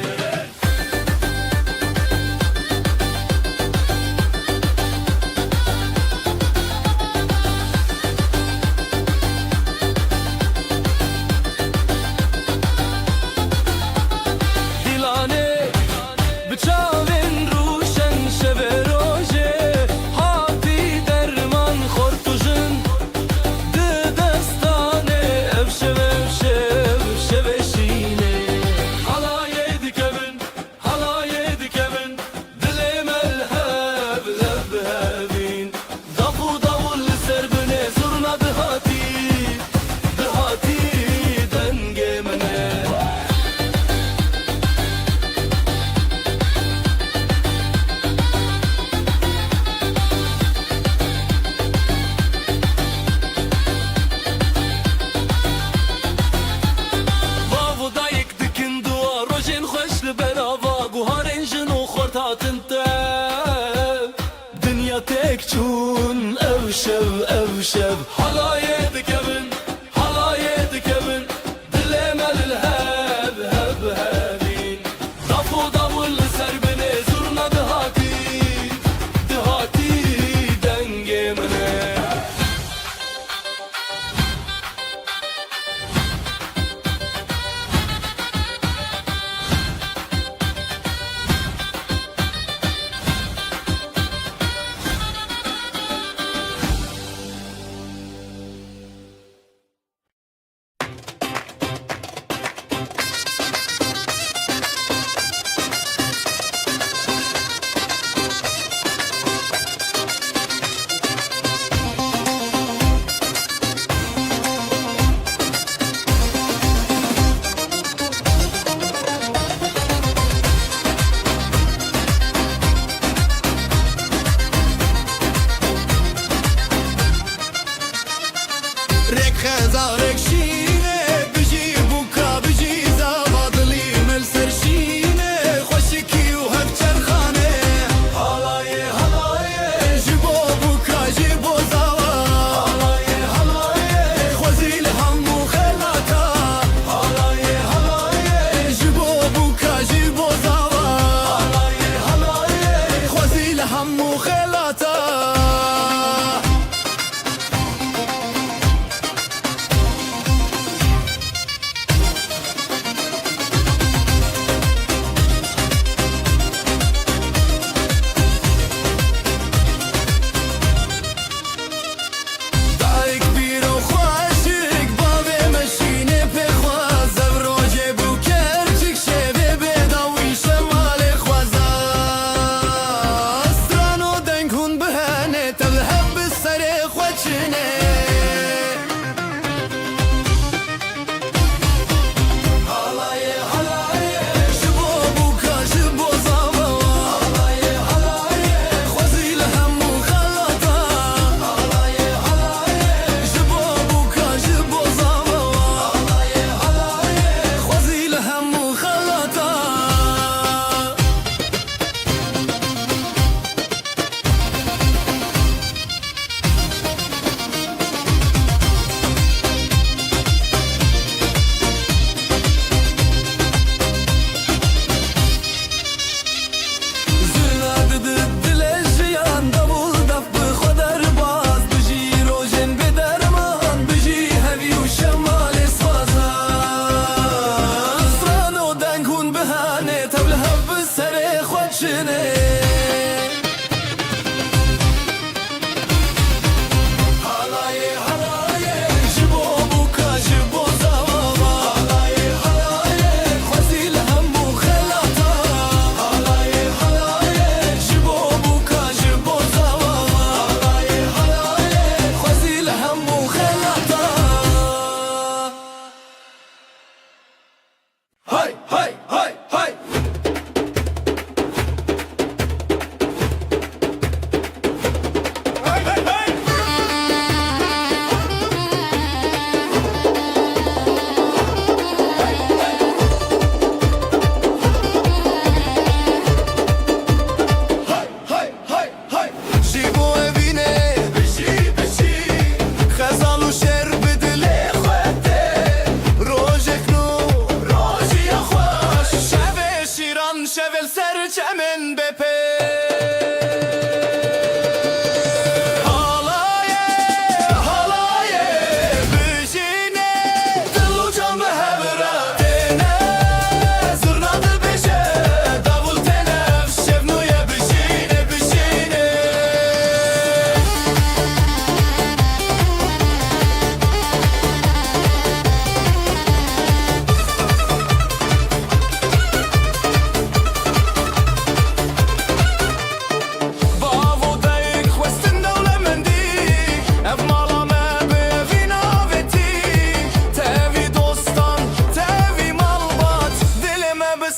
tek çun evşev Halaye dikebin Dilemel heb hebin Dafu davul serbine zurna dihati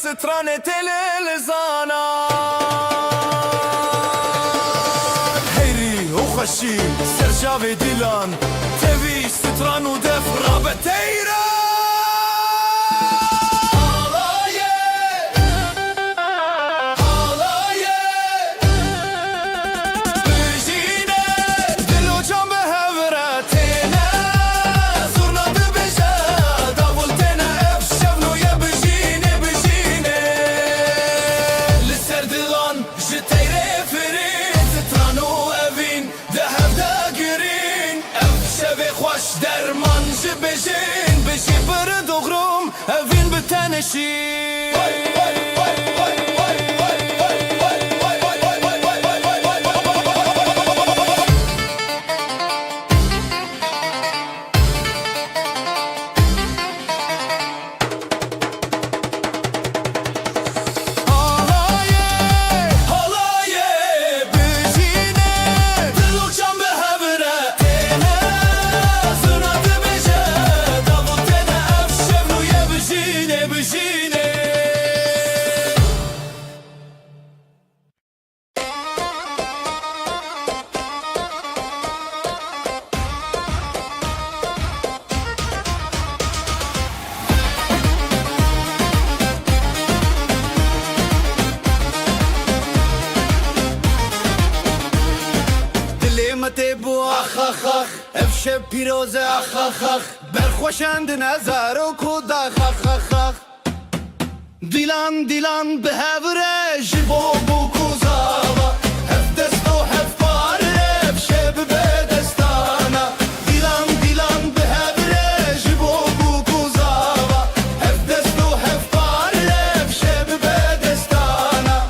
سترانة الزانات هيري وخشي سرجافي ديلان تبي ستران ودف رابتيرا درمان جبجين بشي برد وغروم هفين بتنشي قیامت بو اخ اخ اخ اف شب پیروز اخ اخ اخ برخوشند نظر و کودک اخ اخ اخ دیلان دیلان به هوره جبو بو کوزاوا هف دست و هف پاره اف شب به دستانا دیلان دیلان به هبره جبو بو کوزاوا هف دست و هف پاره اف شب به دستانا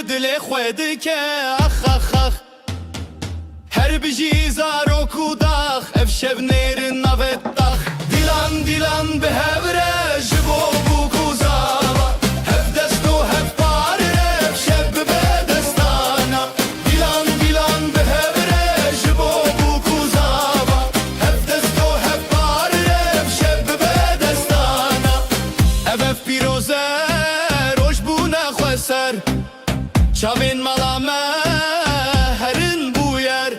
دل خود که اخ اخ اخ هر بجی زار و کوداخ اف شب نیر نوتاخ دیلان دیلان به هبره جبو بو کوزاوا هف دست و هف پاره اف شب به دستانا دیلان دیلان به هبره جبو بو کوزاوا هف دست و هف پاره اف شب به دستانا اف پیروزه روش بو نخوستر چاوین ملامه هرن بویر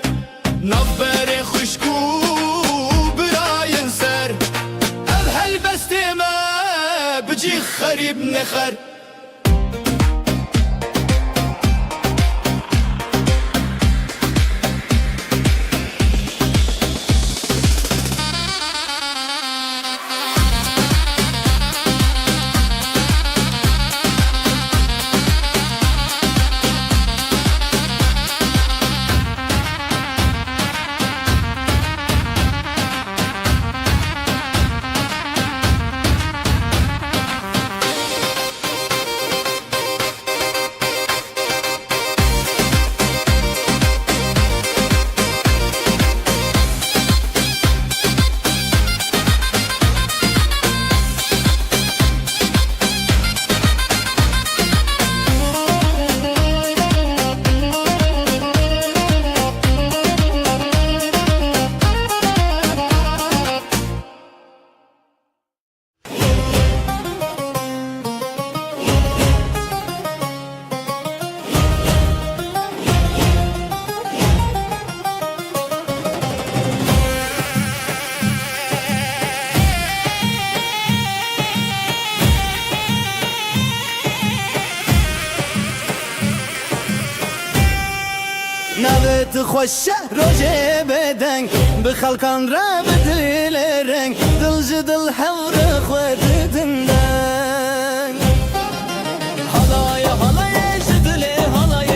نبر خشکو براین سر اف هل بستیمه بجی خریب نخر نوت خوشه روژه بدنگ به خلکان را بدل رنگ دل جدل حور خود دندن حالای حالای جدل حالای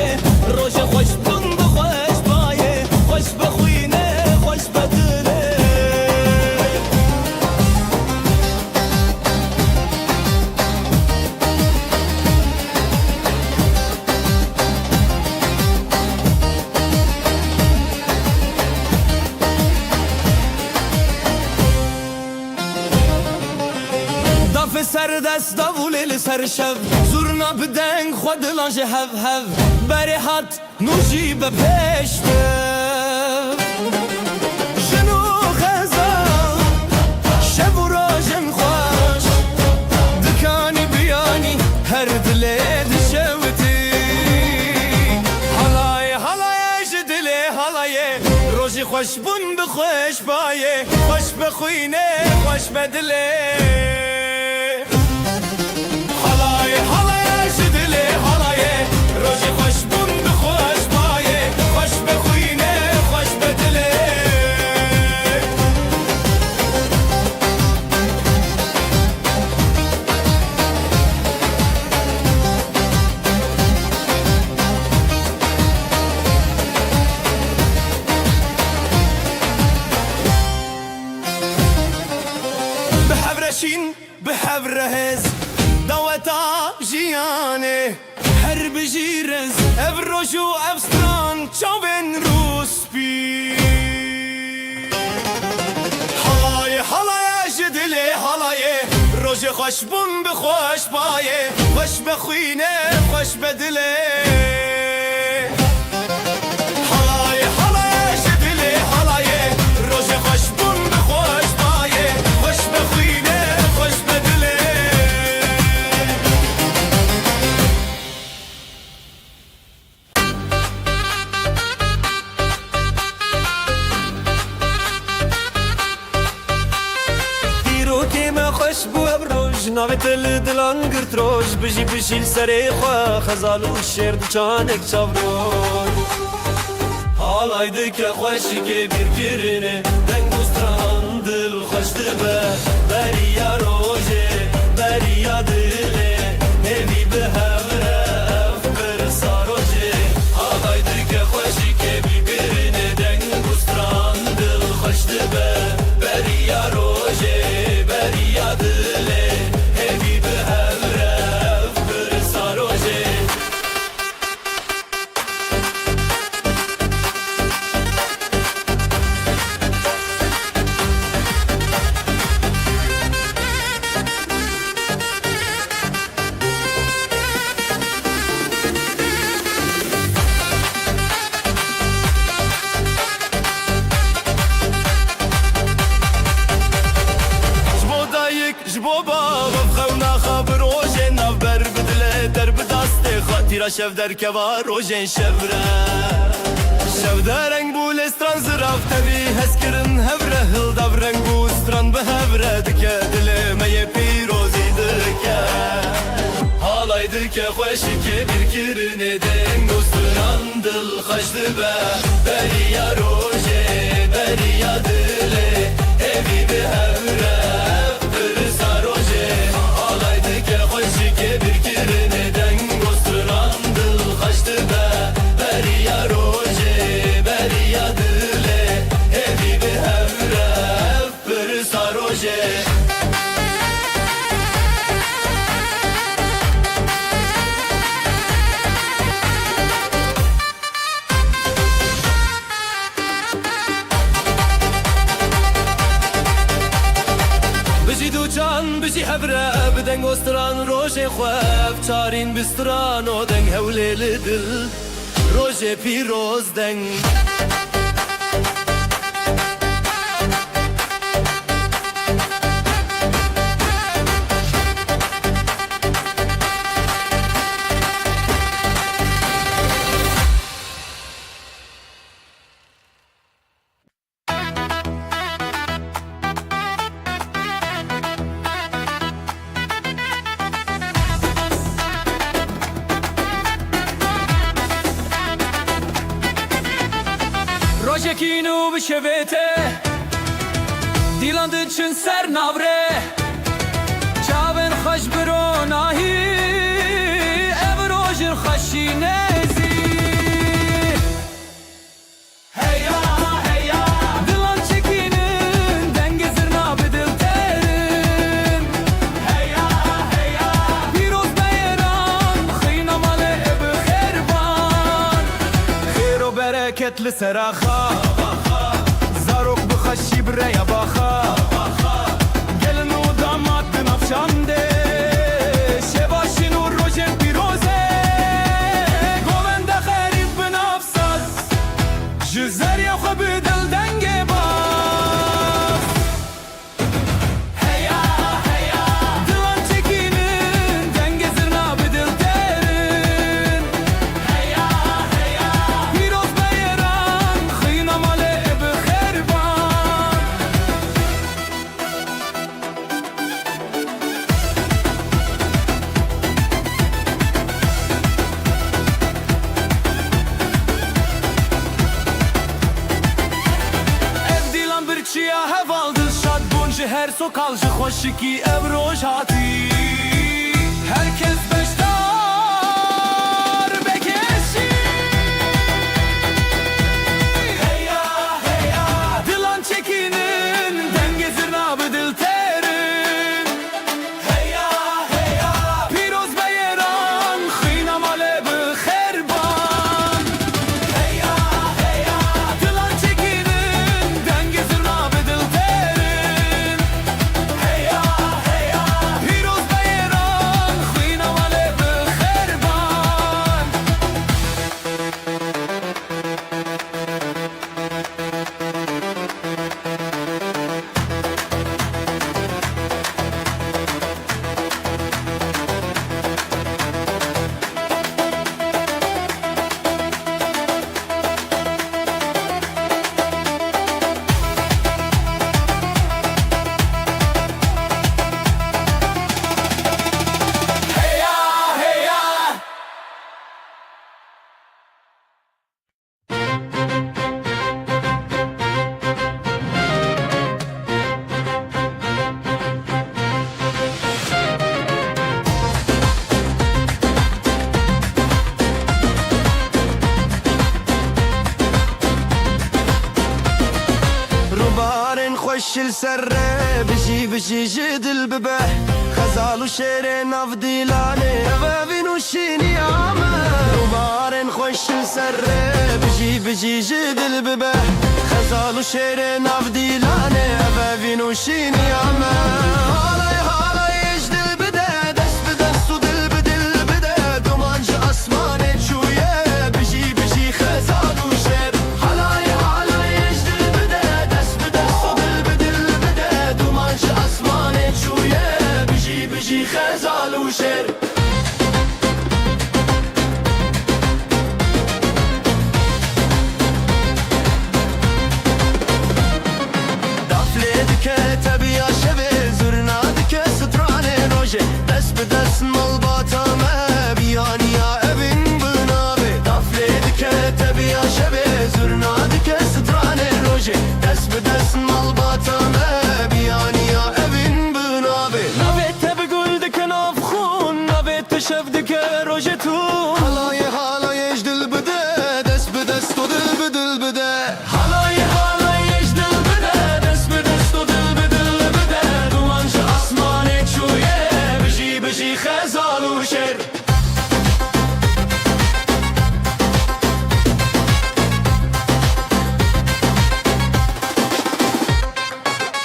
روژه خوش بند خوش بایه خوش بخوینه خوش بدله سر دست داولی سر شب زورنا بدنگ خود لانج هف هف بری هات نوشی به پشت جنو خزا شب و راجن خوش دکانی بیانی هر دل دشوتی حالای حالای جدل حالای روزی خوش بون بخوش بایه خوش بخوینه خوش بدله بهبرهز دوتا جیانه هر بجیرز ابروشو ابستران چاوین روس بی حالای حالای جدلی حالای روژ خوش بون بخوش بایه خوش بخوینه خوش بدله حالای ناوێت لە دڵان گرترۆژ بژی بژیل سەرێ خوا خەزاڵ و شێر دوچانێک چاوڕۆژ هاڵای دکە خۆشیکێ بیرکردنێ دەنگ و ستران دڵ خۆش دبە بەریا ڕۆژێ بەریا دڵێ هێوی بهەورە ئەف برسا ڕۆژێ هاڵای دکە خۆشیکێ بیرکردنێ دەنگ و ستران دڵ خۆش دبە بەریا ڕۆژێ بەریا دڵێ هێوی بهەورە ئەف برسا ڕۆژێ شەو دەرکەوا ڕۆژێن شەورە شەو دەرەنگ بوو لێ ستران زرافتەوی هەستکردن هەورە هڵدەب ڕەنگ بوو ستران بە هەورە دکە دلێ مەیە پیرۆزی دکە هاڵای دکە خۆشیکێ بیرکردنێ دەنگ و ستران دڵ خەش دبە بەریا ڕۆژێ بەریا دلێ هێوی بهەورە برسا ڕۆژێ هاڵای دکە خۆشیکێ بیرکردنێ دەنگ بەریا ڕۆژێ بەریا دڵێ هێوی بهەورە برسا ڕۆژێ بژی دووچان بژی هەورە بدەنگ و ستران ڕۆژێ خوێف چارین بستران و دەنگ هەولێ لە دڵ ڕۆژێ پیرۆز دەنگ ڕۆژێکین و بشەوێتێ دیڵان دچن سەر ناوڕێ چاوێن خۆش برۆ ناهی ئەڤ ڕۆژن خەشی نێزی هەیا هەیا دڵان چکینن دەنگە زرنا بدڵتێرن هەیا هەیا پیرۆز بەیران خینە مەڵێ بخێربان خێر و بەرەکەت لەسەراخا زارۆک بخەشی برەیە باخا گەلن و دامات بنەفشاندێ شێباشین و ڕۆژێن پیرۆزێ گۆڤەندە خەریب بنەفسەد ji zeriya xwe bi dil dengê bas heya heya dilan çekînin dengê zirna bi dil têrin heya heya pîroz beyran xîna malê bi xêrban ev dîlan birçiya heval dil şad bûn ji her sokal ji xweşikî ev roj hatî herkes beşdar bekeşî heya heya dilan çekînin dengê zirna bi dil têrin heya heya pîroz beyran xîna malê bi xêrban heya heya dilan çekînin dengê zirna bi dil têrin heya heya pîroz beyran xîna malê خوش السره بجي بجي جدل ببه خزال و شعر ناف دیلانه اوین و شینی آمه روبارن خوش السره بجي بجي جدل ببه خزال و شعر ناف دیلانه اوین و شینی آمه حالای حالای اجدل بده دست به دست و دل به دل بده دومانج اسمانه چویه بجي بجي خزال و شعر حالای حالای اجدل بده دست به دست و دل به دل بده دومانج اسمانه چویه بجي بجي خزال و شعر دست به دست مال باتامه بیانیا evin bınabe Dafledi ke tebiya şebe zurnadi ke strane roje Dest be dest mal batame بیانیا evin bınabe Navet tebi guldi ke nafkhun Navet teşevdi ke roje tun Halay halay ejdil bide Dest be dest o dil be dil bide Halay halay ejdil bide Dest be dest o dil be dil bide Dumanca asmane çuye بجي خزال و شعر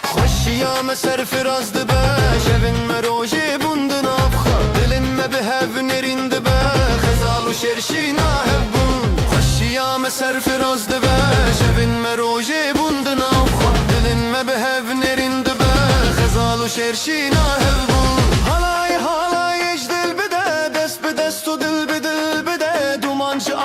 خوشيا مسر فراز دبه شبن مروجي بندن افخا دلن ما بهف نرين دبه خزال و شعر شينا هبون خوشيا مسر فراز دبه شبن مروجي بندن افخا دلن ما بهف نرين دبه خزال و شعر شينا هبون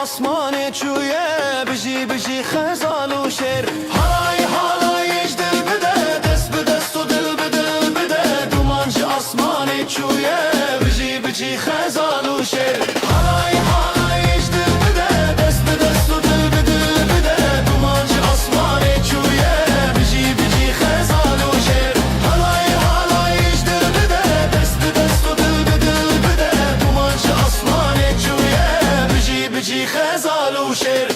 آسمان چویه بجی بجی خزال و شعر حالای حالای اجدل بده دست به دست و دل به دل بده دومانج آسمان چویه بجی بجی خزال و شعر حالای حالای اجدل بده دست به دست و دل به دل بده دومانج آسمان چویه بجی بجی خزال و شعر حالای حالای اجدل بده دست به دست و دل به دل بده دومانج آسمان چویه بجي خزال و شعر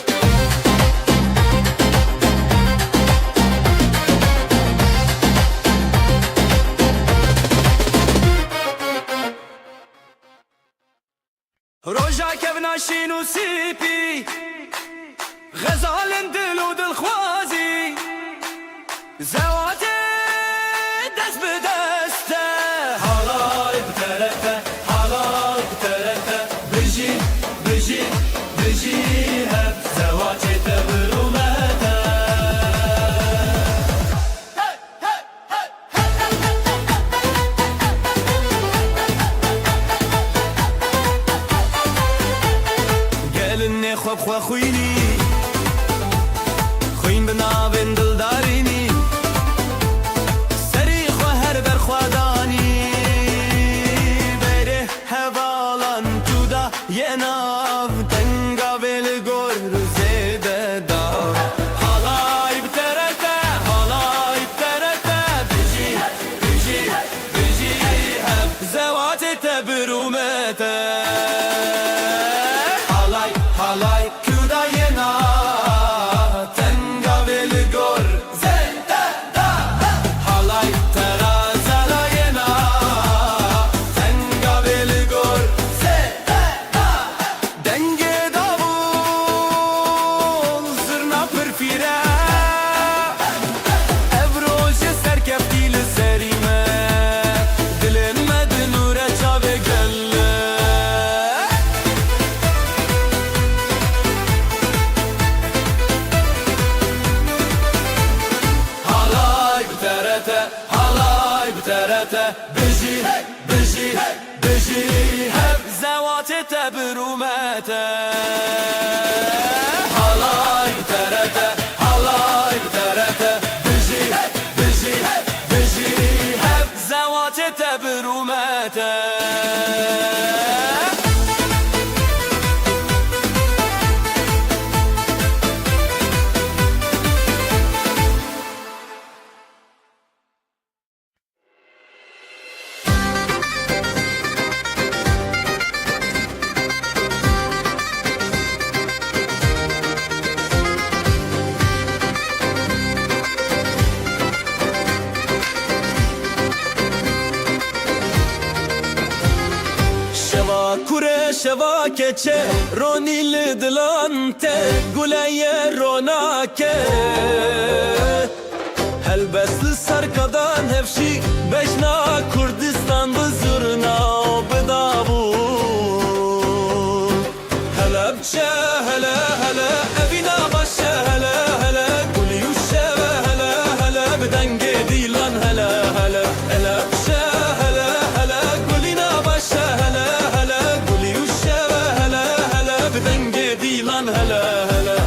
روجا كبنا شينو سيبي غزال دل و دل خوازي زواتي دست بدسته حالای بترته حالای بترته بجي بجي بجي هب زواتي تبرومته قالني خوب خوا خويني خوين بنابن دلداريني سري خوا هر بر خواداني بره هوالان تودا يناف تنگا بل گور زيده دا حالای بترته حالای بترته بجي بجي بجي هب زواتي تبرومته حالای حالای kuda yena tenga bel gor zede da حالای ترازلا yena tenga bel gor zede da denge davul zırna pırfire evroje serkeftil serime dilenme nure çave gelle halay biterete halay biterete biji biji biji hep zevate tebrumete halay biterete halay biterete biji biji biji hep zevate tebrumete شواکچه رونی لدلانته گوله روناکه هل بس سرکدان هفشی بجنا کردستان بزرنا و بدابو هلا بچه هلا هلا ابینا باشه هلا هلا گلی و شبه هلا هلا بدنگ دیلان هلا هلا هلا بچه هلا هلا گلینا باشه هلا هلا گلی و شبه هلا هلا بدنگ دیلان هلا هلا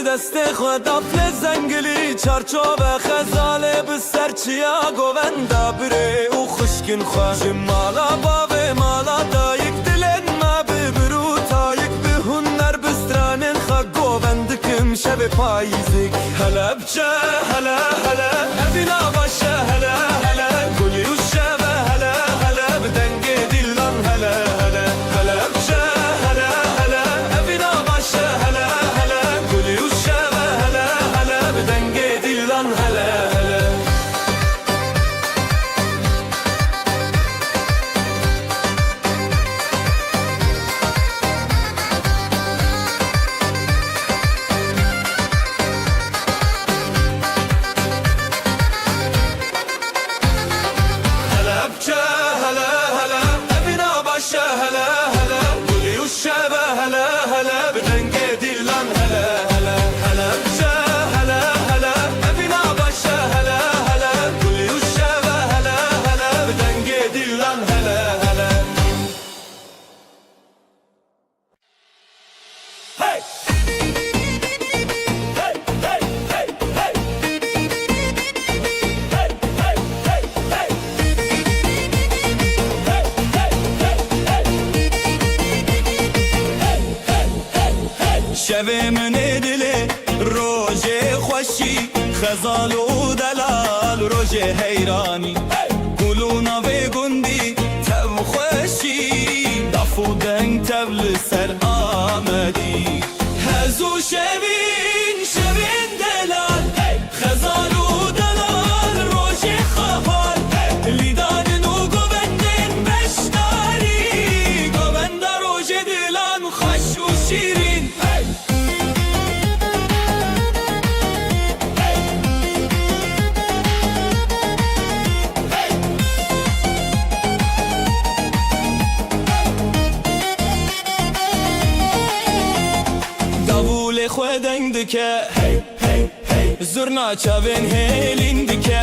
دست خدا پل زنگلی چارچوب خزاله بسر چیا گووندا بره او خشکن خواه جمالا باوه مالا دایک دلن ما ببرو تایک به هنر بسترانن خواه گووندکم شب پاییزک هلا بچه هلا هلا ابینا باشه هلا هلا گلی و شبه هلا هلا بدنگ دیلان هلا هلا هلا بچه هلا هلا ابینا باشه هلا هلا گلی و شبه هلا هلا بدنگ دیلان هلا هلا هلا بچه هلا هلا ابینا باشه هلا هلا گلی و شبه هلا هلا بدنگ دیلان هلا هلا هلا بچه هلا هلا ابینا باشه هلا هلا گلی و شبه هلا هلا بدنگ دیلان هلا هلا Hey! Hey! Hey! Hey! Hey! Hey! Hey! Hey! Hey! شب من دل روز خوشی خزال و دلال روز حیرانی گلونا و گندی تب خوشی دفو دنگ تبل سر آمدی هزو شبین شبین دلال خزال و دلال روز خفال لیدان و گوبندن بشتاری گوبند روز دلان خوش و شیرین davul خودنگ دکه زرنا چاوین هلین دکه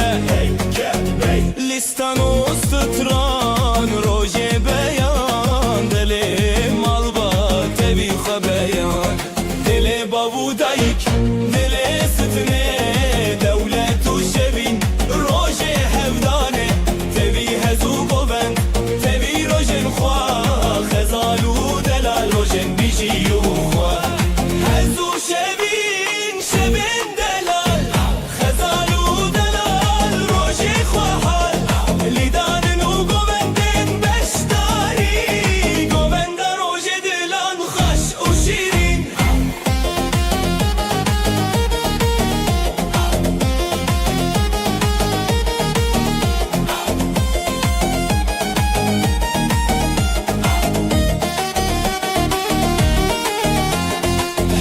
لیستان و ستران روژ بیان دل مالبا تبی خبیان دل بابو دایک دل ستنه دولت و شبین روژ هفدانه تبی هزو گوند تبی روژن خواه خزال و دلال روژن بیجی و خواه هزو شبین شبین دلال خزال و دلال روژ خواه لیدان و گوندن بشتاری گوند روژ دلان خوش و شیرین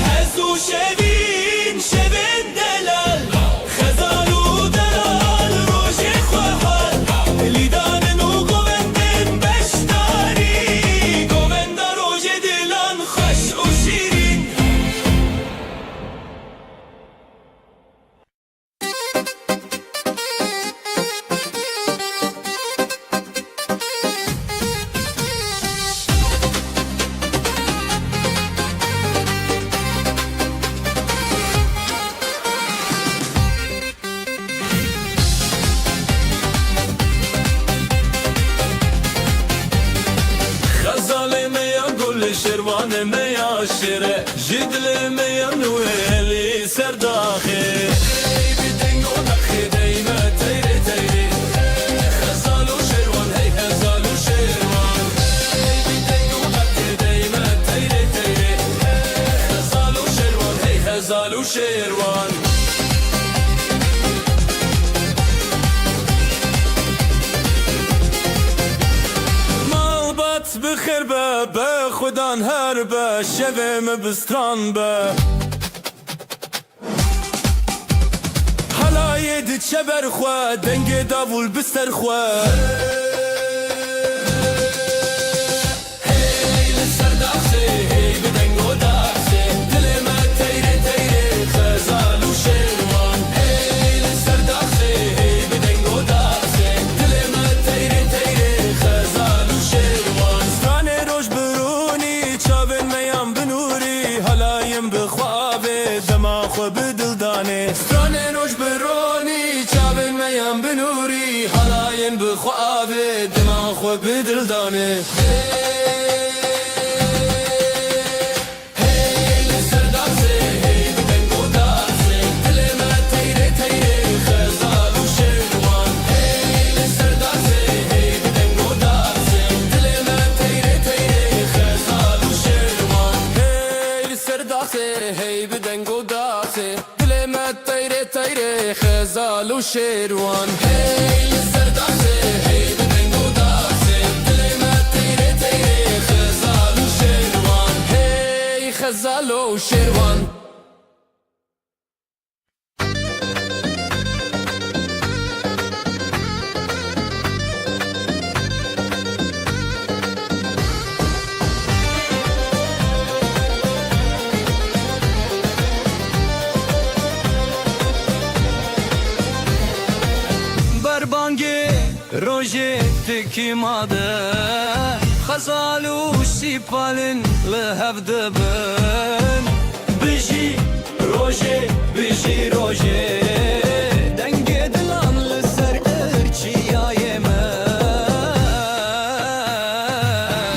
هزو شبین شبین دلال خزال و دلال روژ خواه لیدان و گوندن بشتاری گوند روژ دلان خوش و شیرین خزال میا گل شروان میا شیره جدل میا نویلی سرداخه بدنگ و نخی دیمه تیره تیره خزال و شروان هی خزال و شێروان ماڵبەت بخێر بە بە خوددان هەر بە شەوێ مەبستران بە هەلایێ دچە بەرخوا دەنگێ داڤول بستەرخوا خو بدل دانه هی لسرداسه هی بدنگو داسه دل ما تیره تیره خزال و شیروان هی لسرداسه هی بدنگو داسه دل ما تیره تیره خزال و شیروان هی لسرداسه هی بدنگو داسه دل ما تیره تیره خزال و شیروان هی لسرداسه هی غزال و شیروان بربانگی روژه تکی ماده غزال و سیپالن لهف دبن بجی روژه بجی روژه دنگ دلان لسر ارچیای من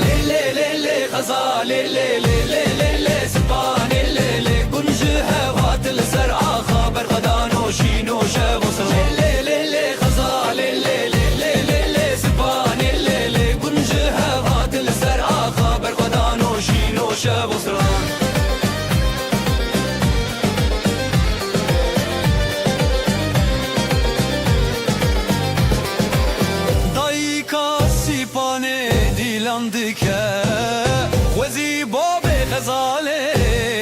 لیلی لیلی غزال لیلی لیلی لیلی سپان لیلی گنج هوات لسر آخا برغدان و شین و شب و سلام لیلی لیلی غزال لیلی لیلی سپان لیلی گنج هوات لسر آخا برغدان و شین و شب و سلام که وزی باب غزاله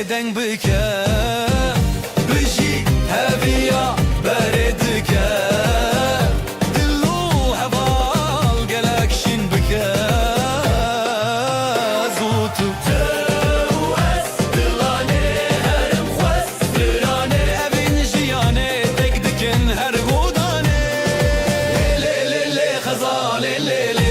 دنگ بکه بجی هویا برد که دلو هوال گلکشین بکه زوتو تو از دلانه هرم خواست درانه اوین جیانه دک دکن هر گودانه لیلی غزاله لیلی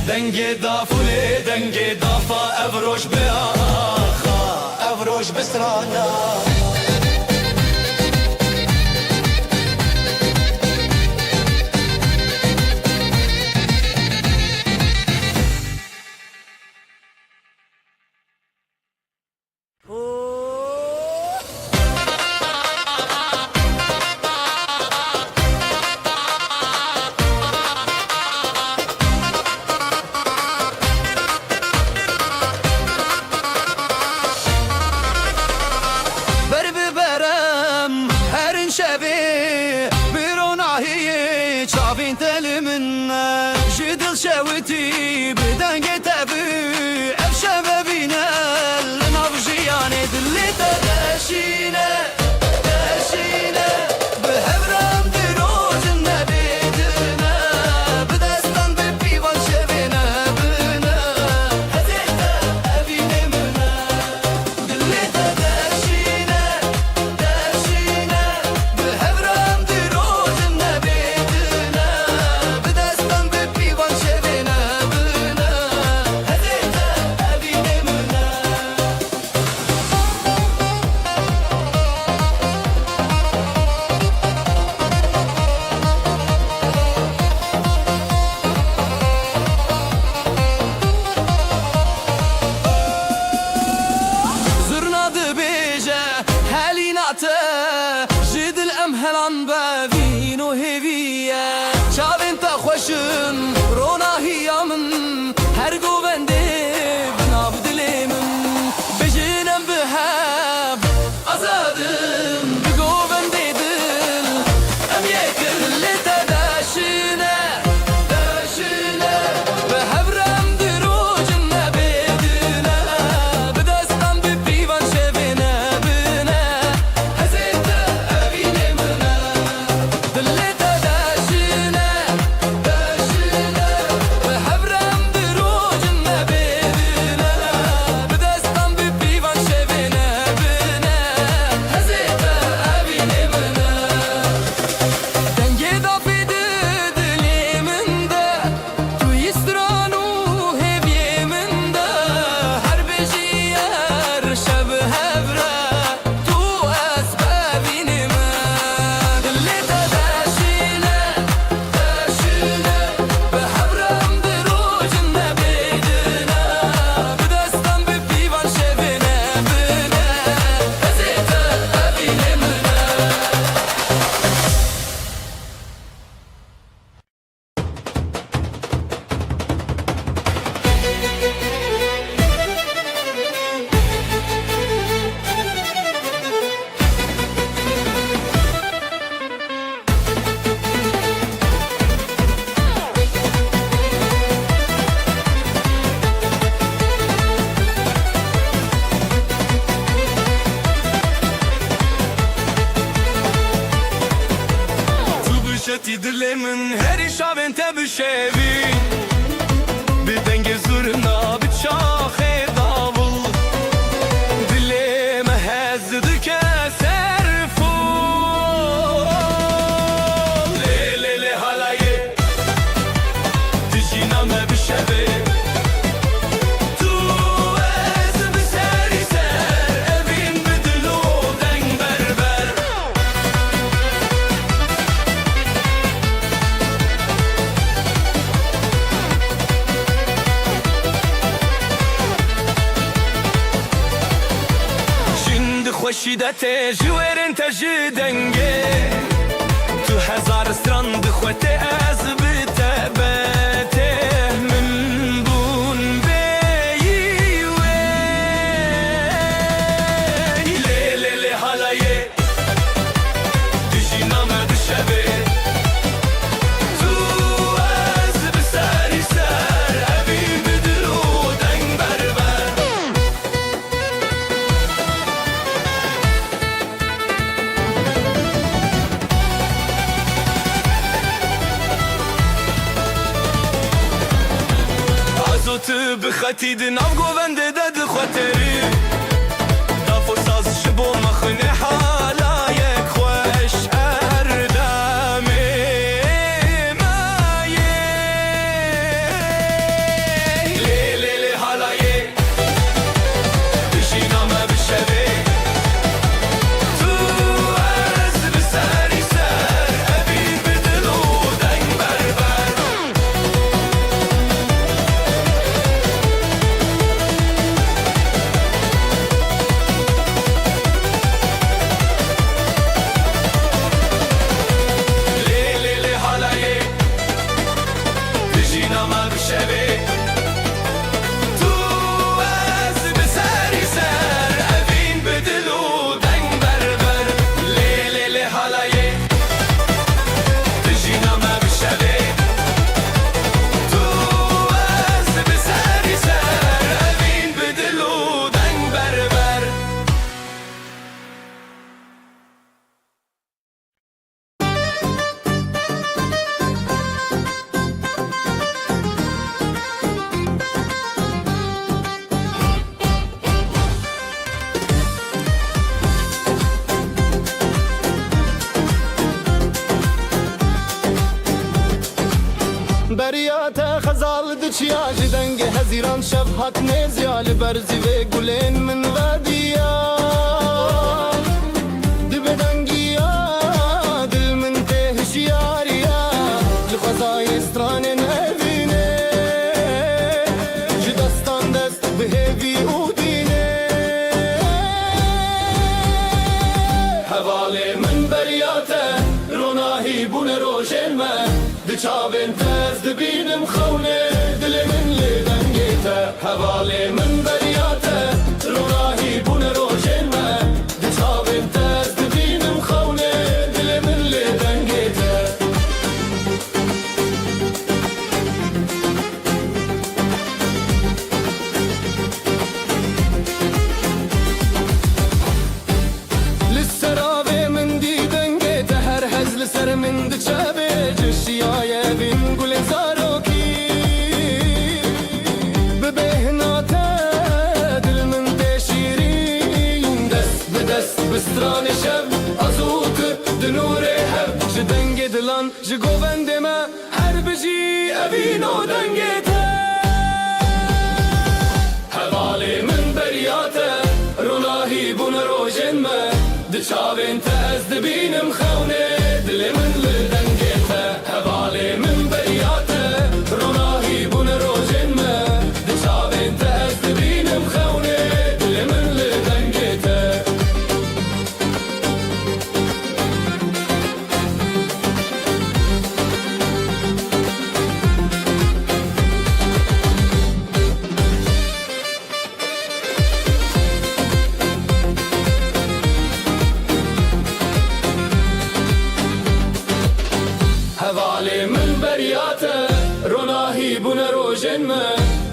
دنگی دافوله دنگی دافا افروش به آخا افروش بسترانا شوتي بدنگ تبي افشا ببينا لنبجياني دلي تدشينا دشينا بهبرم دروز النبيدنا بدستان ببيوان شبينا بنا هزيتا ابينا منا دلي تدشينا دشينا بهبرم دروز النبيدنا بدستان ببيوان شبينا بنا بی بدنگ زورنا بچاخ داول دلم هزد که سرفول لیلی حالایه دجینم بشبه تو از بسری سر evin بدلو دنگ بربر خوشیدت جویرن تجدنگه تو هزار سترند خوته از بتبته من بون بیوی لیلی حالایه دجینام دشبه تو از بسری سر evin بدلو دنگ بربر تو بخطید ناو گوونده داد خاطری دافو ساز شبو مخنه حالایک خوش اردامه مایه لیلی حالایه بشینامه بشبه تو از بسری سر evin بدلو دنگ بربر بریات خزال دچیا جدنگ هزیران شب هات نزیال برزی و گلین من ودیا دبدنگیا دل من تهشیاریا لخزای استران نبینه جدستان دست بهوی او دینه حواله من بریاته روناهی بون روشن من دچاوین تز دبینم خونه دل من لدنگیته حواله من بریاته روناهی بون روشن من دچاوین تز دبینم خونه دل من لدنگیته لسرابه من دیدنگیته هر هزل سر من دچاوه جشیای بین گل زاروکی ببهناته دل من تشیرین دست به دست بستران شب ازوت دنور هب جدنگ دلان جگوبند ما هر بجی اوینو دنگیته حواله من بریاته روناهی بون روشن ما دچاوین تز دبینم خونه دل من لدنگیته حواله من بریاته روناهی بون روشن ما دچاوین تز دبینم خونه دل من لدنگیته حواله من بریاته روناهی بون روشن ما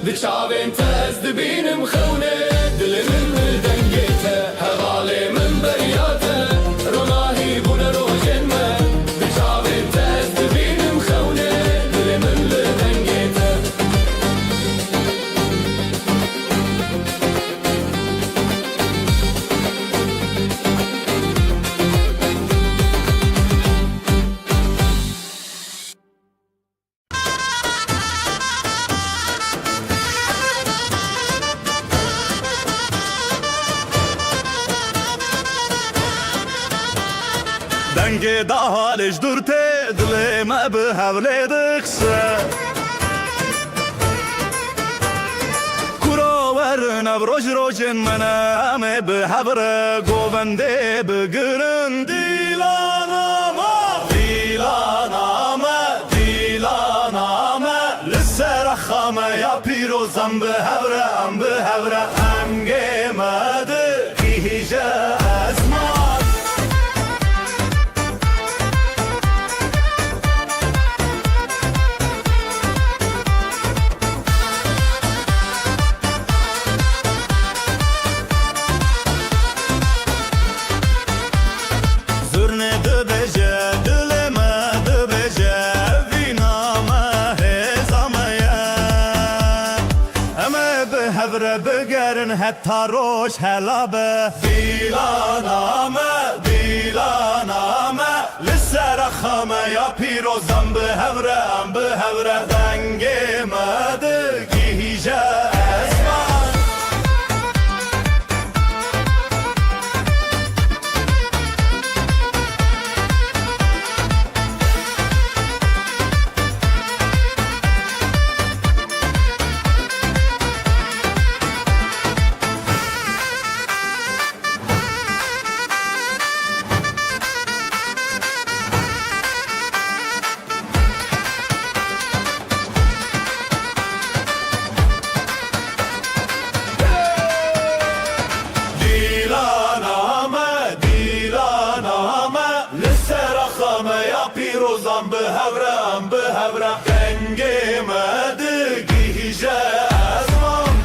دچاوین تز دبینم خونه دل من لدنگیته حواله من بریاته روناهی بون روشن ما دچاوین تز دبینم خونه دل من لدنگیته daha leş dur te dileme be havledikse Kurover nevroj rojin mename be havre govende be günün dilanama dilanama lisse rakhame ya pirozam be havre hem gemedi hice azman بگرن حتی روش هلابه دیلانامه لسر خامه یا پیروزم به هوره دنگ مدگی هیجه اسمان پیروزم به هوره دنگ مدگی هیجه ازمان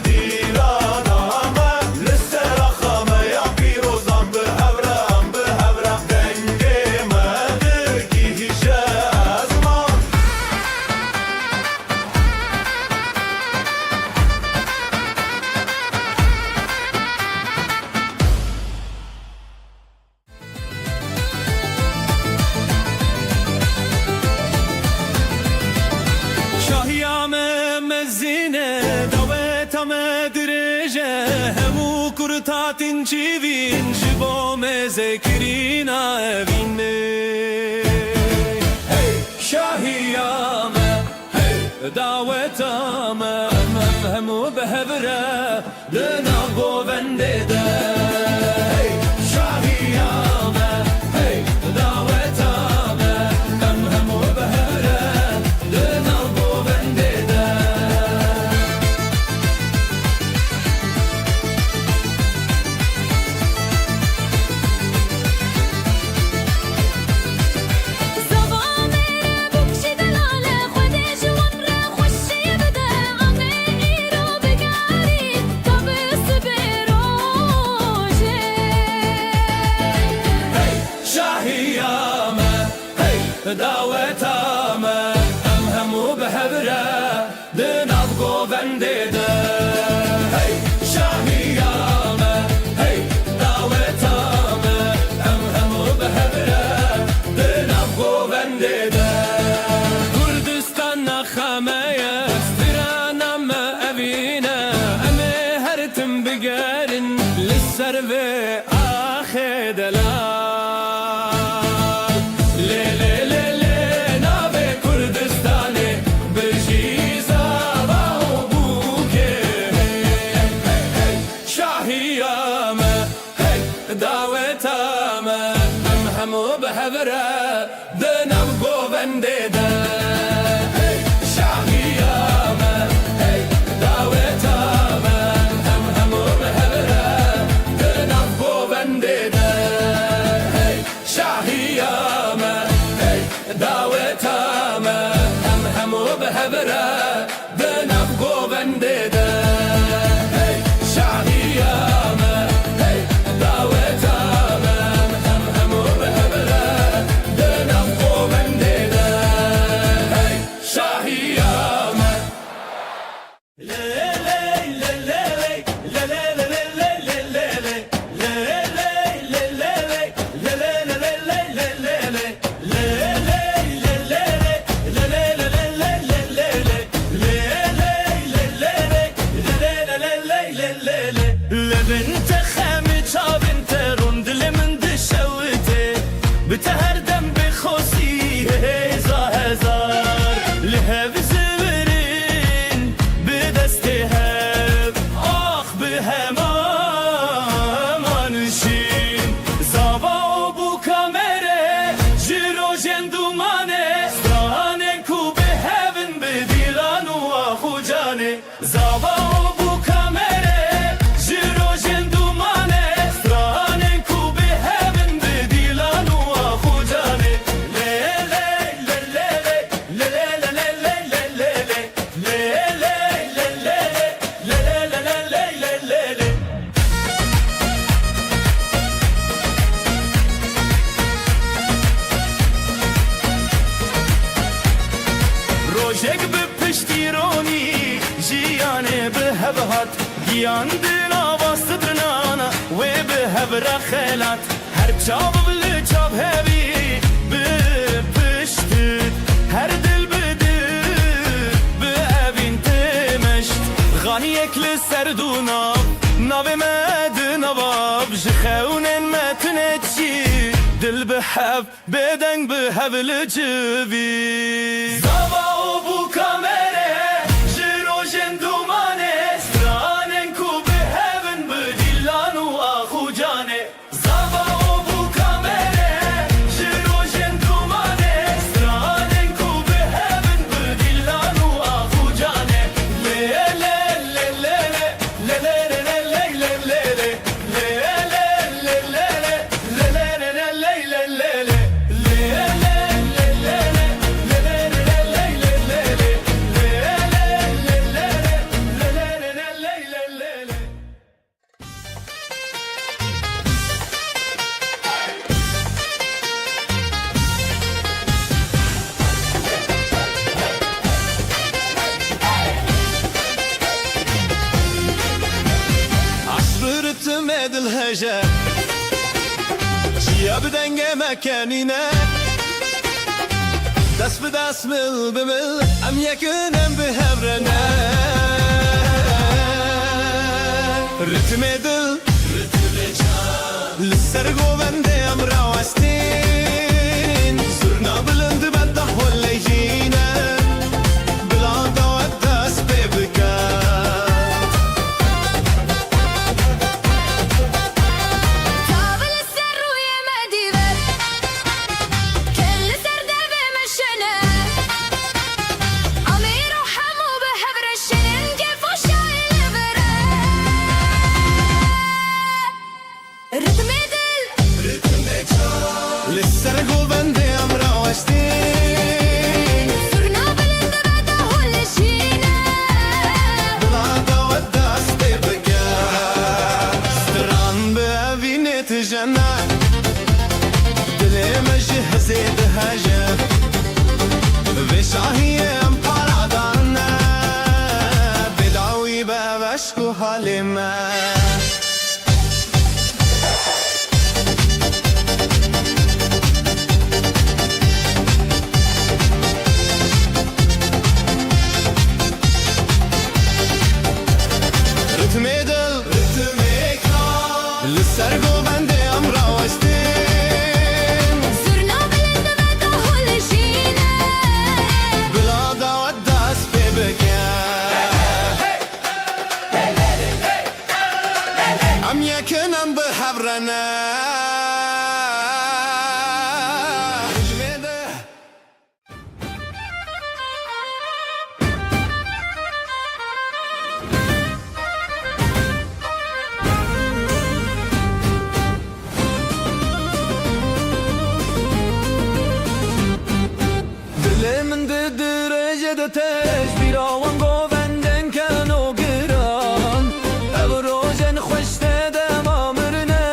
دیلانامه لسر خامه یا پیروزم به هوره دنگ مدگی هیجه ازمان Tatin çivin jibome zekirina evine Hey şahiyame Hey davetame Mevhemu behevre Lena govendede Hey şahiyame Hey davetame Mevhemu behevre Lena govendede دعوتامه همو به هبره دنال گوونده هی شاهیامه هی دعوتامه همو به هبره دنال گوونده کردستان نخمه استرانم اوینه امه هرتم بگرن لسر و آخه دلال دعوتامه همو به هوره دنم گوونده هی شاهیامه هی دعوتامه همو به هوره دنم گوونده هی شاهیامه هی دعوتامه همو به هوره دنم گوونده روشک به پشتیرانی جیانه به هبهات گیان دلا باستدرنانا و به هبر خیلات هر چاب بل چاب هبی به پشتید هر دل بدید به اوین تمشت غانی اکل سردونا ناو مد نواب جخونن متنچی دل به حب بدنگ به هبل جوی زاوا و بو کامره جرو جندومانه سترانن کو به هبن به دیلان و آخو جانه زاوا و بو کامره جرو جندومانه سترانن کو به هبن به دیلان و آخو جانه لی لی لی لی لی لی لی لی عصرت الهجا جيا بدنگ مكانينا دس بدس مل بمل ام يكنم بهبرنا رتم دل للسرقو بندي ام راوستين صرنا بلند بده ولا يجينا بلا دوت دس ببكا كابل السر ويا مديبر كل سر درب مشنا أمير وحمو بهبر الشنن كيف وشايل برا رتم دل للسرقو بندي ام راوستين صرنا بلند بعده ولا شينا بلا دوت دس ببكا ستران بأبيني تجنى دلي مجهزي دهجة بشاهي ام قرادانا بدعوي بابشكو حالما رتم دل للسرقو بندي ام راوستين صرنا بلند بعده ولا شينا بلا دعوت دست ببكا ام يكنم بحبرنا دل من ده درجه تش بیراوان گووندن کن و گران او روزن خوشته دم آمرنه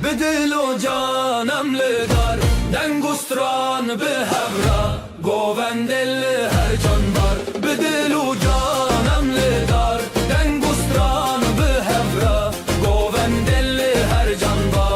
به دل و جانم لدار دنگستران به هبرا گووندل هر جانبار به دل و جانم لدار دنگستران به هبرا گووندل هر جانبار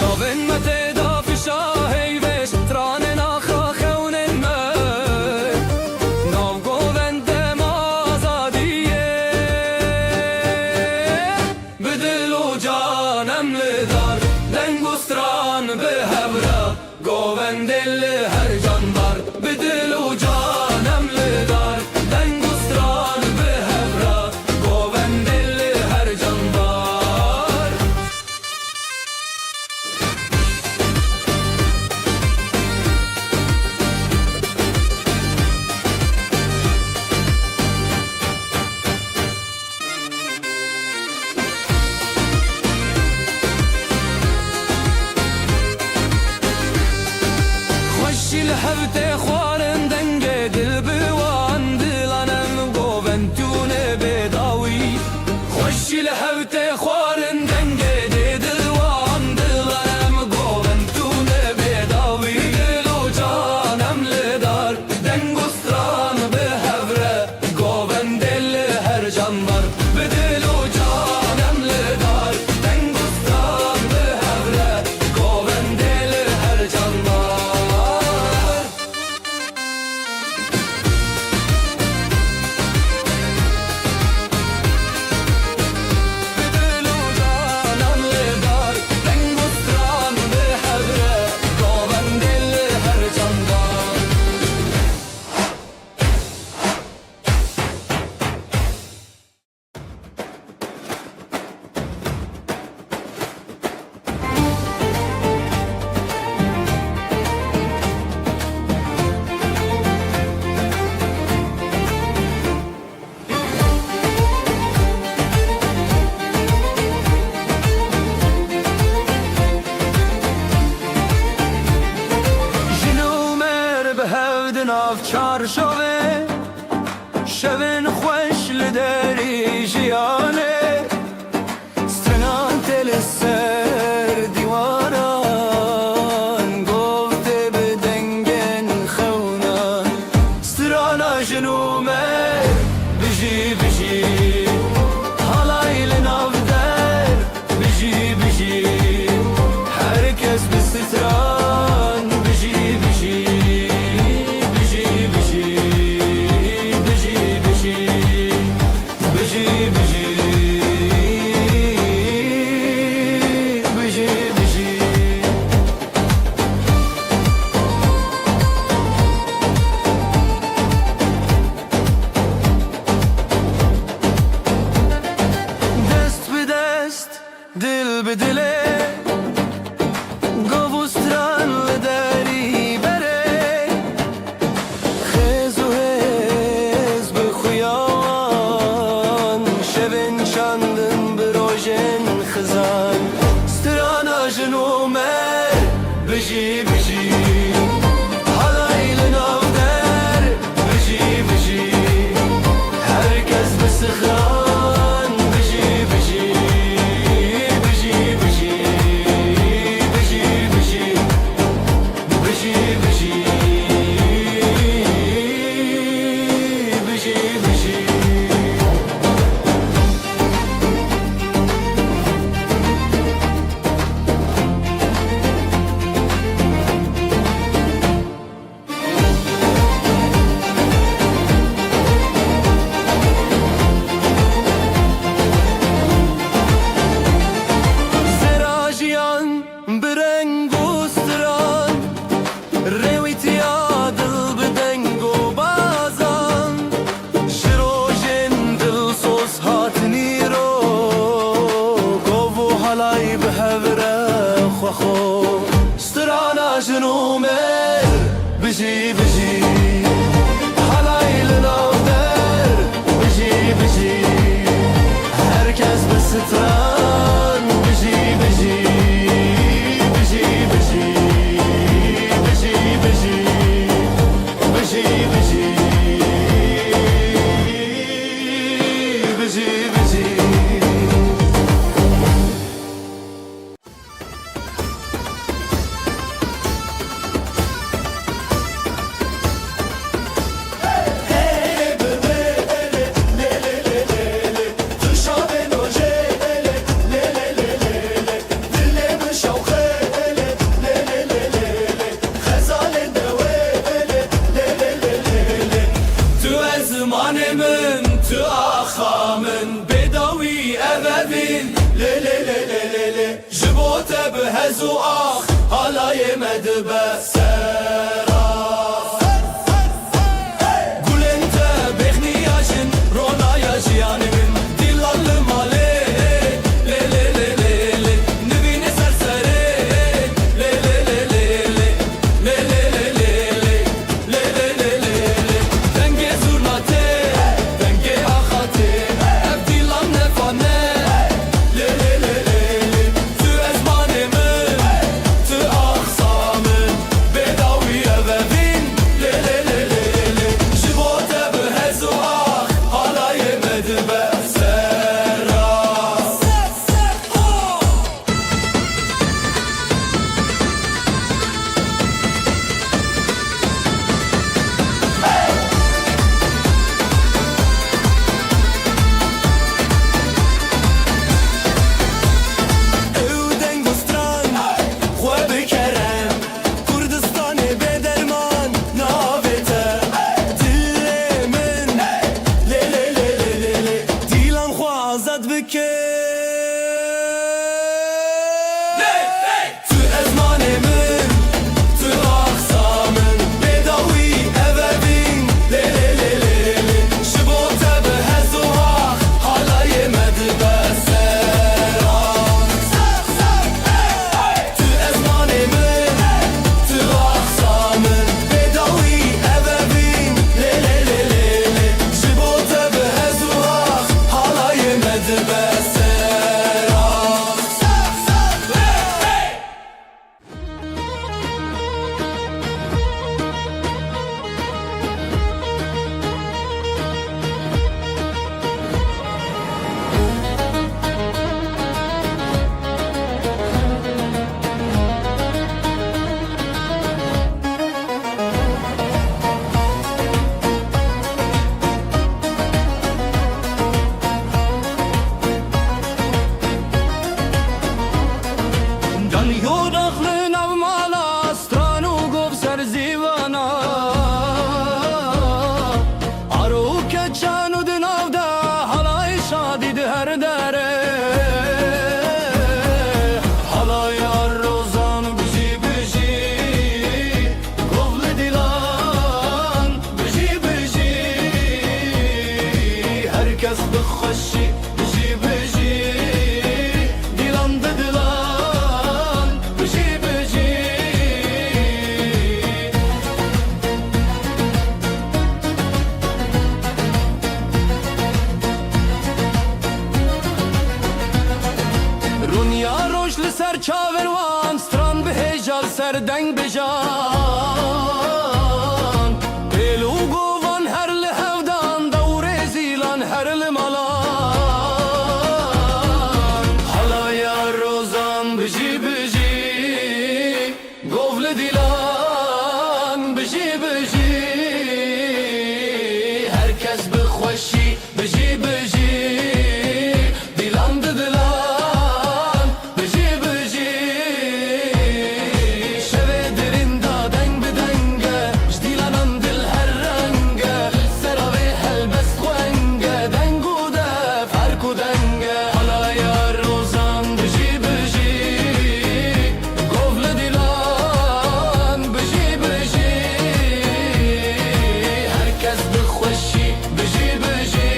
شاون متدا في شاهي وش تران ناخا خون الماء ناو گووند مازادیه بدل و جانم لدار دنگستران به هبرا گووندل هر جانبار بدل و جانم لدار دنگستران به هبرا گووندل هر جانبار هفته خوارن دنگه دل بوان دلانم گوونتونه بداوی خوشی لهفته خوارن دنگه دلوان دلانم گوونتونه بداوی دل و جانم لدار دنگ و ستران به هفره گوون دل هر جان var به دل و جانم لدار دنگ و ستران به هفره گوون دل هر جان var هفدن آف چارشوه شون خوش لدری جیانه سترنان تل سر دیواران گفته بدنگن خونان سترانا جنومه بجی بجی حالای لناف در بجی بجی herkes bir stran biji biji biji biji biji biji biji biji biji biji dest be dest dil be dile گوستران لداری بره خیز و هز بخویان شبن چندن بروژن خزان ستران آجن اومر بجی بجی حالای لناو در بجی بجی herkes بسخران بجی بجی بجی بجی سترانا جنومر بجي بجي حالای لناو در بجي بجي herkes بستران بجي بجي بجي بجي بجي بجي بجي بجي بجي بجي زمانمن تو آخامن بداوی اوین لی لی لی لی لی لی جبوت به هزو آخ حالای مدبه سراف گلنت بخنی یاشن رونای جیانمن دیلال ماله لی لی لی لی لی نبین سرسره لی لی لی لی لی لی لی لی لی لی لی لی دنگ زورناته دنگ بجان ایلو گوان هر لحودان دور زیلان هر لمالان حالا یا روزان بجی بجی گوول دیلان بجی بجی herkes بخوشی بجی بجی دیلان ددلان بجی بجی شوه درین دادن بدنگه جدیلانان دل هر رنگه سراوه هلبس خوانگه دنگو ده فرکو دنگه حالا یا روزان بجی بجی گوول دیلان بجی بجی herkes بخوشی بجی بجی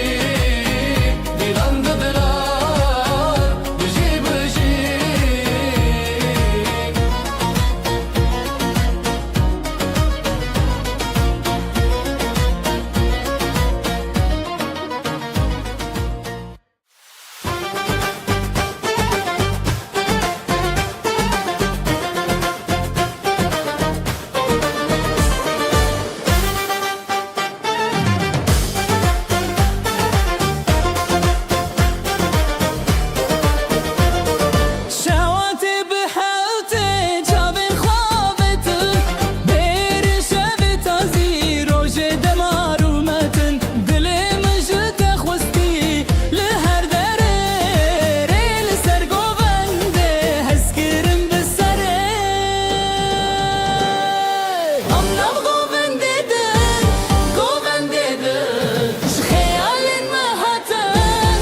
دیلان ددلان بجی بجی شواتي بحوتي جابن خوابتن بير شبت ازي روجي دمار ومتن دلي مجد خوستي لهر دريري لسرقو بندي هسكرم بالسري امنا بغو بنديدن قو بنديدن شخيال ما هاتن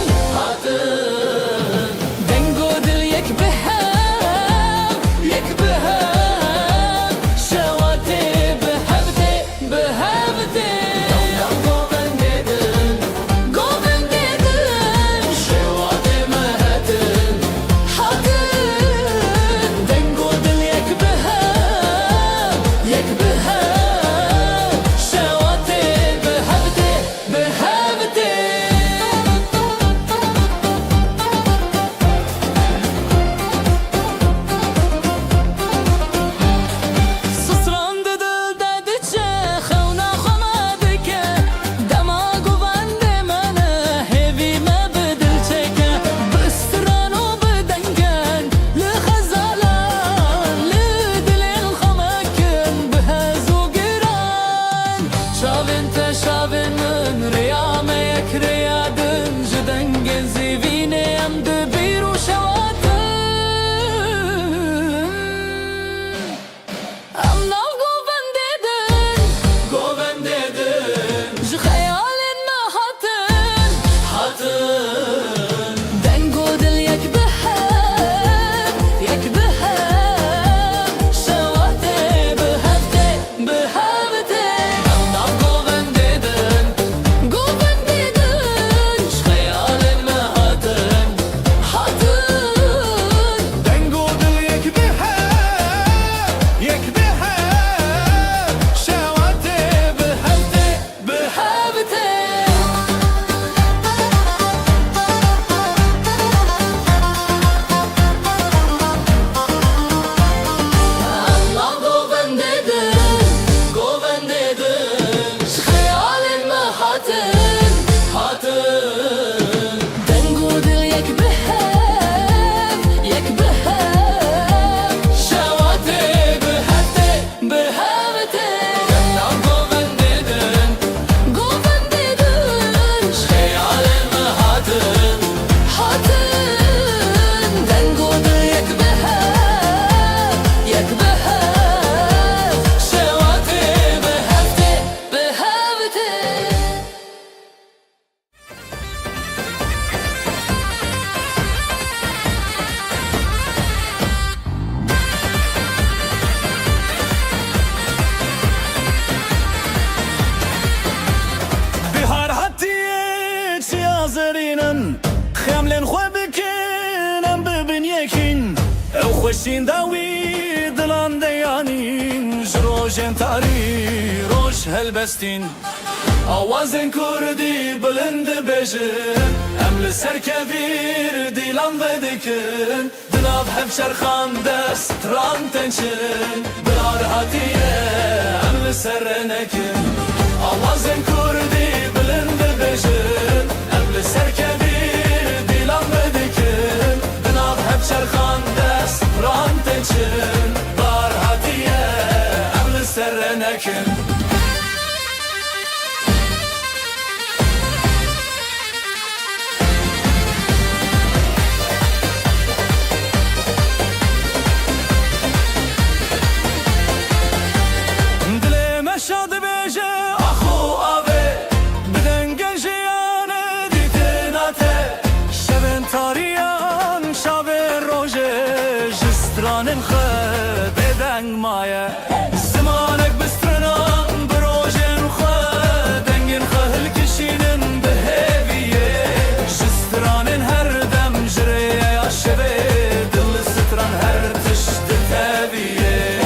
دنگو دل یک بهم شواتي بهبتي قوبن دیدن شواتي مهتن حاتن دنگو دل یک بهم شواتي بهبتي سسران دل دادچه خونا خمادکه دماغو بنده منه هیوی ما بدل چکه بستران و بدنگن لخزالان لدلین خمکن بهزو گران شاوین تا شاوین من ریامه یک ریادن جدنگ زیوینه ام دبیر و شواتن I'm not going dead. Je خيال ما حاتن دنگو دل یک بهم شواتي بهبتي I'm not going dead. Je خيال ما حاتن دنگو دل یک بهم شواتي بهبتي خوشین داوی دلان دیانین جروجن تاری روش هلبستین آوازن کردی بلند بجن ام لسر کبیر دیلان بدکن دناب هفشر خاندست تران تنشن بلار هاتیه ام لسر نکن آوازن کردی بلند بجن ام لسر کبیر دیلان بدکن دناب هفشر خاندست تران تنشن بلار هاتیه ام لسر نکن شاد بیجه آخو آوه بدن گنجیانه دیدناته شبن تاریان شب روژه جسترانن خود بدنگ مایه زمانک بسترنان بروژن خود دنگن خهل کشینن به هیویه جسترانن هر دم جریه یا شبه دل ستران هر تشت تبیه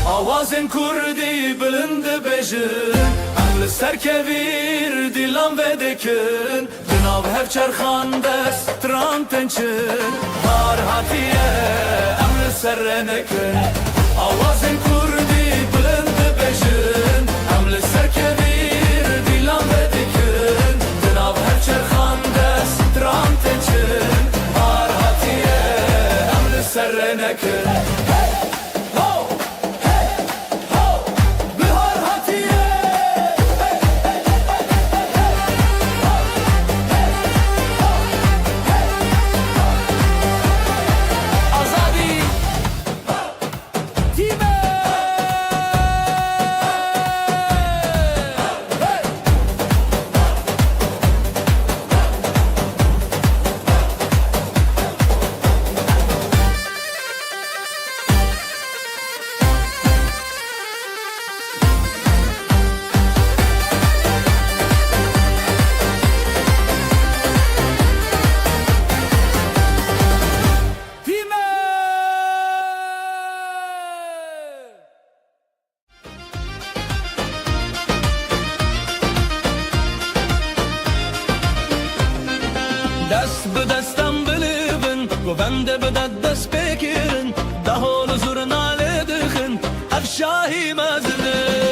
آوازن کردی بلند بجن ام لسر کبیر دیلان بدکن دناب هفچر خاندست تران تنچن بار هاتیه ام لسر نکن آوازن کردی بلند بجن ام لسر کبیر دیلان بدکن دناب هفچر خاندست تران تنچن بار هاتیه ام لسر نکن دست به دستم بلیبن گوونده به دست بگیرن دهان زور ناله دخن افشاهی مزنه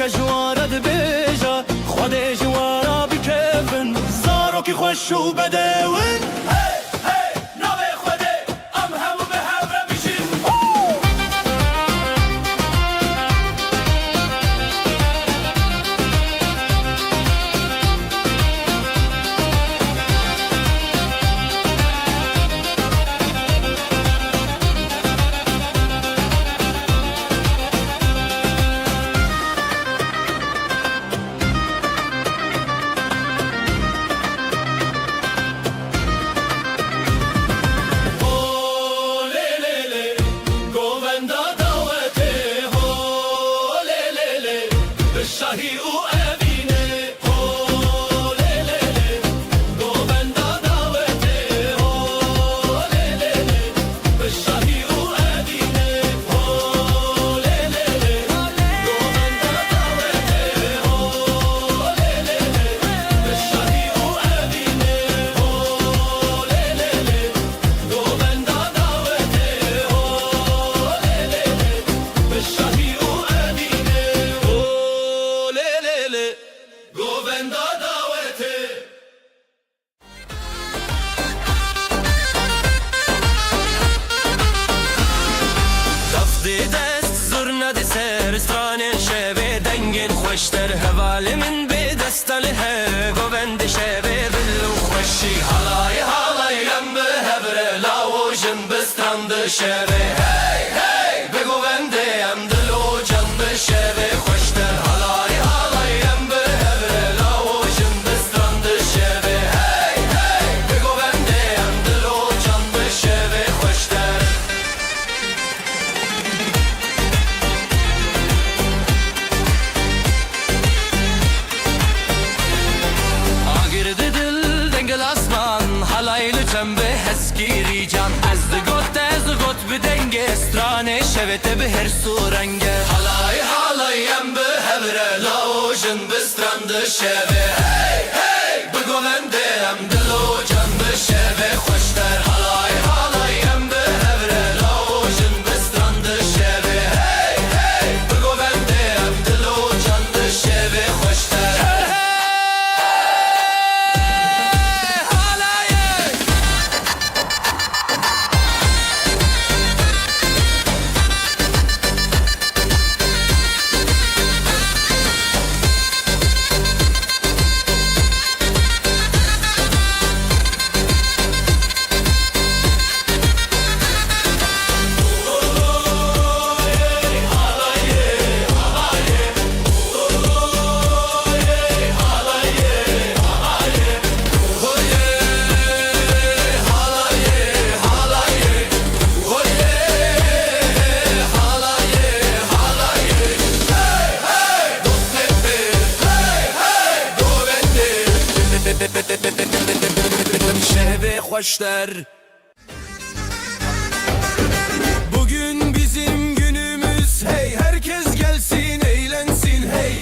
جوارا دبیجا خود جوارا بکفن زارو کی خوشو بدون خوشتر هوال من به دستاله گوبند شبه دل و خوشی حالای ها strandı şevi Hey hey Bego vende em dilo candı şevi Khoşter halay halay em be hevre lavojin be strandı şevi Hey hey Bego vende em dilo candı şevi Khoşter Agirdi dil dengel asman halaylı çembe heskiri can Ez de got bi denge strane şevete bi her surenge Halay halay em bi hevre laojin bi strandı şeve Hey hey bi govende em dilo can bi şeve Khoşter halay halay em bi hevre laojin bi strandı şeve Hey hey bi govende em dilo can bi şeve Khoşter şehve hoşlar Bugün bizim günümüz hey herkes gelsin eğlensin hey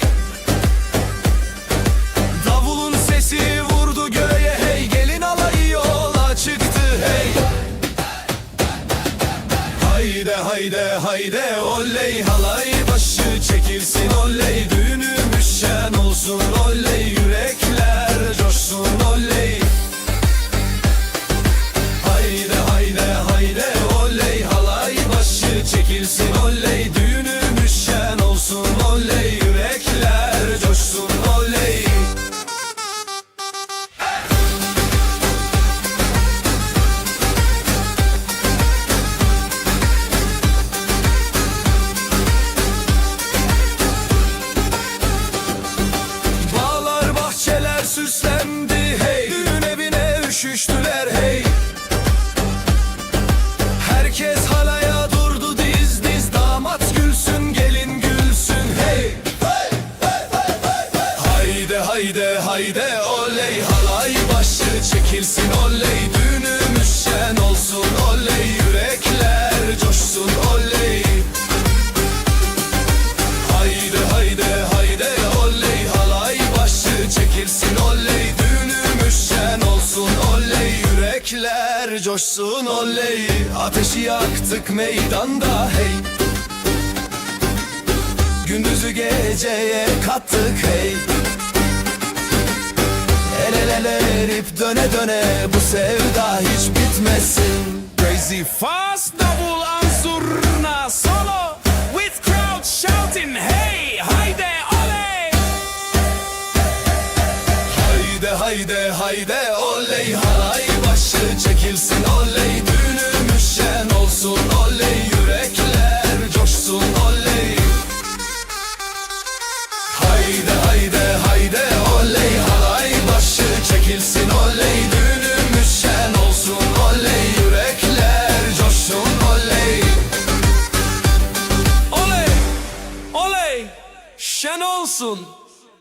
Davulun sesi vurdu göğe hey gelin alayı yola çıktı hey Hayde hayde hayde oley halay başı çekilsin oley Düğünümüz şen olsun oley yürekler coşsun oley Hayde hayde hayde oley halay başı çekilsin oley Düğünümüz şen olsun oley yürekler coşsun oley Bağlar bahçeler süslendi hey Düğün evine üşüştüler hey Herkes halaya durdu diz diz Damat gülsün gelin gülsün hey Hayde hayde hayde oley halay başı çekilsin oley Düğünümüz şen olsun oley yürekler coşsun oley Hayde hayde hayde oley halay başı çekilsin oley Düğünümüz şen olsun oley yürekler coşsun oley Ateşi yaktık meydanda hey Gündüzü geceye kattık hey El el ele erip döne döne bu sevda hiç bitmesin Crazy fast double ansurna solo with crowd shouting hey hayde oley Hayde hayde hayde oley halay başı çekilsin oley Düğünümüz şen olsun oley yürekler coşsun oley Hayde hayde hayde oley halay başı çekilsin oley Düğünümüz şen olsun oley yürekler coşsun oley Oley oley şen olsun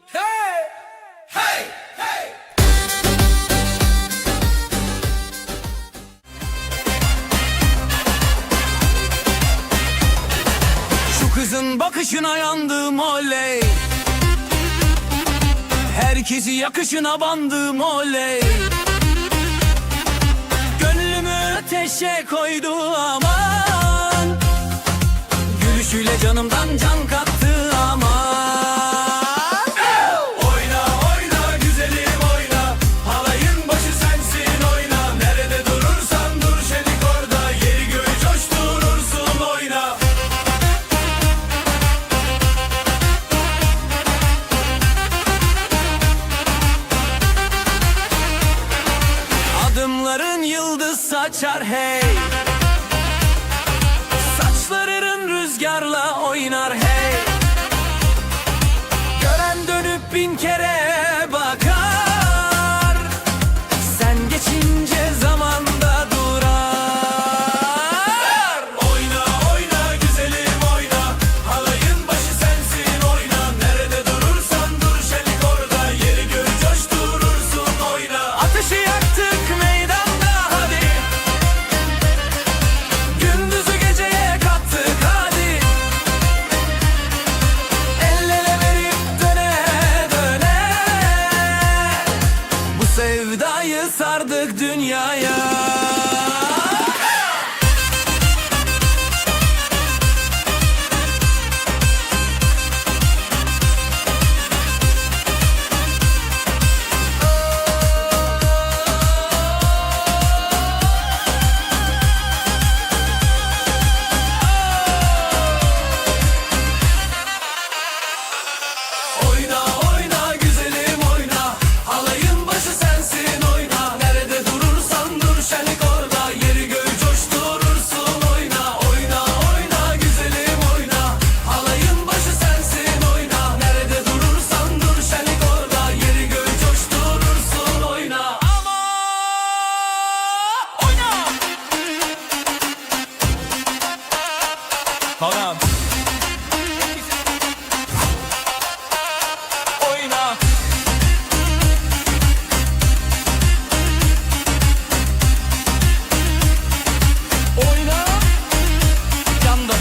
hey Hey hey Şu kızın bakışına yandım oley Herkesi yakışına bandım oley Gönlümü ateşe koydu aman Gülüşüyle canımdan can kattı aman Oyna oyna güzelim oyna Halayın başı sensin oyna Nerede durursan dur şenik orada Yeri göğü coşturursun oyna Adımların yıldız saçar hey Tamam. Oyna. Oyna. Yandı.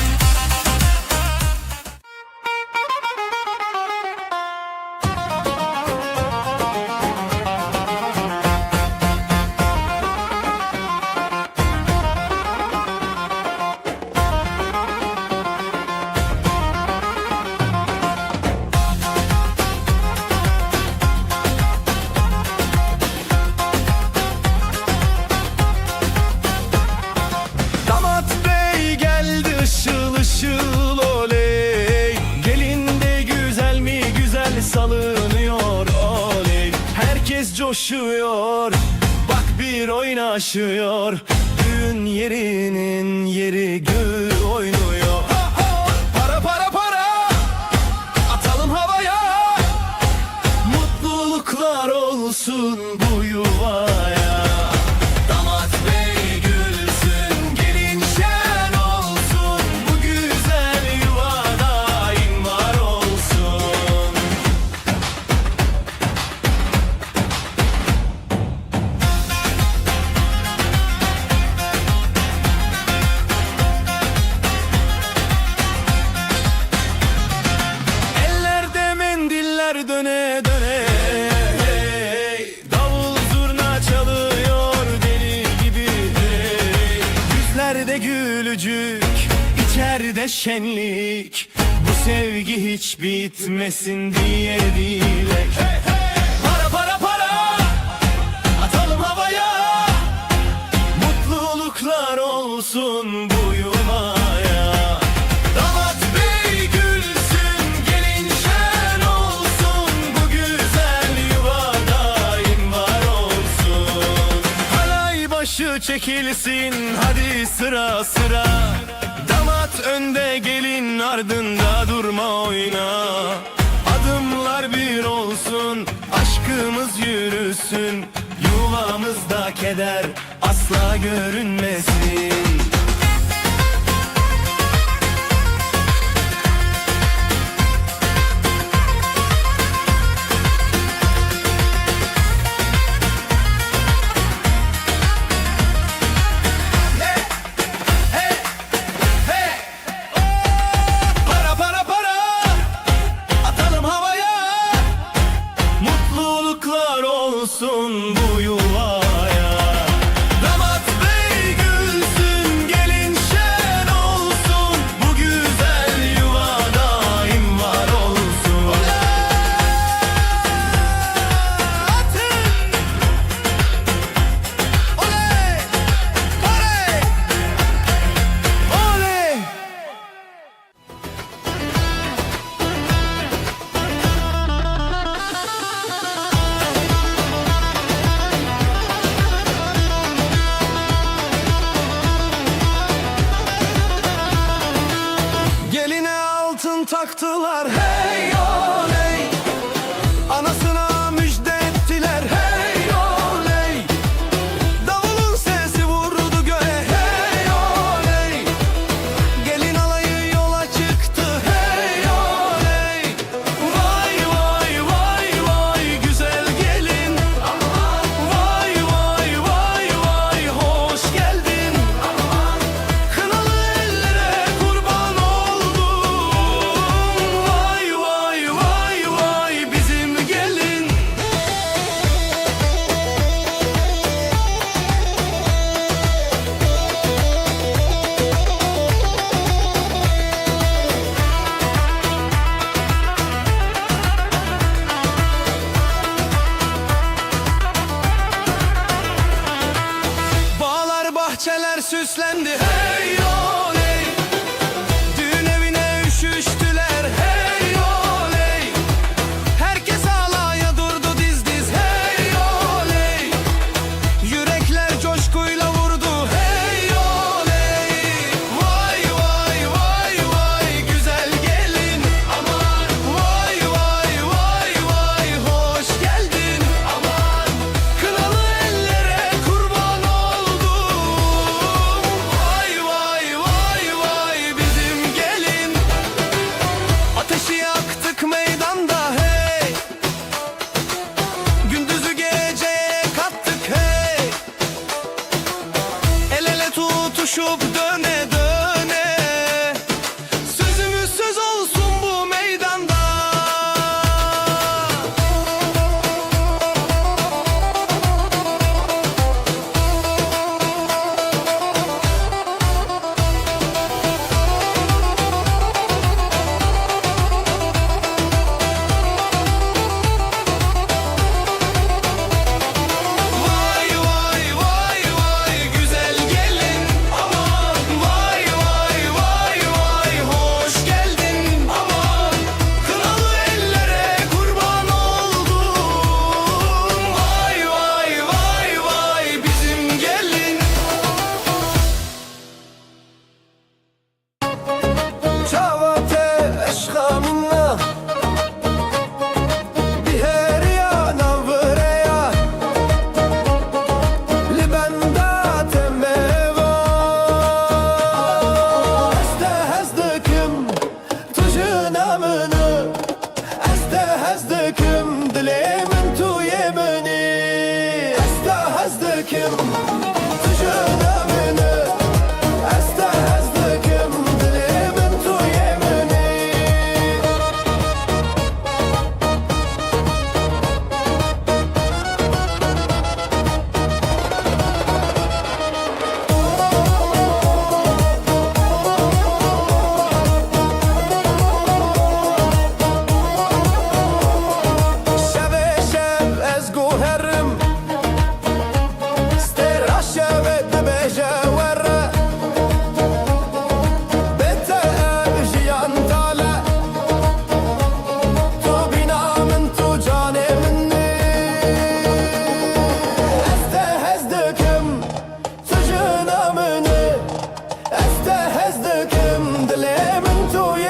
Damat bey geldi ışıl ışıl oley. Gelin de güzel mi güzel salınıyor oley. Herkes coşuyor, bak bir oynaşıyor. Düğün yerinin yeri gül oynuyor. Para para para, atalım havaya. Mutluluklar olsun bu yuvaya. Damat bey gülsün, gelin şen olsun. Bu güzel yuva daim var olsun. Ellerde mendiller döne döne. Davul zurna çalıyor deli gibi. Yüzlerde gülücük, içeride şenlik. Bu sevgi hiç bitmesin diye dilek. Para para para, atalım havaya. Mutluluklar olsun bu yuvaya. Damat bey gülsün, gelin şen olsun. Bu güzel yuva daim var olsun. Halay başı çekilsin, hadi sıra sıra. Damat önde, gelin ardında, durma oyna. Adımlar bir olsun, aşkımız yürüsün. Yuvamızda keder asla görünmesin. Para para para, atalım havaya. Mutluluklar olsun bu yuvaya. Damat bey gülsün, gelin şen olsun. Bu güzel yuva daim var olsun. Atın! Oley! Oley! Oley! Geline altın taktılar, hey oley. Anasına müjde ettiler, hey oley. Davulun sesi vurdu göğe, hey oley. Gelin alayı yola çıktı, hey oley. Vay vay vay vay güzel gelin. Vay vay vay vay hoş geldin. Kınalı ellere kurban oldum. Vay vay vay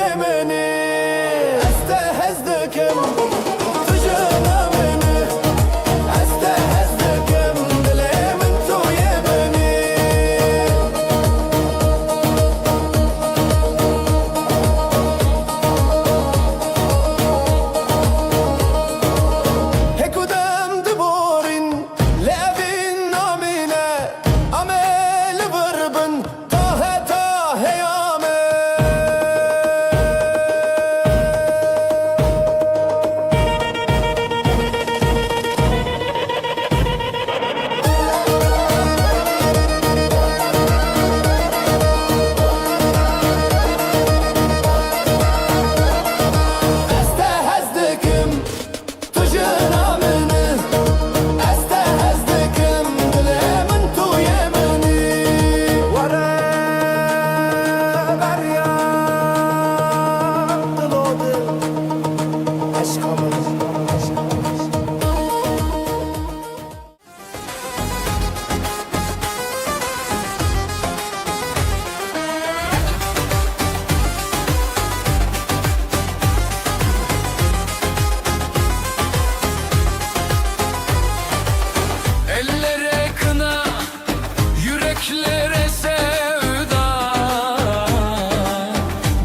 يمني استهزكم تجنا مني استهزكم دلم انتو يمني هكو دم دبورين لابين نامينه عمل بربن تاه تاه يامه استهزكم تجنا مني استهزكم دلم انتو يمني ورا بريان دلودي عشقمız Ellere kına, yüreklere sevda.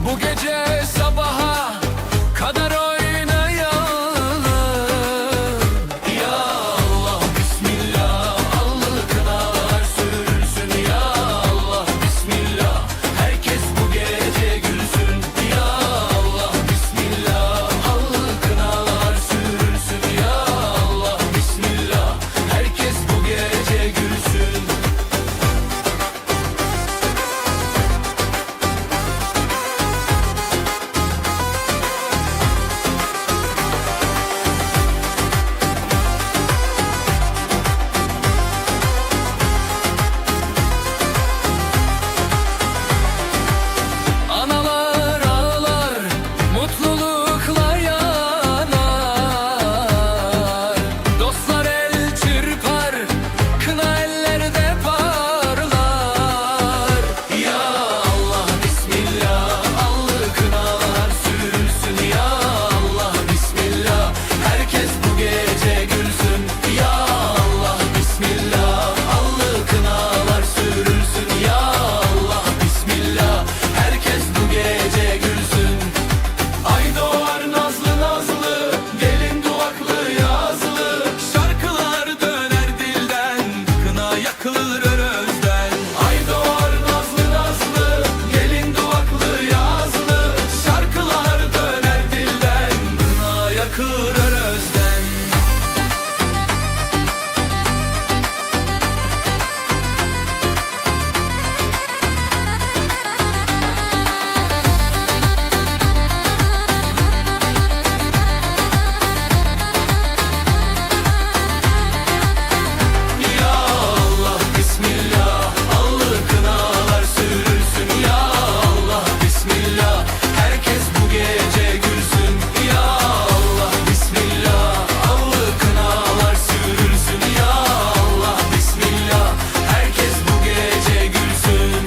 Bu gece sabaha kadar oynayalım. Ya Allah bismillah, allı kınalar sürülsün. Ya Allah bismillah, herkes bu gece gülsün. Ya Allah bismillah, allı kınalar sürülsün. Ya Allah bismillah, herkes bu gece gülsün. Analar ağlar, mutlulukla yanar. Dostlar el çırpar, kına ellerde parlar. Ya Allah bismillah, allı kınalar sürülsün. Ya Allah bismillah, herkes bu gece gülsün. Ya Allah bismillah, allı kınalar sürülsün. Ya Allah bismillah, herkes bu gece gülsün. Ay doğar nazlı nazlı, gelin duvaklı yazlı. Şarkılar döner dilden, kına yakılır özden. Ay doğar nazlı nazlı, gelin duvaklı yazlı. Şarkılar döner dilden, kına yakılır özden. Ya Allah bismillah, allı kınalar sürülsün. Ya Allah bismillah, herkes bu gece gülsün. Ya Allah bismillah, allı kınalar sürülsün. Ya Allah bismillah, herkes bu gece gülsün.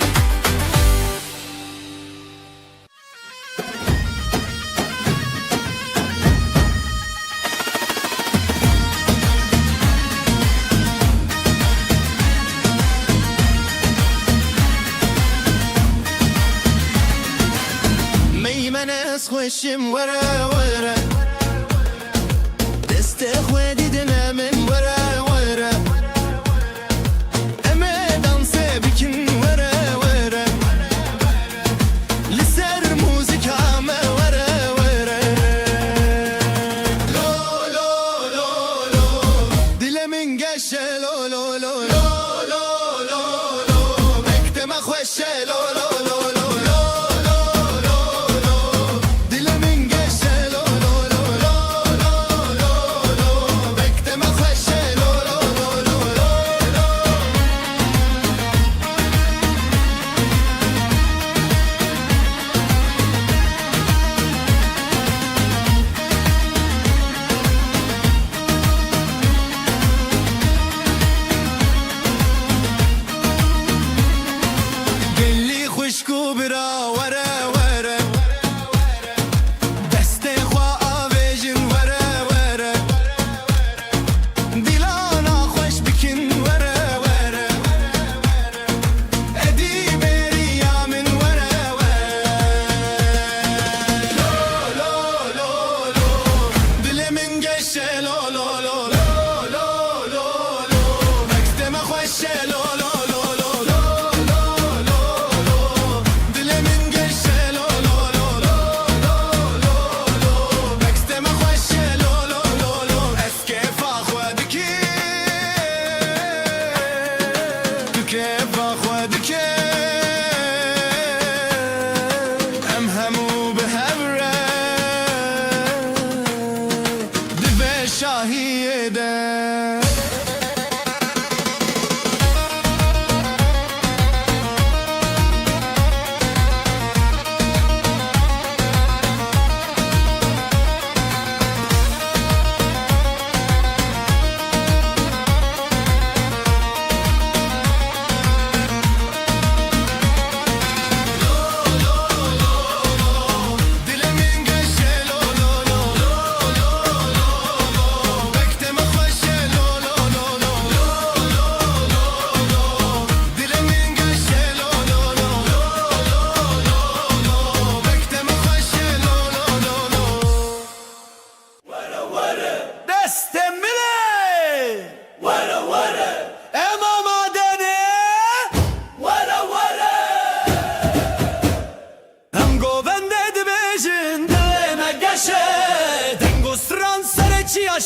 ميمنس خوشم ورا ورا دست خوادي دنا من ورا ورا اما دانس بكن ورا ورا لسر موزيكا ما ورا ورا لو لو لو لو دلمن قشه لو لو لو لو لو لو لو مكتم خوشه لو لو لو لو دلمن قشه لو لو لو لو لو لو مكتم خوشه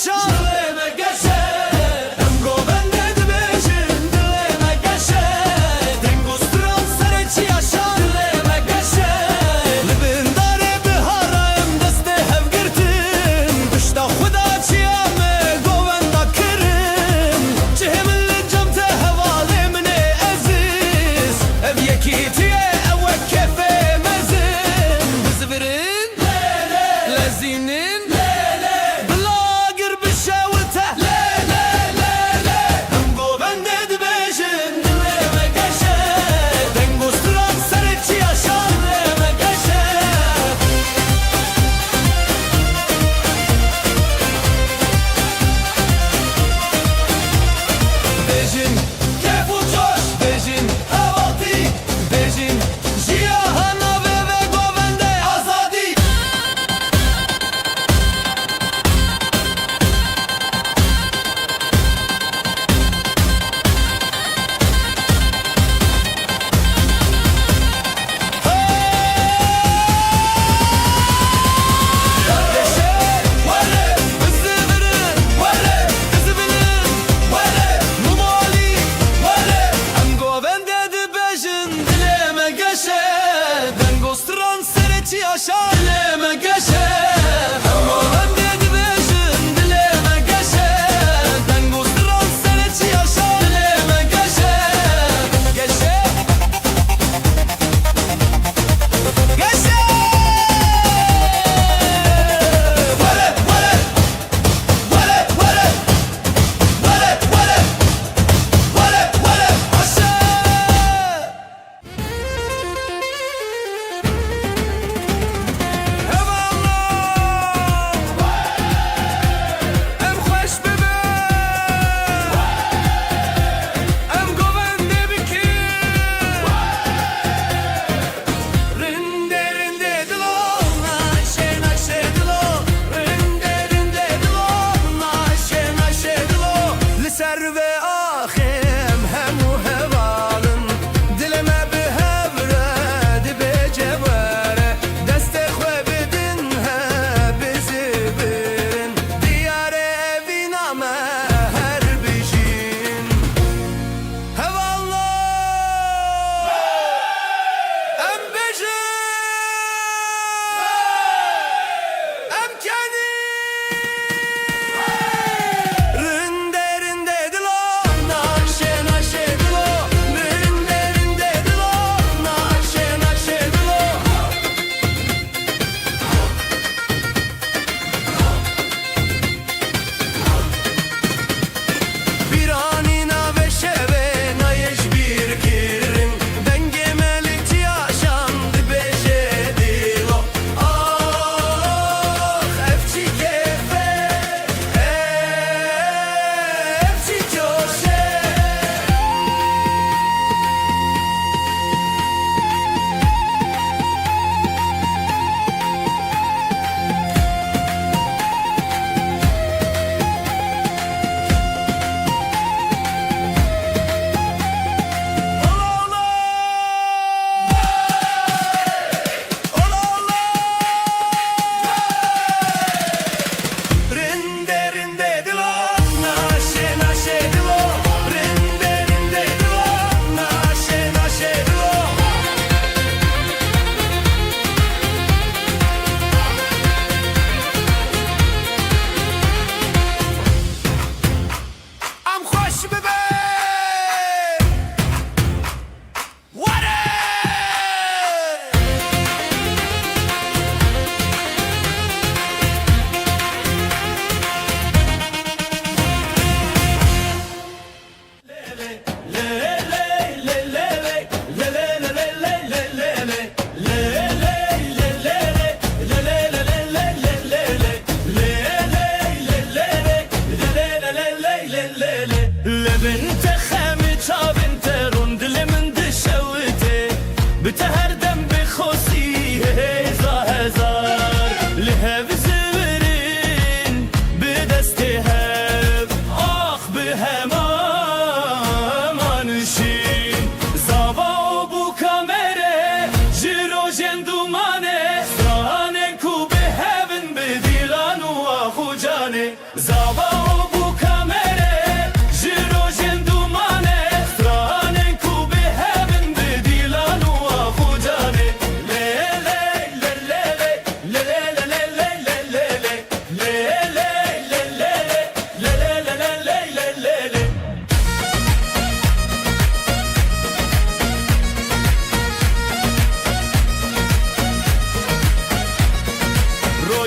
yaşa Dileme geçe Emgo ben ne dibejin Dileme geçe Dengusturan sereci yaşa Dileme geçe Libin dare bihara em deste hevgirtin Dışta xuda çiyame govenda kirin Cihemil cemte hevale mine aziz Ev yekitiye ewe kefe mezin Bizvirin Lezinin Bilagir bişe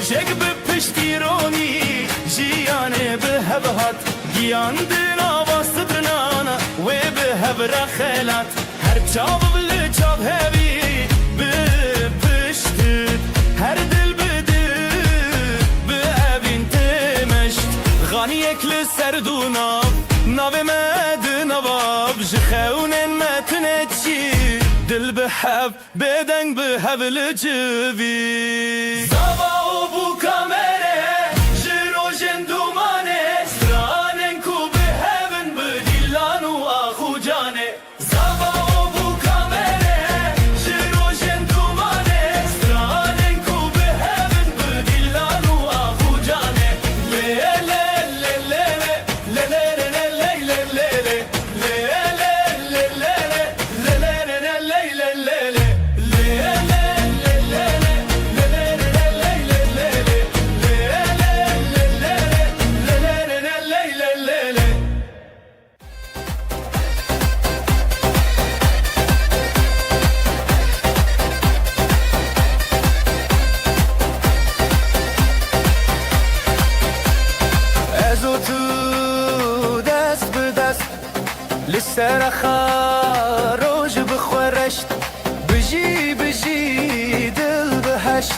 روشک به پشتیرانی جیانه به هبهات گیاندن آواست درنانا و به هبر خیلات هر چاو بل چاو هبی به پشتت هر دل بده به اوین تمشت غانی اکل سردوناب ناو مد نواب جخونن متنتشی دل به حب بدنگ به هبل جوی زاوا و بو کامره جرو جندومانه سترانن کو به هبن به دیلان و آخو جانه زاوا و بو کامره جرو جندومانه سترانن کو به هبن به دیلان و آخو جانه لی لی لی لی لی لی لی لسر خاروج بخورشت بجي بجي دل بهشت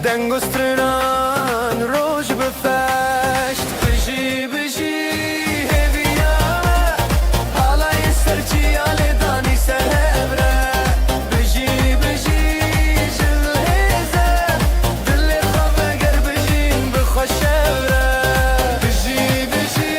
دنگسترنان روج بفشت بجي بجي هبيا حالا يسرچي آل داني سهبره بجي بجي جل هزه دل خواب اگر بجين بخوشبره بجي بجي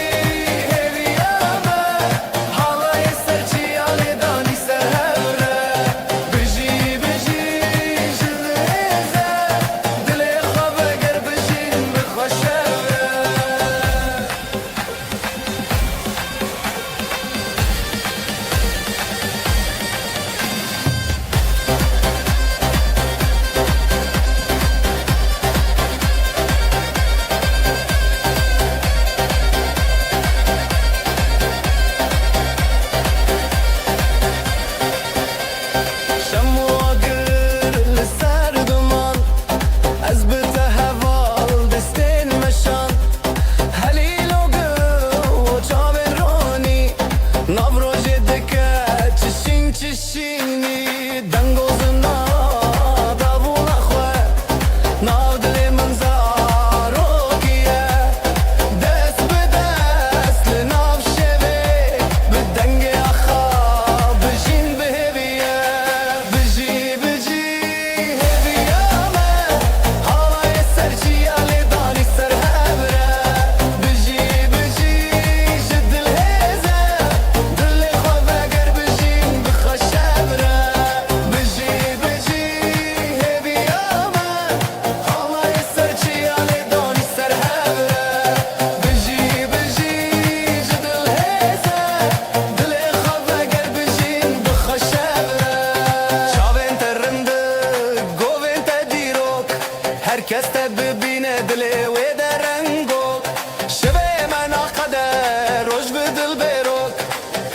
herkes de bibine dili ve de rengo şeve mena kader roj be dil berok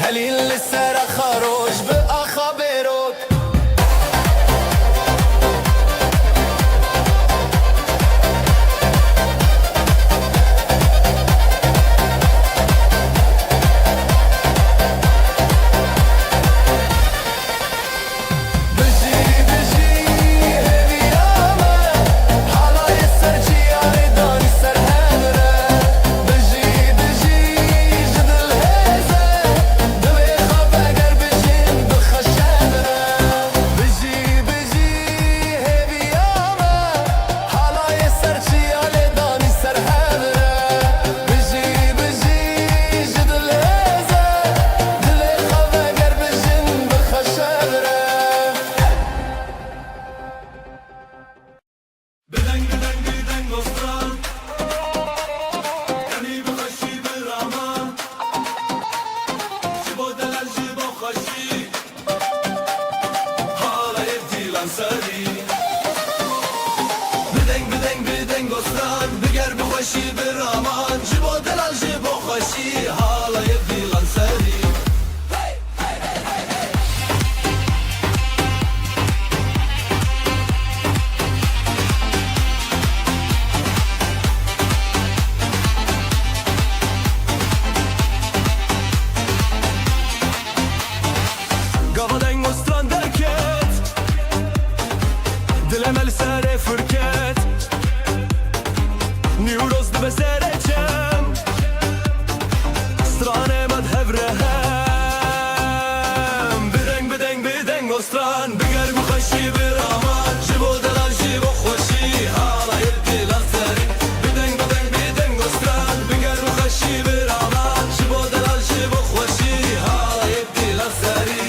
helin li ser kharoj be akha berok بدنگ گستران بگر بخوشی برامان جبو دلال جبو خوشی حالا یدیلان سری بره فرکت نیوروز دو بسره چم استرانه مد هفره هم بدنگ بدنگ بدنگ استران بگر بخشی برامان جبو دلال جبو خوشی حالا یدی لغتری بدنگ بدنگ بدنگ استران بگر بخشی برامان جبو دلال جبو خوشی حالا یدی لغتری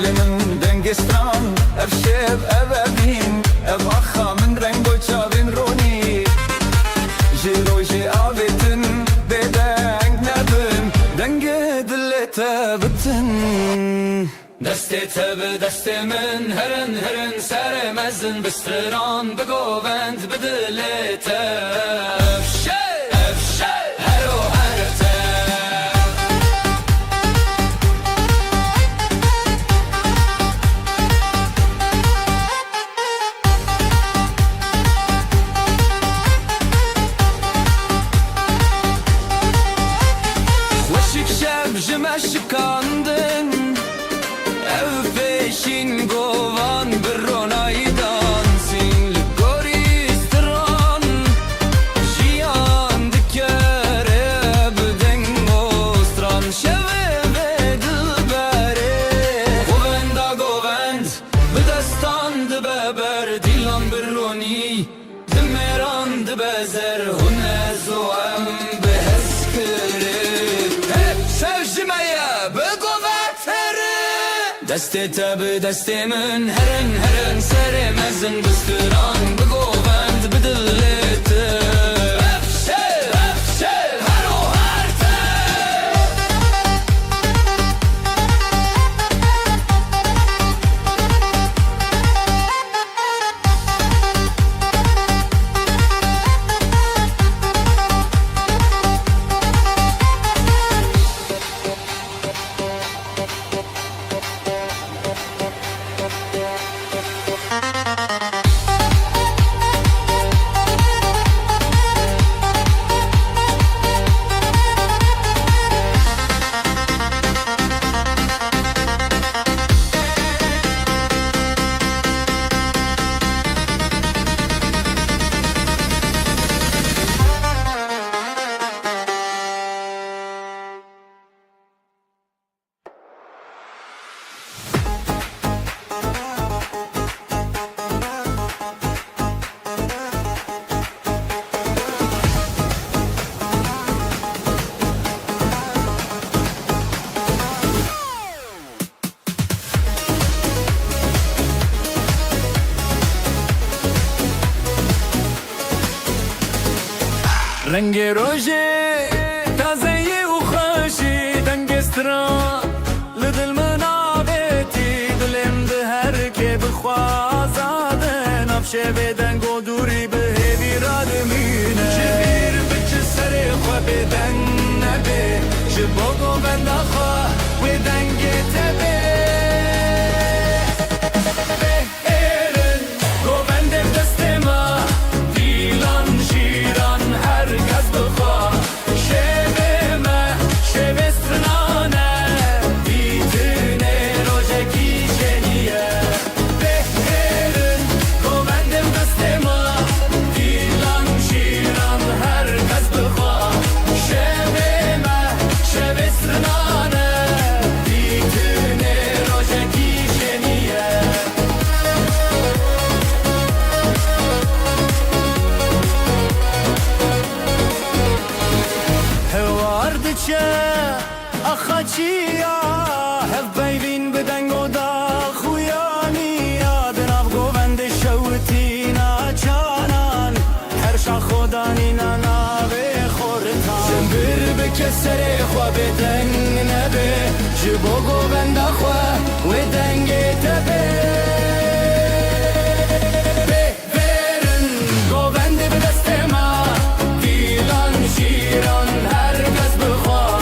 دلمن دنگستان اف شب اف بین اف آخا من رنگ و چاوین رونی جلو جی آبتن بدنگ نبن دنگ دلت بتن دست تب دست من هرن هرن سر مزن بستران بگووند بدلت افشه افشه هرو هرته وشک شب جمش کاندن ev peşin govan bir ronaydan sin goristan jiyan dikere bden ostran şeve ve dilbere govend bedestan de beber dilan bir roni demeran de bezer hunez o em beheskere hep sevjimeye begovetere دسته تب دسته من هرن هرن سر مزن بستران بگووند بدلت افشه افشه هرو هرته رنگ روژه تازه و خوشی دنگستران لدل منابتی دلم ده هر که بخوازاده نفشه بدنگ و دوری به بیراد مینه جبیر بچه سر خواه بدنگ نبه جباگو بند خواه و دنگ تبه آخاچیا هف بیوین بدنگ و دا خویانی آدناف گووند شوتی ناچانان هر شا خودانی نناوه خورتان زنبر بکسر خواه بدنگ نبه جبو گووند خواه و دنگ تبه بهرن گووند به دست ما دیلان شیران هر کس بخواه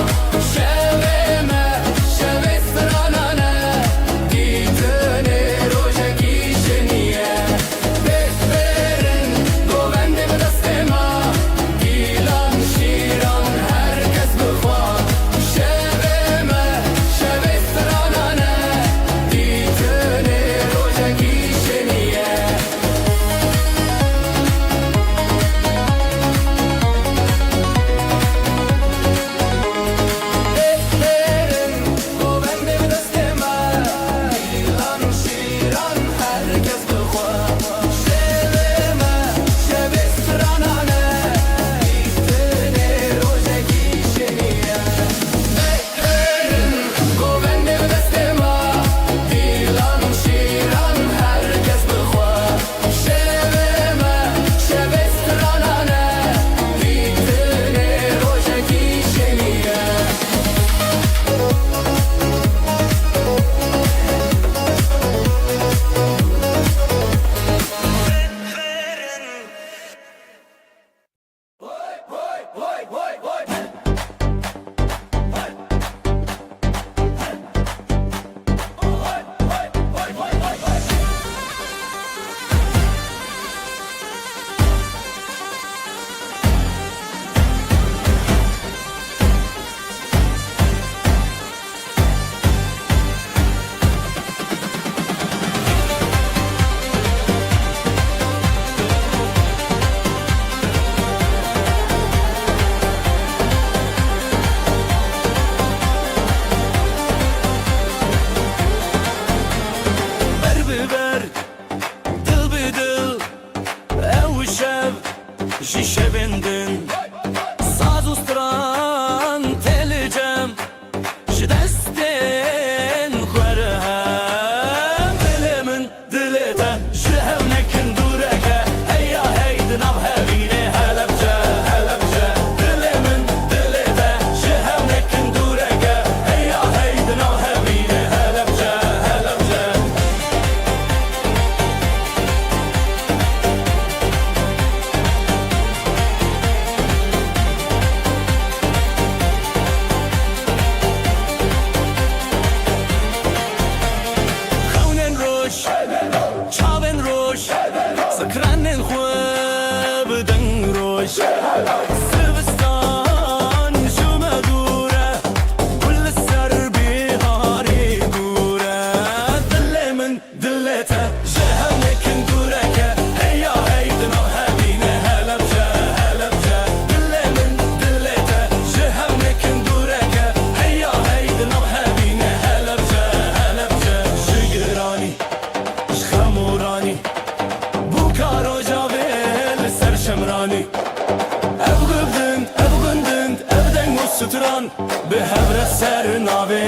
ستران به هفر سر ناوه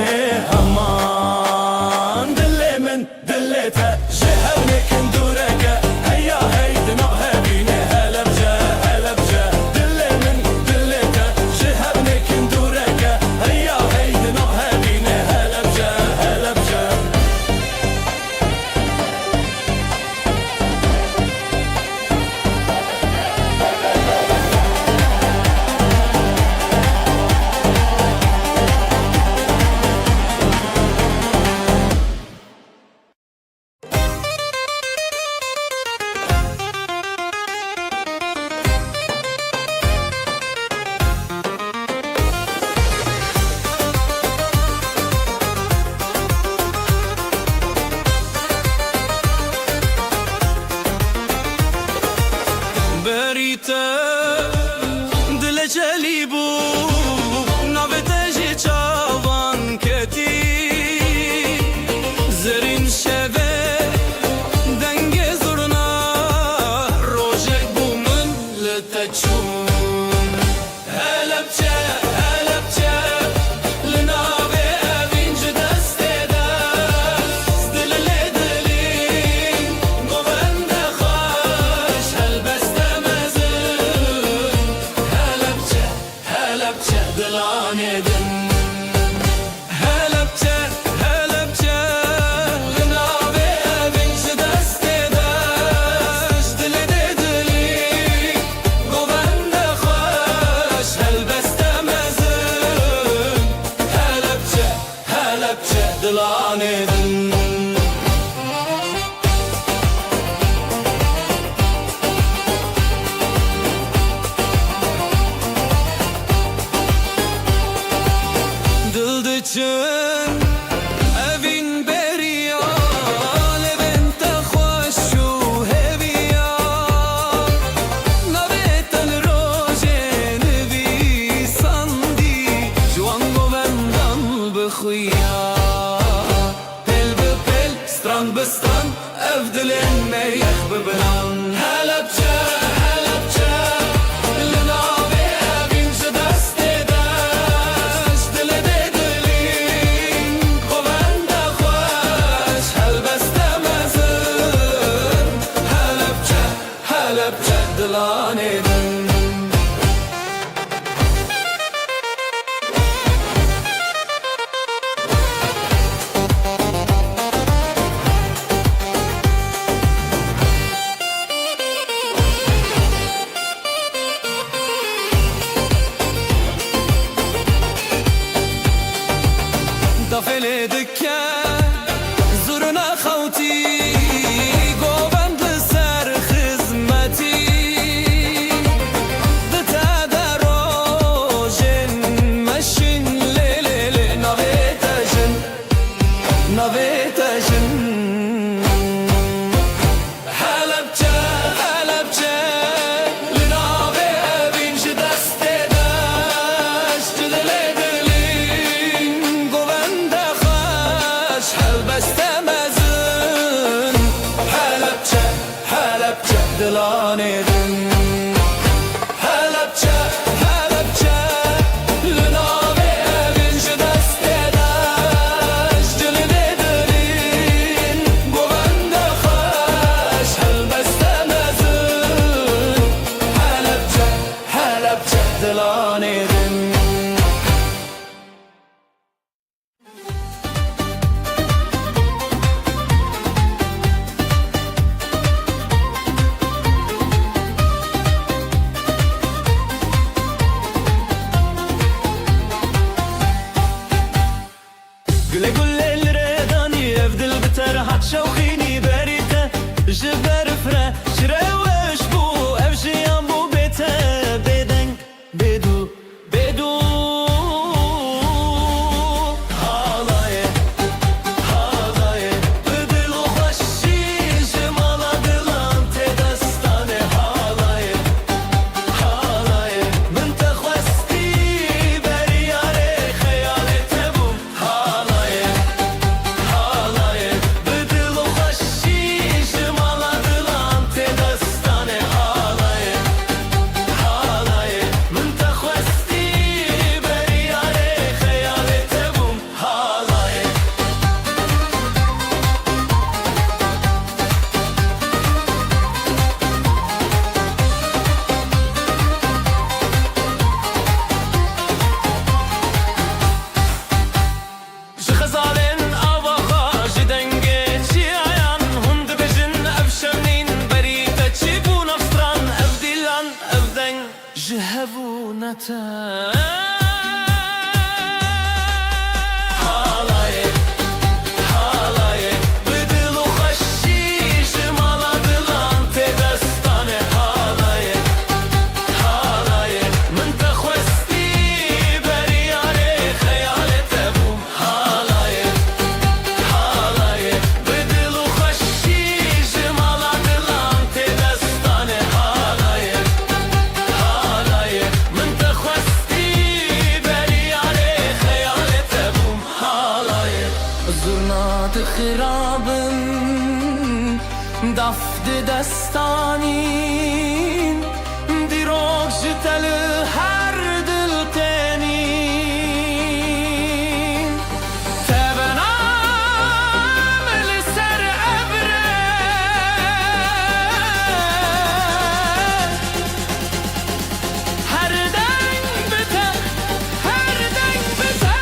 همان دل من دلته جهر نکن دورکه هیا هید نوه بینه هلبجه هلبجه دل من دلته جهر نکن دورکه هیا هید نوه بینه هلبجه هلبجه بریته دل جلی بو نوته جی چاوان کتی زرین شوه دنگ زرنا روژک بو من لتچون هلبچه هلبچه لناوه اوینج دسته دست دل لدلین گوونده خوش هلبسته هلبچه دلانه دن هلبچه هلبچه لناوه اوینج دسته دست دل دلی گوونده خوش هلبسته مزن هلبچه هلبچه دلانه دن دلدچن اوین بریا لبنت خوش و هویا نبتن روژه نوی سندی جوان گوندن بخویا پل به پل ستران به ستران اف دلن میخ ببران هلبچه هلبچه لناوه اوینج دسته دست دل دلین گوونده خوش هلبسته مزن هلبچه هلبچه دلانه دن دفل دکه زورنا خوتی گوبند سر خدمتی دتا دروژن مشین لیلی نویتشن نویتشن هلبچه هلبچه لناوه اوینج دسته دست دل دلین گوونده خوش حياته خرابن دفد دستانین دیروگ جتل هر دل تنین تبنام لسر ابره هر دنگ بته هر دنگ بته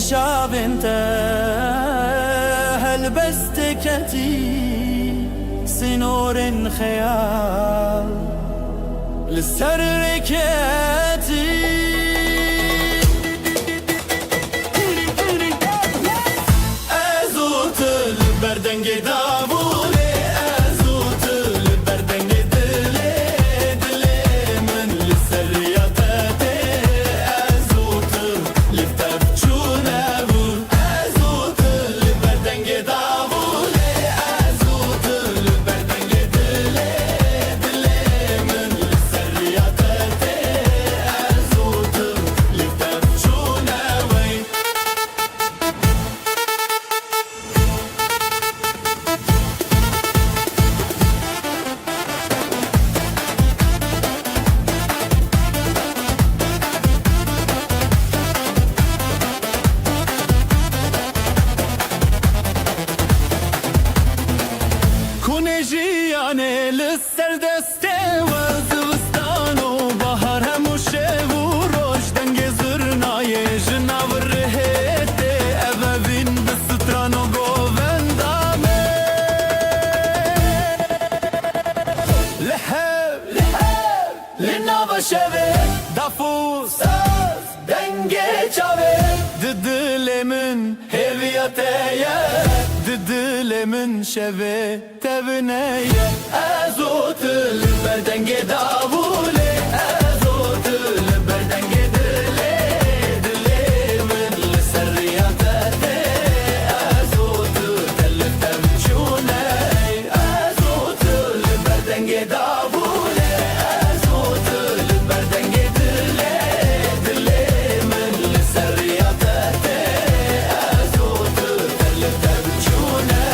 شابنت هلبستكتي سنور خيال للسركتي ازوت البردنج دابولي ازوت البردنج دلي دلي من للسرياتي ازوت لفتف جياني للسردستي وزوستان وبهر هموشه وروش دنگ زرناي جناو الرهيتي أبابين بستران وقوفندامي لحب لنابا شبه دافوس دنگي چاوي ددلي من هويتي ددلي من شبه تبنية ازوت البردنج دابولي ازوت البردنج دلي دلي من لسرياتي ازوت تلف تبجوني ازوت البردنج دابولي ازوت البردنج دلي دلي من لسرياتي ازوت تلف تبجوني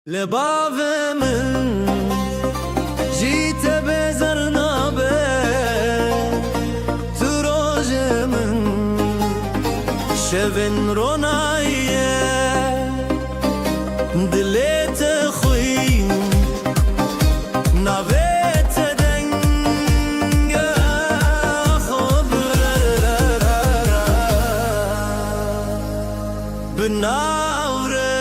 لباب من جيت بزرنا تروج من شبن روناية دليت خوي ناوره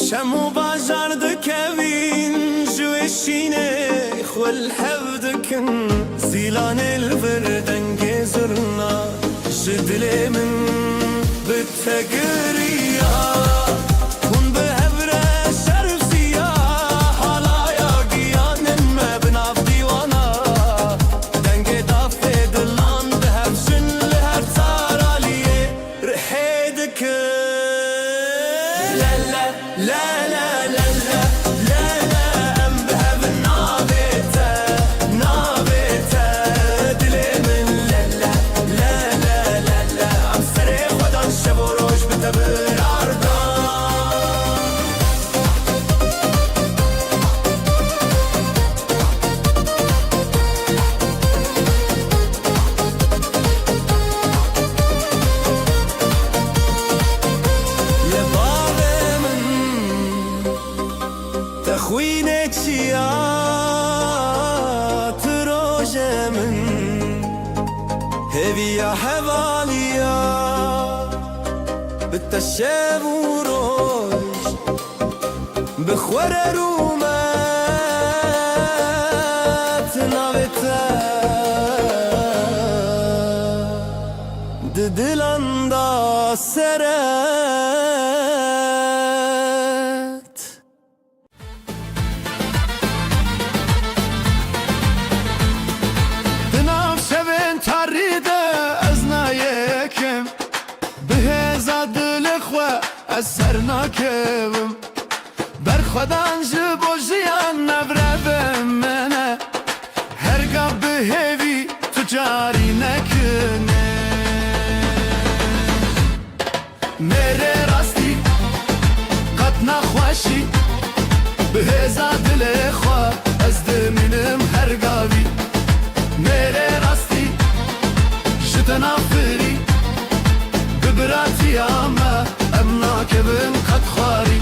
شمو باجار دكوين جوشيني خول حفدكن زيلان الفردن جزرنا جدلي من بالتقرية كون بهبرة شرف سياح حلايا قيان ما بناف ديوانا دنجي دافي دلان بهب جن لهر تاراليه رحيدك لا لا لا لا لا لا لا ام بهب نابته نابته دلي من لا لا لا لا لا لا ام سري خدان شب وروج بتبر عرضان تخوينك يا تروجه من هبي يا حواليا بالتشاب وروج بخور رومات نابتا ددلان دا سرت اثر ناکم بر خودان جبو جیان نبرم منه هرگاه به هیوی تو جاری نکنه میره راستی قد نخواشی به هزا دل خواه از دمینم هرگاهی میره راستی جتنا فری ببراتی اما امنا كبن قد خاري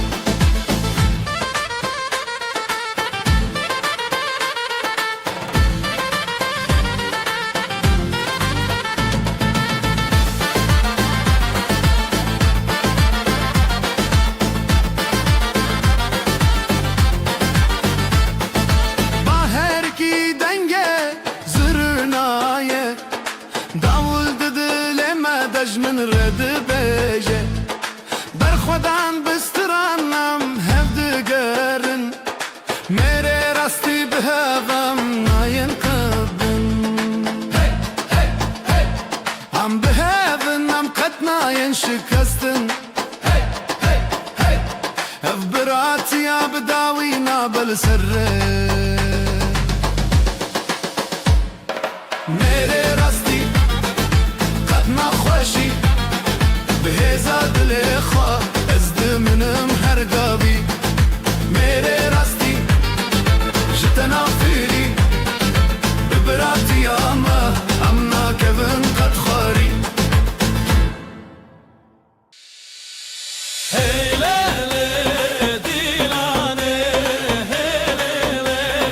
باهر کی دنگه زرنایه داول دل ما دجمن رد بيجي خودان بسترانم هفدگرن میره راستی به هم ناین قبن هم به هم هم قد ناین شکستن اف براتی یا بداوینا بالسره میره راستی قد نخوشی به هزا دل خواه منم هرگاهی میره راستی جتنا فیری ببراتی اما امنا کبن قد خاری هی لیلی دیلانه هی لیلی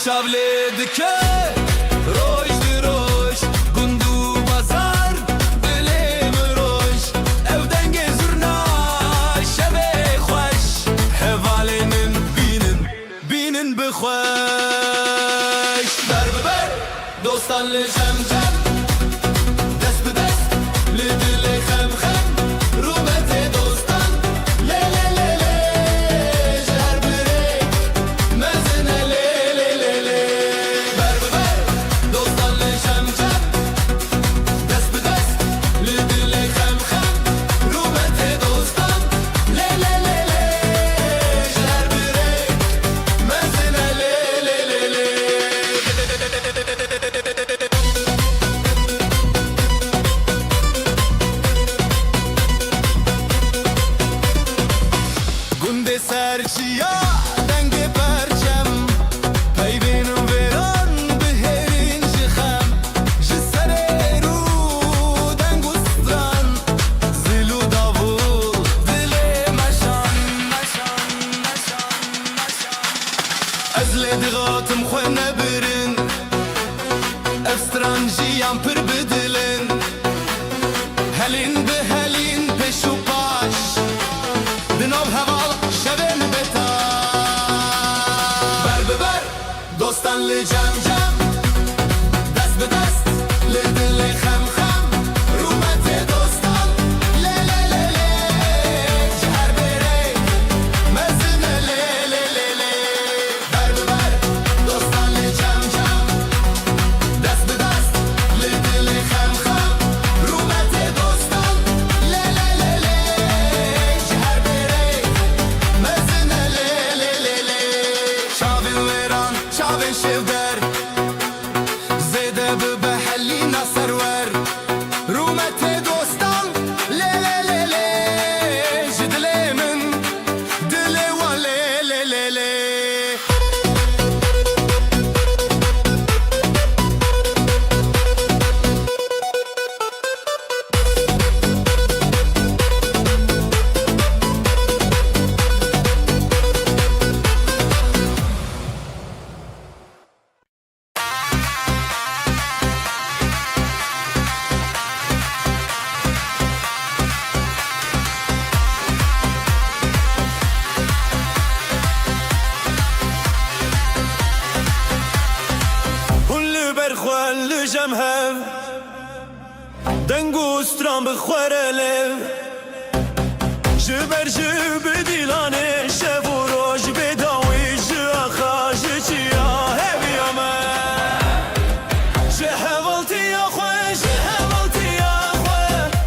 çavle dike Roj di roj Gundu bazar Dilim roj Ev denge zurna Şeve xoş Hevalinin binin bixweş Ber biber Dostan li jem jem Dest bi dest Li dilê xem xem Rûmetê dostan Lê lê lê lê Ji her birê Mezine lê lê lê lê Ber biber Dostan li jem jem Dest bi dest Li dilê xem xem Rûmetê dostan Lê lê lê lê Ji her birê Mezine lê lê lê lê Gunde serçiya denge perçem Peyvên wêran biherin ji xem Ji serê rû deng û stran Zil û davul dilê meşan Ez lê diğatim xwe nebirin Ev stran jiyan pir bidilin Helîn bi helîn pêş û paş Dinav heval şevên beta Ber bi ber Dostan li cem cem Dest bi dest Li dilê xem xem Rûmetê dostan Lê lê lê lê Ji her birê Mezine lê lê lê lê Ber bi ber Dostan li cem cem Dest bi dest Li dilê xem xem Rûmetê dostan Lê lê lê lê Ji her birê Mezine lê lê lê lê Çavên wêran Çavên şevder Zêde bibe helîna serwer Rûmetê dostan Lê lê lê lê Ji dilê min Dilê wan lê lê lê lê Hûn li ber xwe li jem hev Deng û stran bixwere lev Ji ber ji bidîlanê şev û roj bêdawî ji axa ji çiya heviya me Ji hevaltiya xwe ji hevaltiya xwe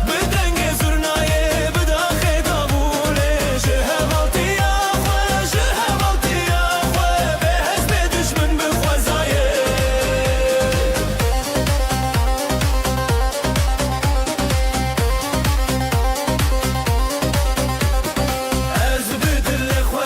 Bi dengê zurnayê bi daxê davûlê Ji hevaltiya xwe ji hevaltiya xwe Bêhez bê düşmin bi xwezayê Ez bi dilê xwe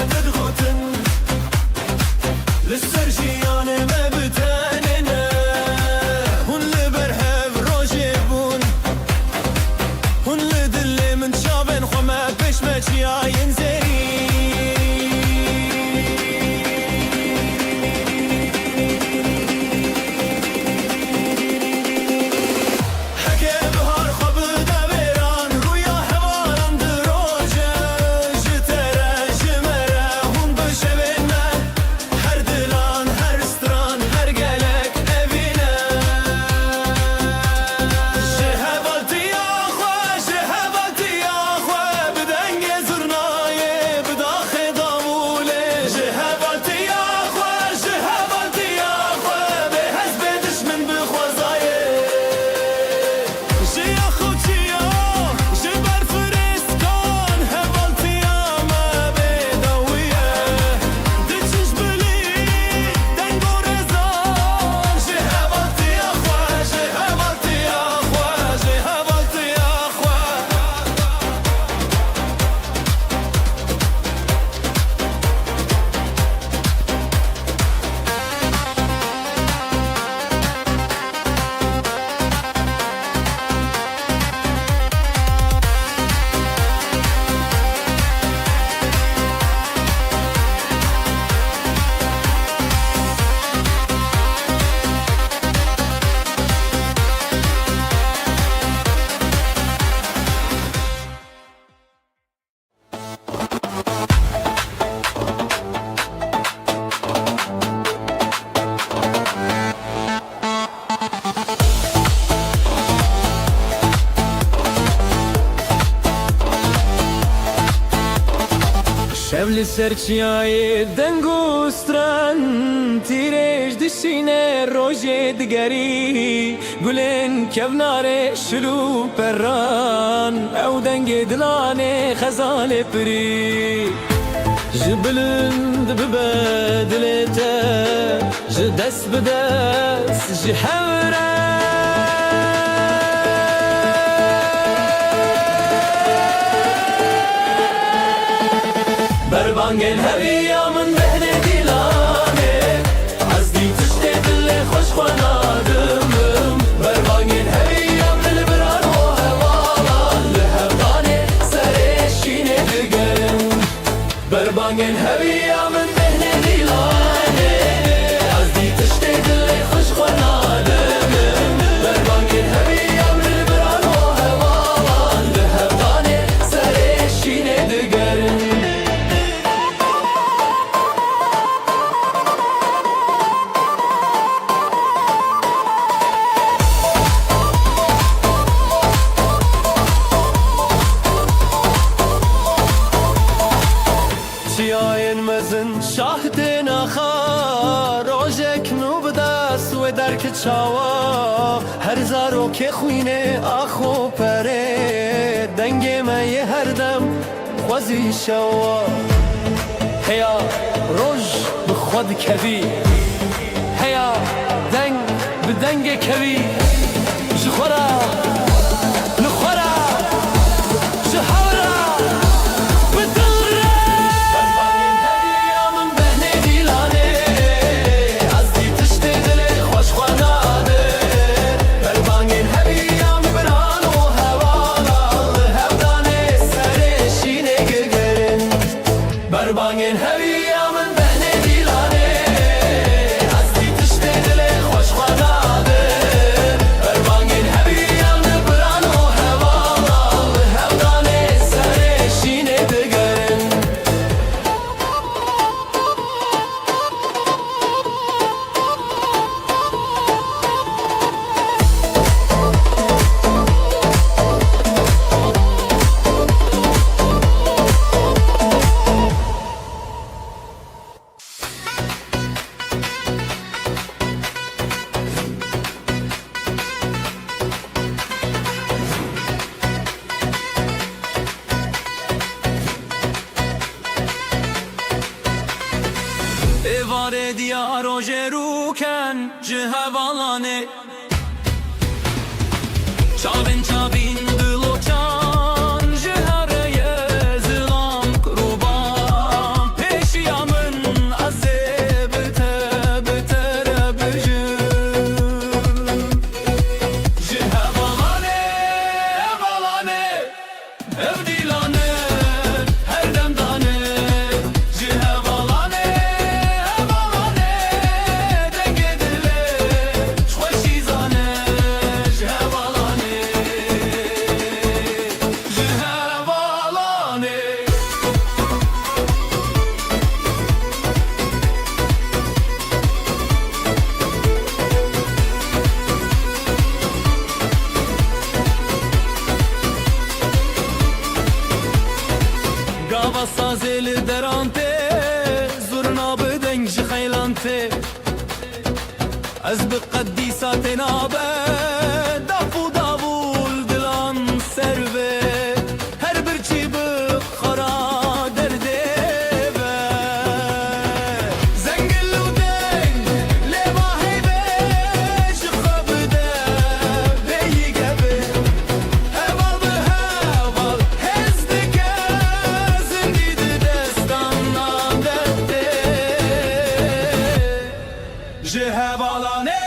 Kevli serçiyayê deng û stran tîrêj dişîne rojê digerî Gulên kevnarê şil û perran Ew dengê dilanê xezalê pirî Ji bilind bibe dilê te Ji dest bi dest ji hewre Berbangên heviya min behne dîlanê Ez dî tiştê dilê xweş xwe nadimim Berbangên heviya min li biran û hevalan Li hevdanê serê şînê digerin Berbangên heviya min behne dîlanê Ez dî tiştê dilê xweş xwe nadimim Berbangên heviya min li biran û hevalan Li hevdanê serê şînê digerin Çiyayên mezin şah tên axa Rojek nû bi dest wê derkir çawa Her zarokê xwînê axo perê Dengê me yê her dem xwezî şewa Heya roj bi xwe dikevî Heya deng bi dengê kevî Ji xwe re li xwe re ji hewre bi dil re Berbangên heviya min behne dîlanê Ez dî tiştê dilê xweş xwe nadim Berbangên heviya min biran û hevalan Li hevdanê serê şînê digerin Evare diyar roje ruken ji hevalanê Çavên diloçan ji hereye zilam qurban Pêşiya min ez ê bi te re bijim Ji hevalanê ev dîlanê her dem danê Ji hevalanê dengê dilê xweşî zane Ji hevalanê Gava sazê li deran tê Zurna bi deng ji xeylan tê Ez bi qedîsa tê nabe Daf û davul dilan ser ve Her birçî bi xara derdê ve Zengil û deng lêva heybe Ji xwe bide bêyî gebe Heval bi heval hez dike Zindî di destanan derdê Ji hevalanê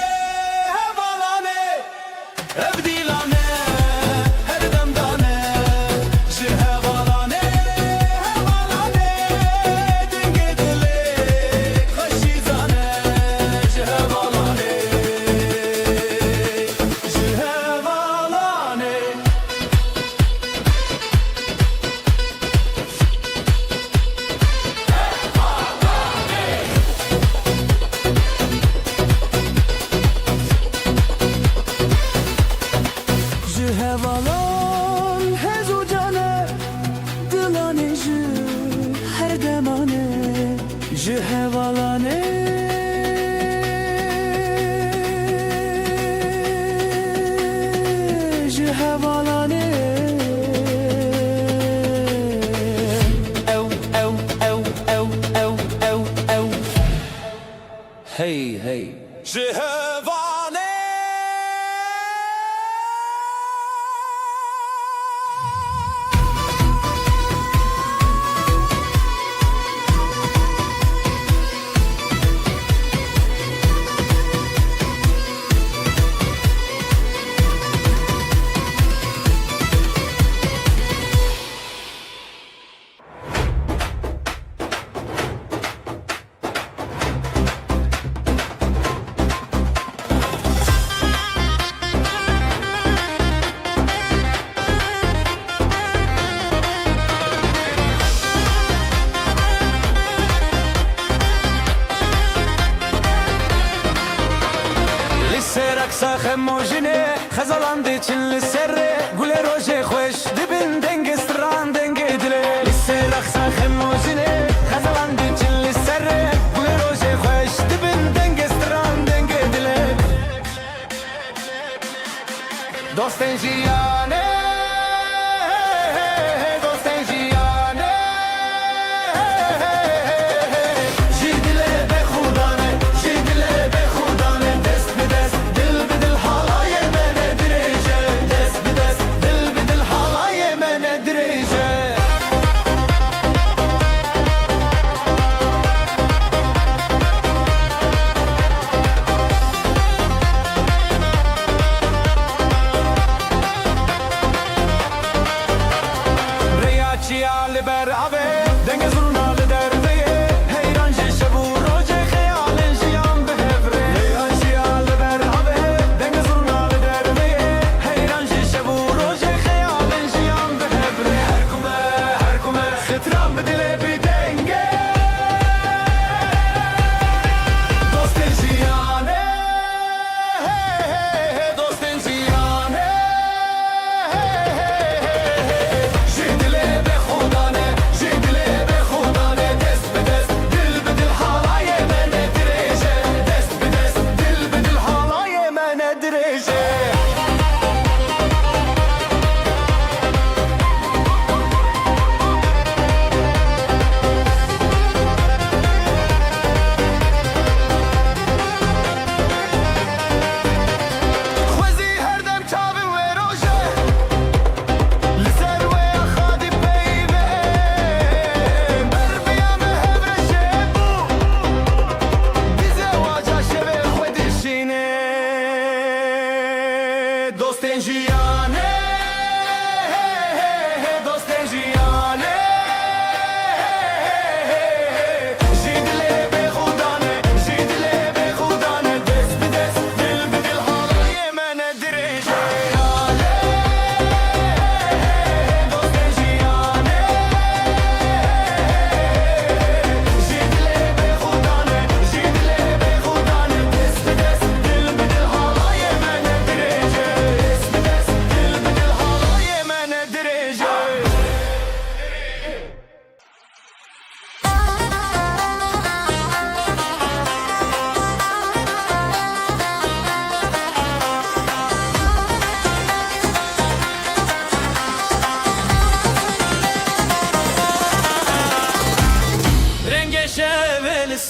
ev dîlanê her dem danê Ji hevalanê dengê dilê xweşî zane Ji hevalanê hevalan hezu cane Dilanê ji her dema ji hevalanê ji hevalanê ew ew ew ew ew ew ew hey hey Cihevane Raksa xemojine xezalan de çin li serre gule roje xoş dibin denge stran denge dile lise raksa xemojine xezalan de çin li serre gule roje xoş dibin denge stran denge dile dosten jiyane dosten jiyane jidile be khudane jidile be khudane dest be dest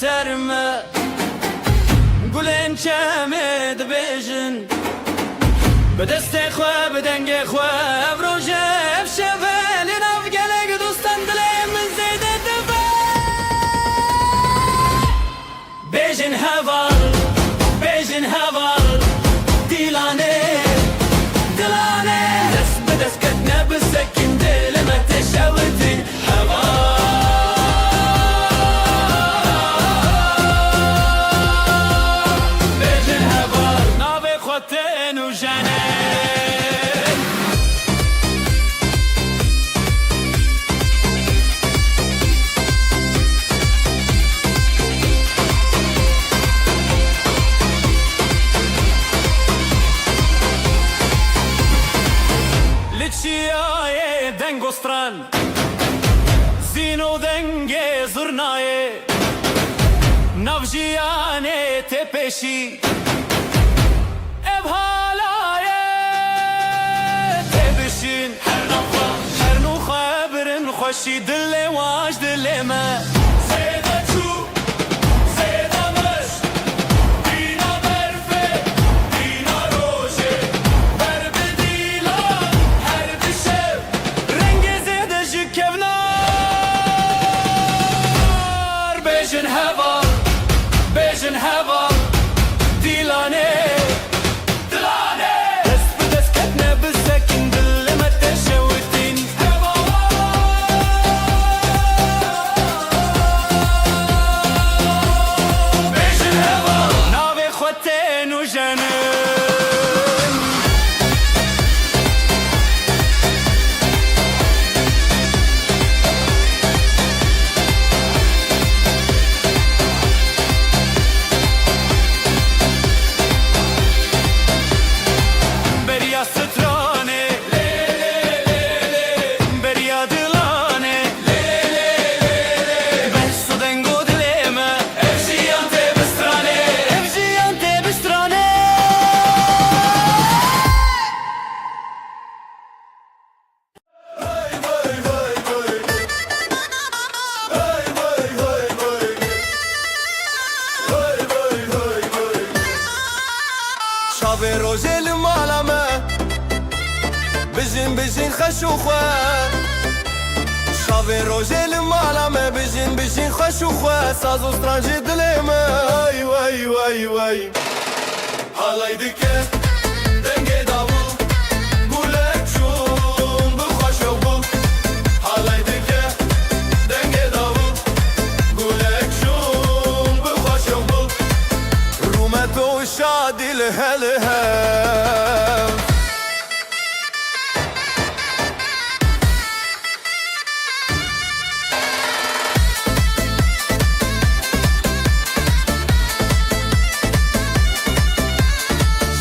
serme Gulen çeme dibêjin Bi destê xwe bi dengê xwe ev roje ev şeve lê nav gelek dostan dilê min zêde dibe Bêjin heval Bêjin heval Dîlanê Dilane Dest bi dest ketine bi sekin dilê me teşewitî heval Dengostran Zino denge zırnaye نافجیانه تپشی ابهالایه تبشین هر نو خبرن خوشی دل واش دل ما زیده چو زیده مش دینا برفه دینا روشه بر بدیلا هر بشب رنگ زیده جکبنار بیشن هوا دیلانه دست به دست کتنه بسکن دل ما تشوتین بیشن هوا ناوی خوتین و جنن بریا سترانه بریا دلانه بس دنگو دلمه افشیان تبسترانه افجیان تبسترانه شاف روجل مالما بجن خشوخه شاف روجل مالما بجن خشوخه ساز استرانجي دلما واي واي واي واي حالي دكه دنگه داوو گولک شون بخوشو بو حالي دكه دنگه داوو گولک شون بخوشو بو رومتو شادي الهلهام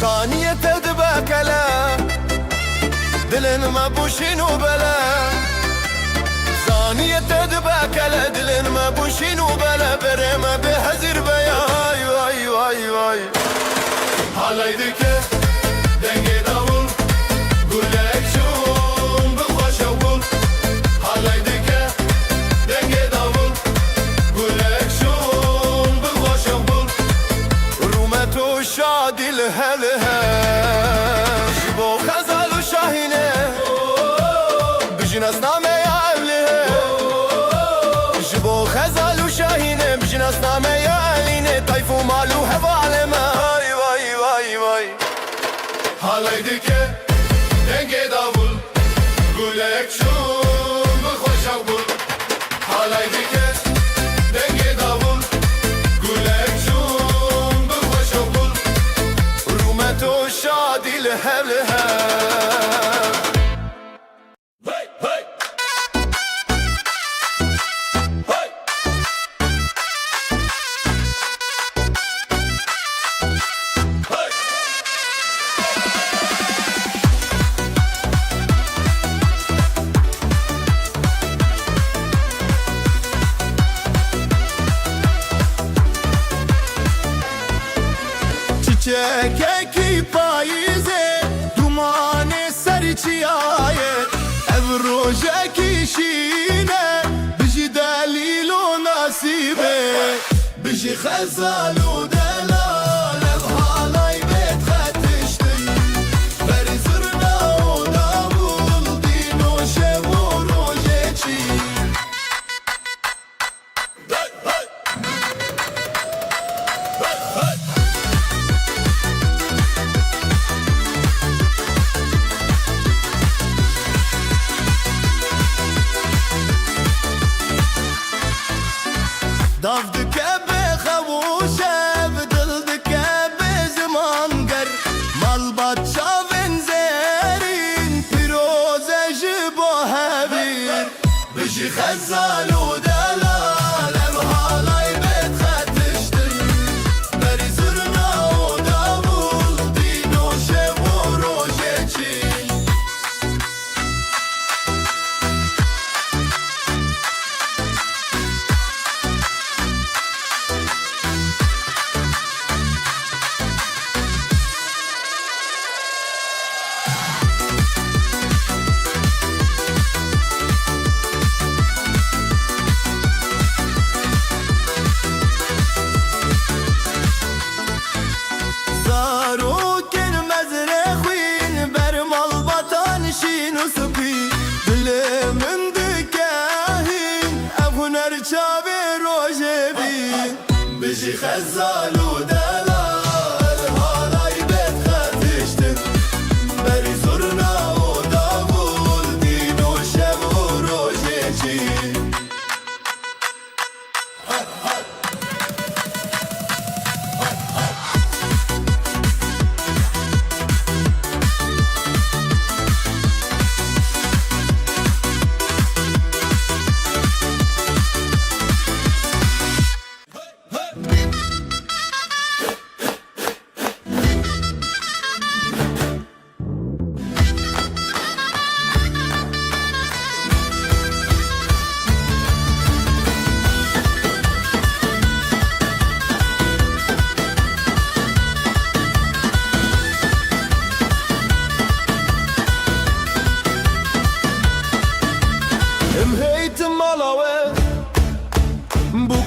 ثانية تدبكلا دلن ما بوشين وبلا ثانية تدبكلا دلن ما بوشين وبلا برما بهزر بيا واي واي واي واي حالي دكه دنگه داول گولک شون بخوشو بول حالي دكه دنگه داول گولک شون بخوشو بول رومتو شادي الهلهام جبو خزال وشاهينه بجناس نامه يا أهله جبو خزال وشاهينه بجناس نامه يا أهلينه طيفو مالو هوا علمه واي واي واي واي حالي دكه دنگه داول گولک شون بخوشو بول حالي دكه دنگه داول گولک شون بخوشو بول رومتو شادي الهلهام hey hey hey hey çiçek payizê dumanê serî çiyaye ev rojekî şîne bijî delîl û nasîbê bijî xezal û delal ev halay bêt xetiştin berî zirna û davul dîn û şev û rojê çî Dav dike be xewuşe bi dil dike be ziman ger malbat çavên zerîn pîroze ji bo hevîr bijî xezal û delal ev halay bêt xetiştin berî zirna û davul dîn û şev û rojê çî شین و سپی دل من دکاهین اب هنر چاوی روژه بی بجی خزال و دلال حالای بد خطشتن بری زرنا و داول دین و شب و روژه چی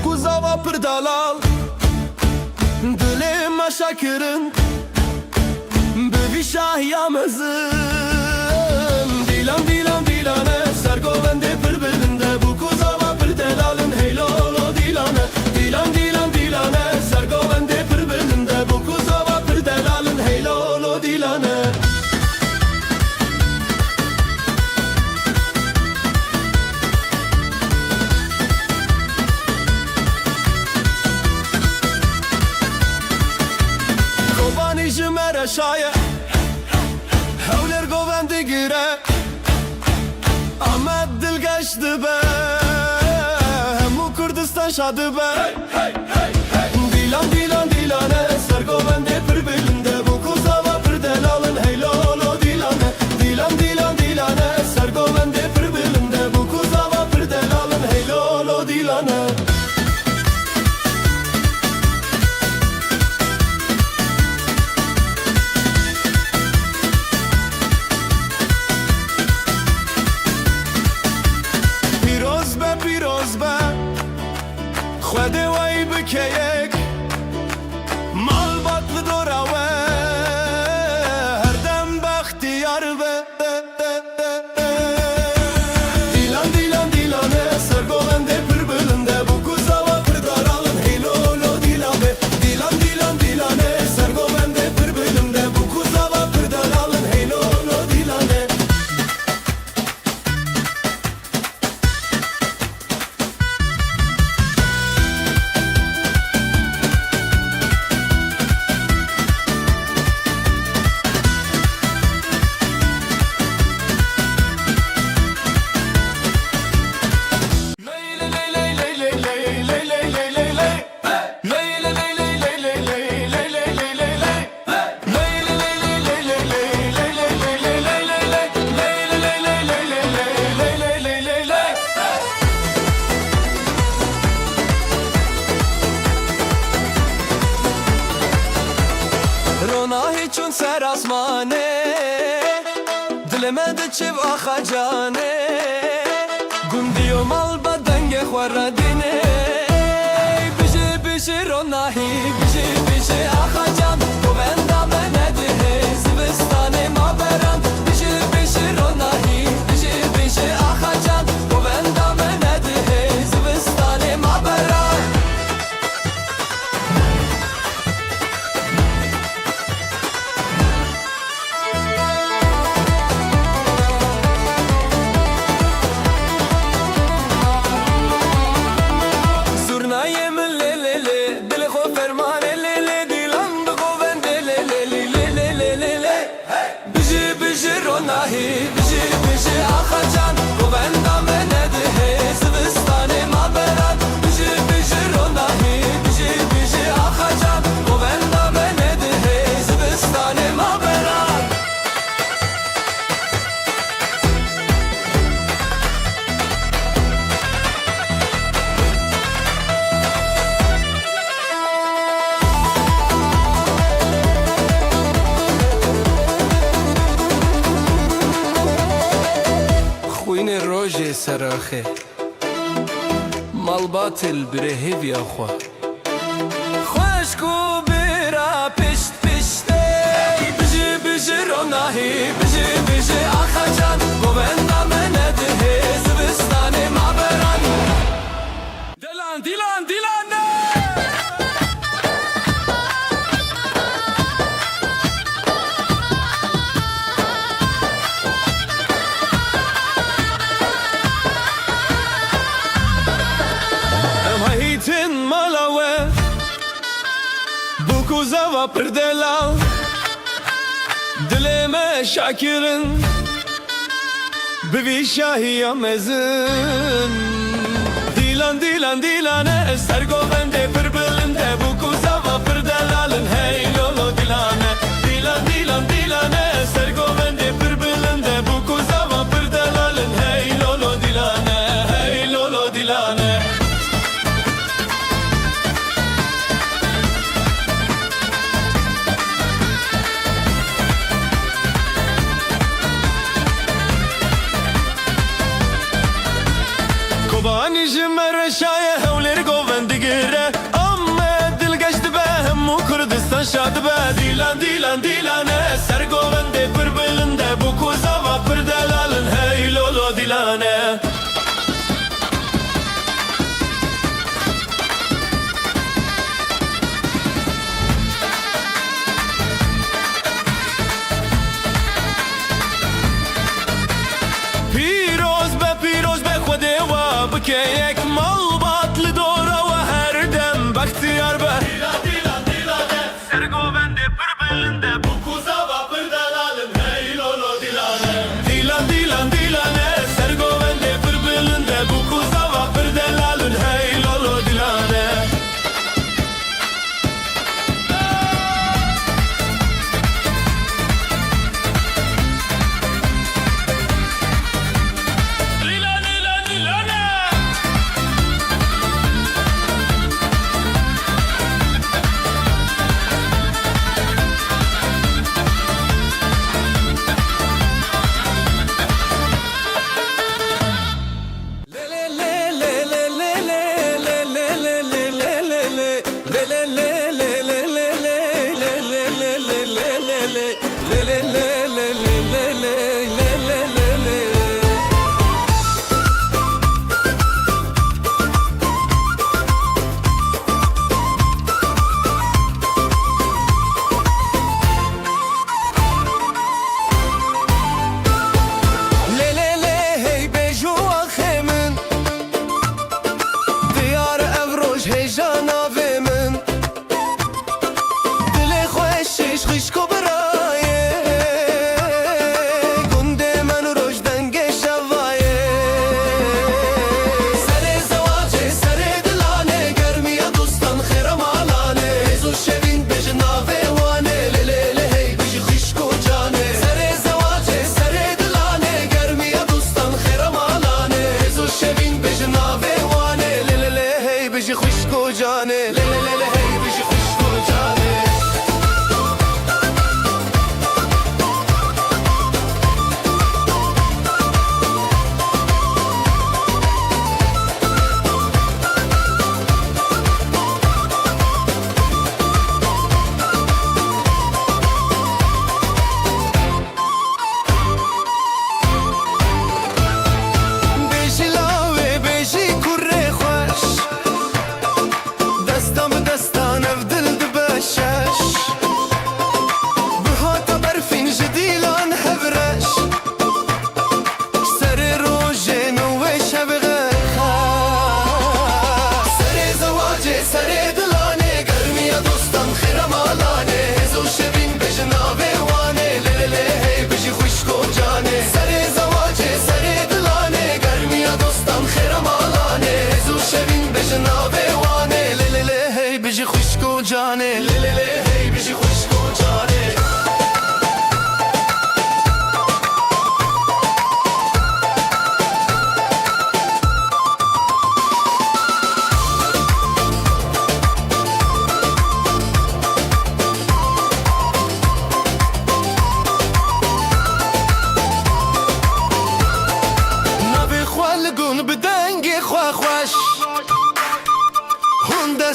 Bu zava pırdalal Dilime şakirin Bevi şahyamızın Dilan dilan dilane Sergovende pırbelinde Bu kuzava pırdalalın Heylolo dilane Dilan dilan dilane Sergovende pırbelinde Bu kuzava pırdalalın Heylolo dilane Jimere şaye Hevler govendi gire Ahmet dil geçti be Hemu Kürdistan şadı be Dilan dilan dilane Ser govendi pır belinde Bu kuzava pır delalın Heylolo dilane Dilan dilan dilane Ser govendi pır belinde Bu kuzava pır delalın Heylolo dilane خواده وی بکیک مال باطل دوراوه هر دم بختیار به دیلان دیلان دیلانه سرگوونده پر بلنده bu kuzava pırdaralın heylolo dilane Dilan dilan dilane Sergovende pır bölümde Bu kuzava pırdaralın heylolo dilane چون سر آسمانه دلمه ده چیو آخا جانه گندی و مال بدنگ خوردینه بیشی بیشی روناهی بیشی بیشی آخا جان گووندا منه ده زبستانه ما برم بیشی بیشی روناهی بیشی بیشی آخا جان گووندا منه ده زبستانه ما برم روژه سراخه مال باطل بره بیا خوا خوشکو برا پشت پشته بجی بجی روناهی بجی بجی آخا kuza pırdela Dileme şakirin Bivi şahiya mezin Dilan dilan dilane Sergovende pırbilinde Bu kuza pırdelalın Hey lolo dilane Dilan dilan dilane Sergovende pırbilinde Bu kuza pırdelalın Hey lolo dilane Hey lolo dilane Kobani jimmer şaye hevler govendigire Amme dil geçti be hemmu Kurdistan şadı be Dilan dilan dilane Ser govende pırbilinde Bu kuzava pırdelalın Hey lolo dilane Keyek mal batlı doğra ve her dem baktiyar be Dilan dilan dilane Sergovende pırbelinde Bu kuzava pırdalalın Hey lolo dilane Dilan dilan dilane Sergovende pırbelinde Bu kuzava pırdalalın Hey lolo dilane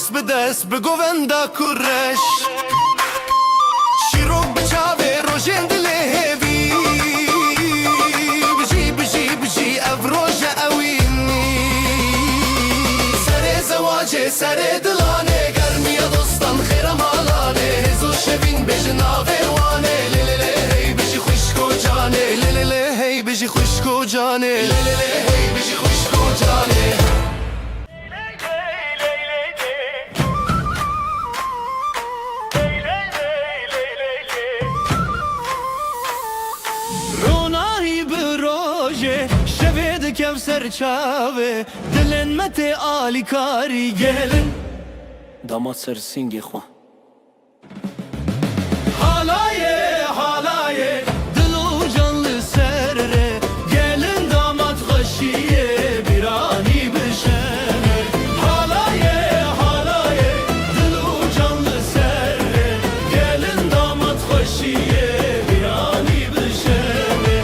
دست به دست به گووندا کرش شیروک بچاوه روشن دله هوی بجی بجی بجی افروج اوینی سر زواجه سر دلانه گرمی دوستان خیرم آلانه هزو شبین بجناوه وانه لیلیلی هی بجی خوشکو جانه لیلیلی هی بجی خوشکو جانه لیلیلی هی بجی خوشکو جانه Hey روژه شوید کفسر چاوه دلن مت آلی کاری گلن داماد سر سینگی خواه Halaye halaye dilu canlı serre gelin damat hoşiye bir ani bişene Halaye halaye dilu canlı serre gelin damat hoşiye bir ani bişene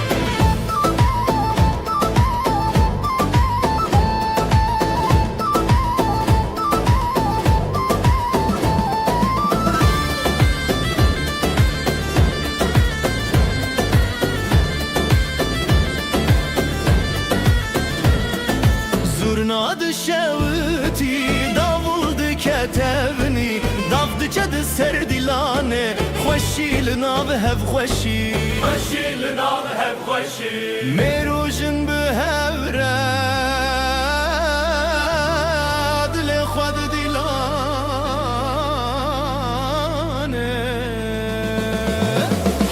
Zurnadı şevti davuldu ketevni davdı çadı serdilane Xoşil nav hev xoşi Xoşil nav hev xoşi Merujin bu hevre dile xwad dilane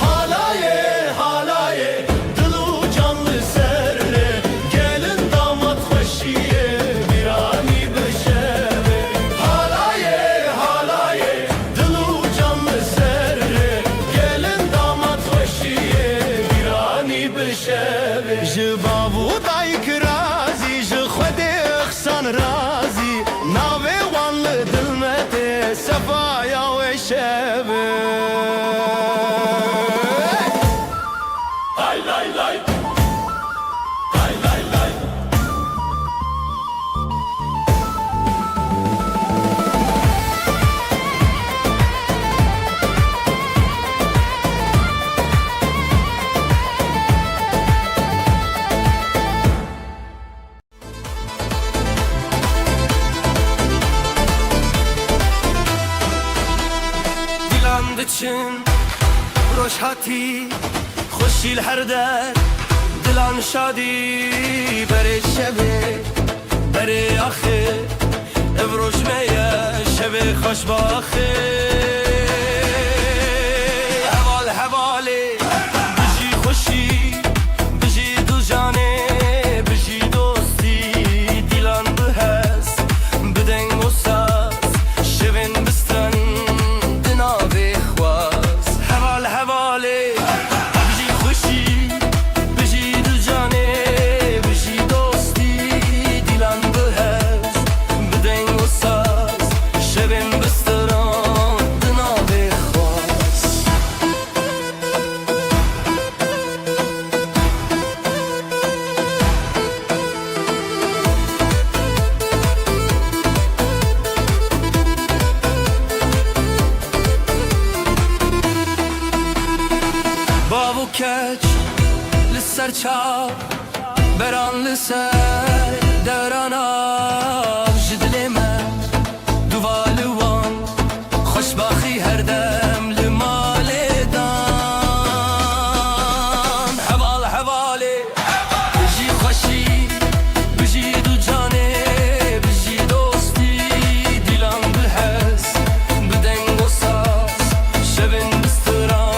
Halaye halaye dilu canlı serre gelin damat hoşiye bir ani beşere Halaye halaye dilu canlı serre gelin damat hoşiye bir ani beşere Ji babu dayk razi ji xwedê xsan razî navê wan li dil me tê sefaya wê şeve Lay lay lay Lay lay lay Dilan diçin roşhati خوشیل هر در دلان شادی بره شبه بره آخه افروش میه شبه خوش باخه حوال حواله بجی خوشی بجی دو جانه بجی دوستی دیلان به هست بدنگ و ساز شبن بستن دنابه خواست حوال حواله بابو کچ لسر چاو بران لسر دوران آب جدل من دوالوان خوشباخی هر دم لمال دان حوال حواله بجی خوشی بجی دو جانه بجی دوستی دیلان به هست بدنگ و ساز شبن بستران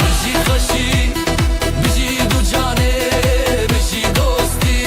بجی خوشی بجی دو جانه بجی دوستی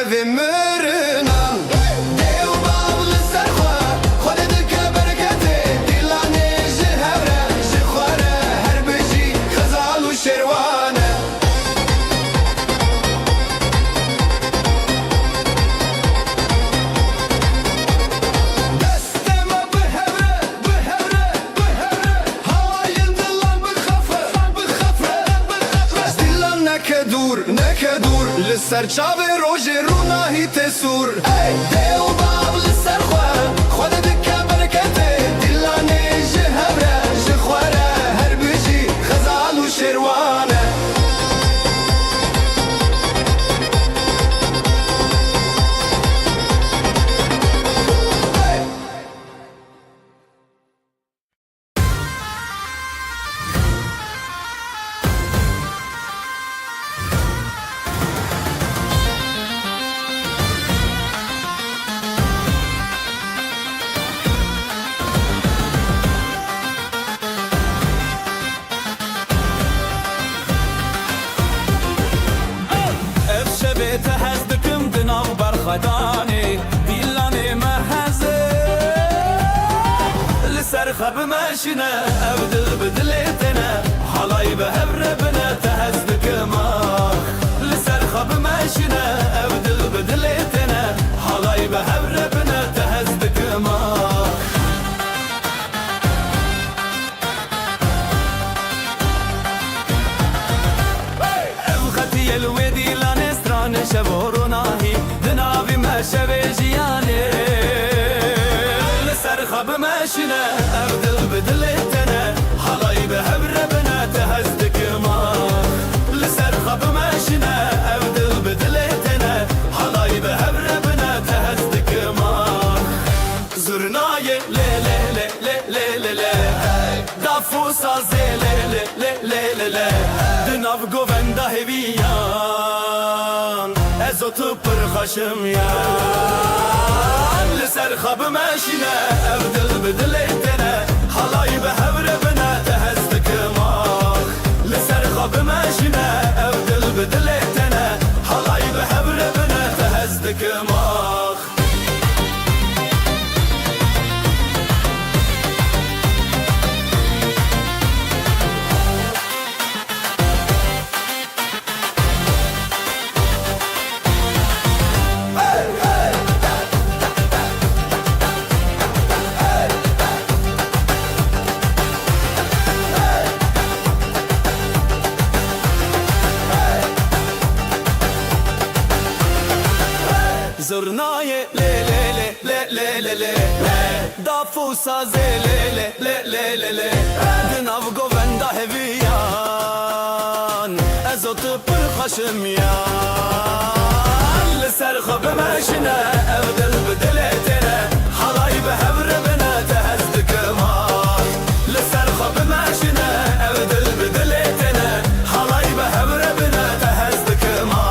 evi mırınan Dev bablı serxwe Xwede dike bereketê Dîlanê ji hevre ji xware her bijî xezal û şêrwane Desteme bi hevre bi hevre bi hevre Havayên dilan bixefe bixefe bixefe Dîlan neke dûr li ser çavê rojê rûnahî tê sûr Ey dêw bav li ser xwe Xwede dike bereketê Dîlanê ji hevre ji xware her bijî xezal û şêrwane ev şevê te hez dikim di nav berxwedanê Dîlanê me heze li ser xwe bimeşîne ev dil bi dilê têne Halayî bi hevre bine te hez dikim ah Li ser xwe bimeşîne ev dil bi dilê têne Halayî bi hevre bine te hez dikim ah Ev xetiyê li wê dîlanê stranê şev û rûnahî Di navî me şevê jiyanê Li ser xwe bimeşîne ev dil bi dilê têne Halayî bi hevre bine te hez dikim ah Li ser xwe bimeşîne ev dil bi dilê têne Halayî bi hevre bine te hez dikim ah Zurnayê lê lê lê lê lê lê lê Dafû sazê lê lê lê lê lê lê Di nav govenda hêviyan Ez û tu pir xweşim yan Li ser xwe bimeşîne ev dil bi dilê têne Halayî bi hevre bine te hez dikim ah Li ser xwe bimeşîne ev dil bi dilê têne Halayî bi hevre bine te hez dikim ah Zurnayê lê lê lê lê lê lê lê Dafû sazê lê lê lê lê lê lê Di nav govenda hêviyan Ez û tu pir xweşim yan Li ser xwe bimeşîne ev dil bi dilê têne Halayî bi hevre bine te hez dikim ah Li ser xwe bimeşîne ev dil bi dilê têne Halayî bi hevre bine te hez dikim ah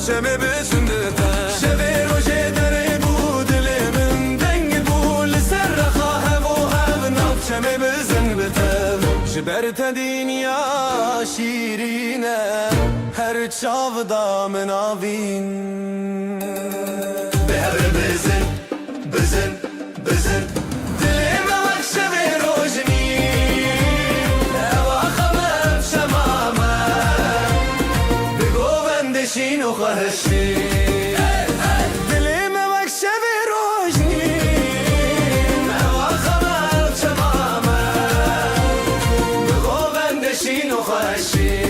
Şeme besindete Şevê rojê derê bû dilê min deng bû Li ser rexa hev û hev navçemê bizin bitev Ji ber te dîniya şîrîn e her çavda min avîn Bi hevre bizin bizin bizin Dilê me wek şevê rojnîn Ewa xemev şemame Bi govendê şîn û xweşîn Dilê me wek şevê rojnîn Ewa xemev şemame Bi govendê şîn û xweşîn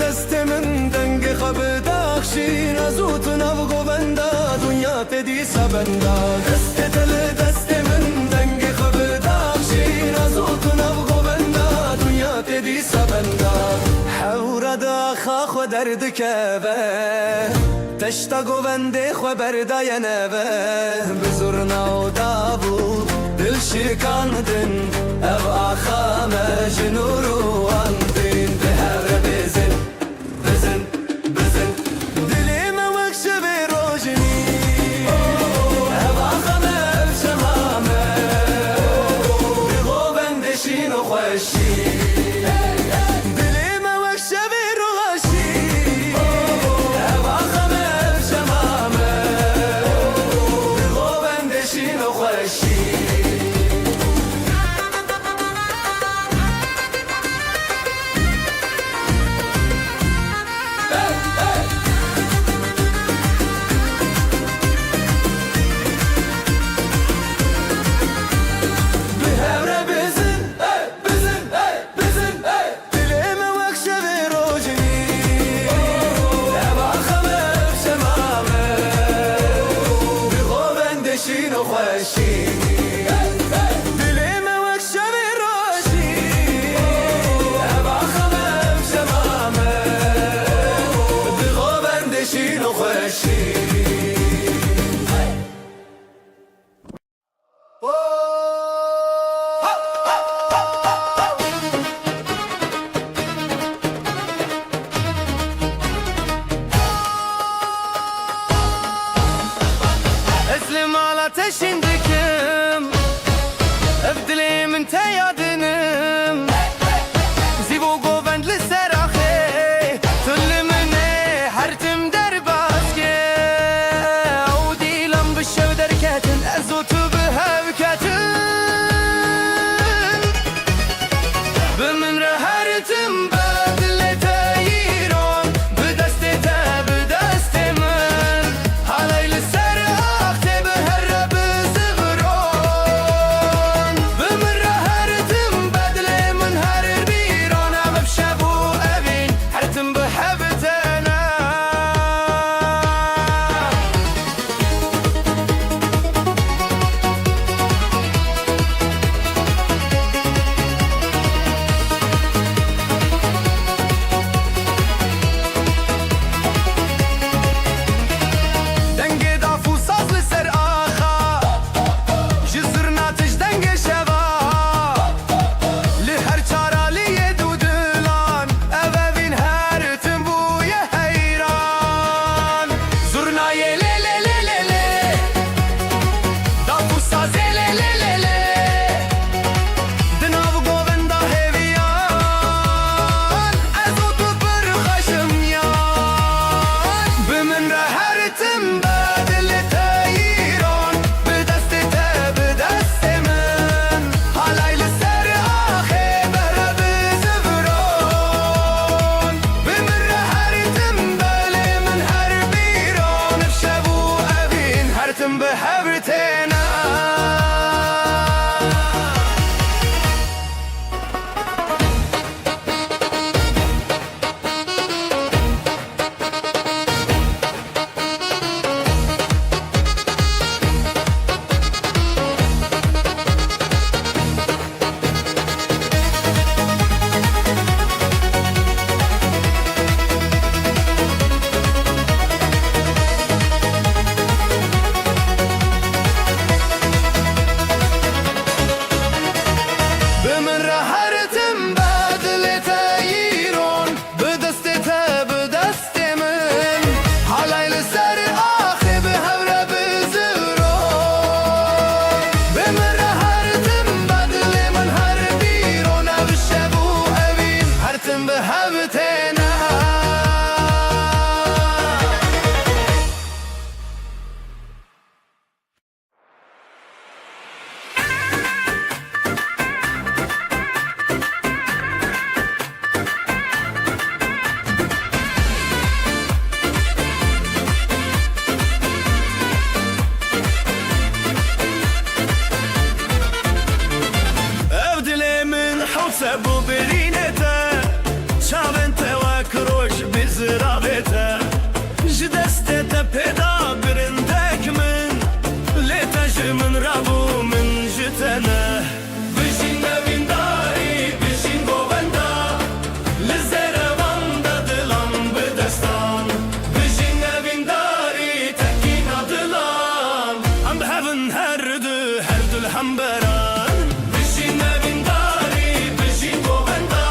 دست من دنگ خب داخشی نزوت نو بندا دنیا تدی سبندا دست دل دست من دنگ خب داخشی نزوت نو بندا دنیا تدی سبندا حور دا خاخ درد كبه تشتاق بنده خو بردا ينبه بزرنا ودابو دل شكاندن اف آخا مجنور واندين بهر بزن بزن بزن دلي ما وكش بروجني اف آخا مجمامه بغو بندشين وخوشي اسلم على تشندكم ابدلي من تيادنم زيبو قوبند للسراخي تلمني حرتم درباسكي عودي لم بالشو دركاتن ازوت بهبكاتن بمن رهرتم بدل تايرون بدستي بدستي من علي للسراخ بهرب زغرون بمن رهرتم بدل من هر بيرون بشابو ابين حرتم بحبتنا بحبرتنا سبو برينتا شاب انت وكروش رابطه جدسته تپیدا برندک من لیتج من رابو من جتنه بشین نوینداری بشین گووندا لزروان da dilan بدستان بشین نوینداری تکین دلان ام هفن هر دل هم بران بشین نوینداری بشین گووندا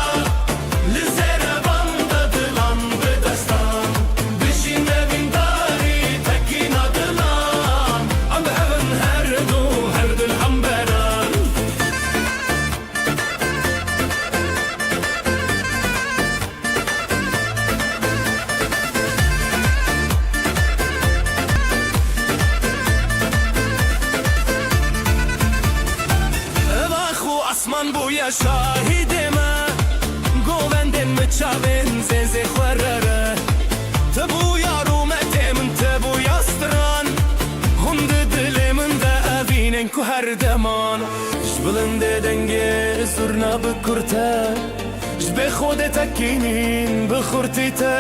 لزروان da dilan بدستان بشین نوینداری تکین دلان ام هفن هر دل هم بران Evaxu asman buya şahidime Govenden mi çavin zenze xwerrere Te bu yarumetem te bu yastran Hunde dilimin de evinen ku her deman Jbilinde denge zurna bikurte Jbe xode tekinin bikhurtite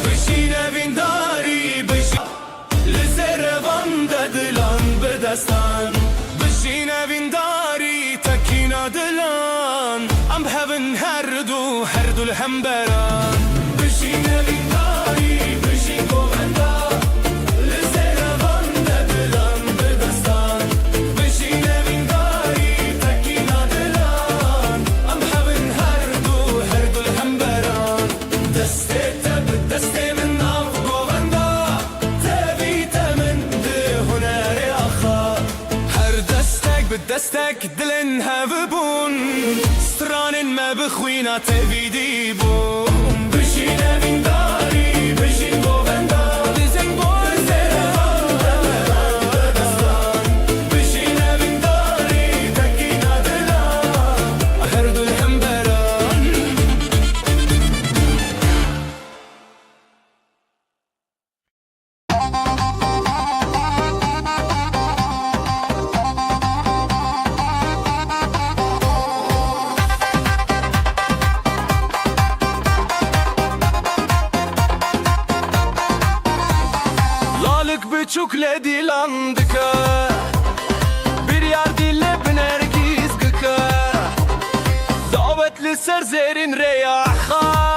Bişin evindari bişin لزروان da dilan بدستان بشین evindari تکینا دلان ام هفن هر دل هم بران بشین evindari بشین گووندا لزروان da dilan بدستان بشین evindari تکینا دلان ام هفن هر دل هم بران دسته تب دسته من ناف گووندا بدستك دلن هفبون سترانن ما بخوينا تبيدي بون بشين evindari بشين گووندا دزن بون زروان بدستان بشين evindari تکینا دلان هر دل هم بران Çok le dilandıka Bir yar dille binergiz gıka Davetli serzerin reyaha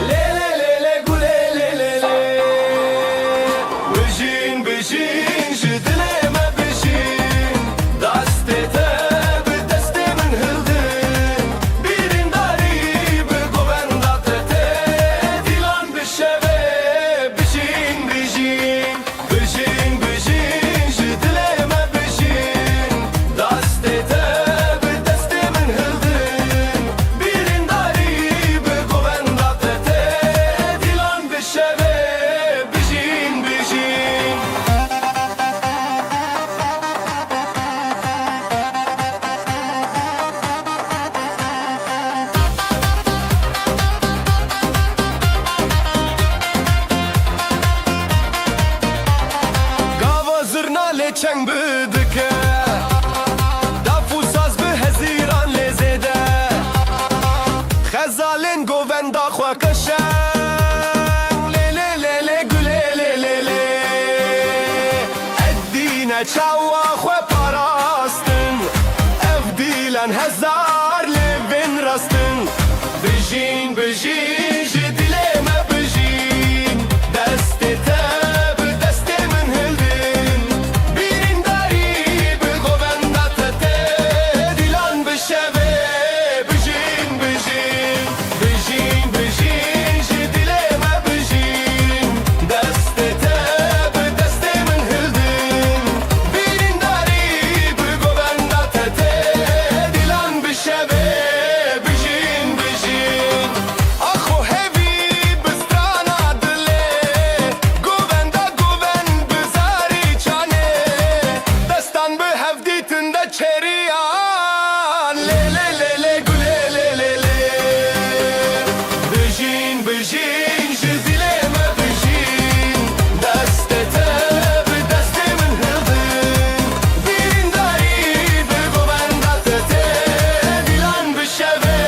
Le le le le gule le le le Bejin bejin jidileme bejin Dastete bedeste min hildin Birin dari be govenda tete Dilan bişeve bejin bejin Bejin bejin jidileme bejin Dastete bedeste min hildin Birin dari be govenda tete Dilan bişeve bejin bejin Gava zırna leçen bıdıke Dafu saz bi heziran lezede Xezalin govenda xwe keşen Le le le le güle le le le Eddine çawa xwe parastin Ev dilen hezar levin rastin Bejin bejin jidileme bejin Destete bedeste min hildin Birin dari be govenda tete Dilan bişeve bejin bejin Bejin bejin jidileme bejin Destete bedeste min hildin Birin dari be govenda tete Dilan bişeve bejin bejin Axo hevi bistrana dile Govenda goven bizari çane Destan bi hevditinde çeriyan Le le le le güle le le le Bejin bejin jidileme bejin Destete bedeste min hildin Birin dari be govenda tete Dilan bişeve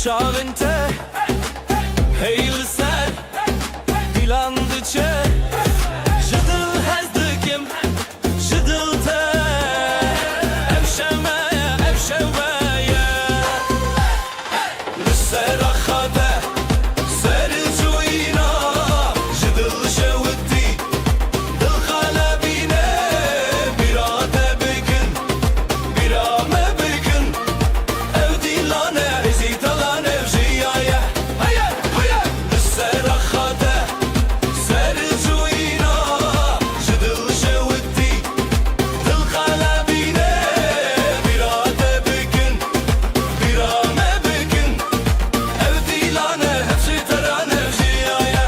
Çağınca Heyli ser Dilandıça Jıdıl hezdikim Jıdılta Evşemeye Evşemeye Lisser akhade Seri cuyina Jıdıl şevdi Dıl kalabine Birade bigin Birame bigin Evdilane Ezitalan evjiyaye Hayır hayır Lisser akhade Seri cuyina Jıdıl şevdi Dıl kalabine Birade bigin Birame bigin Evdilane Ezitalan evjiyaye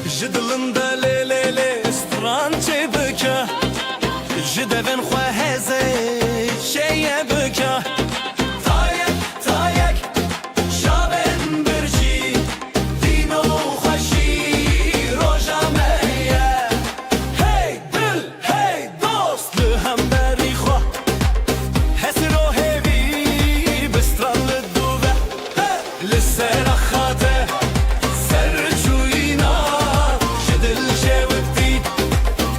Jidilinde le le le strançe bıka Jidevin xweheze şeye bıka Tayek tayek Şaben birci Dino xweşi roja meye Hey dil hey dost Li hemberî xwe Hesro hevî Bistralı dûve Li ser axate Ser çûyîna Ji dil şewitî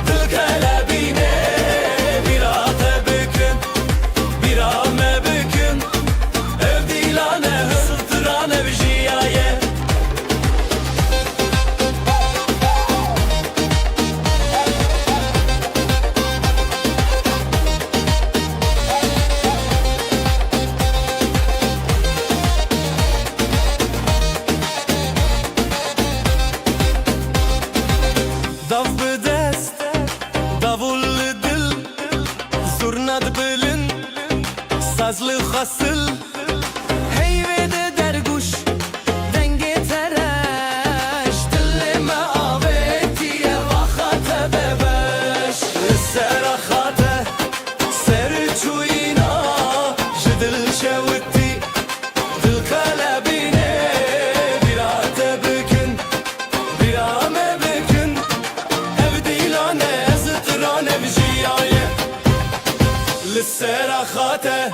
Dil kelebîne Birate bikin Birame bikin Evdîlane Hısıltırane vijiyaye Dav bidest Davul dil Zurna bilin Sazlı hasıl Heyvede derguş Denge tereş Dilleme avetiye Vaxate bebeş Ser axate Ser çuyina Jidil şevitî Dil kalebine Birate bikin Birame bikin Evdîlane Ezitran evjiyaye Li ser axate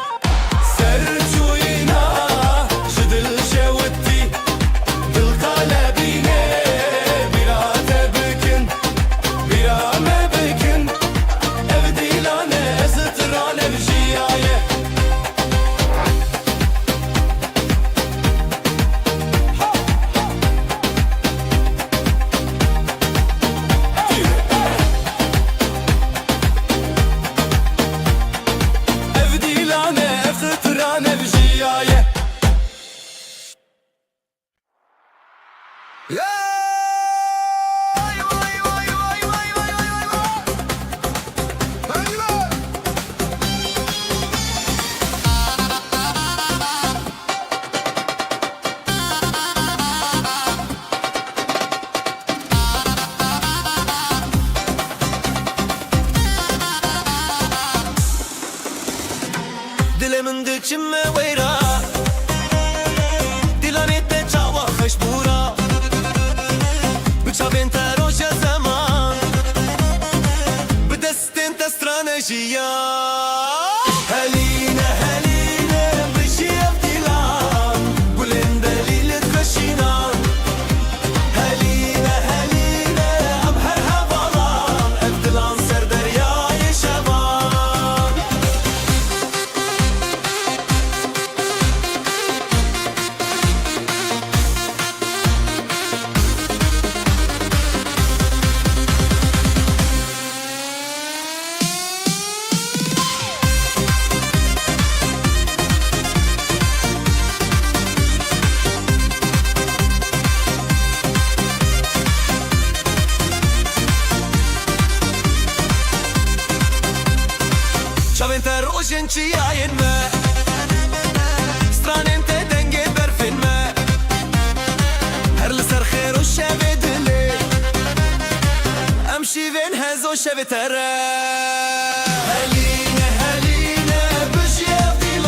Ser çûyîna Ji dil şewitî Dil kalebîne Birate bikin Birame bikin Evdîlane Ezitran evjiyaye Evdîlane Ezitran evjiyaye Dilimin dikçime weyra Dilanette çava xeşbura Bıçabên te roja zeman Bi destên te stranejiya Helîne helîne bijî evdîlan Gulên delîlit xweşînan Helîne helîne em her hevalan Ev dilan ser deryayê şevan Çavên te rojên çiyayên me Stranên te dengê berfên me Her li ser xêr û şevê dilê Em şîvên hezo şevê te re Helîne helîne bijî evdîlan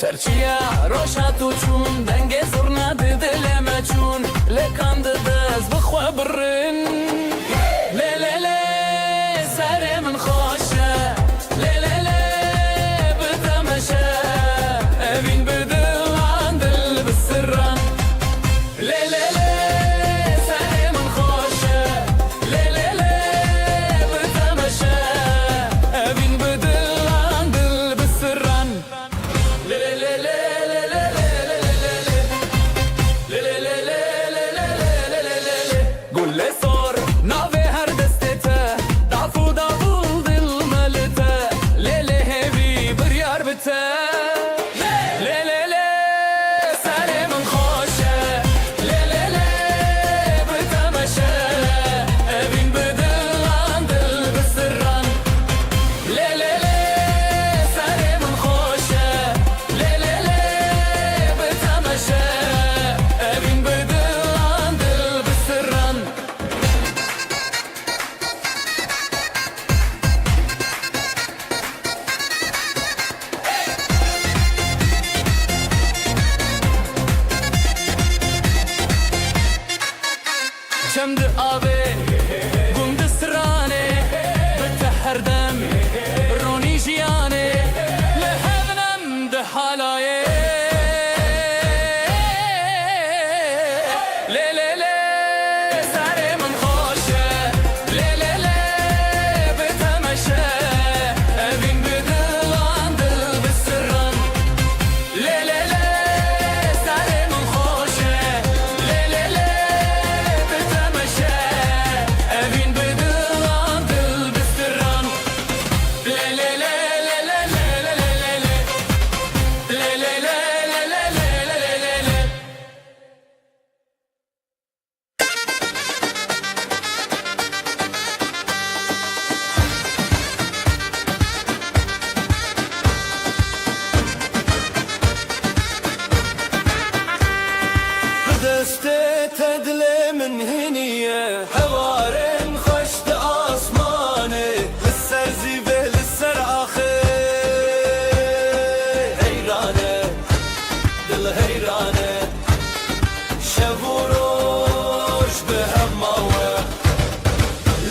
سرچیا روشاتو چون دنگ زرنا دلما چون لکان دز بخوا برن سر من خوشه بتمشه ابین بدل عن دل بالسران سر من خوشه بتمشه ابین بدل عن دل بالسران قول لي صور نافي هر دستته ضعفو ضعفو ظل ملته ليلي هبي بريار بته سالي من خوشه بتمشى ابين بدل عن دل بالسران سالي من خوشه بتمشى ابين بدل عن دل بالسران شمد آبی گند سرانه بتهر دم رونی جیانه لحبنم ده حالایه سر من خوشه بتمشه ابین بدل عن دل بالسران سر من خوشه بتمشه ابین بدل عن دل بالسران دسته تدل من هنية هوارن خشت آسمانه لسر زيبه لسر آخر هيرانه دل هيرانه شبوروش بهماوه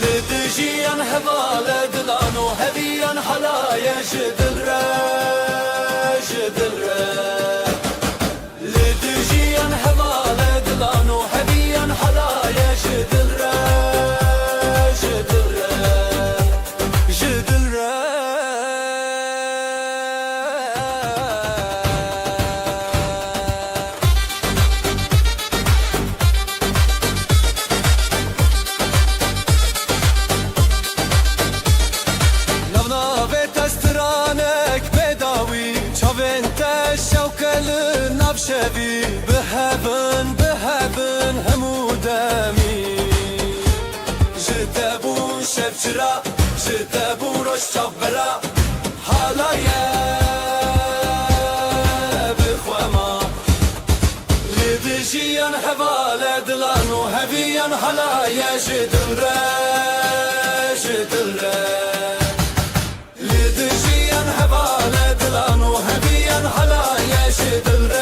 لدجيان هواله دلانو هبيان حلايا جدل لدجيان هواله دلانو هبيان حلايا جدل لونا بتسترانك بداوي شوفنت الشوكة للنبشبي بهبن همودامي جتابو شبشرا جتابو رش شبرا حالايا بخوما لدجيان هوالا دلانو هبيان حالايا جدل لدجيان هوالا دلانو هبيان حالايا جدل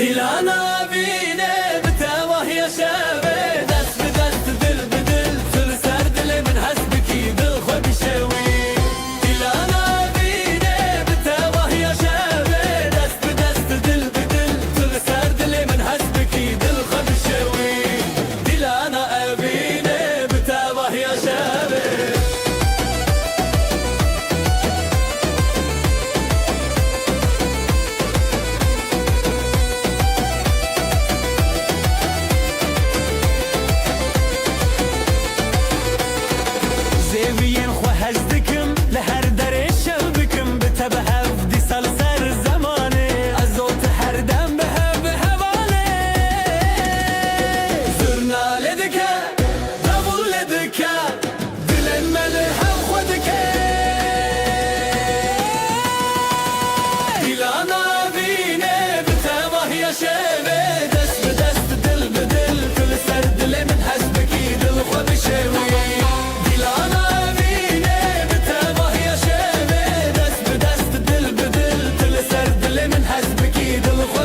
دیلانا بینه بتوه یا شبه دست به دست دل به دل سر سر دل من هست بکی دل خو بشوی دیلانا بینه بتوه یا شبه دست به دست دل به دل سر سر دل من هست بکی دل خو بشوی دیلانا بینه بتوه یا شبه زیوین خو هزدکم لهر در شب بکم بتبه هفدی سال سر زمانه ازوت هر دم به هوانه زرناله دکه دبوله دکه دلن مله هم خودکه دیلانا بینه بتبه یا شبه دست به دست دل به دل کل سر دل من حسبکی دل خو بشوی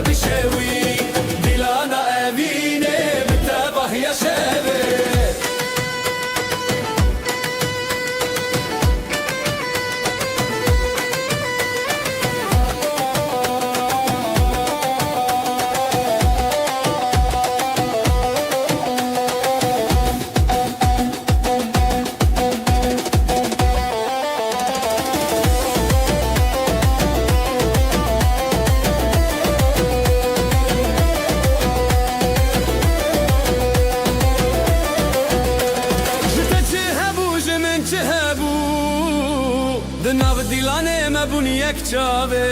بشوي دیلانا امینه بتابه یا شبه دناو دیلانه مبون یک چاوه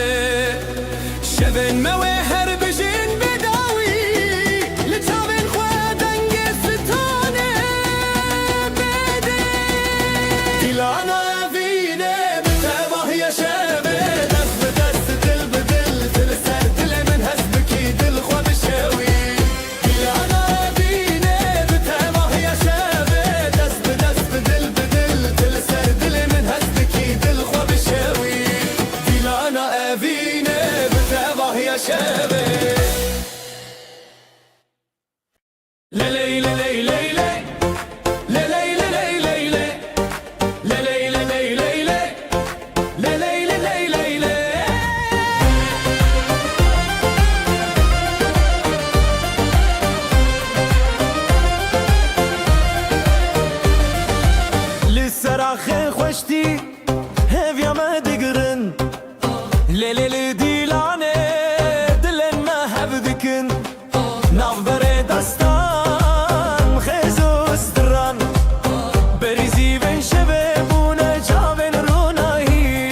شبن موه هر بجین بداوی لچاوین خواه دنگ ستانه بده دیلانا وینه بتباه یا شبه دست به دست دل به دل دل سر دل من هست بکی دل خواه بشوی دیلانا وینه بتباه یا شبه دست به دست دل به دل دل سر دل من هست بکی دل خواه بشوی دیلانا وینه بتباه یا شبه لیلی لیلی لیلی لیلی لیلی لیلی لسراخ خوشتی هفیا ما دگرن لیلی دیلانه دلن ما هبدکن ناف بره دستان خیزوس دران بریزی بین شبه بونه جاوین رونایی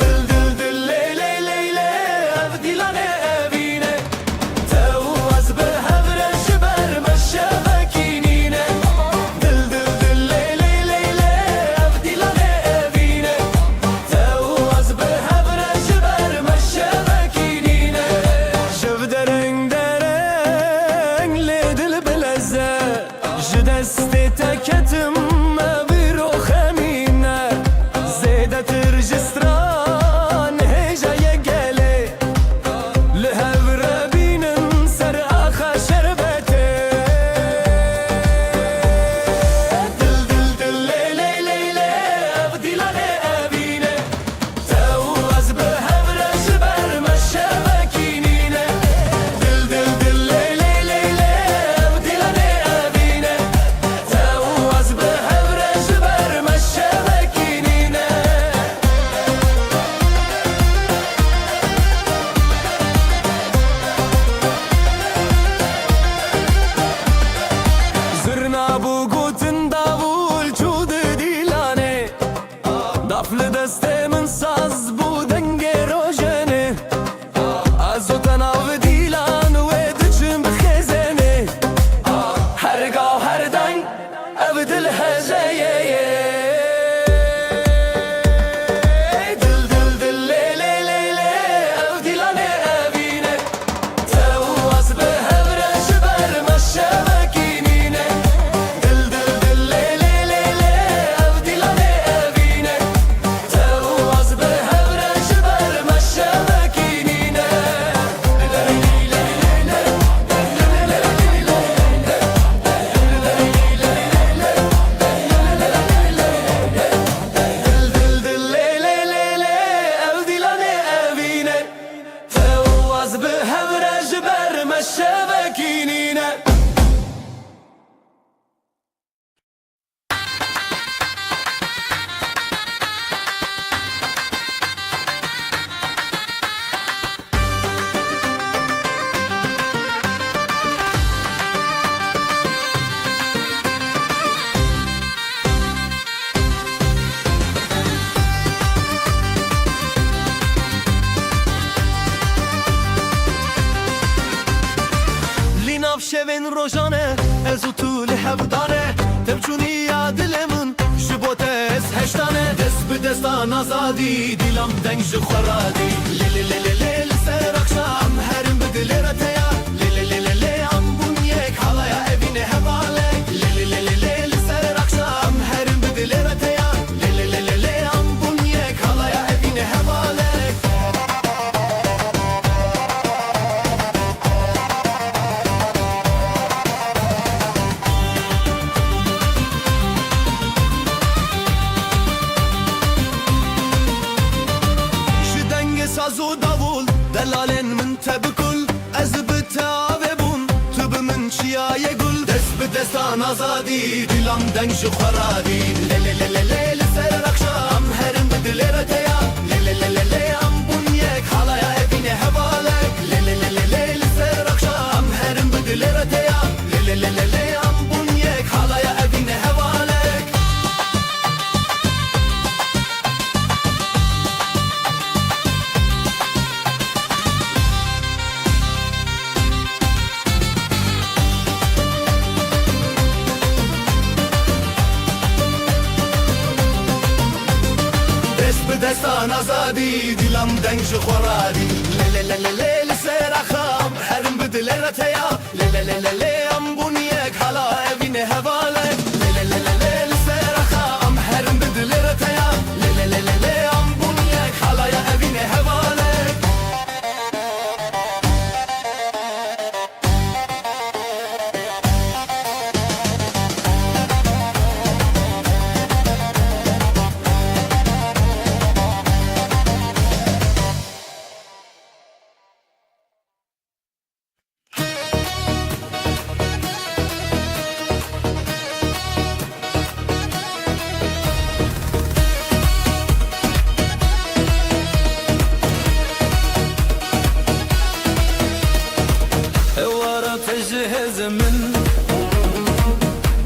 دل دل دل لیلی لیلی اف دیلانه اوینه تو از به هفرش بر مشبکینینه دل دل دل لیلی لیلی اف دیلانه اوینه تو از به هفرش بر مشبکینینه شب درنگ درنگ لی دل بلزه جدست تکتم بیرو خمینه زیده ترجستران هیجای گله لهور بینم سر آخا شربته دل دل دل لیلی لیلی اف دیلانه اوینه تو از به هورش بر مشبکینینه دل دل دل لیلی لیلی اف دیلانه اوینه تو از به هورش بر مشبکینینه روجانه از و طول هفدانه تبچونی یا دلمون جبوت از هشتانه دست به دستان آزادی دیلم دنگ جو خورادی لیلی لیلی لیلی سر اخشام هرم بدل رتیا لیلی لیلی لیلی ام بون یک حالaya evine hevale لیلی لیلی لیلی سر اخشام هرم بدل رتیا لیلی لیلی لیلی ام بون یک حالaya evine hevale ساز و داول دلالن من تبکل از بتاوه بون تو به من چیای گل دست به دستان آزادی دیلم دنگ جو خورادی لیلی لیلی لیلی سر اخشام هرم به دل رتیا لیلی لیلی لیلی ام بون یک حالaya evine hevale لیلی لیلی لیلی سر اخشام هرم به دل رتیا لیلی لیلی لیلی ام بون یک حالaya evine hevale دستان آزادی دیلم دنگ جو خورادی لیلی لیلی لیلی سر اخام هرم به دل رتیا لیلی لیلی لیلی ام بون یک حالا evine hevale لیلی لیلی لیلی سر اخام هرم به دل رتیا لیلی لیلی لیلی ام بون یک حالaya evine hevale تجهز من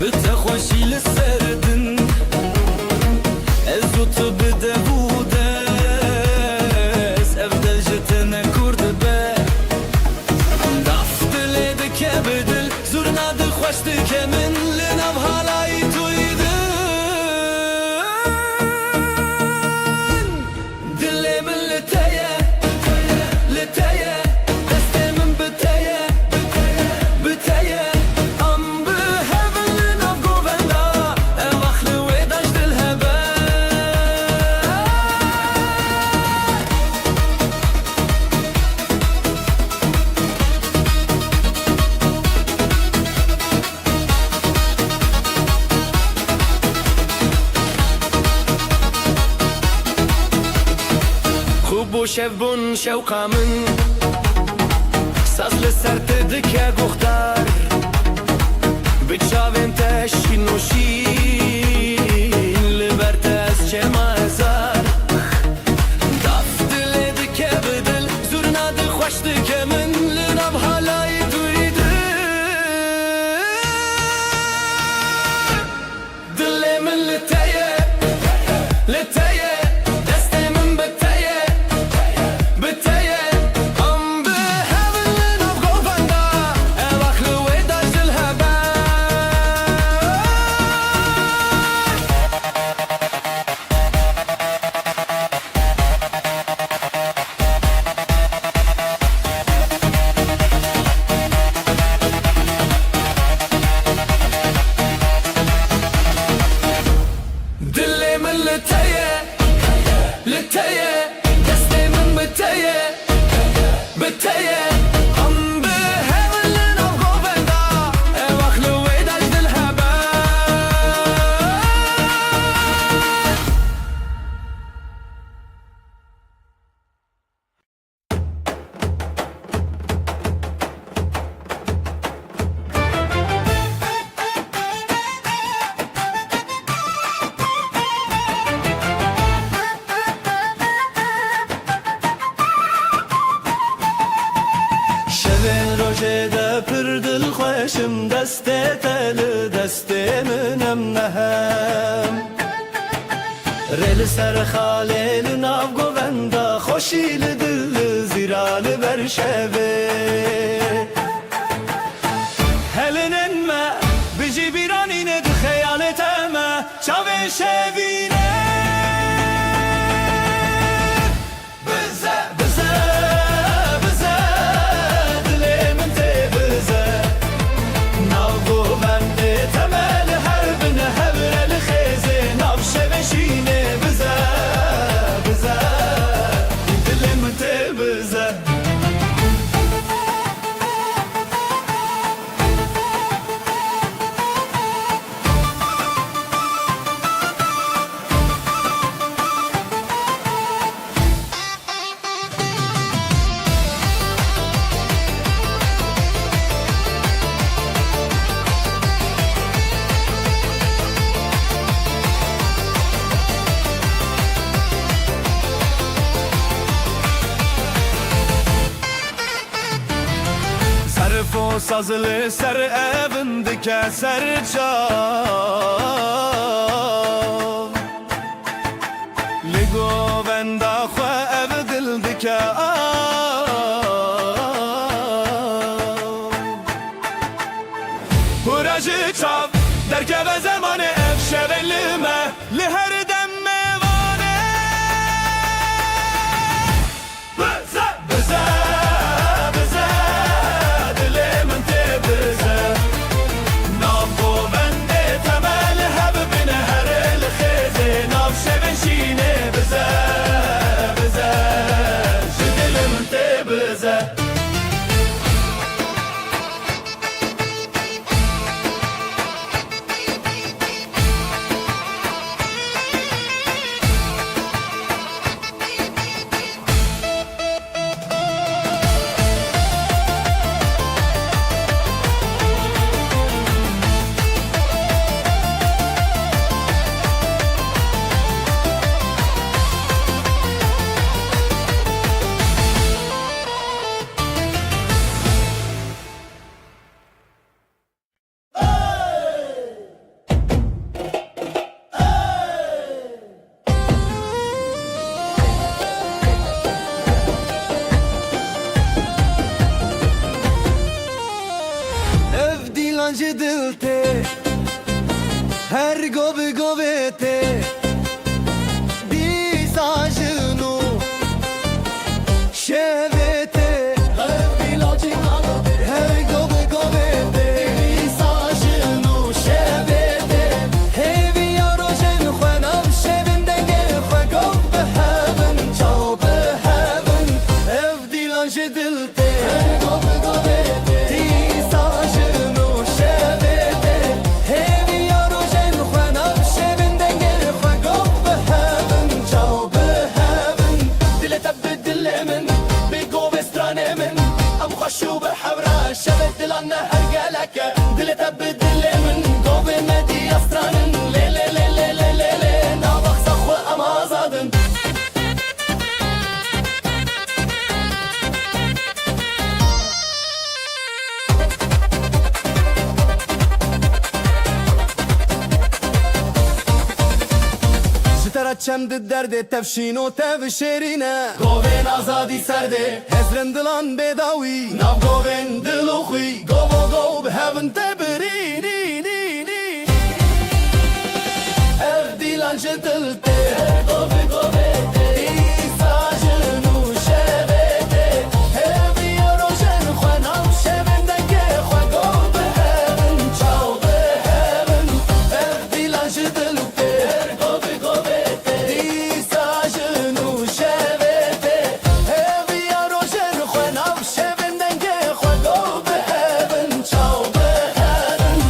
بتخوشي للسردن ازوت بدبودس افضل جتنا كرد با دفت ليدك بدل زورنا دخوشتك من لنب هالاي تويدن دلي من لتايا لتايا دستي من بتايا بتايا ام بهبل نبقو بندا اواخلي ويداش دلهبا خوب و شبون شوقا من ساز لسر تدك گختار بچاوین تشین و شین لبرت از چه مازار دفت لیدک بدل زورنا دخوش دک من لنب حالای تویده دلی من لتایه لتایه دستی من بتایه بتایه خوشم دست تل دست منم نهم رل سر خالیل ناو گووندا خوشیل دل زیرال برشوه هل sazlı ser evindike serçam Ligo venda xwe ev dildike Huracı çav derkeve zamanı ev şevelime Li her dem mevane Bize, bize, bize Dilimin te bize Nav bu bende temel hebibine her el khizi Nav şevin şine bize, bize Şu dilimin te bize Ev dilancı dilte Her gobe gobete Di sajnu Şevete Ev dilancı dilte Her gobe gobete Di sajnu şevete Hevi yarojen Khwenav şevinden gel Khwe gob behavin Çav behavin Ev dilancı dilte Her gobe gobete Di sajnu şevete Hevi yarojen Khwenav şevinden gel Khwe gob behavin Çav behavin Dile tebbi dilimin Bi gobe stranemin Am khashu behevra Şevet dilanna her geleke Dile tebbi dilimin Gobe medi astranin Le le le le le le le Navak sakhwe am azadın Jitara çemdi derde tevşin o tev şerine Govin azadi serde Hezren dilan bedawi Nav govin diluxi Govo gov behevin tebirini Ev dilancı dilte Govi govete İsajinu şevete Hevi yarojen Khwenav şevinden ge Khwe gov behevin Çav behevin Ev dilancı dilte Govi govete İsajinu şevete Hevi yarojen Khwenav şevinden ge Khwe gov behevin Çav behevin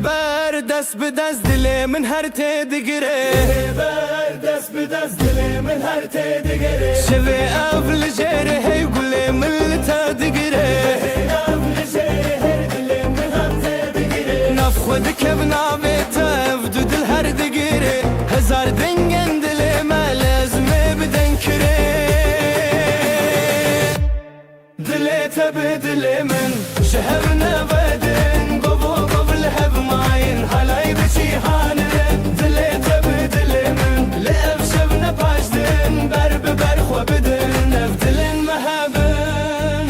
Ber dest bi dest dilê min her tê digire Ber dest bi dest dilê min her tê digire Şevê ev li jêrê hey gulê min li te digire Ev li jêrê her dilê min her tê digire Nav xwe dikev navê te ev du dil her digire Hezar dengên dilê me lezmê bidin kirê Dilê te bi dilê min ji hev nevedin Govo gov li hev mayîn halay bi cîhanê Dilê te bi dilê min li ev şev nepajdin Ber bi ber xwe bidin ev dilên me hebin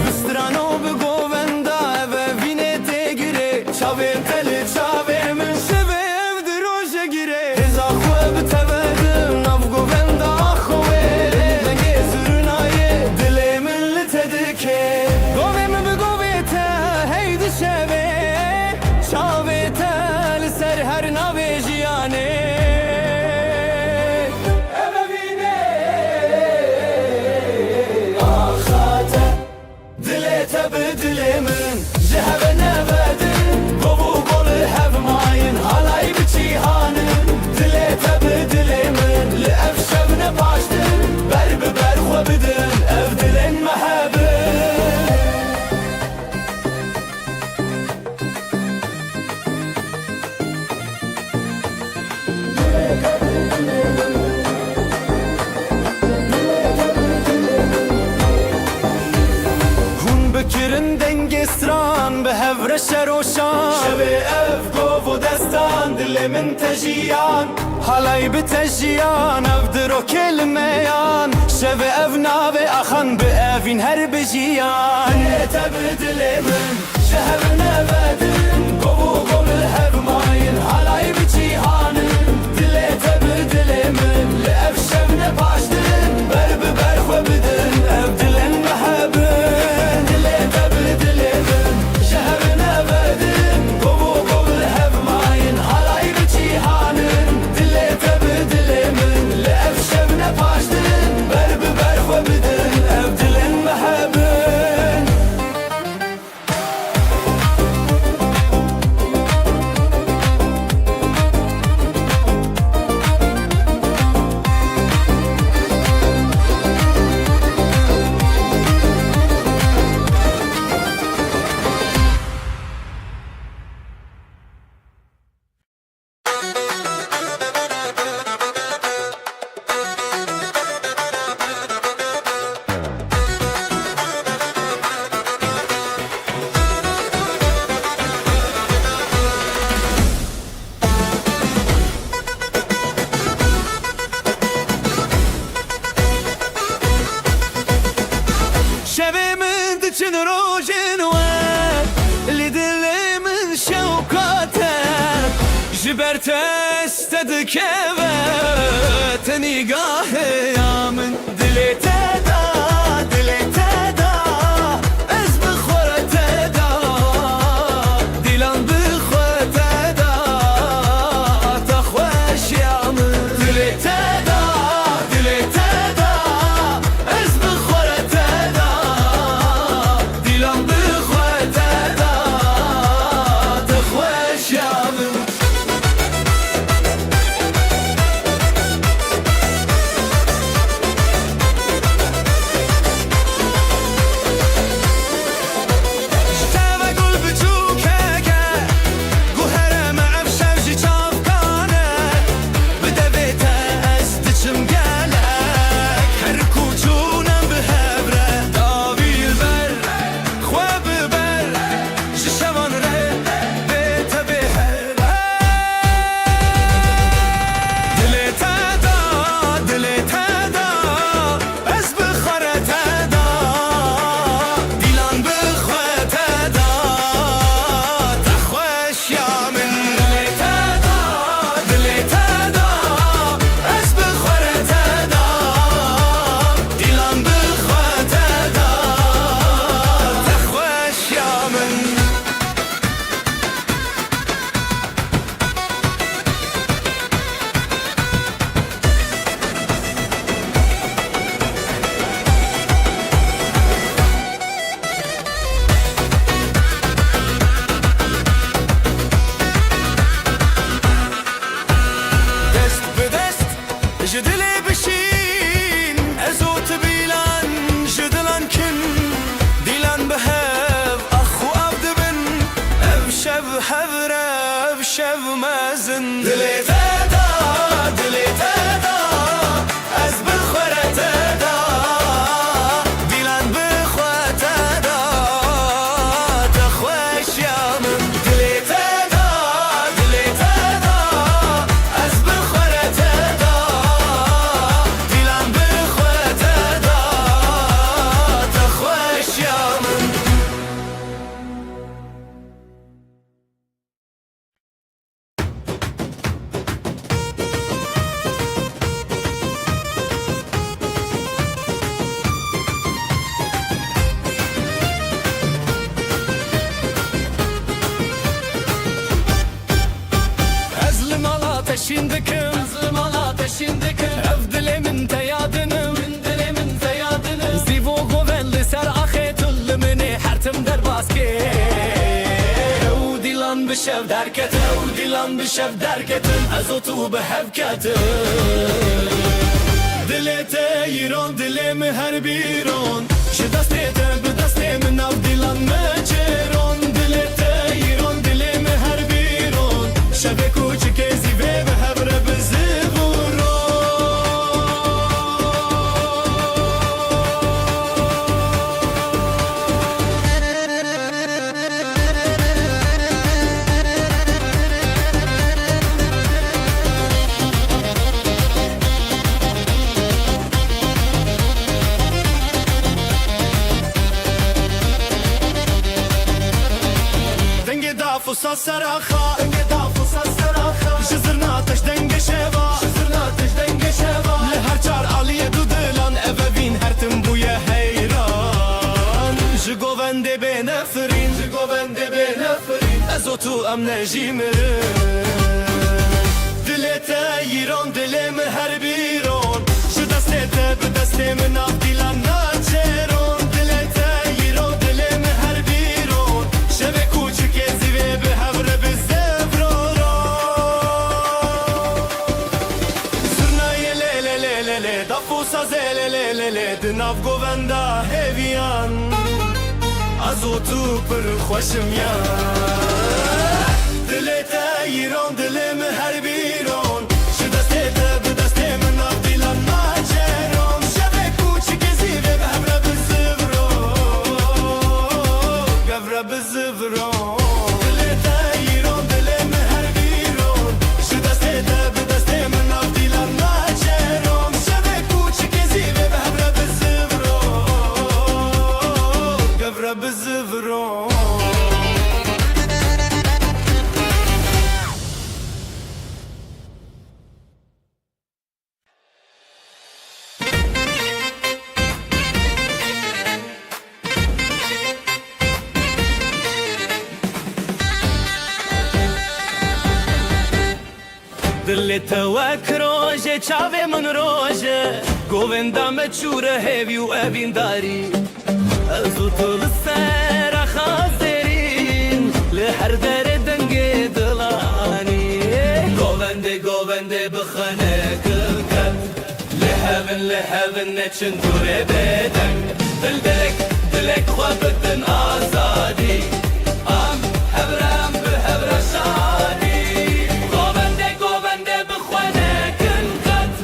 Bi strano bi govenda ev evînê tê girê Çavên te li çavê min şevê ev di roje girê Hêza xwe bi te vedim Nav goven خوشان شبه اف گو و دستان دل من تجیان حالای بتجیان اف درو کلمیان شبه اف ناوی اخان به افین هر بجیان تبدل من شهر نبدن گو الهب ماین حالای بجیهانن دل تبدل من لأف شب نباشدن بر ببر خو بدن اف دلن محبن دل تبدل من شهر نبدن گو الهب ماین حالای بجیهانن دل تبدل من لأف شب نباشدن بر ببر خو بدن اف دلن محبن شبه من دچن روشن و لدل من شوقاته جبرت استد كبت نگاه یا من دلی تدا از بخورت دا دیلان بخورت دا تخوش یا من دلی تدا از بخورت دا دیلان بخورت دا تخوش یا من جدلي بشين ازوت بيلان جدلان كن ديلان بهاب اخو عبد بن ابشب حذرة ابشب مازن دلي تادا از بخورة تادا ديلان بخورة تادا تخوش يا من دلي تادا از بخورة تادا ديلان بخورة تادا تخوش يا من أزلم على تشيندكم أفضل من تيادنم زيفو غوفن لسر أخيت اللي حرتم در باسكي وديلان بشف دركتن أزوتو بحبكتن دلي تيرون دلي مهر بيرون شدستي بدستي من أف ديلان مجرون دلي تيرون دلي مهر بيرون شبكو چكيزي في بحبر بزيفورون سراخا دنگ دافوسا سراخا جزرنا تش دنگ شوا لهر چار علی دو دلان اوین هر تم بویا حیران جگوونده به نفرین از او تو ام نجیمرن دلتا ایران دلم هر بیرون شو دسته به دسته من آفدیلان ناچرون دلتا ایران دلم هر بیرون شب کوچک زیوه به هفره به زفروران زرنای لی دفوسا زلی دناف گووندا هیویان از او تو پر خوشم یان دلتا ایران دلم هر بیرون شو دسته به دسته من آفدیلان ناچرون شب کوچک زیوه به هفره به زفرون دلتا ایران دلم هر بیرون شو دسته به دسته من آفدیلان ناچرون شب کوچک زیوه به هفره به زفرون دلتا وک روژه چاوه من روژه گووندا مچوره هیوی و اوین داری ازو طول سر خازرین لحر در دنگ دلانی گوونده بخانه کلکت لحبن نچن دوره بدن دلک خوابتن آزادی ام هبرم به هبر شادی گوونده بخانه کلکت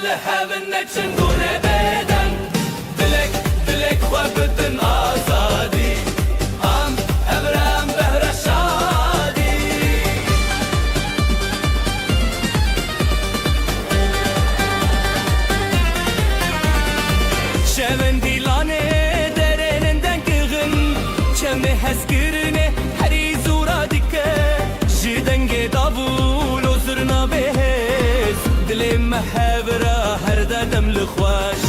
لحبن نچن دوره بدن دلک خوابتن آزادی ام هبرم به هبر شادی شمن دیلانه درنندن کغن چمه هسکرنه هری زورا دکه جدنگ دابول و زرنا بهز دل محبرا هر دادم لخواش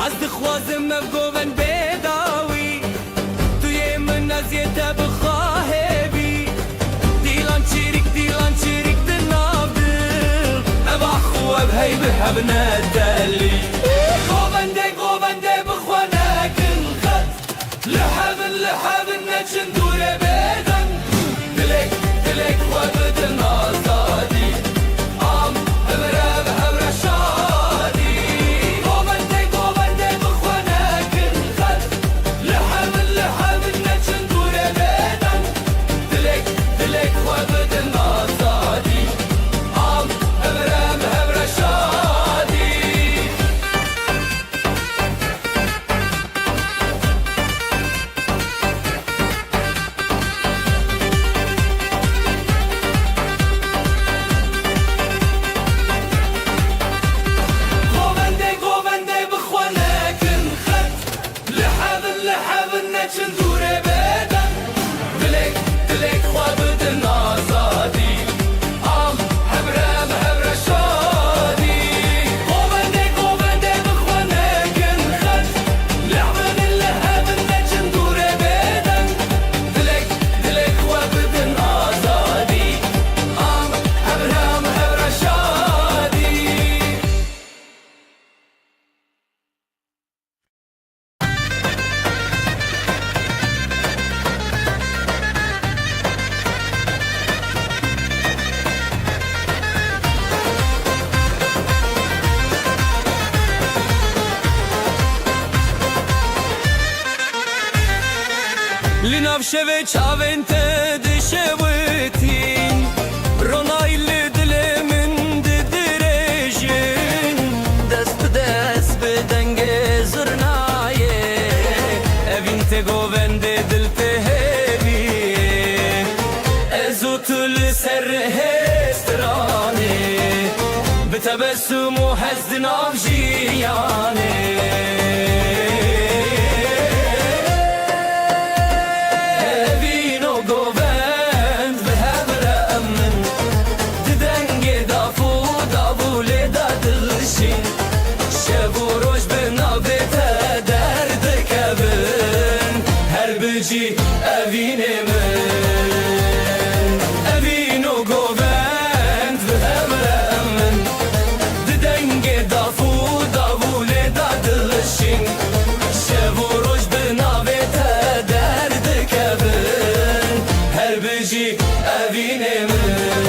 از دخوازم مفگوون بداوی توی من نزیتا بخواه بی دیلان چیریک دناو دل ابا خواب هی به هب ندلی گوونده بخوانه کن خط لحبن نچن دوره بدن دلک خوابتن آزادی ام هبره به هبره شادی گوونده بخوانه کن خط لحبن نچن دوره بدن دلک خوابتن آزادی ام هبره به هبره شادی گوونده بخوانه کن خط لحبن نچن دوره بدن دلک خوابتن آزادی ام هبره به هبره شادی گوونده بخوانه کن خط لحبن نچن دوره بدن دلک خوابتن آزادی ام هبره به هبره شادی لناف شوی چاوین دشوتین رونای لدل من درجین دست به دنگ زرنایه اوین تگوونده دل تهوی ازو طول سر هسترانه بتبسم و حزن آف جیانه وینو گوونده بجی اوینه من اوینو گوبند به همره من ددنگ دافو داوله دادلشین شب و روش به ناوه تا درد کبن هر بجی اوینه من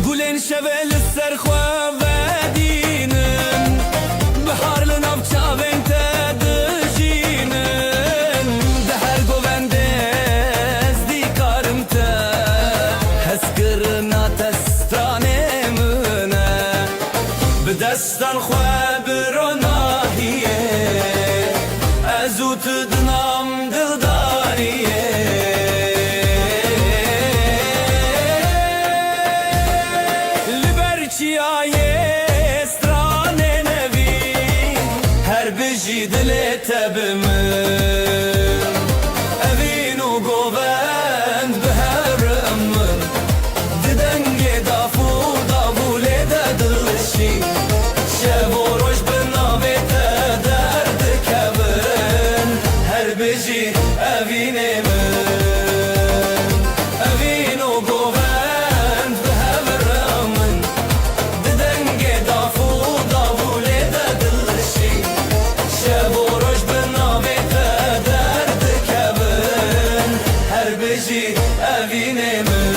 گلین شوال سرخوا ودینن بحار لناف چاوین تا دجینن ده هر گوند ازدی کارم تا هز کرنا تستانه منه به دستان خوا بروناهیه ازو تدنام دلداریه چیای استرانه نوی هر بجی دلت بمن اوینو گوبند به هر امن ددنگ دافو دابوله ددلشی شب و روش به ناوه تا درد کبن هر بجی اوینه من اوینو گوبند به هر امن ددنگ دافو دابوله ددلشی شب و روش به ناوه تا درد کبن هر بجی اوینه من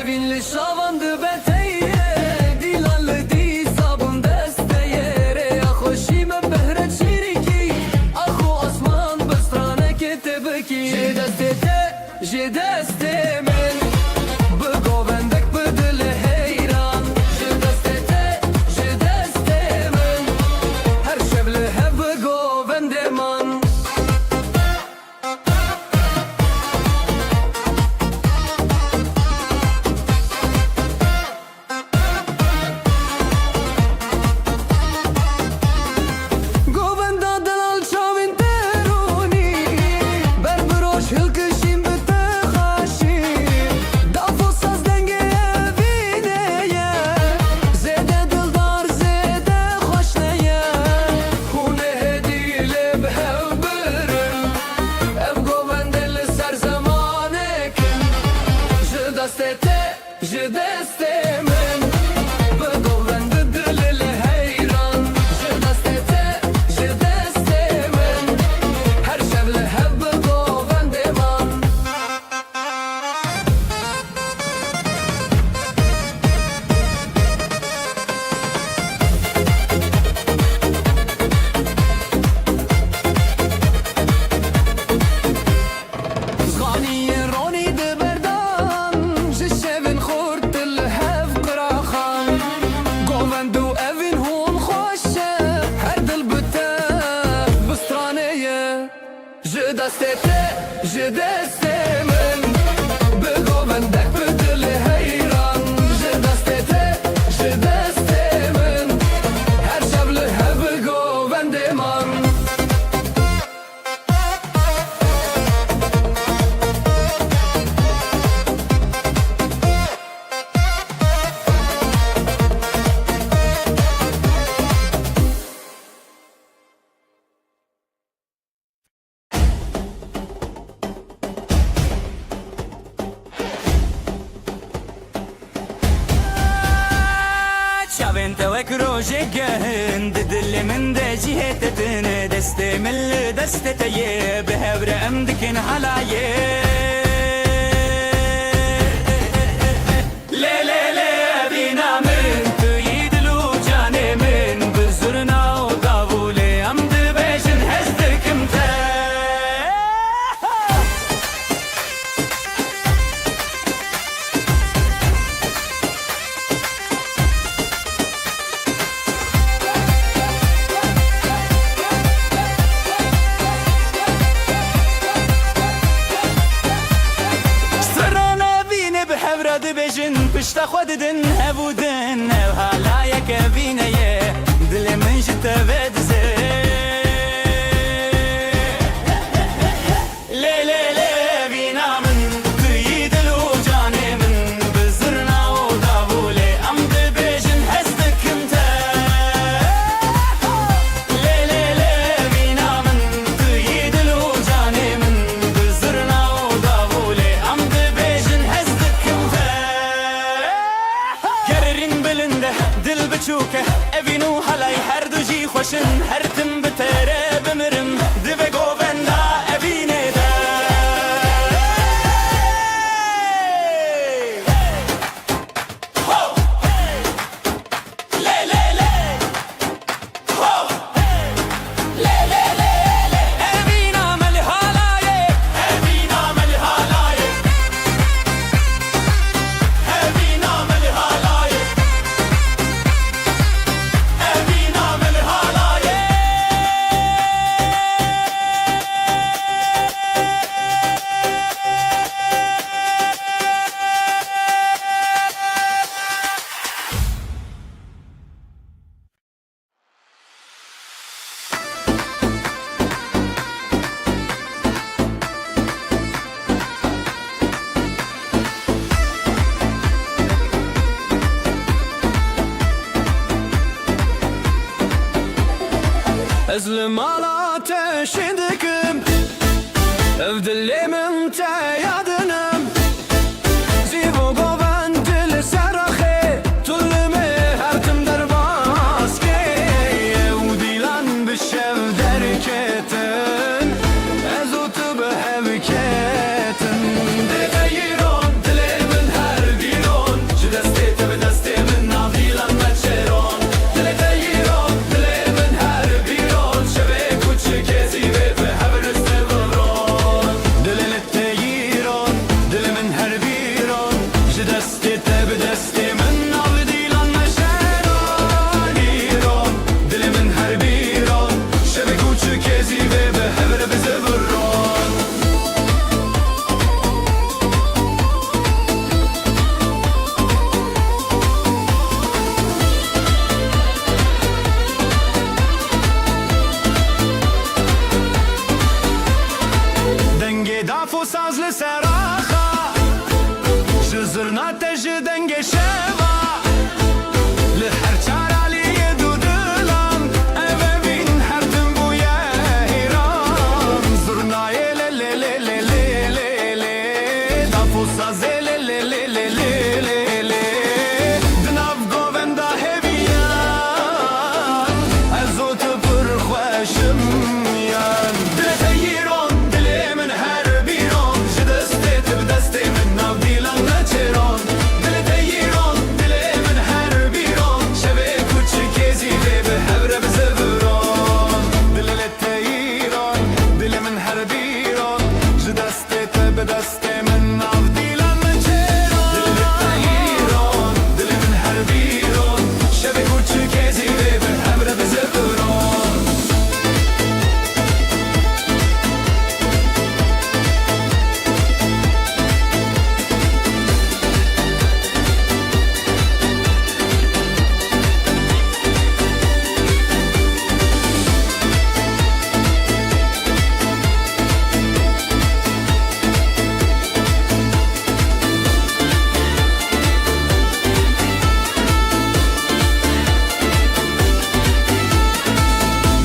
Evinli şavandı beteye Dilanlı di sabun desteye Ya hoşime behre çiriki Ahu asman bestrane ketebeki Je destete men Bu govendek bu dili heyran Je destete men Her şevli hep bu govendeman Je destete men Bu govende dilili heyran Je destete men Her şevle hep bu govendeman Zganiye roni de berdan Je şevin khurt الهف قراخان Govendo evin hon خوشه Her dil bite bistraneye Je destete men Bu govendek bu dili heyran Je destete men Her şevli hep govendeman شاوين توك روجي جهن دل من دجيه تتن دست من دست تيه بهبر امدكن حلايه بيجن پشت خود دن هبودن و حالا یک بینه دل من جت بدزه لی لی لی بینا من توی دل و جان من بزرنا و داوله ام ده بیجن هزدکم تا لی لی لی بینا من توی دل و جان من بزرنا و داوله ام ده بیجن هزدکم تا گررین بلنده دل بچوکه evinu halay her duji خوشن her tim bitere bimirim dibe govenda evine de ho le le le ho le le le evina mel halaye evina mel halaye evina mel halaye Ezlim ala teşidikim Evdilimin te yadınım Zivo goven dil seraxe Tullimi her tim derbaske Evdilan bişev derketin Ezotu behevketin Degeyiron dilimin her biron Ji destê te bi destê min navdilan meçeron Degeyiron dilimin her biron Şevê kuçike zîvê bi hevristê vivron Dilit te yiron dilimin her biron Ji destê te bi destê min navdilan meçeron Yiron dilimin her biron Şevê kuçike zîvê bi hevre bi zivron Denge dafo sazlı seraha Jizırna teji denge şeva Li her çaraliye dudulan Eve bin her tim bu yehiran Zurnaye le le le le le le le Dafo sazı le le le le le le le Dinav govenda heviyan Ezotu pır xweşim yan Dile te yiron dilimin her biron Ji destê te bi destê min navdilan neçeron Dile te yiron dilimin her biron Şevê kuçike zîvê bi hevre bi zivron Dile te yiron dilimin her biron Ji destê te bi destê min navdilan neçeron Dile te yiron dilimin her biron Şevê kuçike zîvê bi hevre bi zivron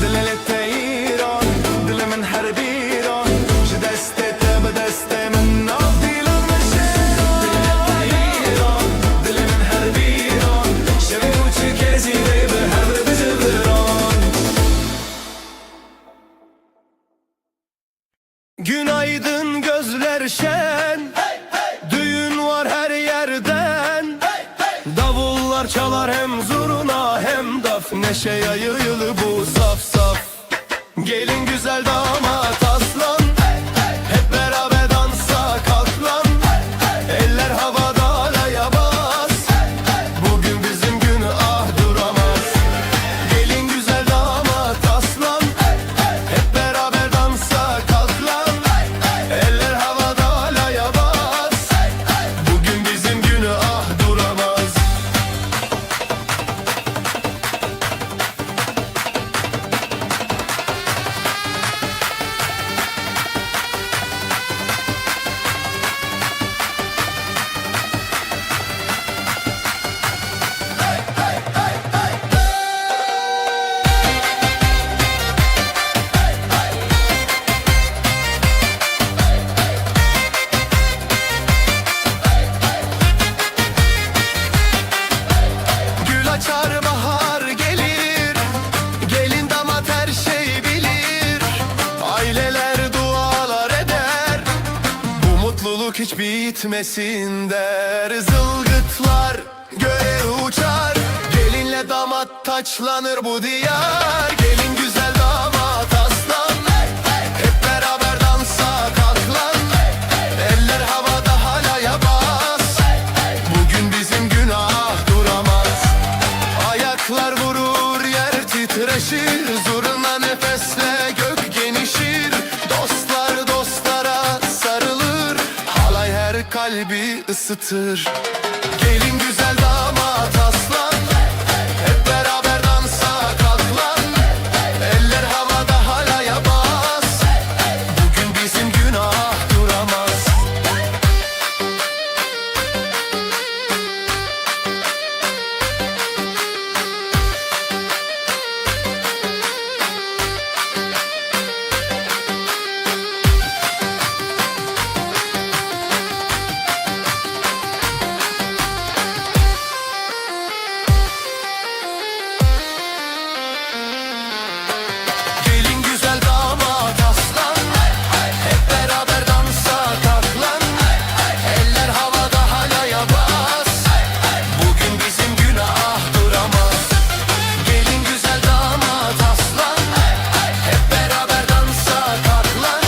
Dilit te yiron dilimin her biron Ji destê te bi destê min navdilan meçeron Dilit te yiron dilimin her biron Şevê kuçike zîvê bi hevre bi zivron Günaydın gözler şen Düğün var her yerden Davullar çalar hem zurna hem daf Neşe yayılı bu saf saf Gelin güzel damat aslan Hep beraber dansa kalk lan Eller havada alaya bas Bugün bizim gün ah duramaz Gelin güzel damat aslan Hep beraber dansa kalk lan Eller havada alaya bas Bugün bizim günü ah hiç bitmesin der. Zılgıtlar göğe uçar, gelinle damat taçlanır bu diyar. Gelin güzel damat aslan, hep beraber dansa kalk lan. Eller havada halaya bas, bugün bizim günah duramaz. Ayaklar vurur yer titreşir, zurna nefesle gök genişir. Dostlar dostlara sarılır, halay her kalbi ısıtır. Gelin güzel damat aslan, hep beraber dansa kalk lan. Eller havada halaya bas, bugün bizim günah duramaz. Gelin güzel damat aslan, hep beraber dansa kalk lan. Eller havada halaya bas, bugün bizim günah duramaz. Gelin güzel damat aslan, hep beraber dansa kalk lan.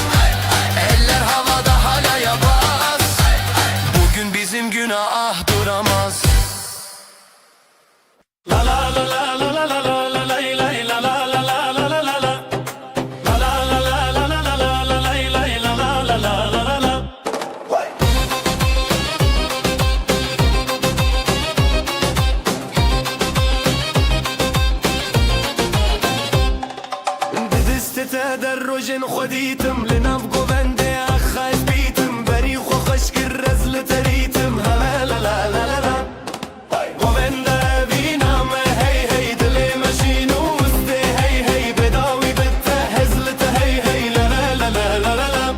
Eller havada halaya bas, bugün bizim günah duramaz. La la la la la la la la la la la la la la la la la la la. La la la la la la la la la la la la la la la. دست تدرج خديتم لنبقو بندي أخاش بيتم بريخ وخشك الرزل تريتم لا لا لا لا لا لا. وبندا بينا ما هي هي دلي ماشين وسطي هي هي بداوي بتهزلت هي هي لا لا لا لا لا لا لا.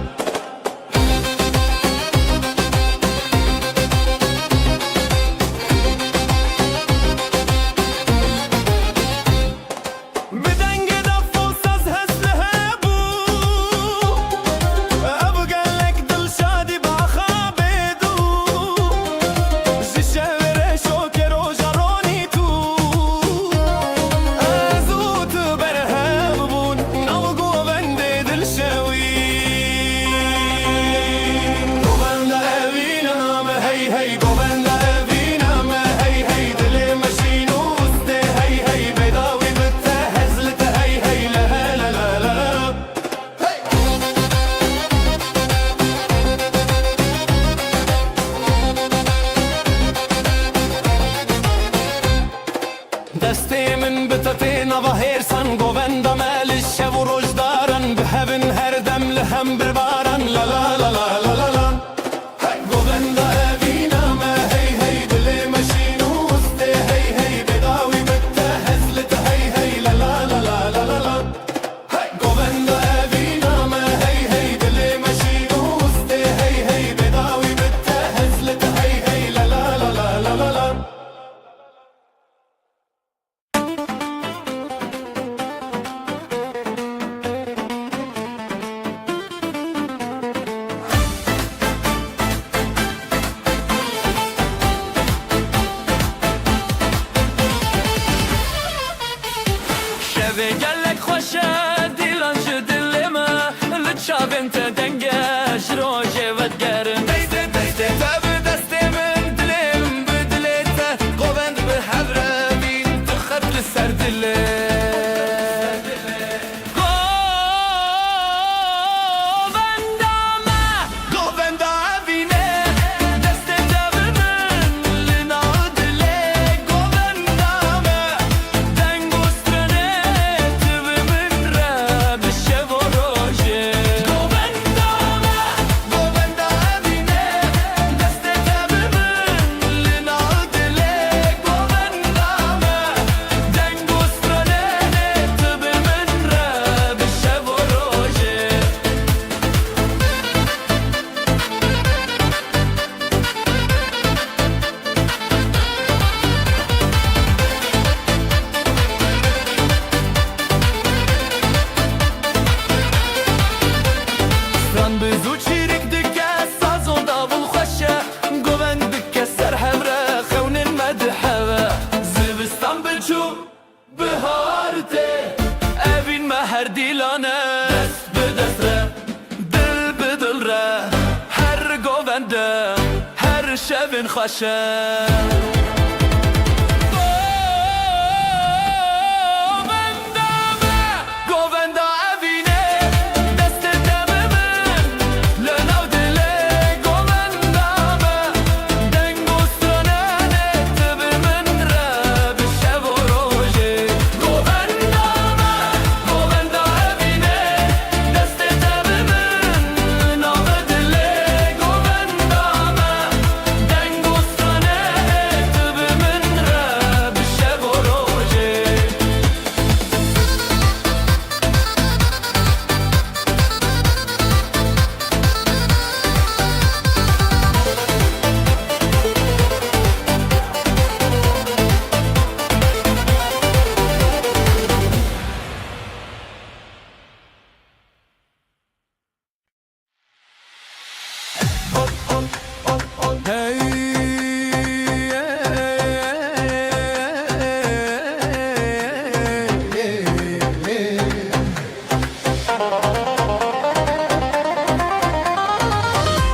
بدنگ دف و ساز هزله بو ابقى لك دل شادي بخابدو جشور شوكر و جروني تو ازوت برهاب بون نوقو بندي دل شوي قوبندا ابينا ما هي هي قوبندا ابينا ما هي هي دلي ماشين وسطي هي هي بيضاوي بتهزلت هي هي لا لا لا لا لا. دستي من بتتينا بهيرسن قوبندا مال الشب ورجدارن بهبن هردم لهم بربارن لا لا لا لا لا لا لا. قوبندا ابينا ما هي هي دلي ماشين وسطي هي هي بيضاوي بتهزلت هي هي لا لا لا لا لا لا لا. قوبندا ابينا ما هي هي دلي ماشين وسطي هي هي بيضاوي بتهزلت هي هي لا لا لا لا لا لا لا. evin خوشه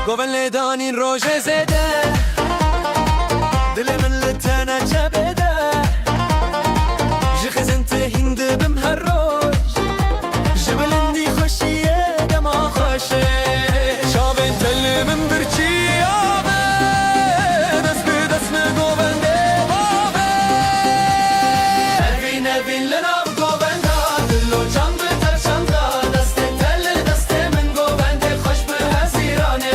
گوون لیدانین روژ زده دل من لتنه جبده جخزن تهند بم هر روز جبلندی خوشیه دما خوشه شابن تل من برچی آبه دست به دست گوون ده بابه evin evin لناب گوون دا دلو جان به تر چندا دست تل دست من گوون ده خوش به هزیرانه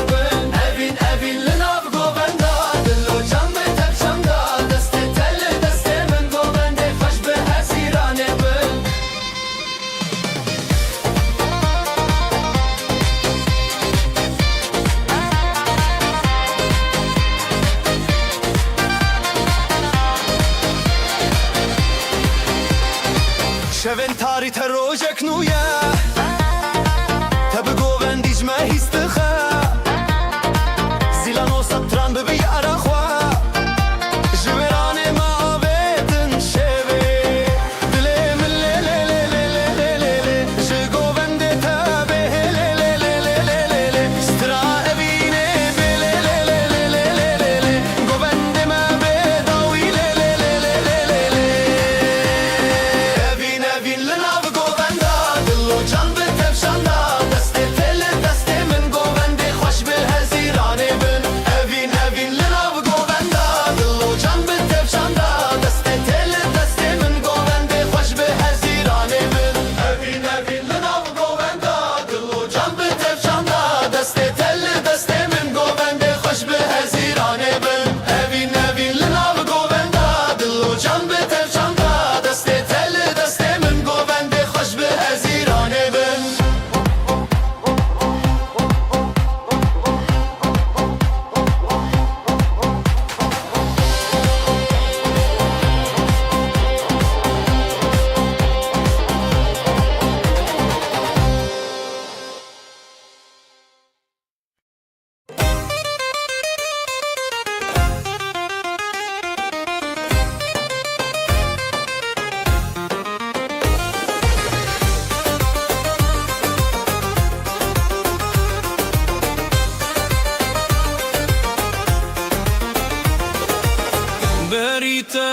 شوین تاری تروجک نویا تب گوون دیجمه هیستخه زیلان و سطران ببی عرخوا جبران ما آبیدن شوی دلی من لی لی لی لی لی لی لی جه گوون دی تبه لی لی لی لی لی لی لی سترا اوینه بی لی لی لی لی لی لی لی گوون دی ما بیداوی لی لی لی لی لی لی لی evin لناب گوون دا دلو جان به تفشان دا دست تل دست من گوون دی خوش به هزیرانه بن evin لناب گوون دا دلو جان به تفشان دا دست تل دست من گوون دی خوش به هزیرانه بن evin لناب گوون دا دلو جان به تفشان دا دست تل دست من گوون دی خوش به هزیرانه بن evin لناب گوون دا دلو جان به تفشان دا دست تل دست من گوون دی خوش به هزیرانه بن بریته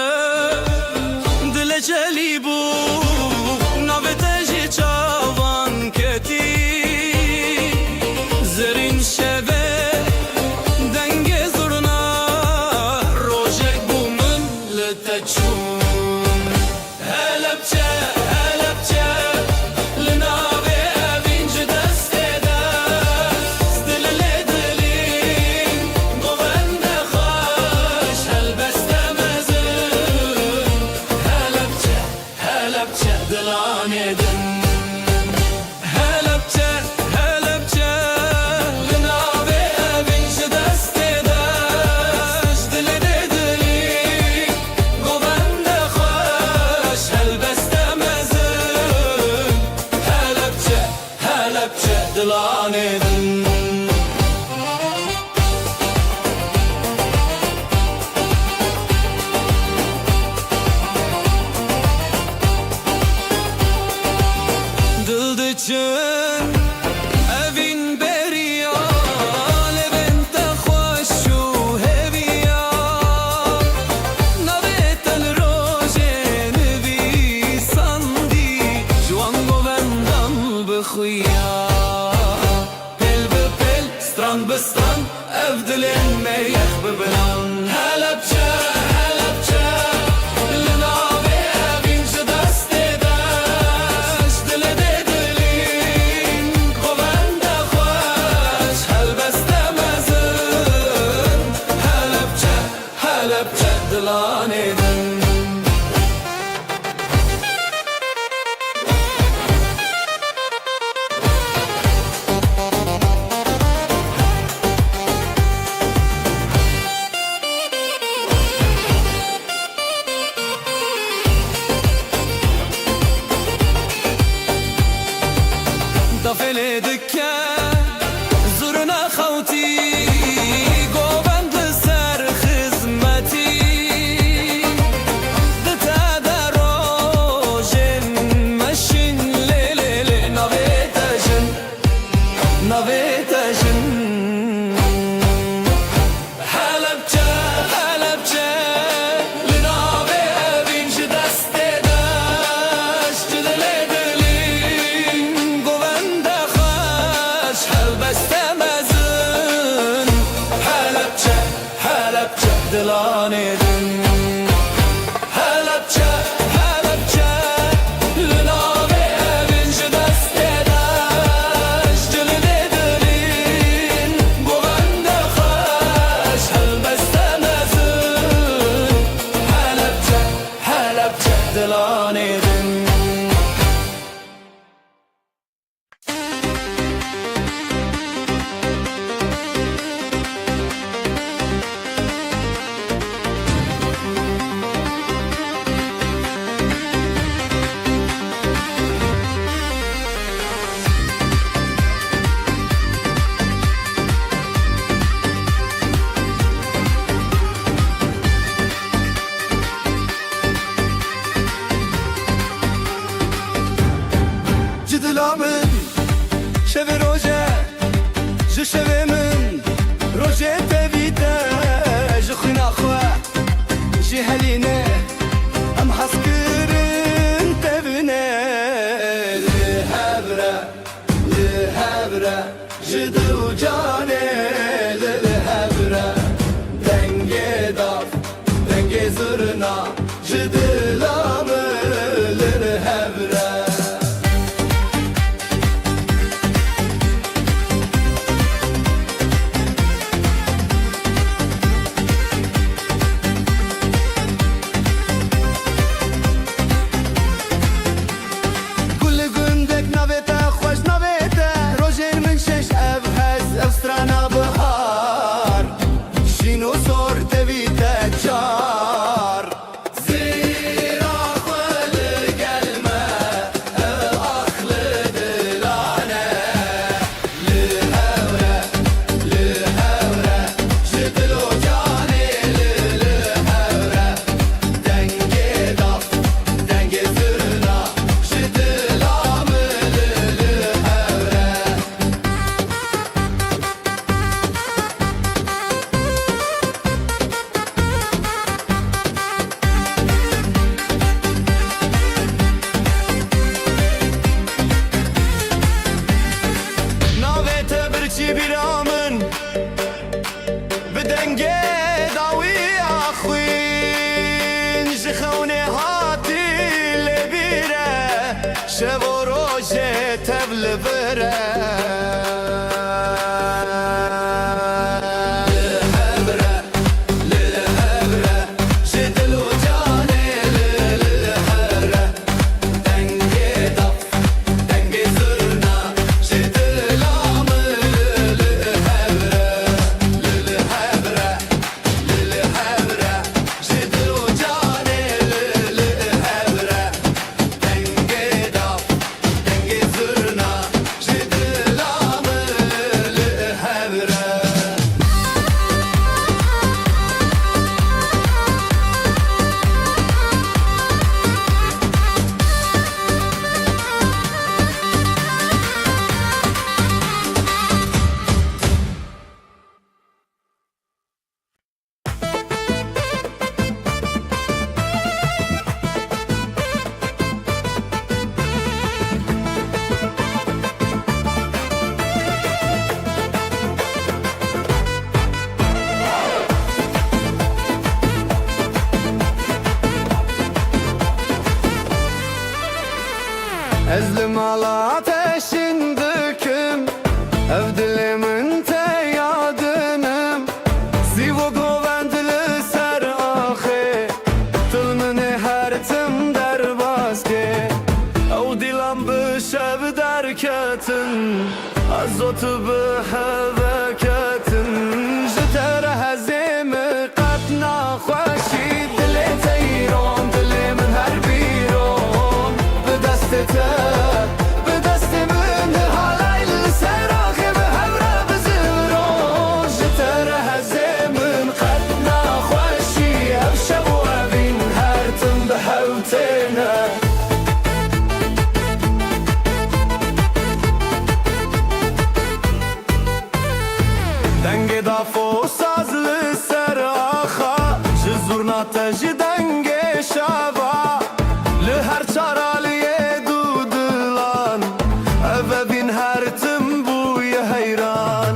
دل جلی بو نوته جی چاوان کتی زرین شوه دنگ زرنا روژک بو من لتچون هلبچه هلبچه لناوه اوینج دسته دست دل لدلین گوند خوش هلبسته هلبچه دلانه دن هلبچه هلبچه لناوه اوینج دسته دست دل دلی گوند خوش هلبسته هلبچه دلانه دن دلدچن evin beriya levente خوش و هویه باران بستان اف دلین میخ ببنان هلبچه هلبچه لناوی اوین چه دست داش دل دلین خوند خوش هلبسته مزن هلبچه هلبچه دلانه دن دفل دکه زورنا خوتی گوبند سر خدمتی دتا دروژن مشین لیلی نویتشن نویتشن هلبچه هلبچه لناوی اوین چه دست داش جدل دلین گوبند خوش هلبسته مزن هلبچه هلبچه دلانه دن هلبچه هلبچه لناوی اوین چه دست داش جدل دلین گوبند خوش هلبسته مزن هلبچه هلبچه دلانه دن جدلامن شب روزه ج شب من روزه تبيته ج خنا خوا ج هلينه ام حسكرن تبنه لهبره لهبره جدو جانه لهبره دنگه داف دنگه زرنا جدلامن لهبره ازوت بحذكتن جتر هزيم قتنا خوشي دلي تيرون دلي من هربيرون بدستته بدست من هالاي السراخي بهبرة بزمرون جتر هزيم قتنا خوشي ابشبو ابين هرتم بحوتنا دنگ دافو ساز لسر آخا جزورنا تجی دنگ شابا لهر چارالی دودلان او بین هر تنبوی حیران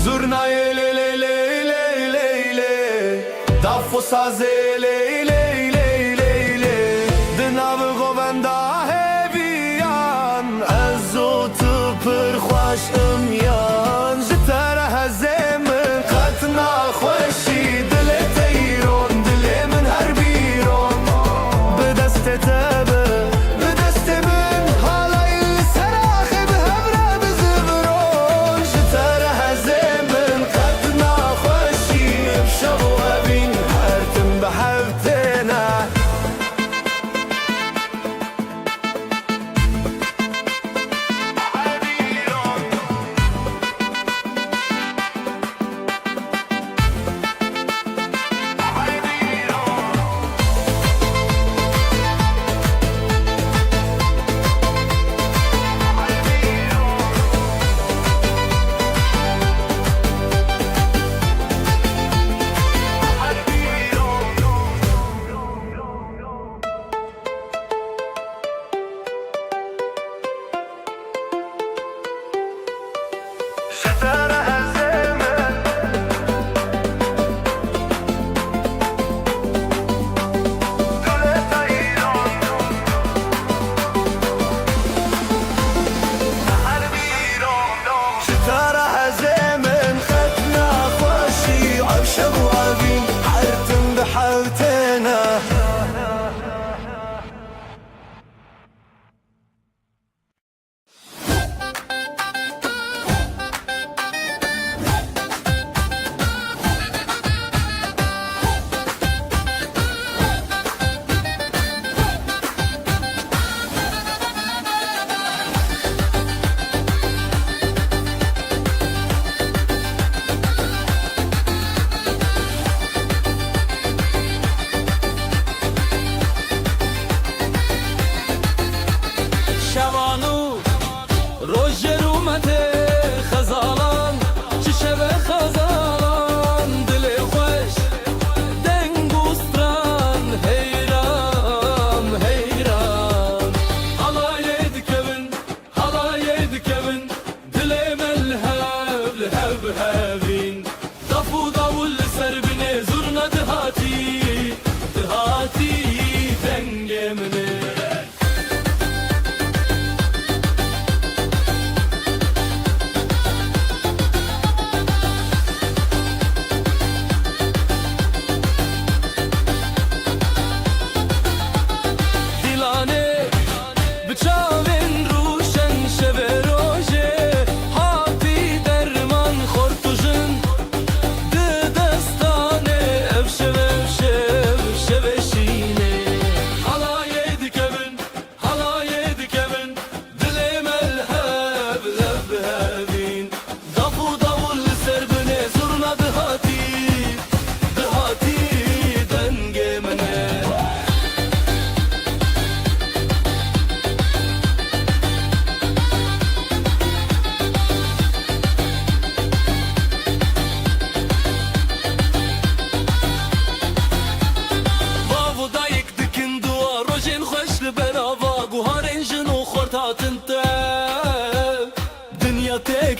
زورنای لی لی لی لی لی لی دافو ساز لی لی لی لی لی دناو گووندا هبیان ازو تو پر خوش امیان جتر هزه خوشي دلي تيرون دلي من هربيرون بدست تابه بدست من هالاي السراخ بهبرة بزبرون جتر هزيمن قدنا خوشي بشغو ابين هرتم بحبتنا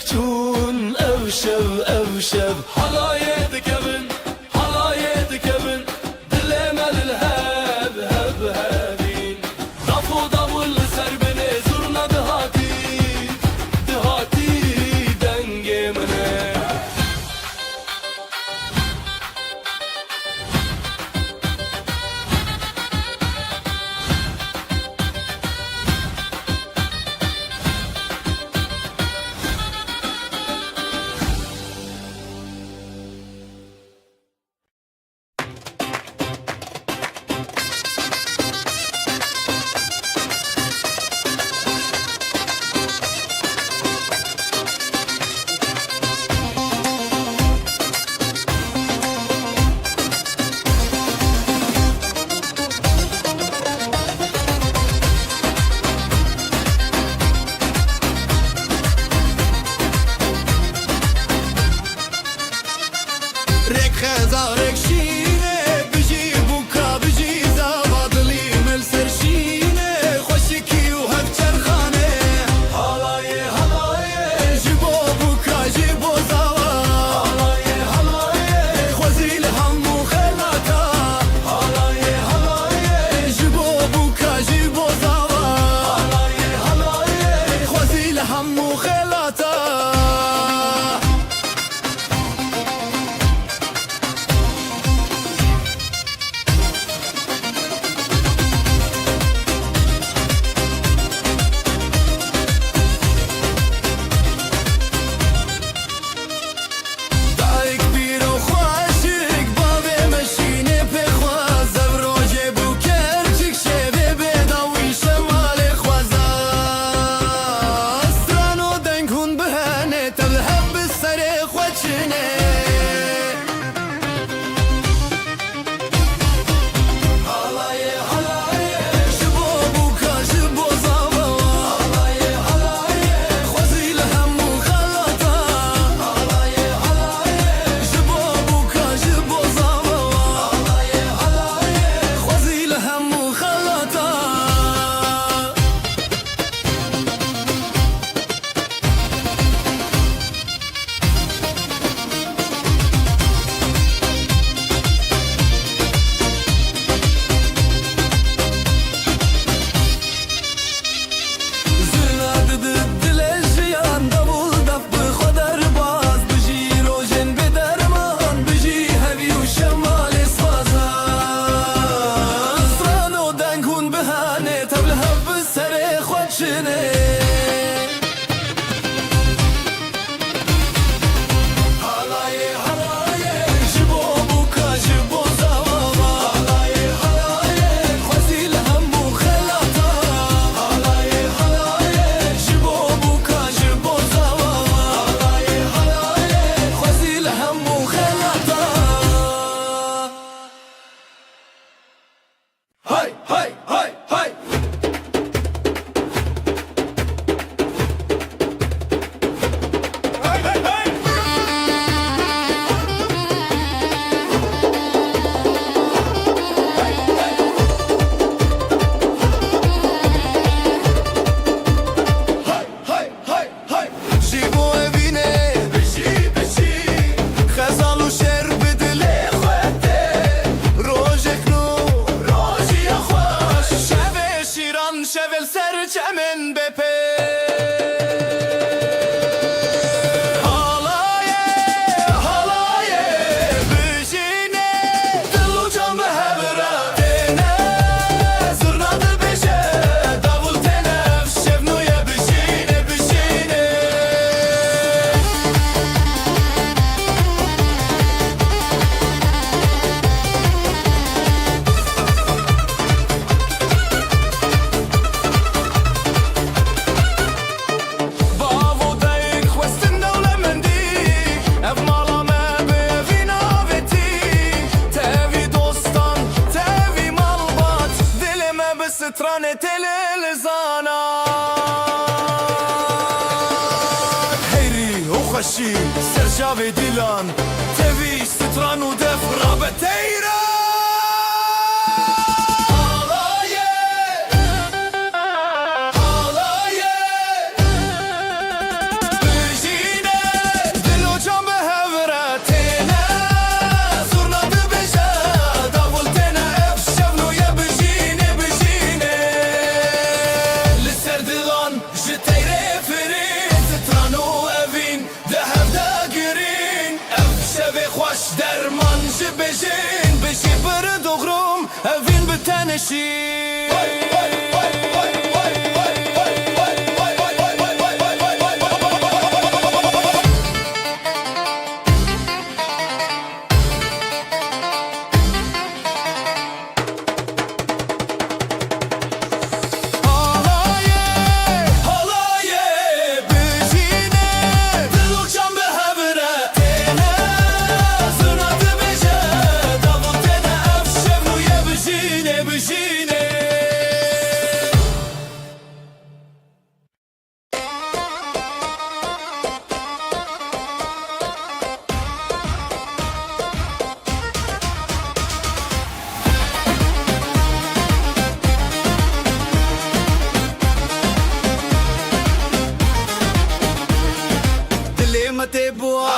چون اوشب حلایه دکبن حلایه دکبن دل مل الهب هب هبین دافو داول سر بنه زورنا دهاتی دهاتی دنگ منه خوشی سرجاوی دیلان تویش ستران و دف رابطه ایران درمان بجین بشی برد و غروم اوین بتنشی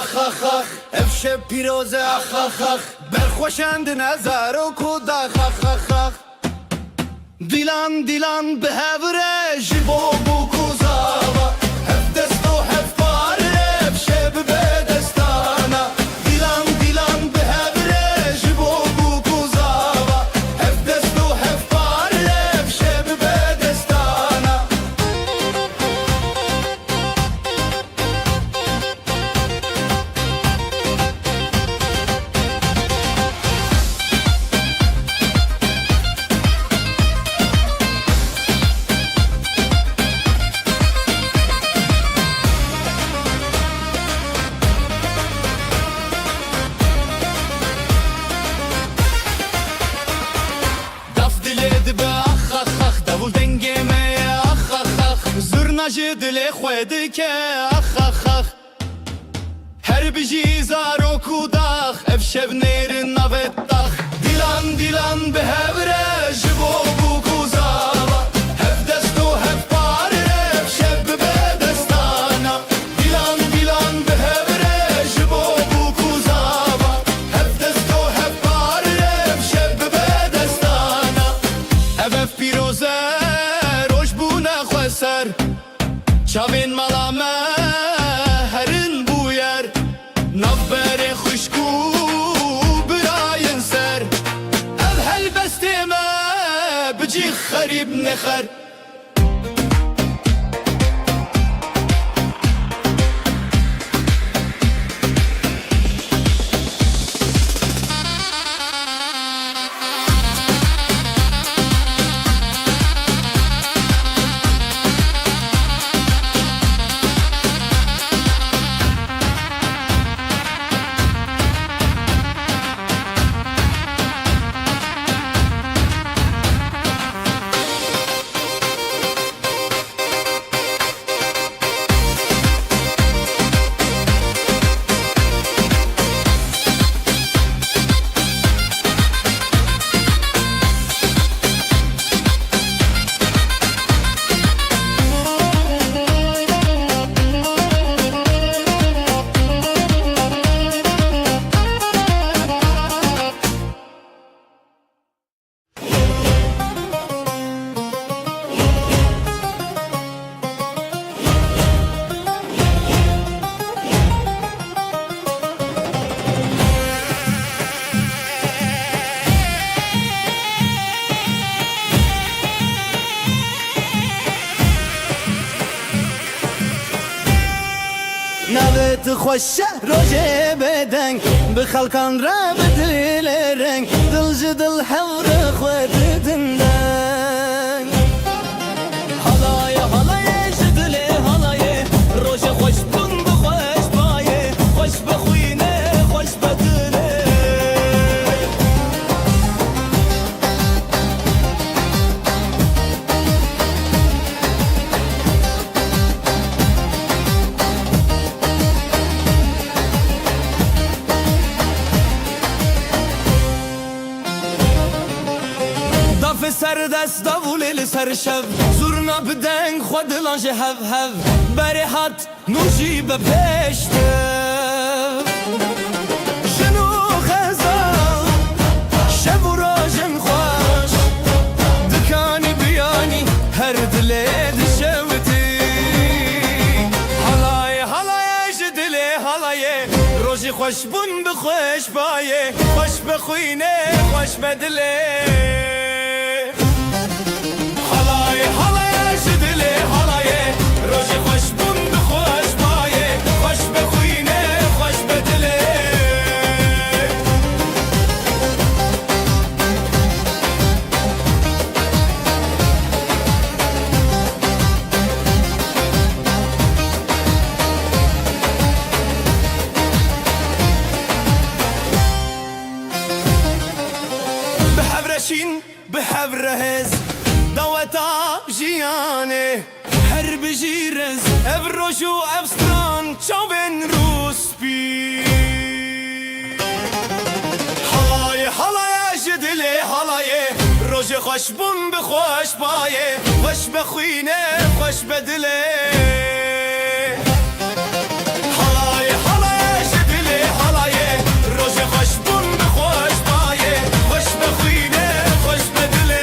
اخ اخ اخ افشه پیروزه اخ اخ اخ برخوشند نظر و کوداخ اخ اخ اخ دیلان دیلان به هوره جبو بو کوزاوا هف دست و هف پاره افشه به دستانا دیلان دیلان به هوره جبو بو کوزاوا هف دست و هف پاره افشه به دستانا دل خوده که اخ اخ اخ هر بجی زار و کوداخ افشب نیر نویداخ دیلان دیلان به هوره جبو بو کوزاوا هف دست و هف پاره افشب به دستانا دیلان دیلان به هوره جبو بو کوزاوا هف دست و هف پاره افشب به دستانا اوف پیروزه روش بو نخوستر چاوین مالامه هرن بویر نبر خوشکو براین سر اب هل بستیمه بجی خریب نخر نویت خوشه روژه بدنگ به خلکان را بدل رنگ دل جدل حور خود دندن حالای حالای جدل حالای روژه خوش بند خوش بایه خوش بخوینه خوش بدله هر شب زورنا بدنگ خود لانج هف هف بری هات نوشی به پشته جنو خزا شب و راجن خوش دکانی بیانی هر دلی دشوتی حالای حالای جدلی حالای روزی خوش بون بخوش بایه خوش بخوینه خوش بدلی حالای حالای جدلی حالای روزی خوش بون بخوش بایه خوش بخوینه خوش بدلی بحبرشين بحبرهز دوتا جياني حرب جيرز افروشو افستران چاوين روسبي حلاي حلاي جدلي حلاي روجي خوش بون بخوش بايه خوش بخوينه خوش بدلي حلاي حلاي جدلي حلاي روجي خوش بون بخوش بايه خوش بخوينه خوش بدلي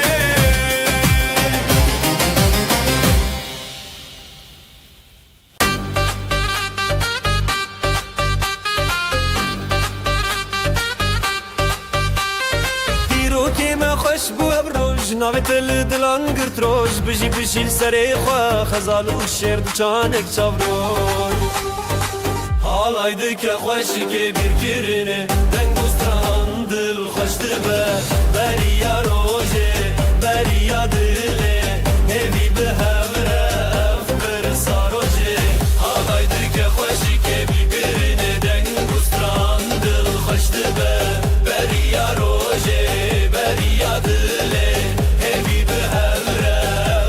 تيرو كيما خوش بو بروج نافت الدلان قرت روج بجي بشيل سري خوا خزال وشير دوچانك چاوروج حالاydك خوش كي bir kirine dengustran dil خوش دبه بريا روجه بريا دله evi behevre افبر saroje حالاydك خوش كي bir kirine dengustran dil خوش دبه بريا روجه بريا دله evi behevre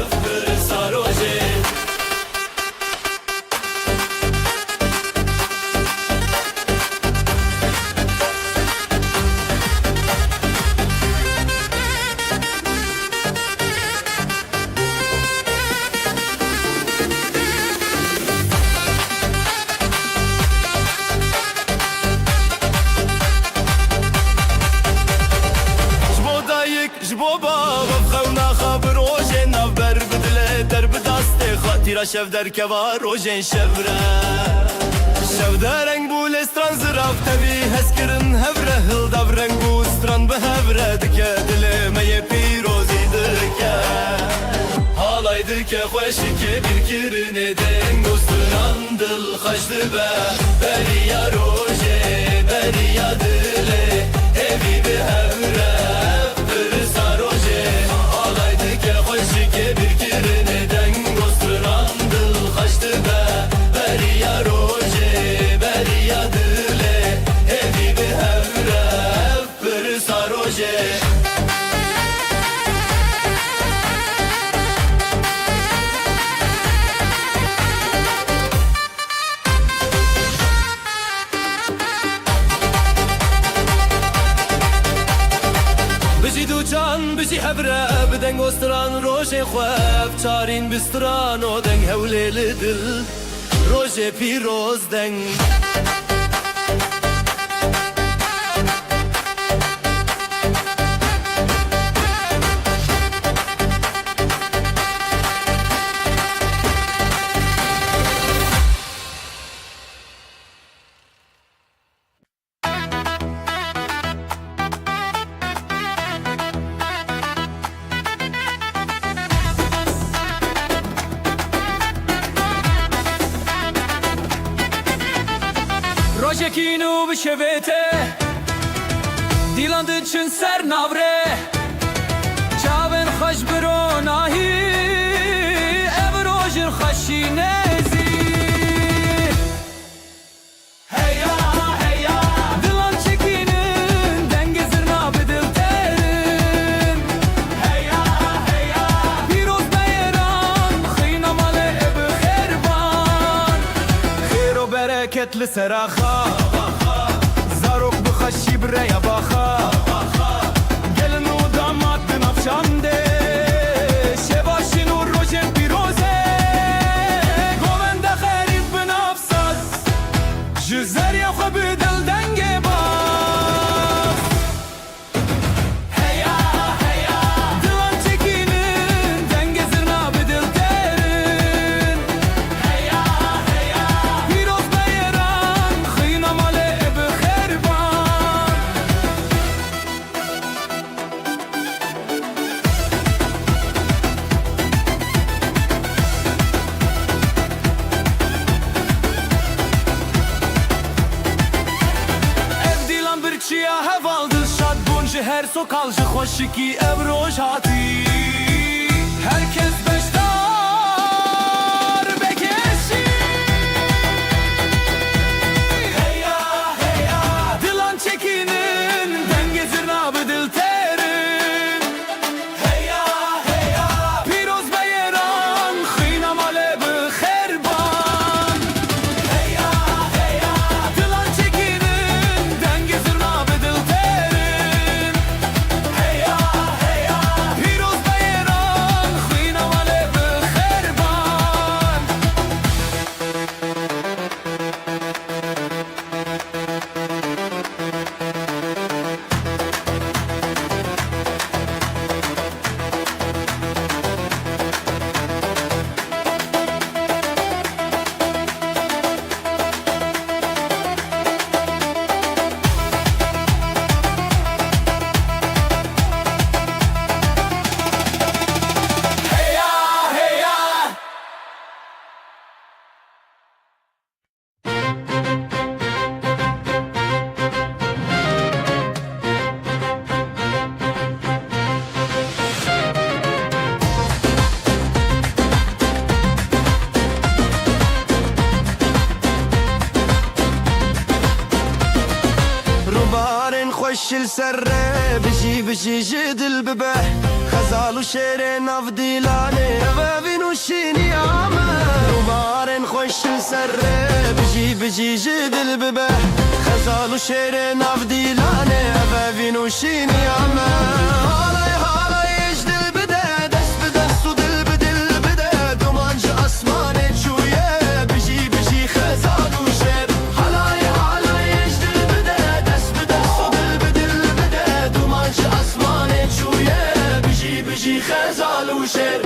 افبر saroje تیرا شف در کوا روژن شفره شف در رنگ بول استران زراف تبی هس کرن هفره هل دو رنگ بول استران به هفره دکه دل می پیروزی دکه حالای دکه خوشی که bir kirine دنگ استران دل خوش دبه بریا روژه بریا دله evi به هفره افبر saroje حالای دکه خوشی که bir kirine دنگ بریا روژه بریا دله evi به هفره افبر saroje بجي دوچان بجي حبره بدنگ استران روژه خواب چارین بستران و دنگ هوله لدل روژه پیروز دنگ Rožekinu bişevete Dilan dıçın ser navre Çaven xoş biro nahi Ev rojir xoşinezi Heya heya Dilan çekinin Dengi zırna bedil terin Heya heya Piroz meyran Khina male ev kherban Khiro bereketli seraha Zarok bıxaşi breya baxa Gelin u damat binafşande Şevaş جزر یا خو بدل دنگ باز هیا هیا دلان چکینن دنگ زرنا بدل ترن هیا هیا پیروز بیران خینا ماله بخربان چیا هوالدر شاد بونج هر سوکال جه خوشکی ابروج هاتی herkes beştar bekeşi heya heya dilan çekinin denge zirna bedil terin heya heya piroz beyran khina male bxerban heya heya dilan çekinin denge zirna bedil terin heya heya piroz beyran khina male bxerban heya heya روبارن خوش السره بجي بجي جد الببه خزال وشير ناف ديلاني بابين وشيني عامه روبارن خوش السره بجي بجي جد الببه خزال وشير ناف ديلاني بابين وشيني عامه هالاي هالاي يجد البدا دس بدس ودل بدل بدا دومانج اسماني شويه بجي بجي خزال وشير هالاي هالاي يجد البدا دس بدس ودل بدل بدا دومانج اسماني شويه بجي بجي خزال وشير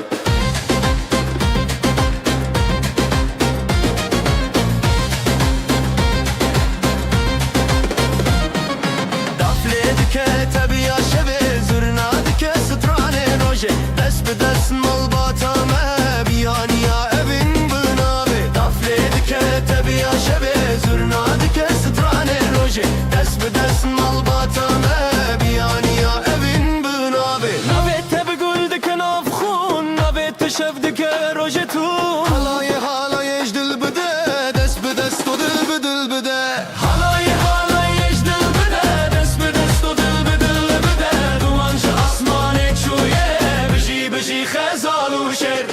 دافليدك تبي يا شبي زرنادك ستراني روجي دس بدس ملباتا ما بياني يا ابن بنابي دافليدك تبي يا شبي زرنادك ستراني روجي دس بدس ملباتا ما بياني يا ابن بنابي نابت بقول دك نافخون نابت شفدك روجتون هلاي هلاي يجدل بدا دس بدس تدل بدل بدا هلاي هلاي يجدل بدا دس بدس تدل بدل بدا دوانج اسماني شويه بجي بجي خزال وشر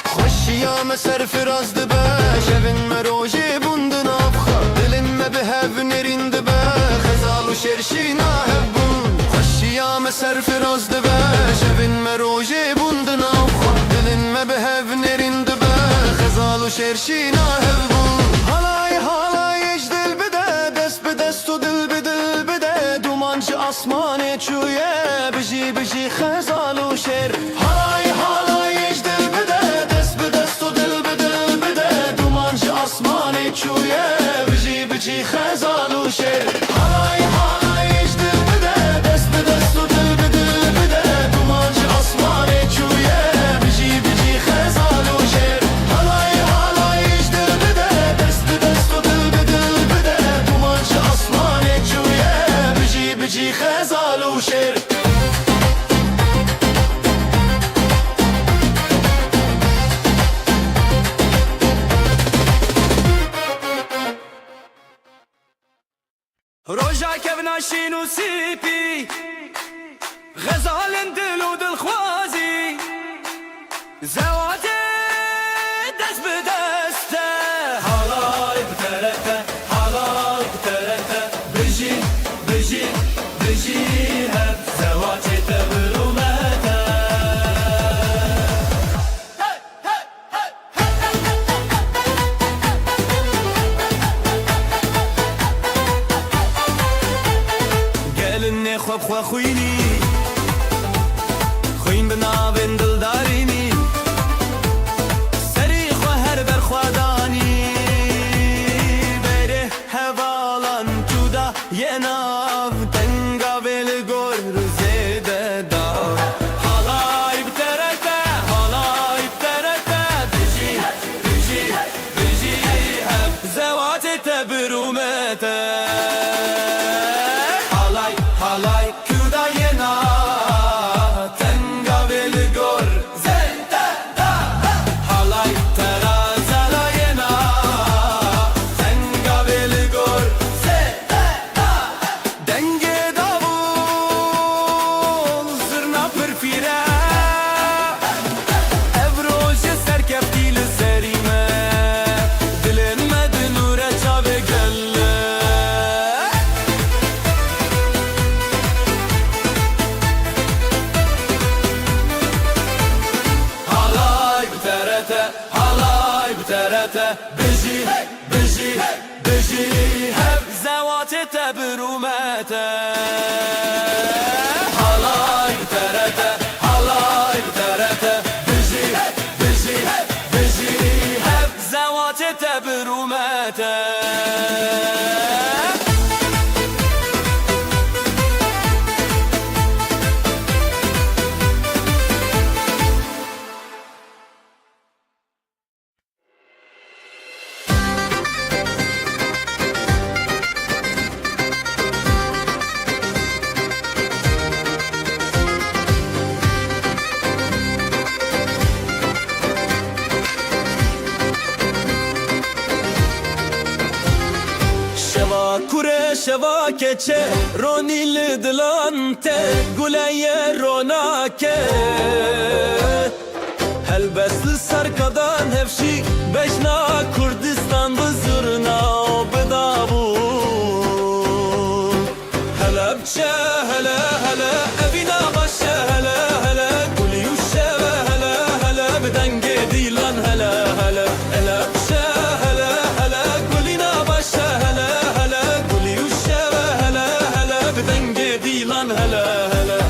خوشی یا مسر فراز دبه شبن مروجی بوندن افخا دلن ما بهف نرین دبه خزال و شرشی ناهبون خوشی یا مسر فراز دبه شبن مروجی بوندن افخا دلن ما بهف نرین دبه خزال و شرشی ناهبون هالای هالای اجدل بده دست به دست و دل به دل بده دومانج اسمان چویه بجی بجی خزال و شر هالای هالای اجدل بده دست به دست و دل به دل بده دومانج اسمان چویه بجی بجی خزال و شر هالای هالای اجدل بده دست به دست و دل به دل بده دومانج اسمان چویه بجی بجی خزال و شر هالای هالای اجدل بده دست به دست و دل به دل بده دومانج اسمان چویه بجی بجی خزال و شر روجا كبنا شينو سيبي غزال دل ودل خوازي زواجي دس بدسته حلاي بترته حلاي بترته بجي بجي بجي هب زواجي تبرو ما شیره افروج سرکفتی لسریمه دلن مدنوره چاوه گله halay biterete halay biterete biji biji biji hep زوات تبرومته halay biterete halay biterete biji biji biji hep زوات تبرومته kure şeva keçe ronil dilante guleye ronake helbesli sarkadan hevşi beşna Kurdistan bızırna bedavu helepçe hele hele evina başe hele hele guliyuşe ve hele hele bedenge dilan hele hele helepçe hele hele gulina başe hele denge dilan hele hele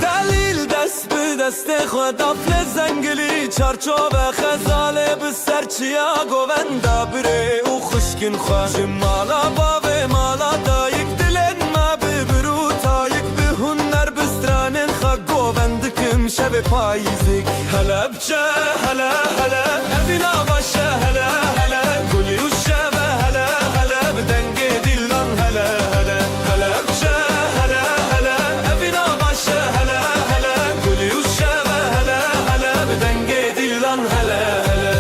دلیل دست به دست خود افل زنگلی چارچوب خزاله به سرچیا گونده بره او خشکن خواه مالا باوه مالا دایک دلن ما ببرو تایک به هنر بسترانن خواه گوندکم شب پاییزک هلا بچه هلا هلا هفینا باشه هلا هلا گلی و شب هلا هلا بدنگ دیلان هلا هلا هلا بچه هلا هلا هفینا باشه هلا هلا گلی و شب هلا هلا بدنگ دیلان هلا هلا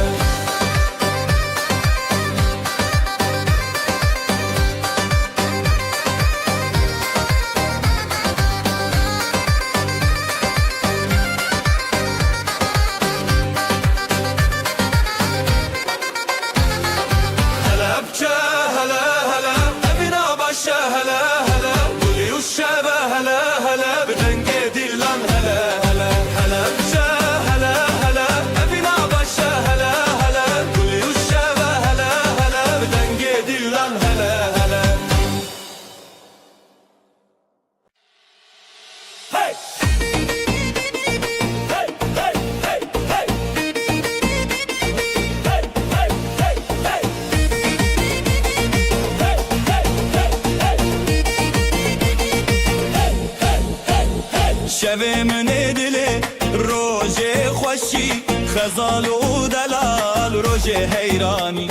شویم ندلی روژه خوشی خزال و دلال روژه حیرانی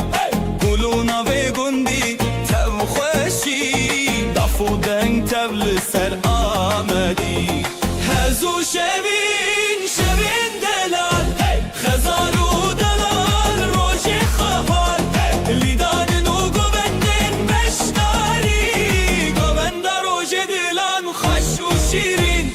گلونا و گندی تب خوشی دفو دنگ تبل سر آمدی هزو شوین شوین دلال خزال و دلال روژه خفال لیدان و گوندن بشتاری گوند روژه دلان خوش و شیرین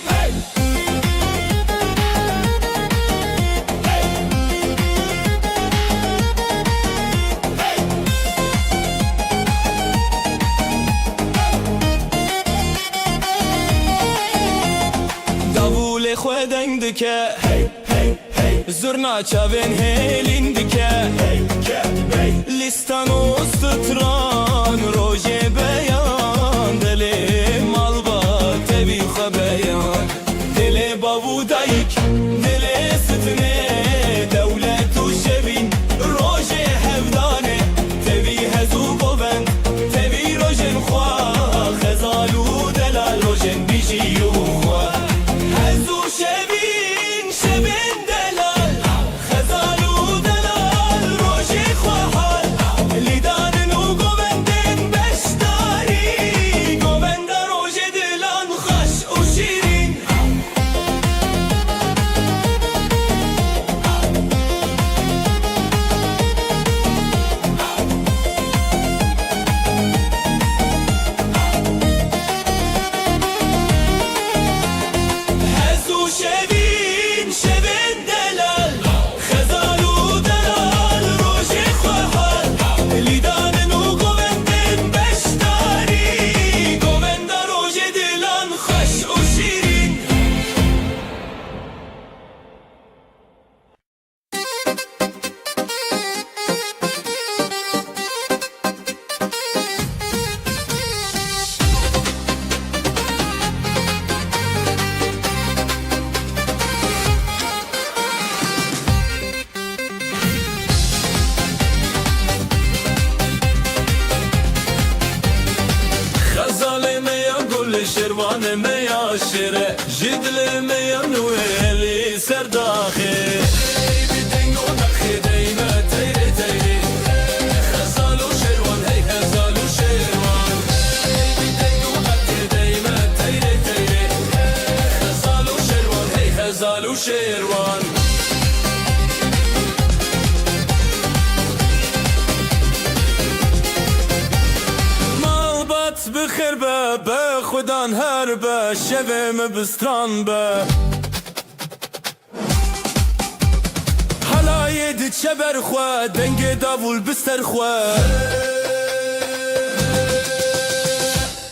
خودنگ دکه زرنا چاوین هیلین دکه لیستان و ستران روژه بیان دل مال با تبی خبیان دل بابو دایک دل ستنه دولت و شبین روژه هفدانه تبی هزو بوند تبی روژن خواه خزالو دلال روژن بیجی و خواه هزو شبین شبین دلال خزالو دلال روژه خواه لیدان و گوندن بشتاری گوند روژه جدل ميم نويلي سرداخي بدنگو دخي دايما تيري تيري خزالو شيروان هي خزالو شيروان بدنگو دخي دايما تيري تيري خزالو شيروان هي خزالو شيروان بخير به خودان هر به شوم بستران به حلای دی چبر خواه دنگ داول بستر خواه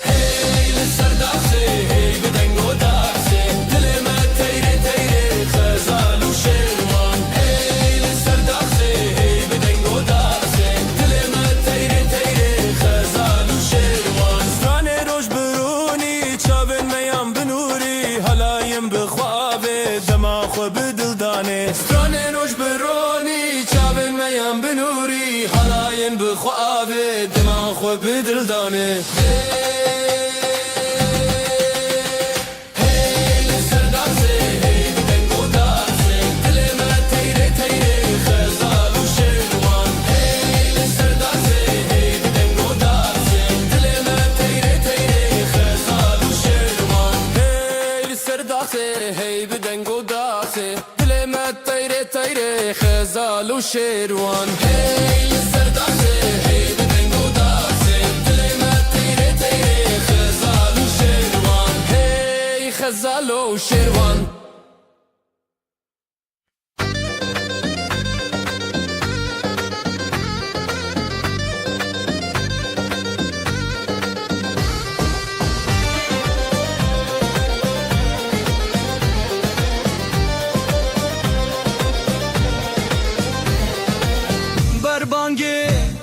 هی لسر داخسه هی بدنگو داخسه دل ما تیره تیره خزال و شیروان هی لسر داخسه هی بدنگو داخسه دل ما تیره تیره خزال و شیروان بدلدانه سترانه نوش برونی چاون میم بنوری حالاین بخوابه دماغ خو بدلدانه خزال و شیروان هی سرداخه هی بدنگو داخسه دل ما تیره تیره خزال و شیروان هی خزال و شیروان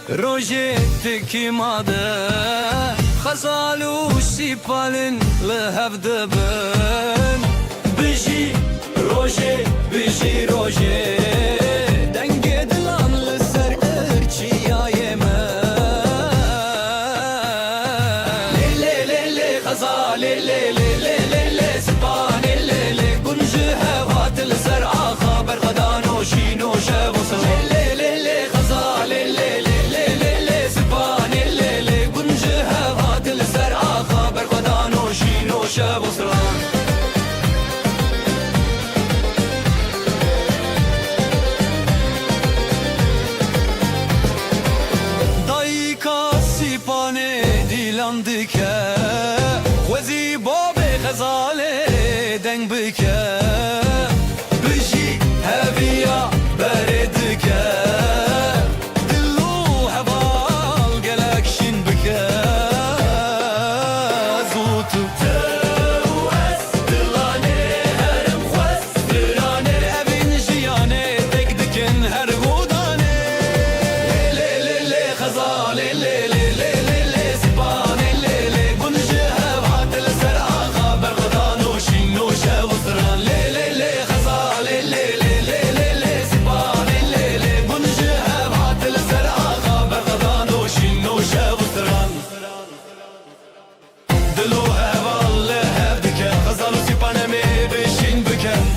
روژه تکی ماده خزالو سیپالن لحف دبن بجی روژه بجی روژه دنگ دلان لسر ارچیای من لیلی لیلی خزال لیلی لیلی لیلی سپان لیلی گنج هوات لسر آخا برقدان و شین و شب و سوال لیلی خزال لیلی شب و سران دایکا سیپانه دیلان دکه وزی باب غزاله دنگ بکه بجی هویا بردکه دلو هوال گلکشین بکه زوتو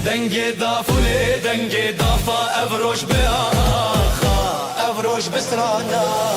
دنگ دافوله دنگ دافا افروش به آخا افروش بسرانا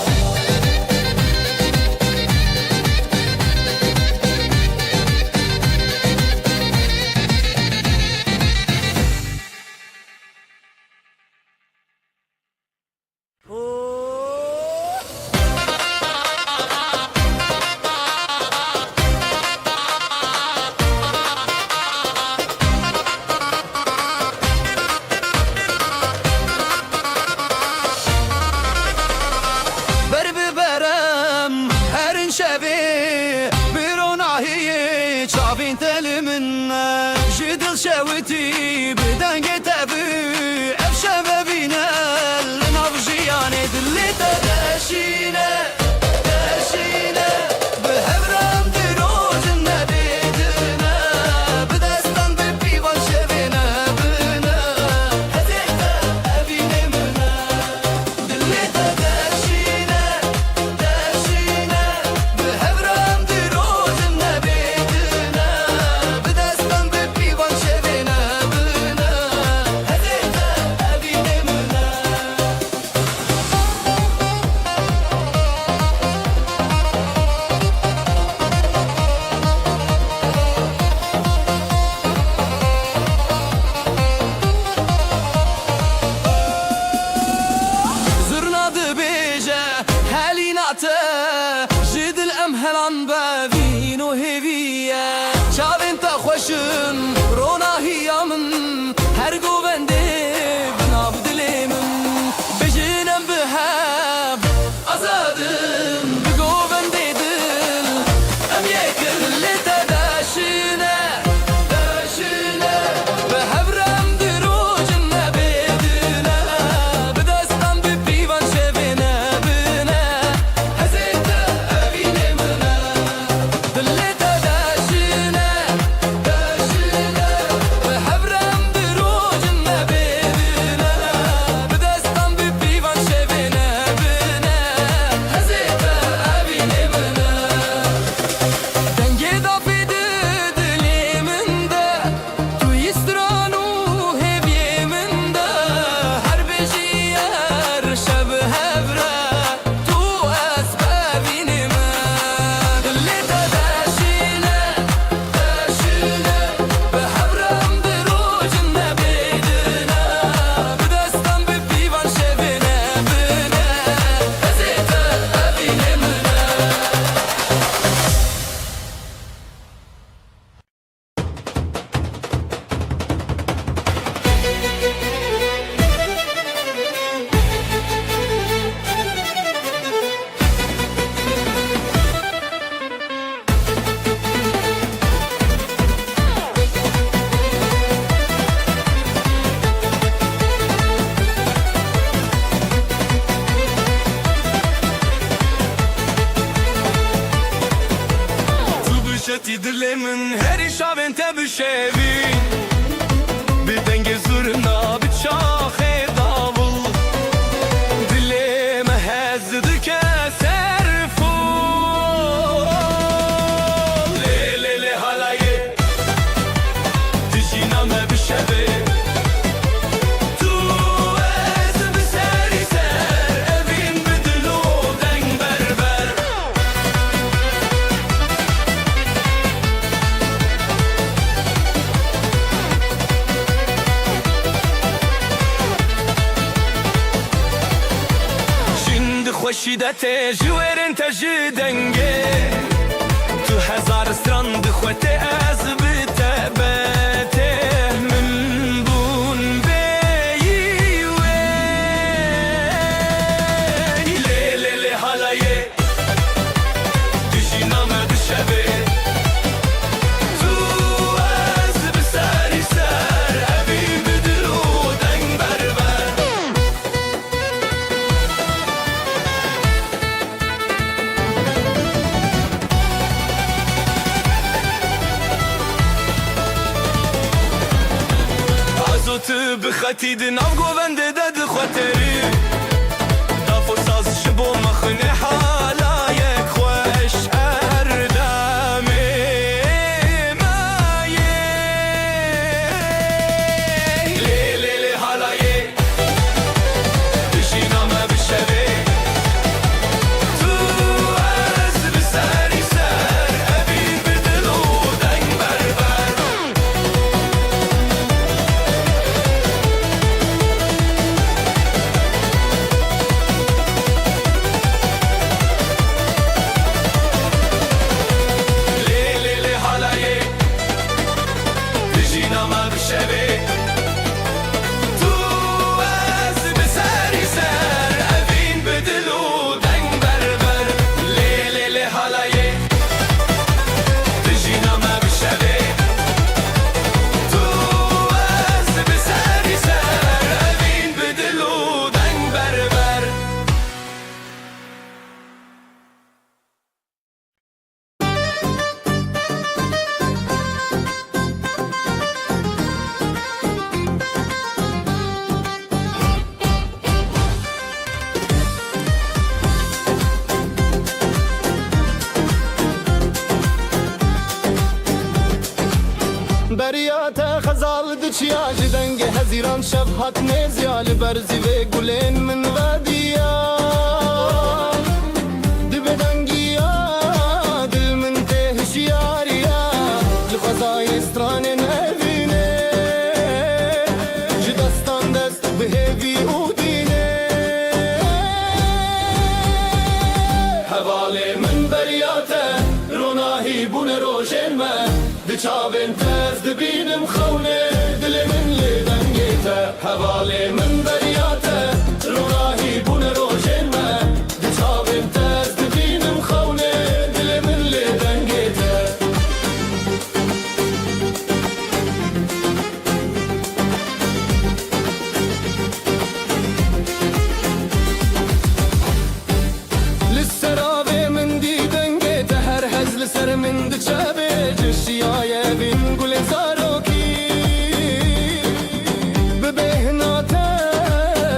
شوتي بدنگ تبي افشا ببينا لنبجياني دلي تدشينا تدشينا بهبرام دروز النبيدنا بدستان ببي والشبينا بنا هزيتا أبينا منا دلي تدشينا تدشينا بهبرام دروز النبيدنا بدستان انت بشوی بدنگ زورنا بچاخ داول دلم هزد که سرفول لیلی حالایه دجینم بشوی تو از بسری سر اوین بدلو دنگ بربر خوشیدت جویرن تجدنگه تو هزار سترند خوته از بتبته من بون بیوی لیلی حالایه دجینام دشبه تو از بسری سر اوین بدلو دنگ بربر تو بخطید ناو گوونده داد خاطری دافو ساز شبو مخنه حالایک خوش اردامه مایه لیلی حالایه دشینامه بشوی تو از بسری سر اوین بدلو دنگ بربر بریات خزال دچیا جدنگ هزیران شب هات نزیال برزی و گلین من ودیا دبدنگیا دل من تهشیاریا لخزای استران نبینه جدستان دست بهوی اودینه حواله من بریاته روناهی بون روشن من دچاوین تز دبینم خونه دل من لدنگیته حواله من بریاته روناهی بون روشن من دچاوین تز دبینم خونه دل من لدنگیته لسراوی من دیدنگیته هر هزل سر من دچاوی جشیای بین گل زاروکی ببهناته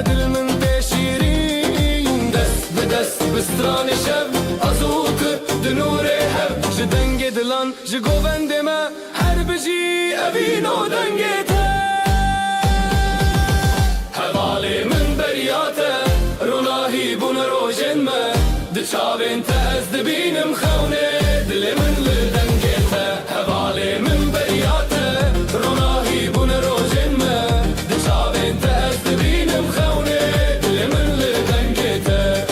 دل من بشیرین دست به دست بستران شب ازوک دنور هب جدنگ دلان جگوبند ما هر بجی اوینو دنگیته حواله من بریاته روناهی بون روشن ما دچاوین تز دبینم خونه دل من لدنگیته حواله من بریاته روناهی بون روشن ما دچاوین تز دبینم خونه دل من لدنگیته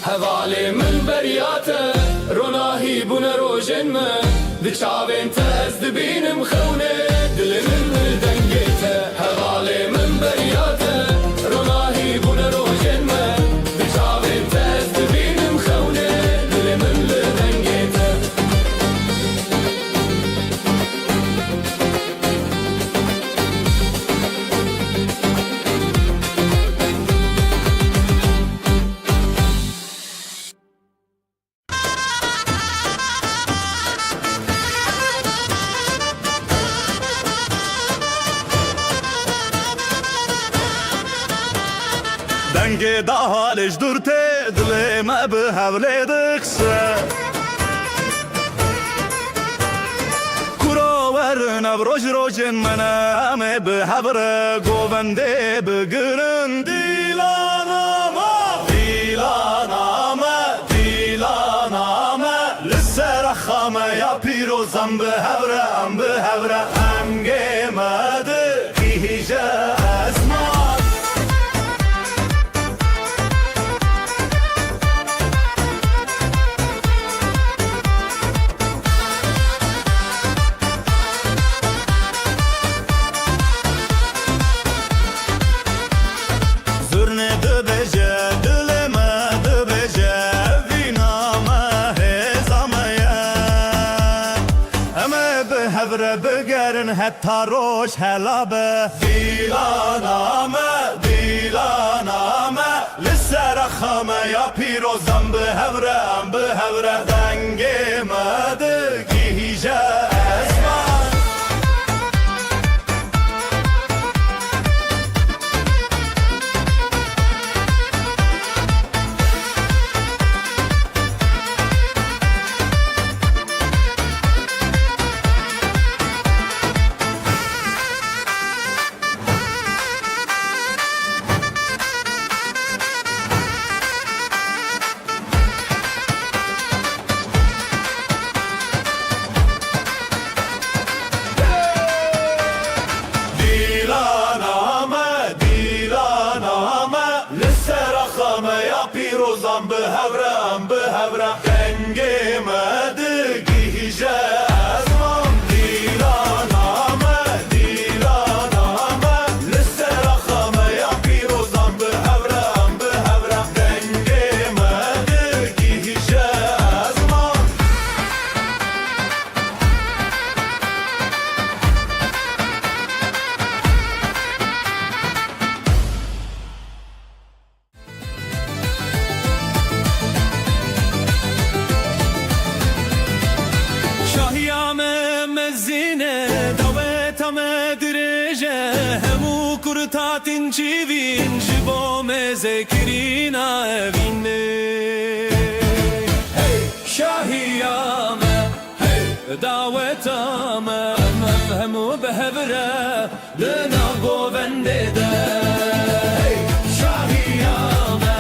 حواله من بریاته روناهی بون روشن ما دچاوین تز دبینم خونه دل من لدنگیته حواله من بریاته روناهی بون روشن ما دچاوین تز دبینم خونه دل daha leş durte dilime be havledikse Kurover nevroj rojin mename be havre govende be günün dilanama Lisserakhame ya pirozam be havre Hem gemedi hice esma Zürne de bece dileme de bece Viname hezamaya Eme be havre begerin hatta roş helabe Dilaname Lisserakhame ya pirozam be havre Dengemedi hice esma Lisserakhame ya pirozam be havre Dengemedi hice esmam Dilaname Lisserakhame ya pirozam be havre Dengemedi hice esmam Şahiyame mezzine davetame direce Hemu kurtatin çivin jibo mezekirina evine Şahiyame davetame hemu behevre Lena govendede Şahiyame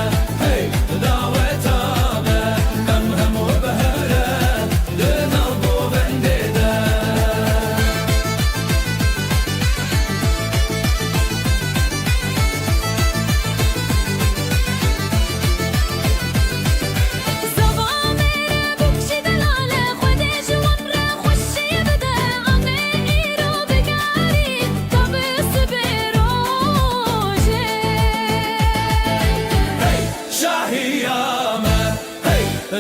davetame hemu behevre Lena govendede زوامر بکشی دلاله خودش ومره خوشی بده آمه ایرو بگاری تابس بروجه شاهيامه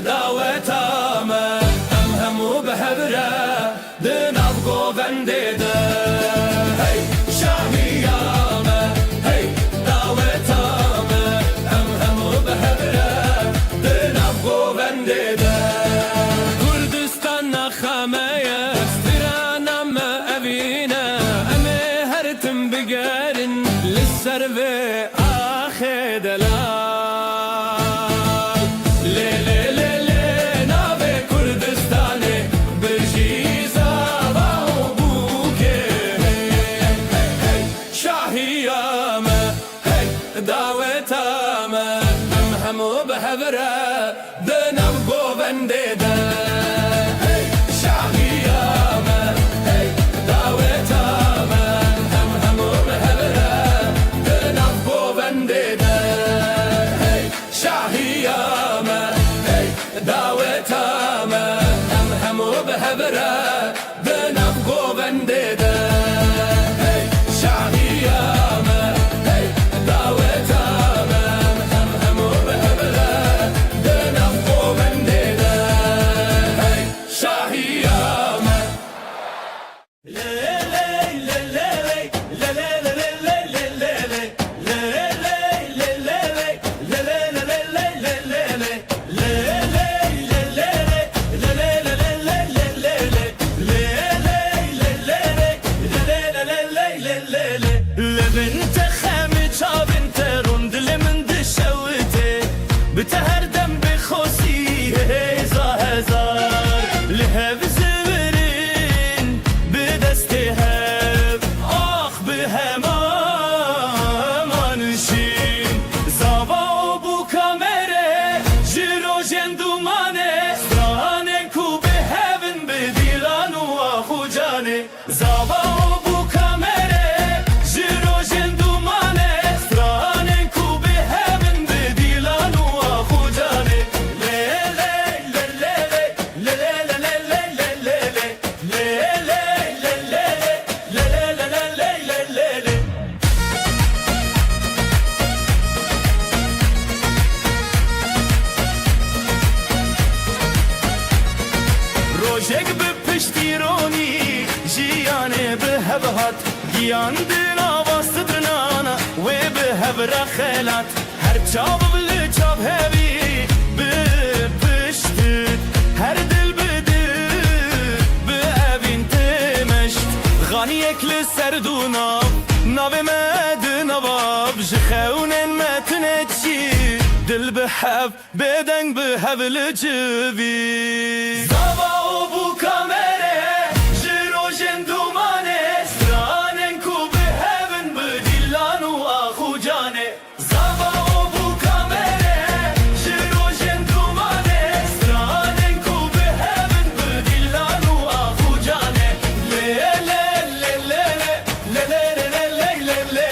دعوتامه همو بهبره دنابقو بندده شاهيامه دعوتامه همو بهبره دنابقو بندده كردستان نخمه استرانم أبينا أمي هرتم بقارن للسربي آخدلان دعوتامه همو بهبره دنم گوونده شاهیامه دعوتامه همو بهبره دنم گوونده شاهیامه دعوتامه همو بهبره دنم گوونده روژک به پشتیرونی جیانه به هبهات گیان دل آواز درنانا و به هبر خیلات هر چاب بل چاب هبی به پشتت هر دل بده به اوین تمشت غانی اکل سردونا ناو مد نواب جخونن متنچی دل به حب بدنگ به هبل جوی زاوا و بو کامره جرو جندومانه سرانن کو به هبن به دیلان و آخو جانه زاوا و بو کامره جرو جندومانه سرانن کو به هبن به دیلان و آخو جانه لی لی لی لی لی لی لی لی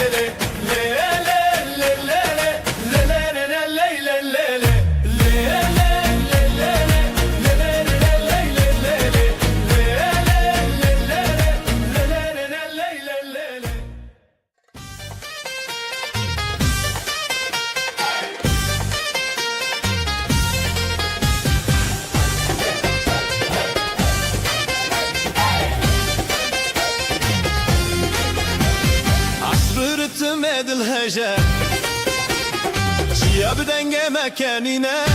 تمد الهجا جيا بدنگ مكانينا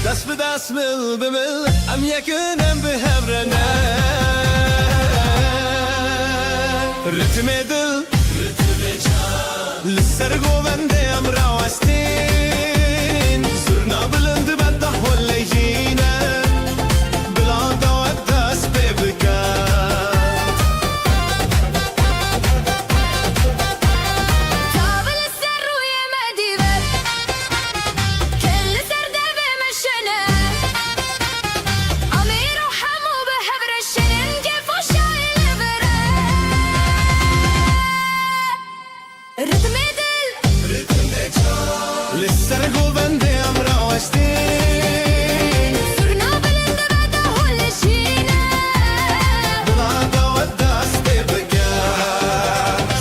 دس بدس مل بمل ام يكنم بهبرنا رتم دل للسرقو بندي ام راوستين زرنا بلند بده ولا يجينا بلا دوت دس ببكا للسرقو بندي ام راوستين صرنا بلند بعده ولا شينا بلا دوت داس ببقى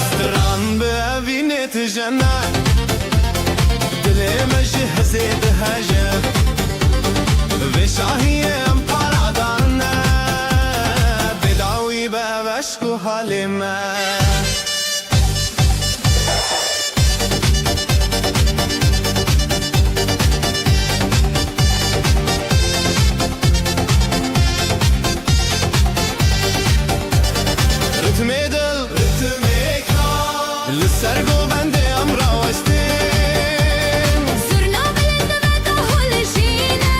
ستران بأبيني تجنى دلي مجهزي دهجة بشاهي ام قرادانا بدعوي بابشكو حالما للسرقو بندي ام راوستين صرنا بلند بعده ولا شينا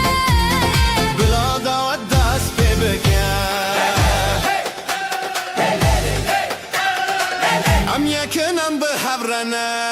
بلا دعوت داس ببكى ام يكنم بحبرنا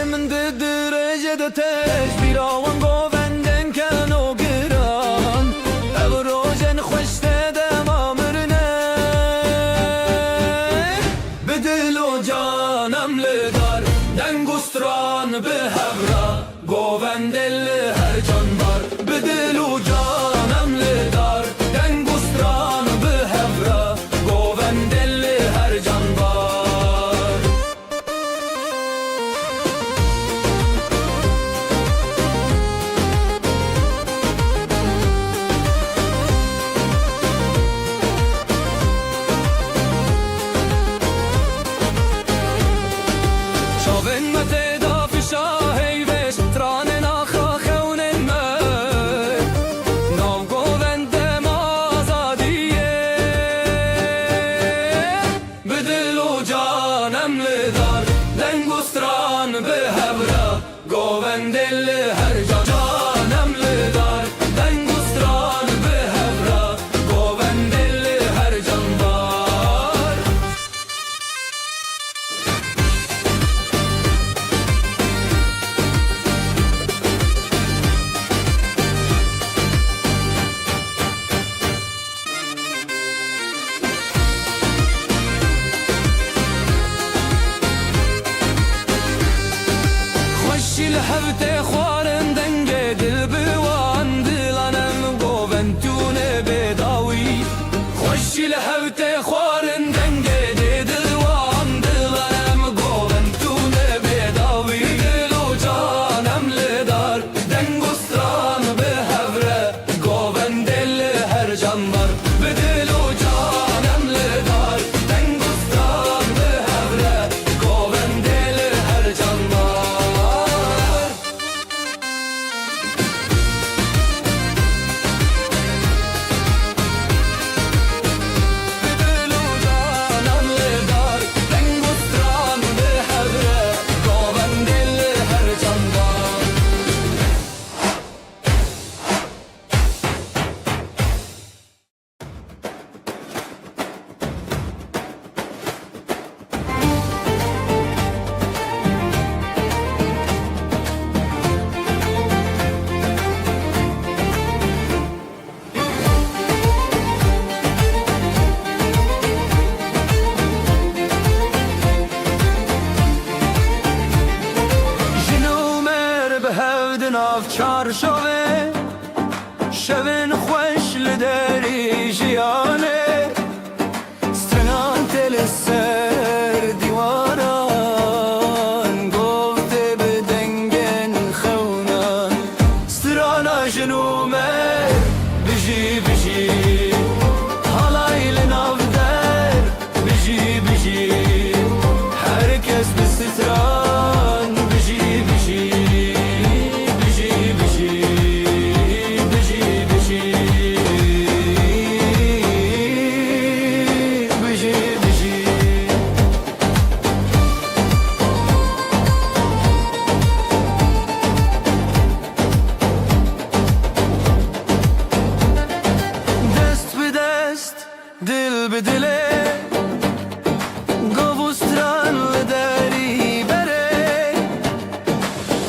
من درجة تجبير وانقو بندن كانوا قران أبروجن خوشت دمامرنا بدلو جانم لدار دنگستران بهبرا گووندل هر جانبار بدلو جانم لدار دنگستران بهبرا گووندل هر جانبار گووندل هر جانم لدار دنگستران به هبرا گووندل هر جانبار خوشی هفته خوارن دنگه دل بوان دلانم گوونتونه بداوی خوشی لهفته خوارن دنگه دل وان دلانم گوونتونه بداوی دل و جانم لدار دنگ و ستران به هفره گوون دل هر جان var به دل و جانم لدار دنگ و ستران به هفره گوون دل هر جان var هفدن آف چارشوه شوین خوش لدری جیانه سترنان تل سر دیواران گفته بدنگن خونان سترانا جنومه بجی بجی حالای لناف در بجی بجی herkes bir stran biji biji biji biji biji biji biji biji dest be dest dil be dile گوستران لداری بره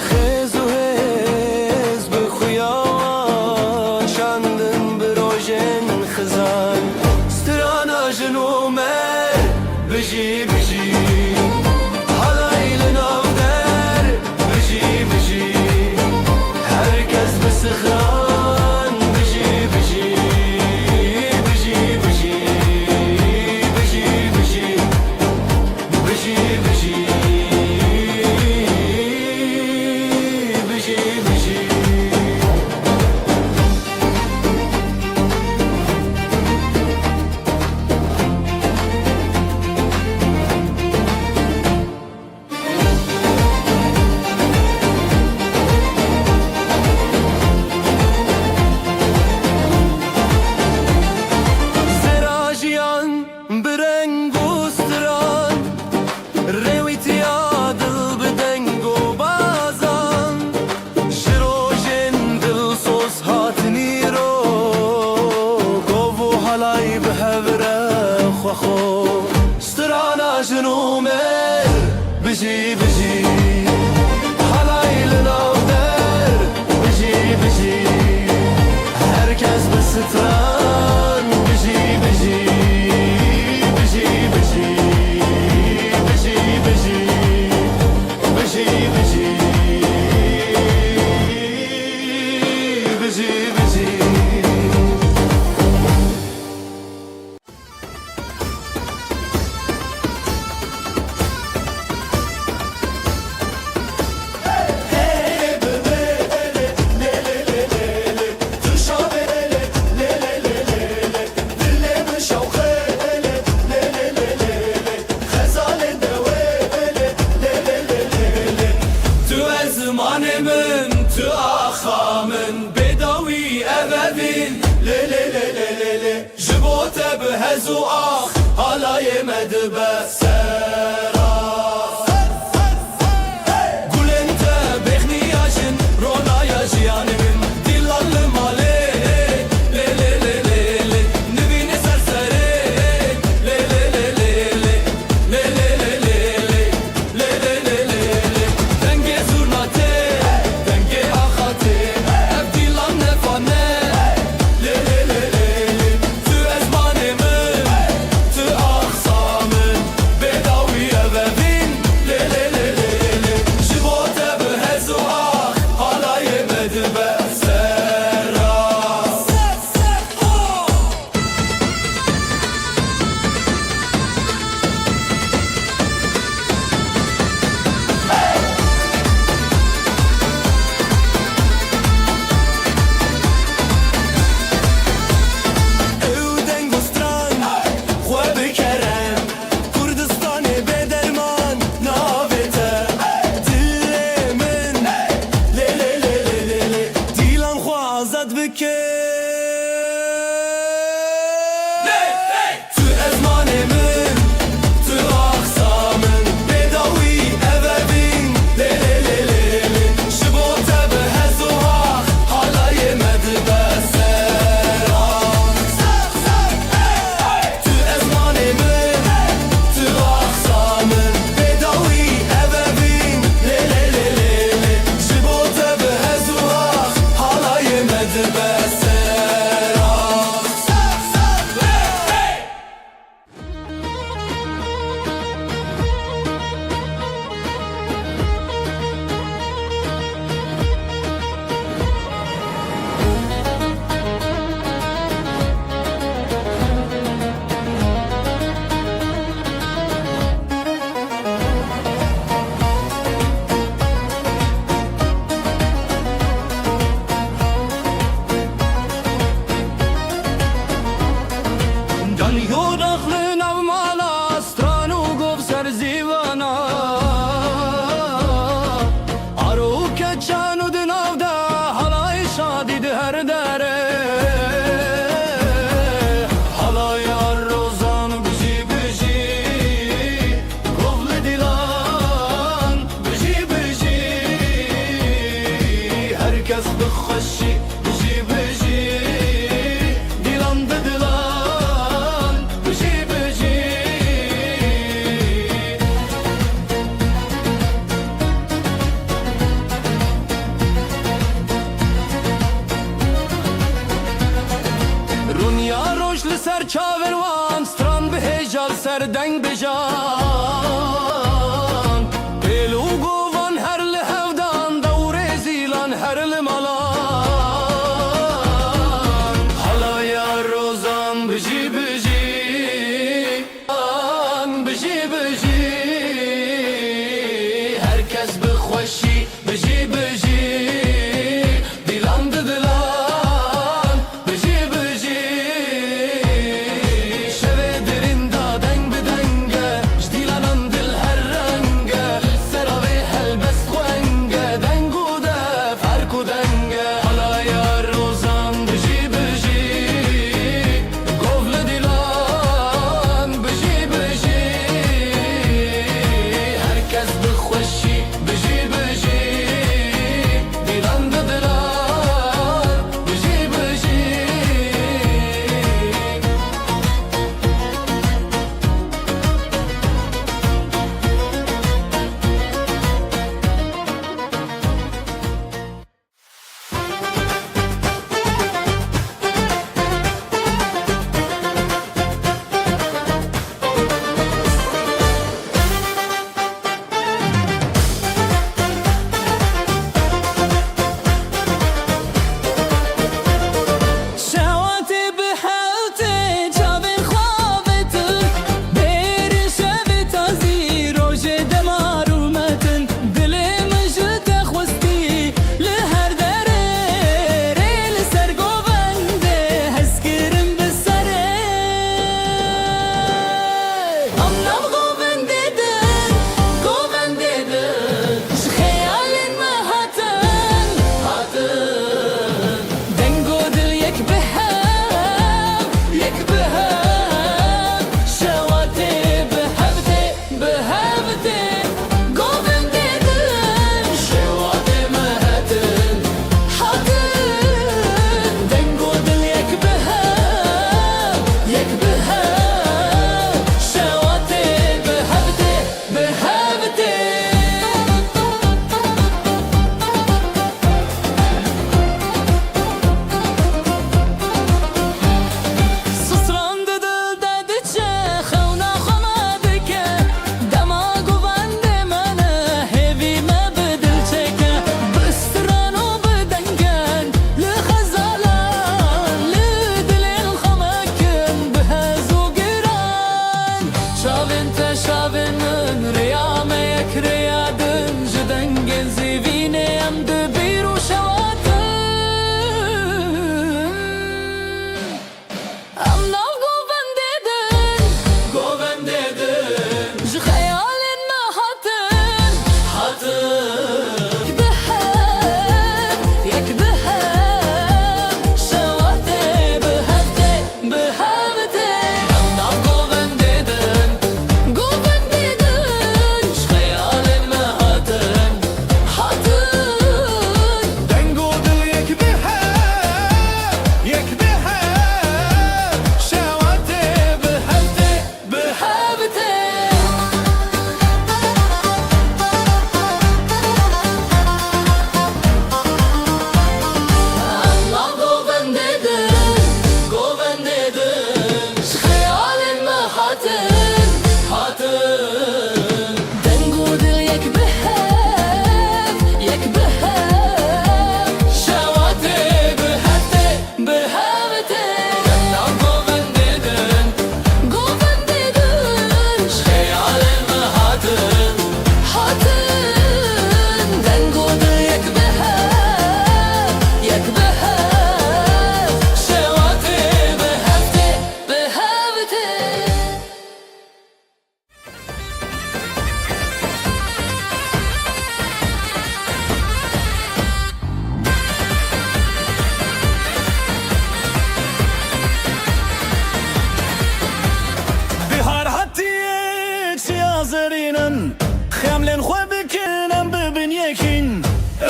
خیز و هز به خویان شاندن به روژن خزان سترانا جنومر بجی بجی حالای لناو در بجی بجی herkes به سخران بجی بجی بجی بجی بجی بجی بجی بجی بجی بجی سراجیان برنگ و ستران رویتی دل بدنگ و بازان شروجن دل سوز هاتنی رو گو و حالای به هوره خوخو سترانا جنومر بجی بجی حالای لناو در بجی بجی herkes به ستران بجی بجی بجی بجی بجی بجی بجی بجی بجی بجی تو زمانمن تو آخامن بداوی ابدین لی لی لی لی لی لی جبوت به هزو آخ حالای مدبه سراف گلنت بخنیاجن رونایا جیانمن دیلال ماله لی لی لی لی لی نبین سرسره لی لی لی لی لی لی لی لی لی لی لی لی دنگ زورناته دنگ آخاته ابدیلان نفانه لی لی لی لی تو ازمانمن تو آخسامن بداوی دکه تو ازمانه من تو اقسامن بداوی اوبین لیلیلیلی شبوته به هزوها حالای مدبسران تو ازمانه من تو اقسامن بداوی اوبین لیلیلیلی شبوته به هزوها حالای مدبسران دنیا داخل نو مالا استران و گفت سر زیوانا آرو که چانو دناو ده حالای شادی ده هر داره حالای هر روزان بجی بجی گفل دیلان بجی بجی herkes بخشی بجی بجی دیلان ده دیلان بجی بجی رونیا روش لسر چاوروان ستران به هجال سردنگ بجان پیلو گوان هر لحودان دور زیلان هر لمالان حالای روزان بجی بجی بجی بجی herkes بخوشی بجی بجی دیلان ده دیلان بجی بجی شوه درین دادنگ بدنگه جدیلانان دل هر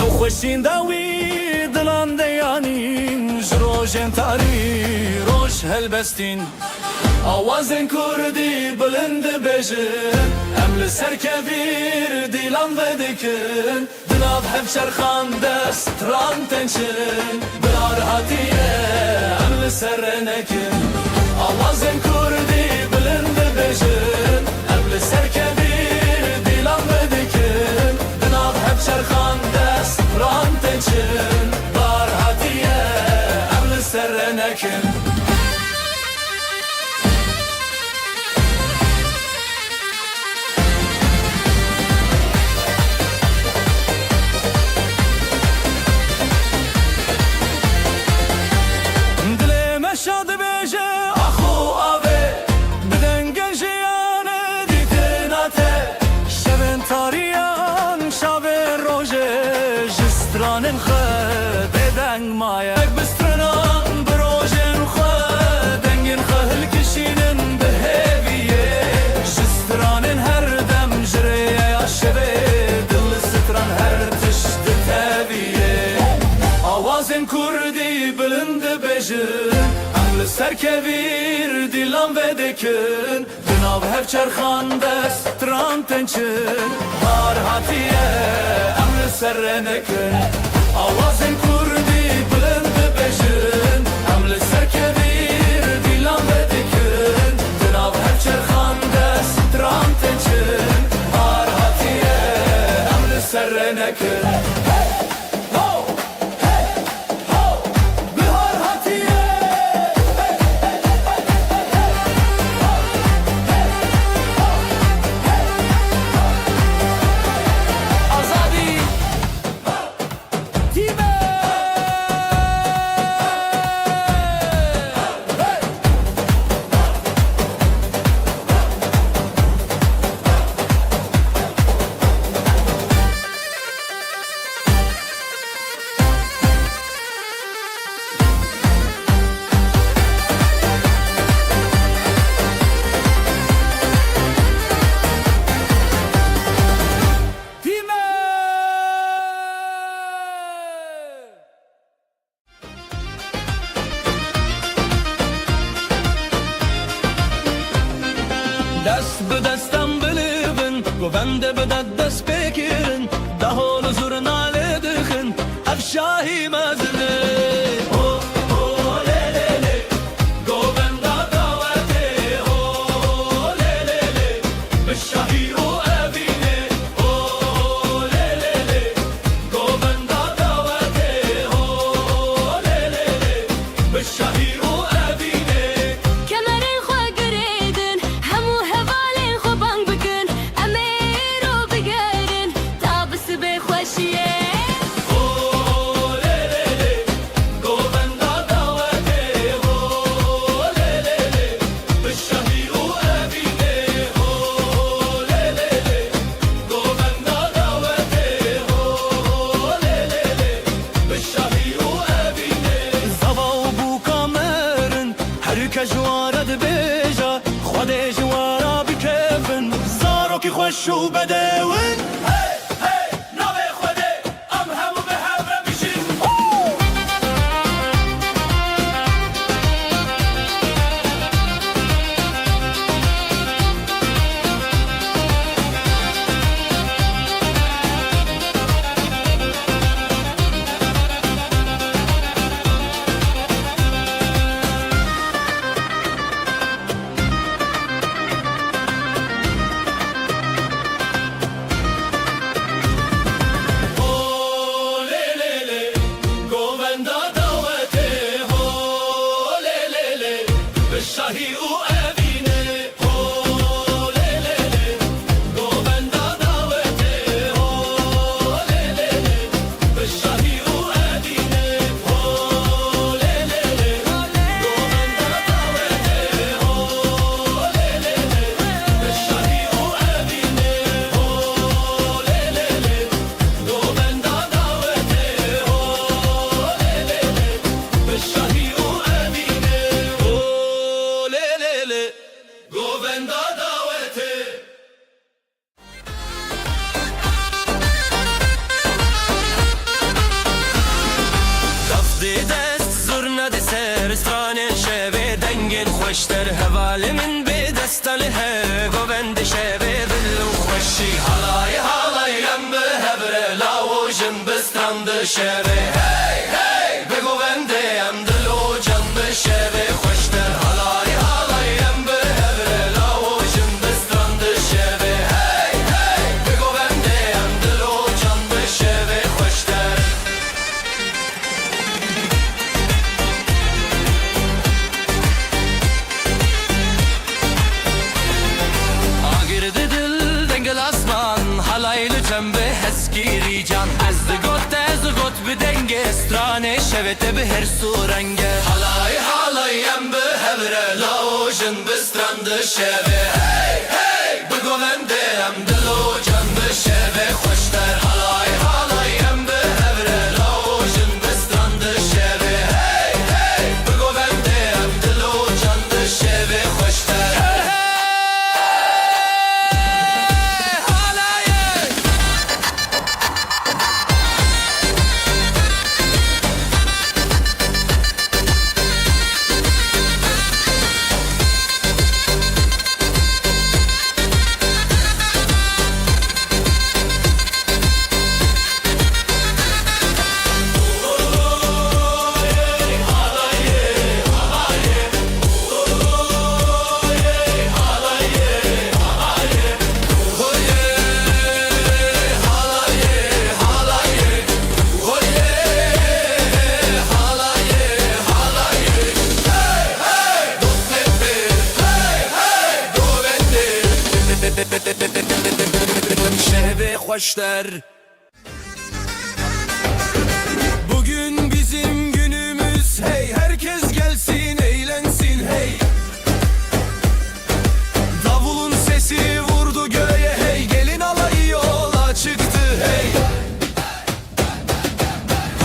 لو خوشین داوی دلان دیانین جروجن تاری روش هلبستین آوازن کردی بلند بجن ام لسر کبیر دیلان ودکن دلاب هفشر خان دست ران تنشن بلار هاتیه ام لسر نکن آوازن کردی بلند بجن ام لسر کبیر دیلان ودکن دلاب هفشر خان دست ران تنشن بلار هاتیه ام لسر نکن شاد بیجه آخو آوه بدن گنجیانه دیدناته شبن تاریان شب روژه جسترانن خود بدنگ مایه اک بسترانان بروژن خود دنگن خهل کشینن به هیویه جسترانن هر دم جریه یا شبه دل ستران هر تشت تاویه آوازن کردی بلند بیجه سر کبیر دیلان ودکن دناب هفچر خان دست تران تنچن بار هاتیه امر سر نکن آوازن کردی بلند بجن امر سر کبیر دیلان ودکن دناب هفچر خان دست تران تنچن بار هاتیه امر سر نکن دست به دستم بلیبن گوونده به دست بکرن دهول زرناله دخن افشاهی مزنه جوارد بیجا خود جوارا بکفن زارو کی خوش و بدون شاهی او ابینه هو لی لی لی گووندا داوته هو لی لی لی به شاهی او ابینه هو لی لی لی گووندا داوته هو لی لی لی به شاهی او ابینه هو لی لی لی گووندا داوته هو لی لی لی به شاهی او ابینه خوشتر هوالی من به دستاله گوند شبه دل و خوشی حالای حالایم به هبره لاوجن بستند شبه هی هی به گوندیم دل و جان به شبه خوشتر حالای حالایم به هبره لاوجن بستند شبه هی هی به گوندیم دل و جان به شبه خوشتر آگرد دل دنگل اسمان حالایل جنبه هسگیری جان از گوت به دنگ استرانه شوته به هر سورنگه حالایم به هبره لاوجن بسترند شبه هی هی بگونده هم دل و جان به شبه خوشتر حالایم به هبره لاوجن بسترند شبه هی هی بگونده هم دل و جان به شبه خوشتر şehve hoşlar. Bugün bizim günümüz hey, herkes gelsin eğlensin hey. Davulun sesi vurdu göğe hey, gelin alayı yola çıktı hey.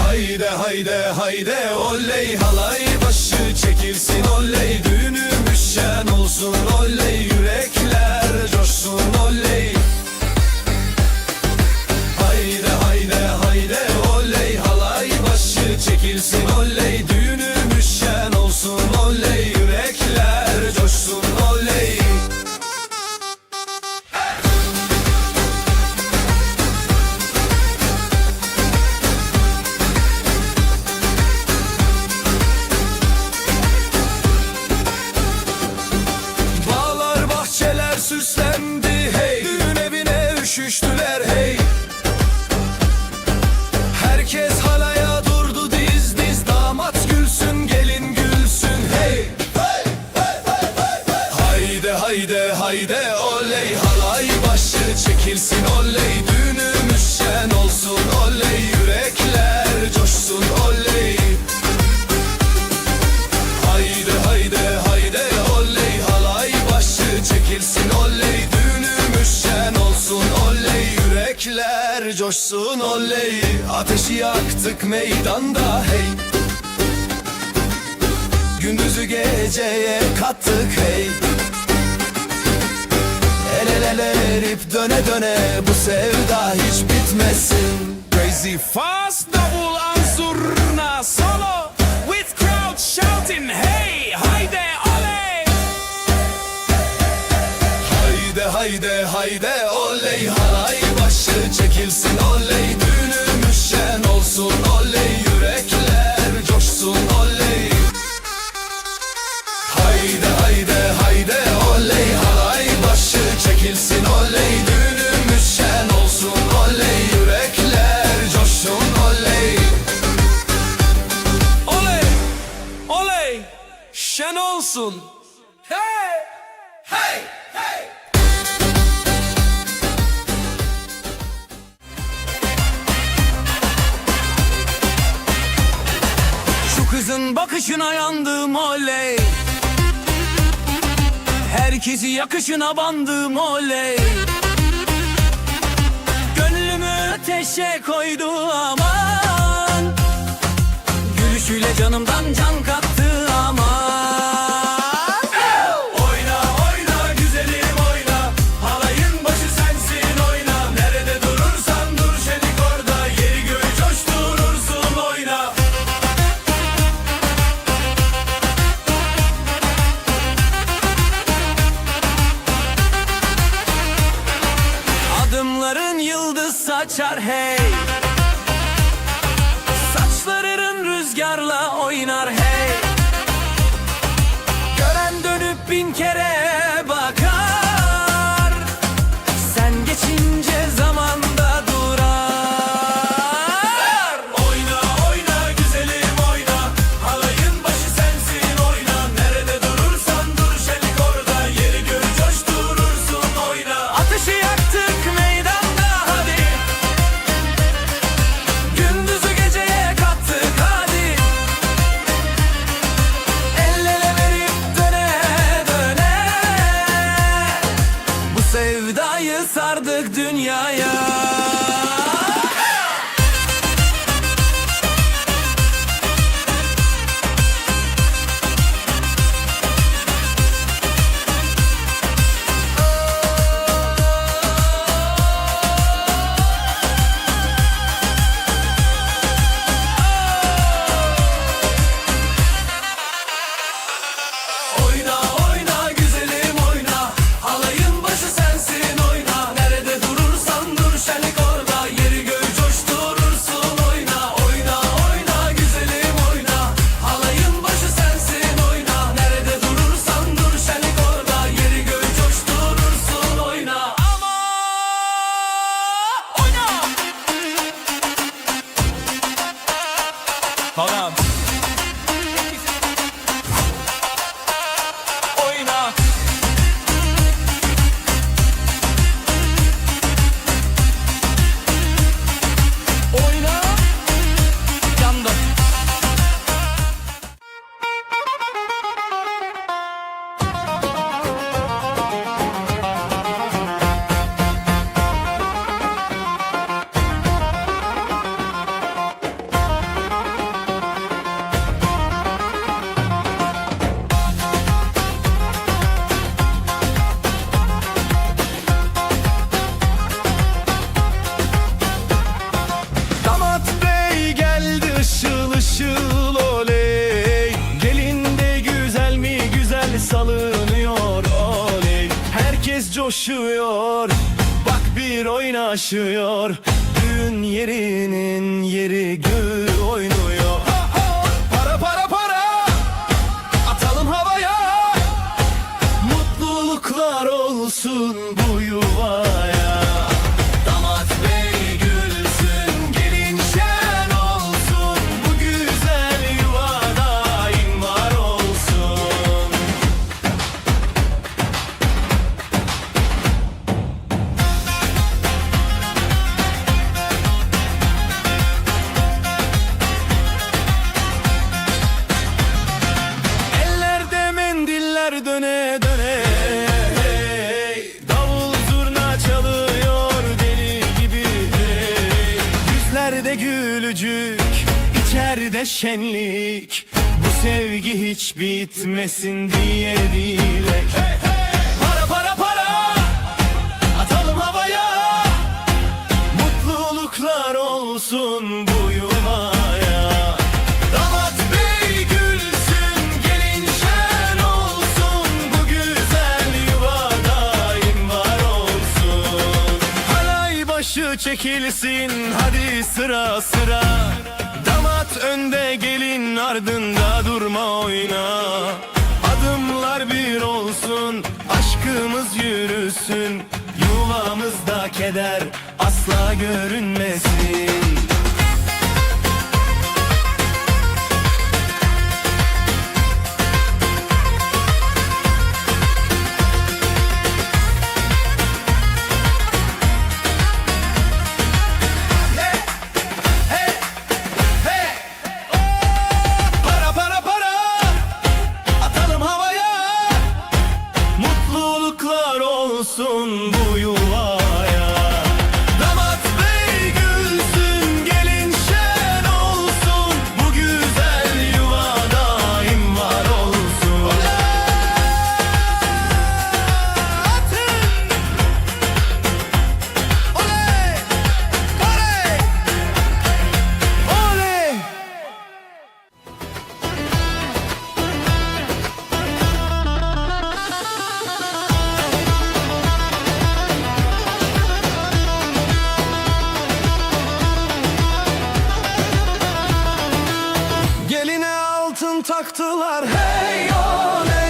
Hayde hayde hayde oley, halay başı çekilsin oley, düğünümüz şen olsun oley, yürekler coşsun oley. Hayde hayde hayde oley, halay başı çekilsin oley, düğünümüz şen olsun oley, yürekler coşsun oley. Bağlar bahçeler süslendi hey, düğün evine üşüştüler hey. Herkes halaya durdu diz diz, damat gülsün gelin gülsün hey. Hayde hayde hayde oley, halay başı çekilsin oley, düğünümüz şen olsun oley, yürekler coşsun oley. Hayde hayde hayde oley, halay başı çekilsin oley, düğünümüz şen olsun oley, yürekler coşsun oley. Ateşi yaktık meydanda hey, gündüzü geceye kattık hey. El ele ele erip döne döne, bu sevda hiç bitmesin. Crazy fast double ansurna solo with crowd shouting hey, hayde oley. Hayde hayde hayde oley, halay başı çekilsin oley, düğünümüz şen olsun oley, yürekler coşsun oley. Hayde hayde hayde oley, halay başı çekilsin oley, düğünümüz şen olsun oley, yürekler coşsun oley. Oley oley şen olsun hey hey hey. Şu kızın bakışına yandım oley, herkesi yakışına bandım oley. Gönlümü ateşe koydu aman, gülüşüyle canımdan can kattı aman. Oyna oyna güzelim oyna, halayın başı sensin oyna. Nerede durursan dur şenik orada, yeri göğü coşturursun oyna. Halam oyna. Oyna. Yandım. Damat bey geldi ışıl ışıl oley. Gelin de güzel mi güzel salınıyor oley. Herkes coşuyor, bak bir oynaşıyor. Düğün yerinin yeri gül oynuyor. Para para para, atalım havaya. Mutluluklar olsun bu yuvaya. Damat bey gülsün, gelin şen olsun. Bu güzel yuvada daim var olsun. Ellerde mendiller döne döne. Hey, davul zurna çalıyor deli gibi. Hey, yüzlerde gülücük, içeride şenlik. Bu sevgi hiç bitmesin diye dilek. Para para para, atalım havaya. Mutluluklar olsun bu yuvaya. Damat bey gülsün, gelin şen olsun. Bu güzel yuva daim var olsun. Halay başı çekilsin, hadi sıra sıra. Damat önde, gelin ardında, durma oyna. Adımlar bir olsun, aşkımız yürüsün. Yuvamızda keder asla görünmesin. Para para para, atalım havaya. Mutluluklar olsun bu yuvaya. Damat bey gülsün, gelin şen olsun. Bu güzel yuva daim var olsun. Atın! Oley! Oley! Oley! Geline altın taktılar, hey oley.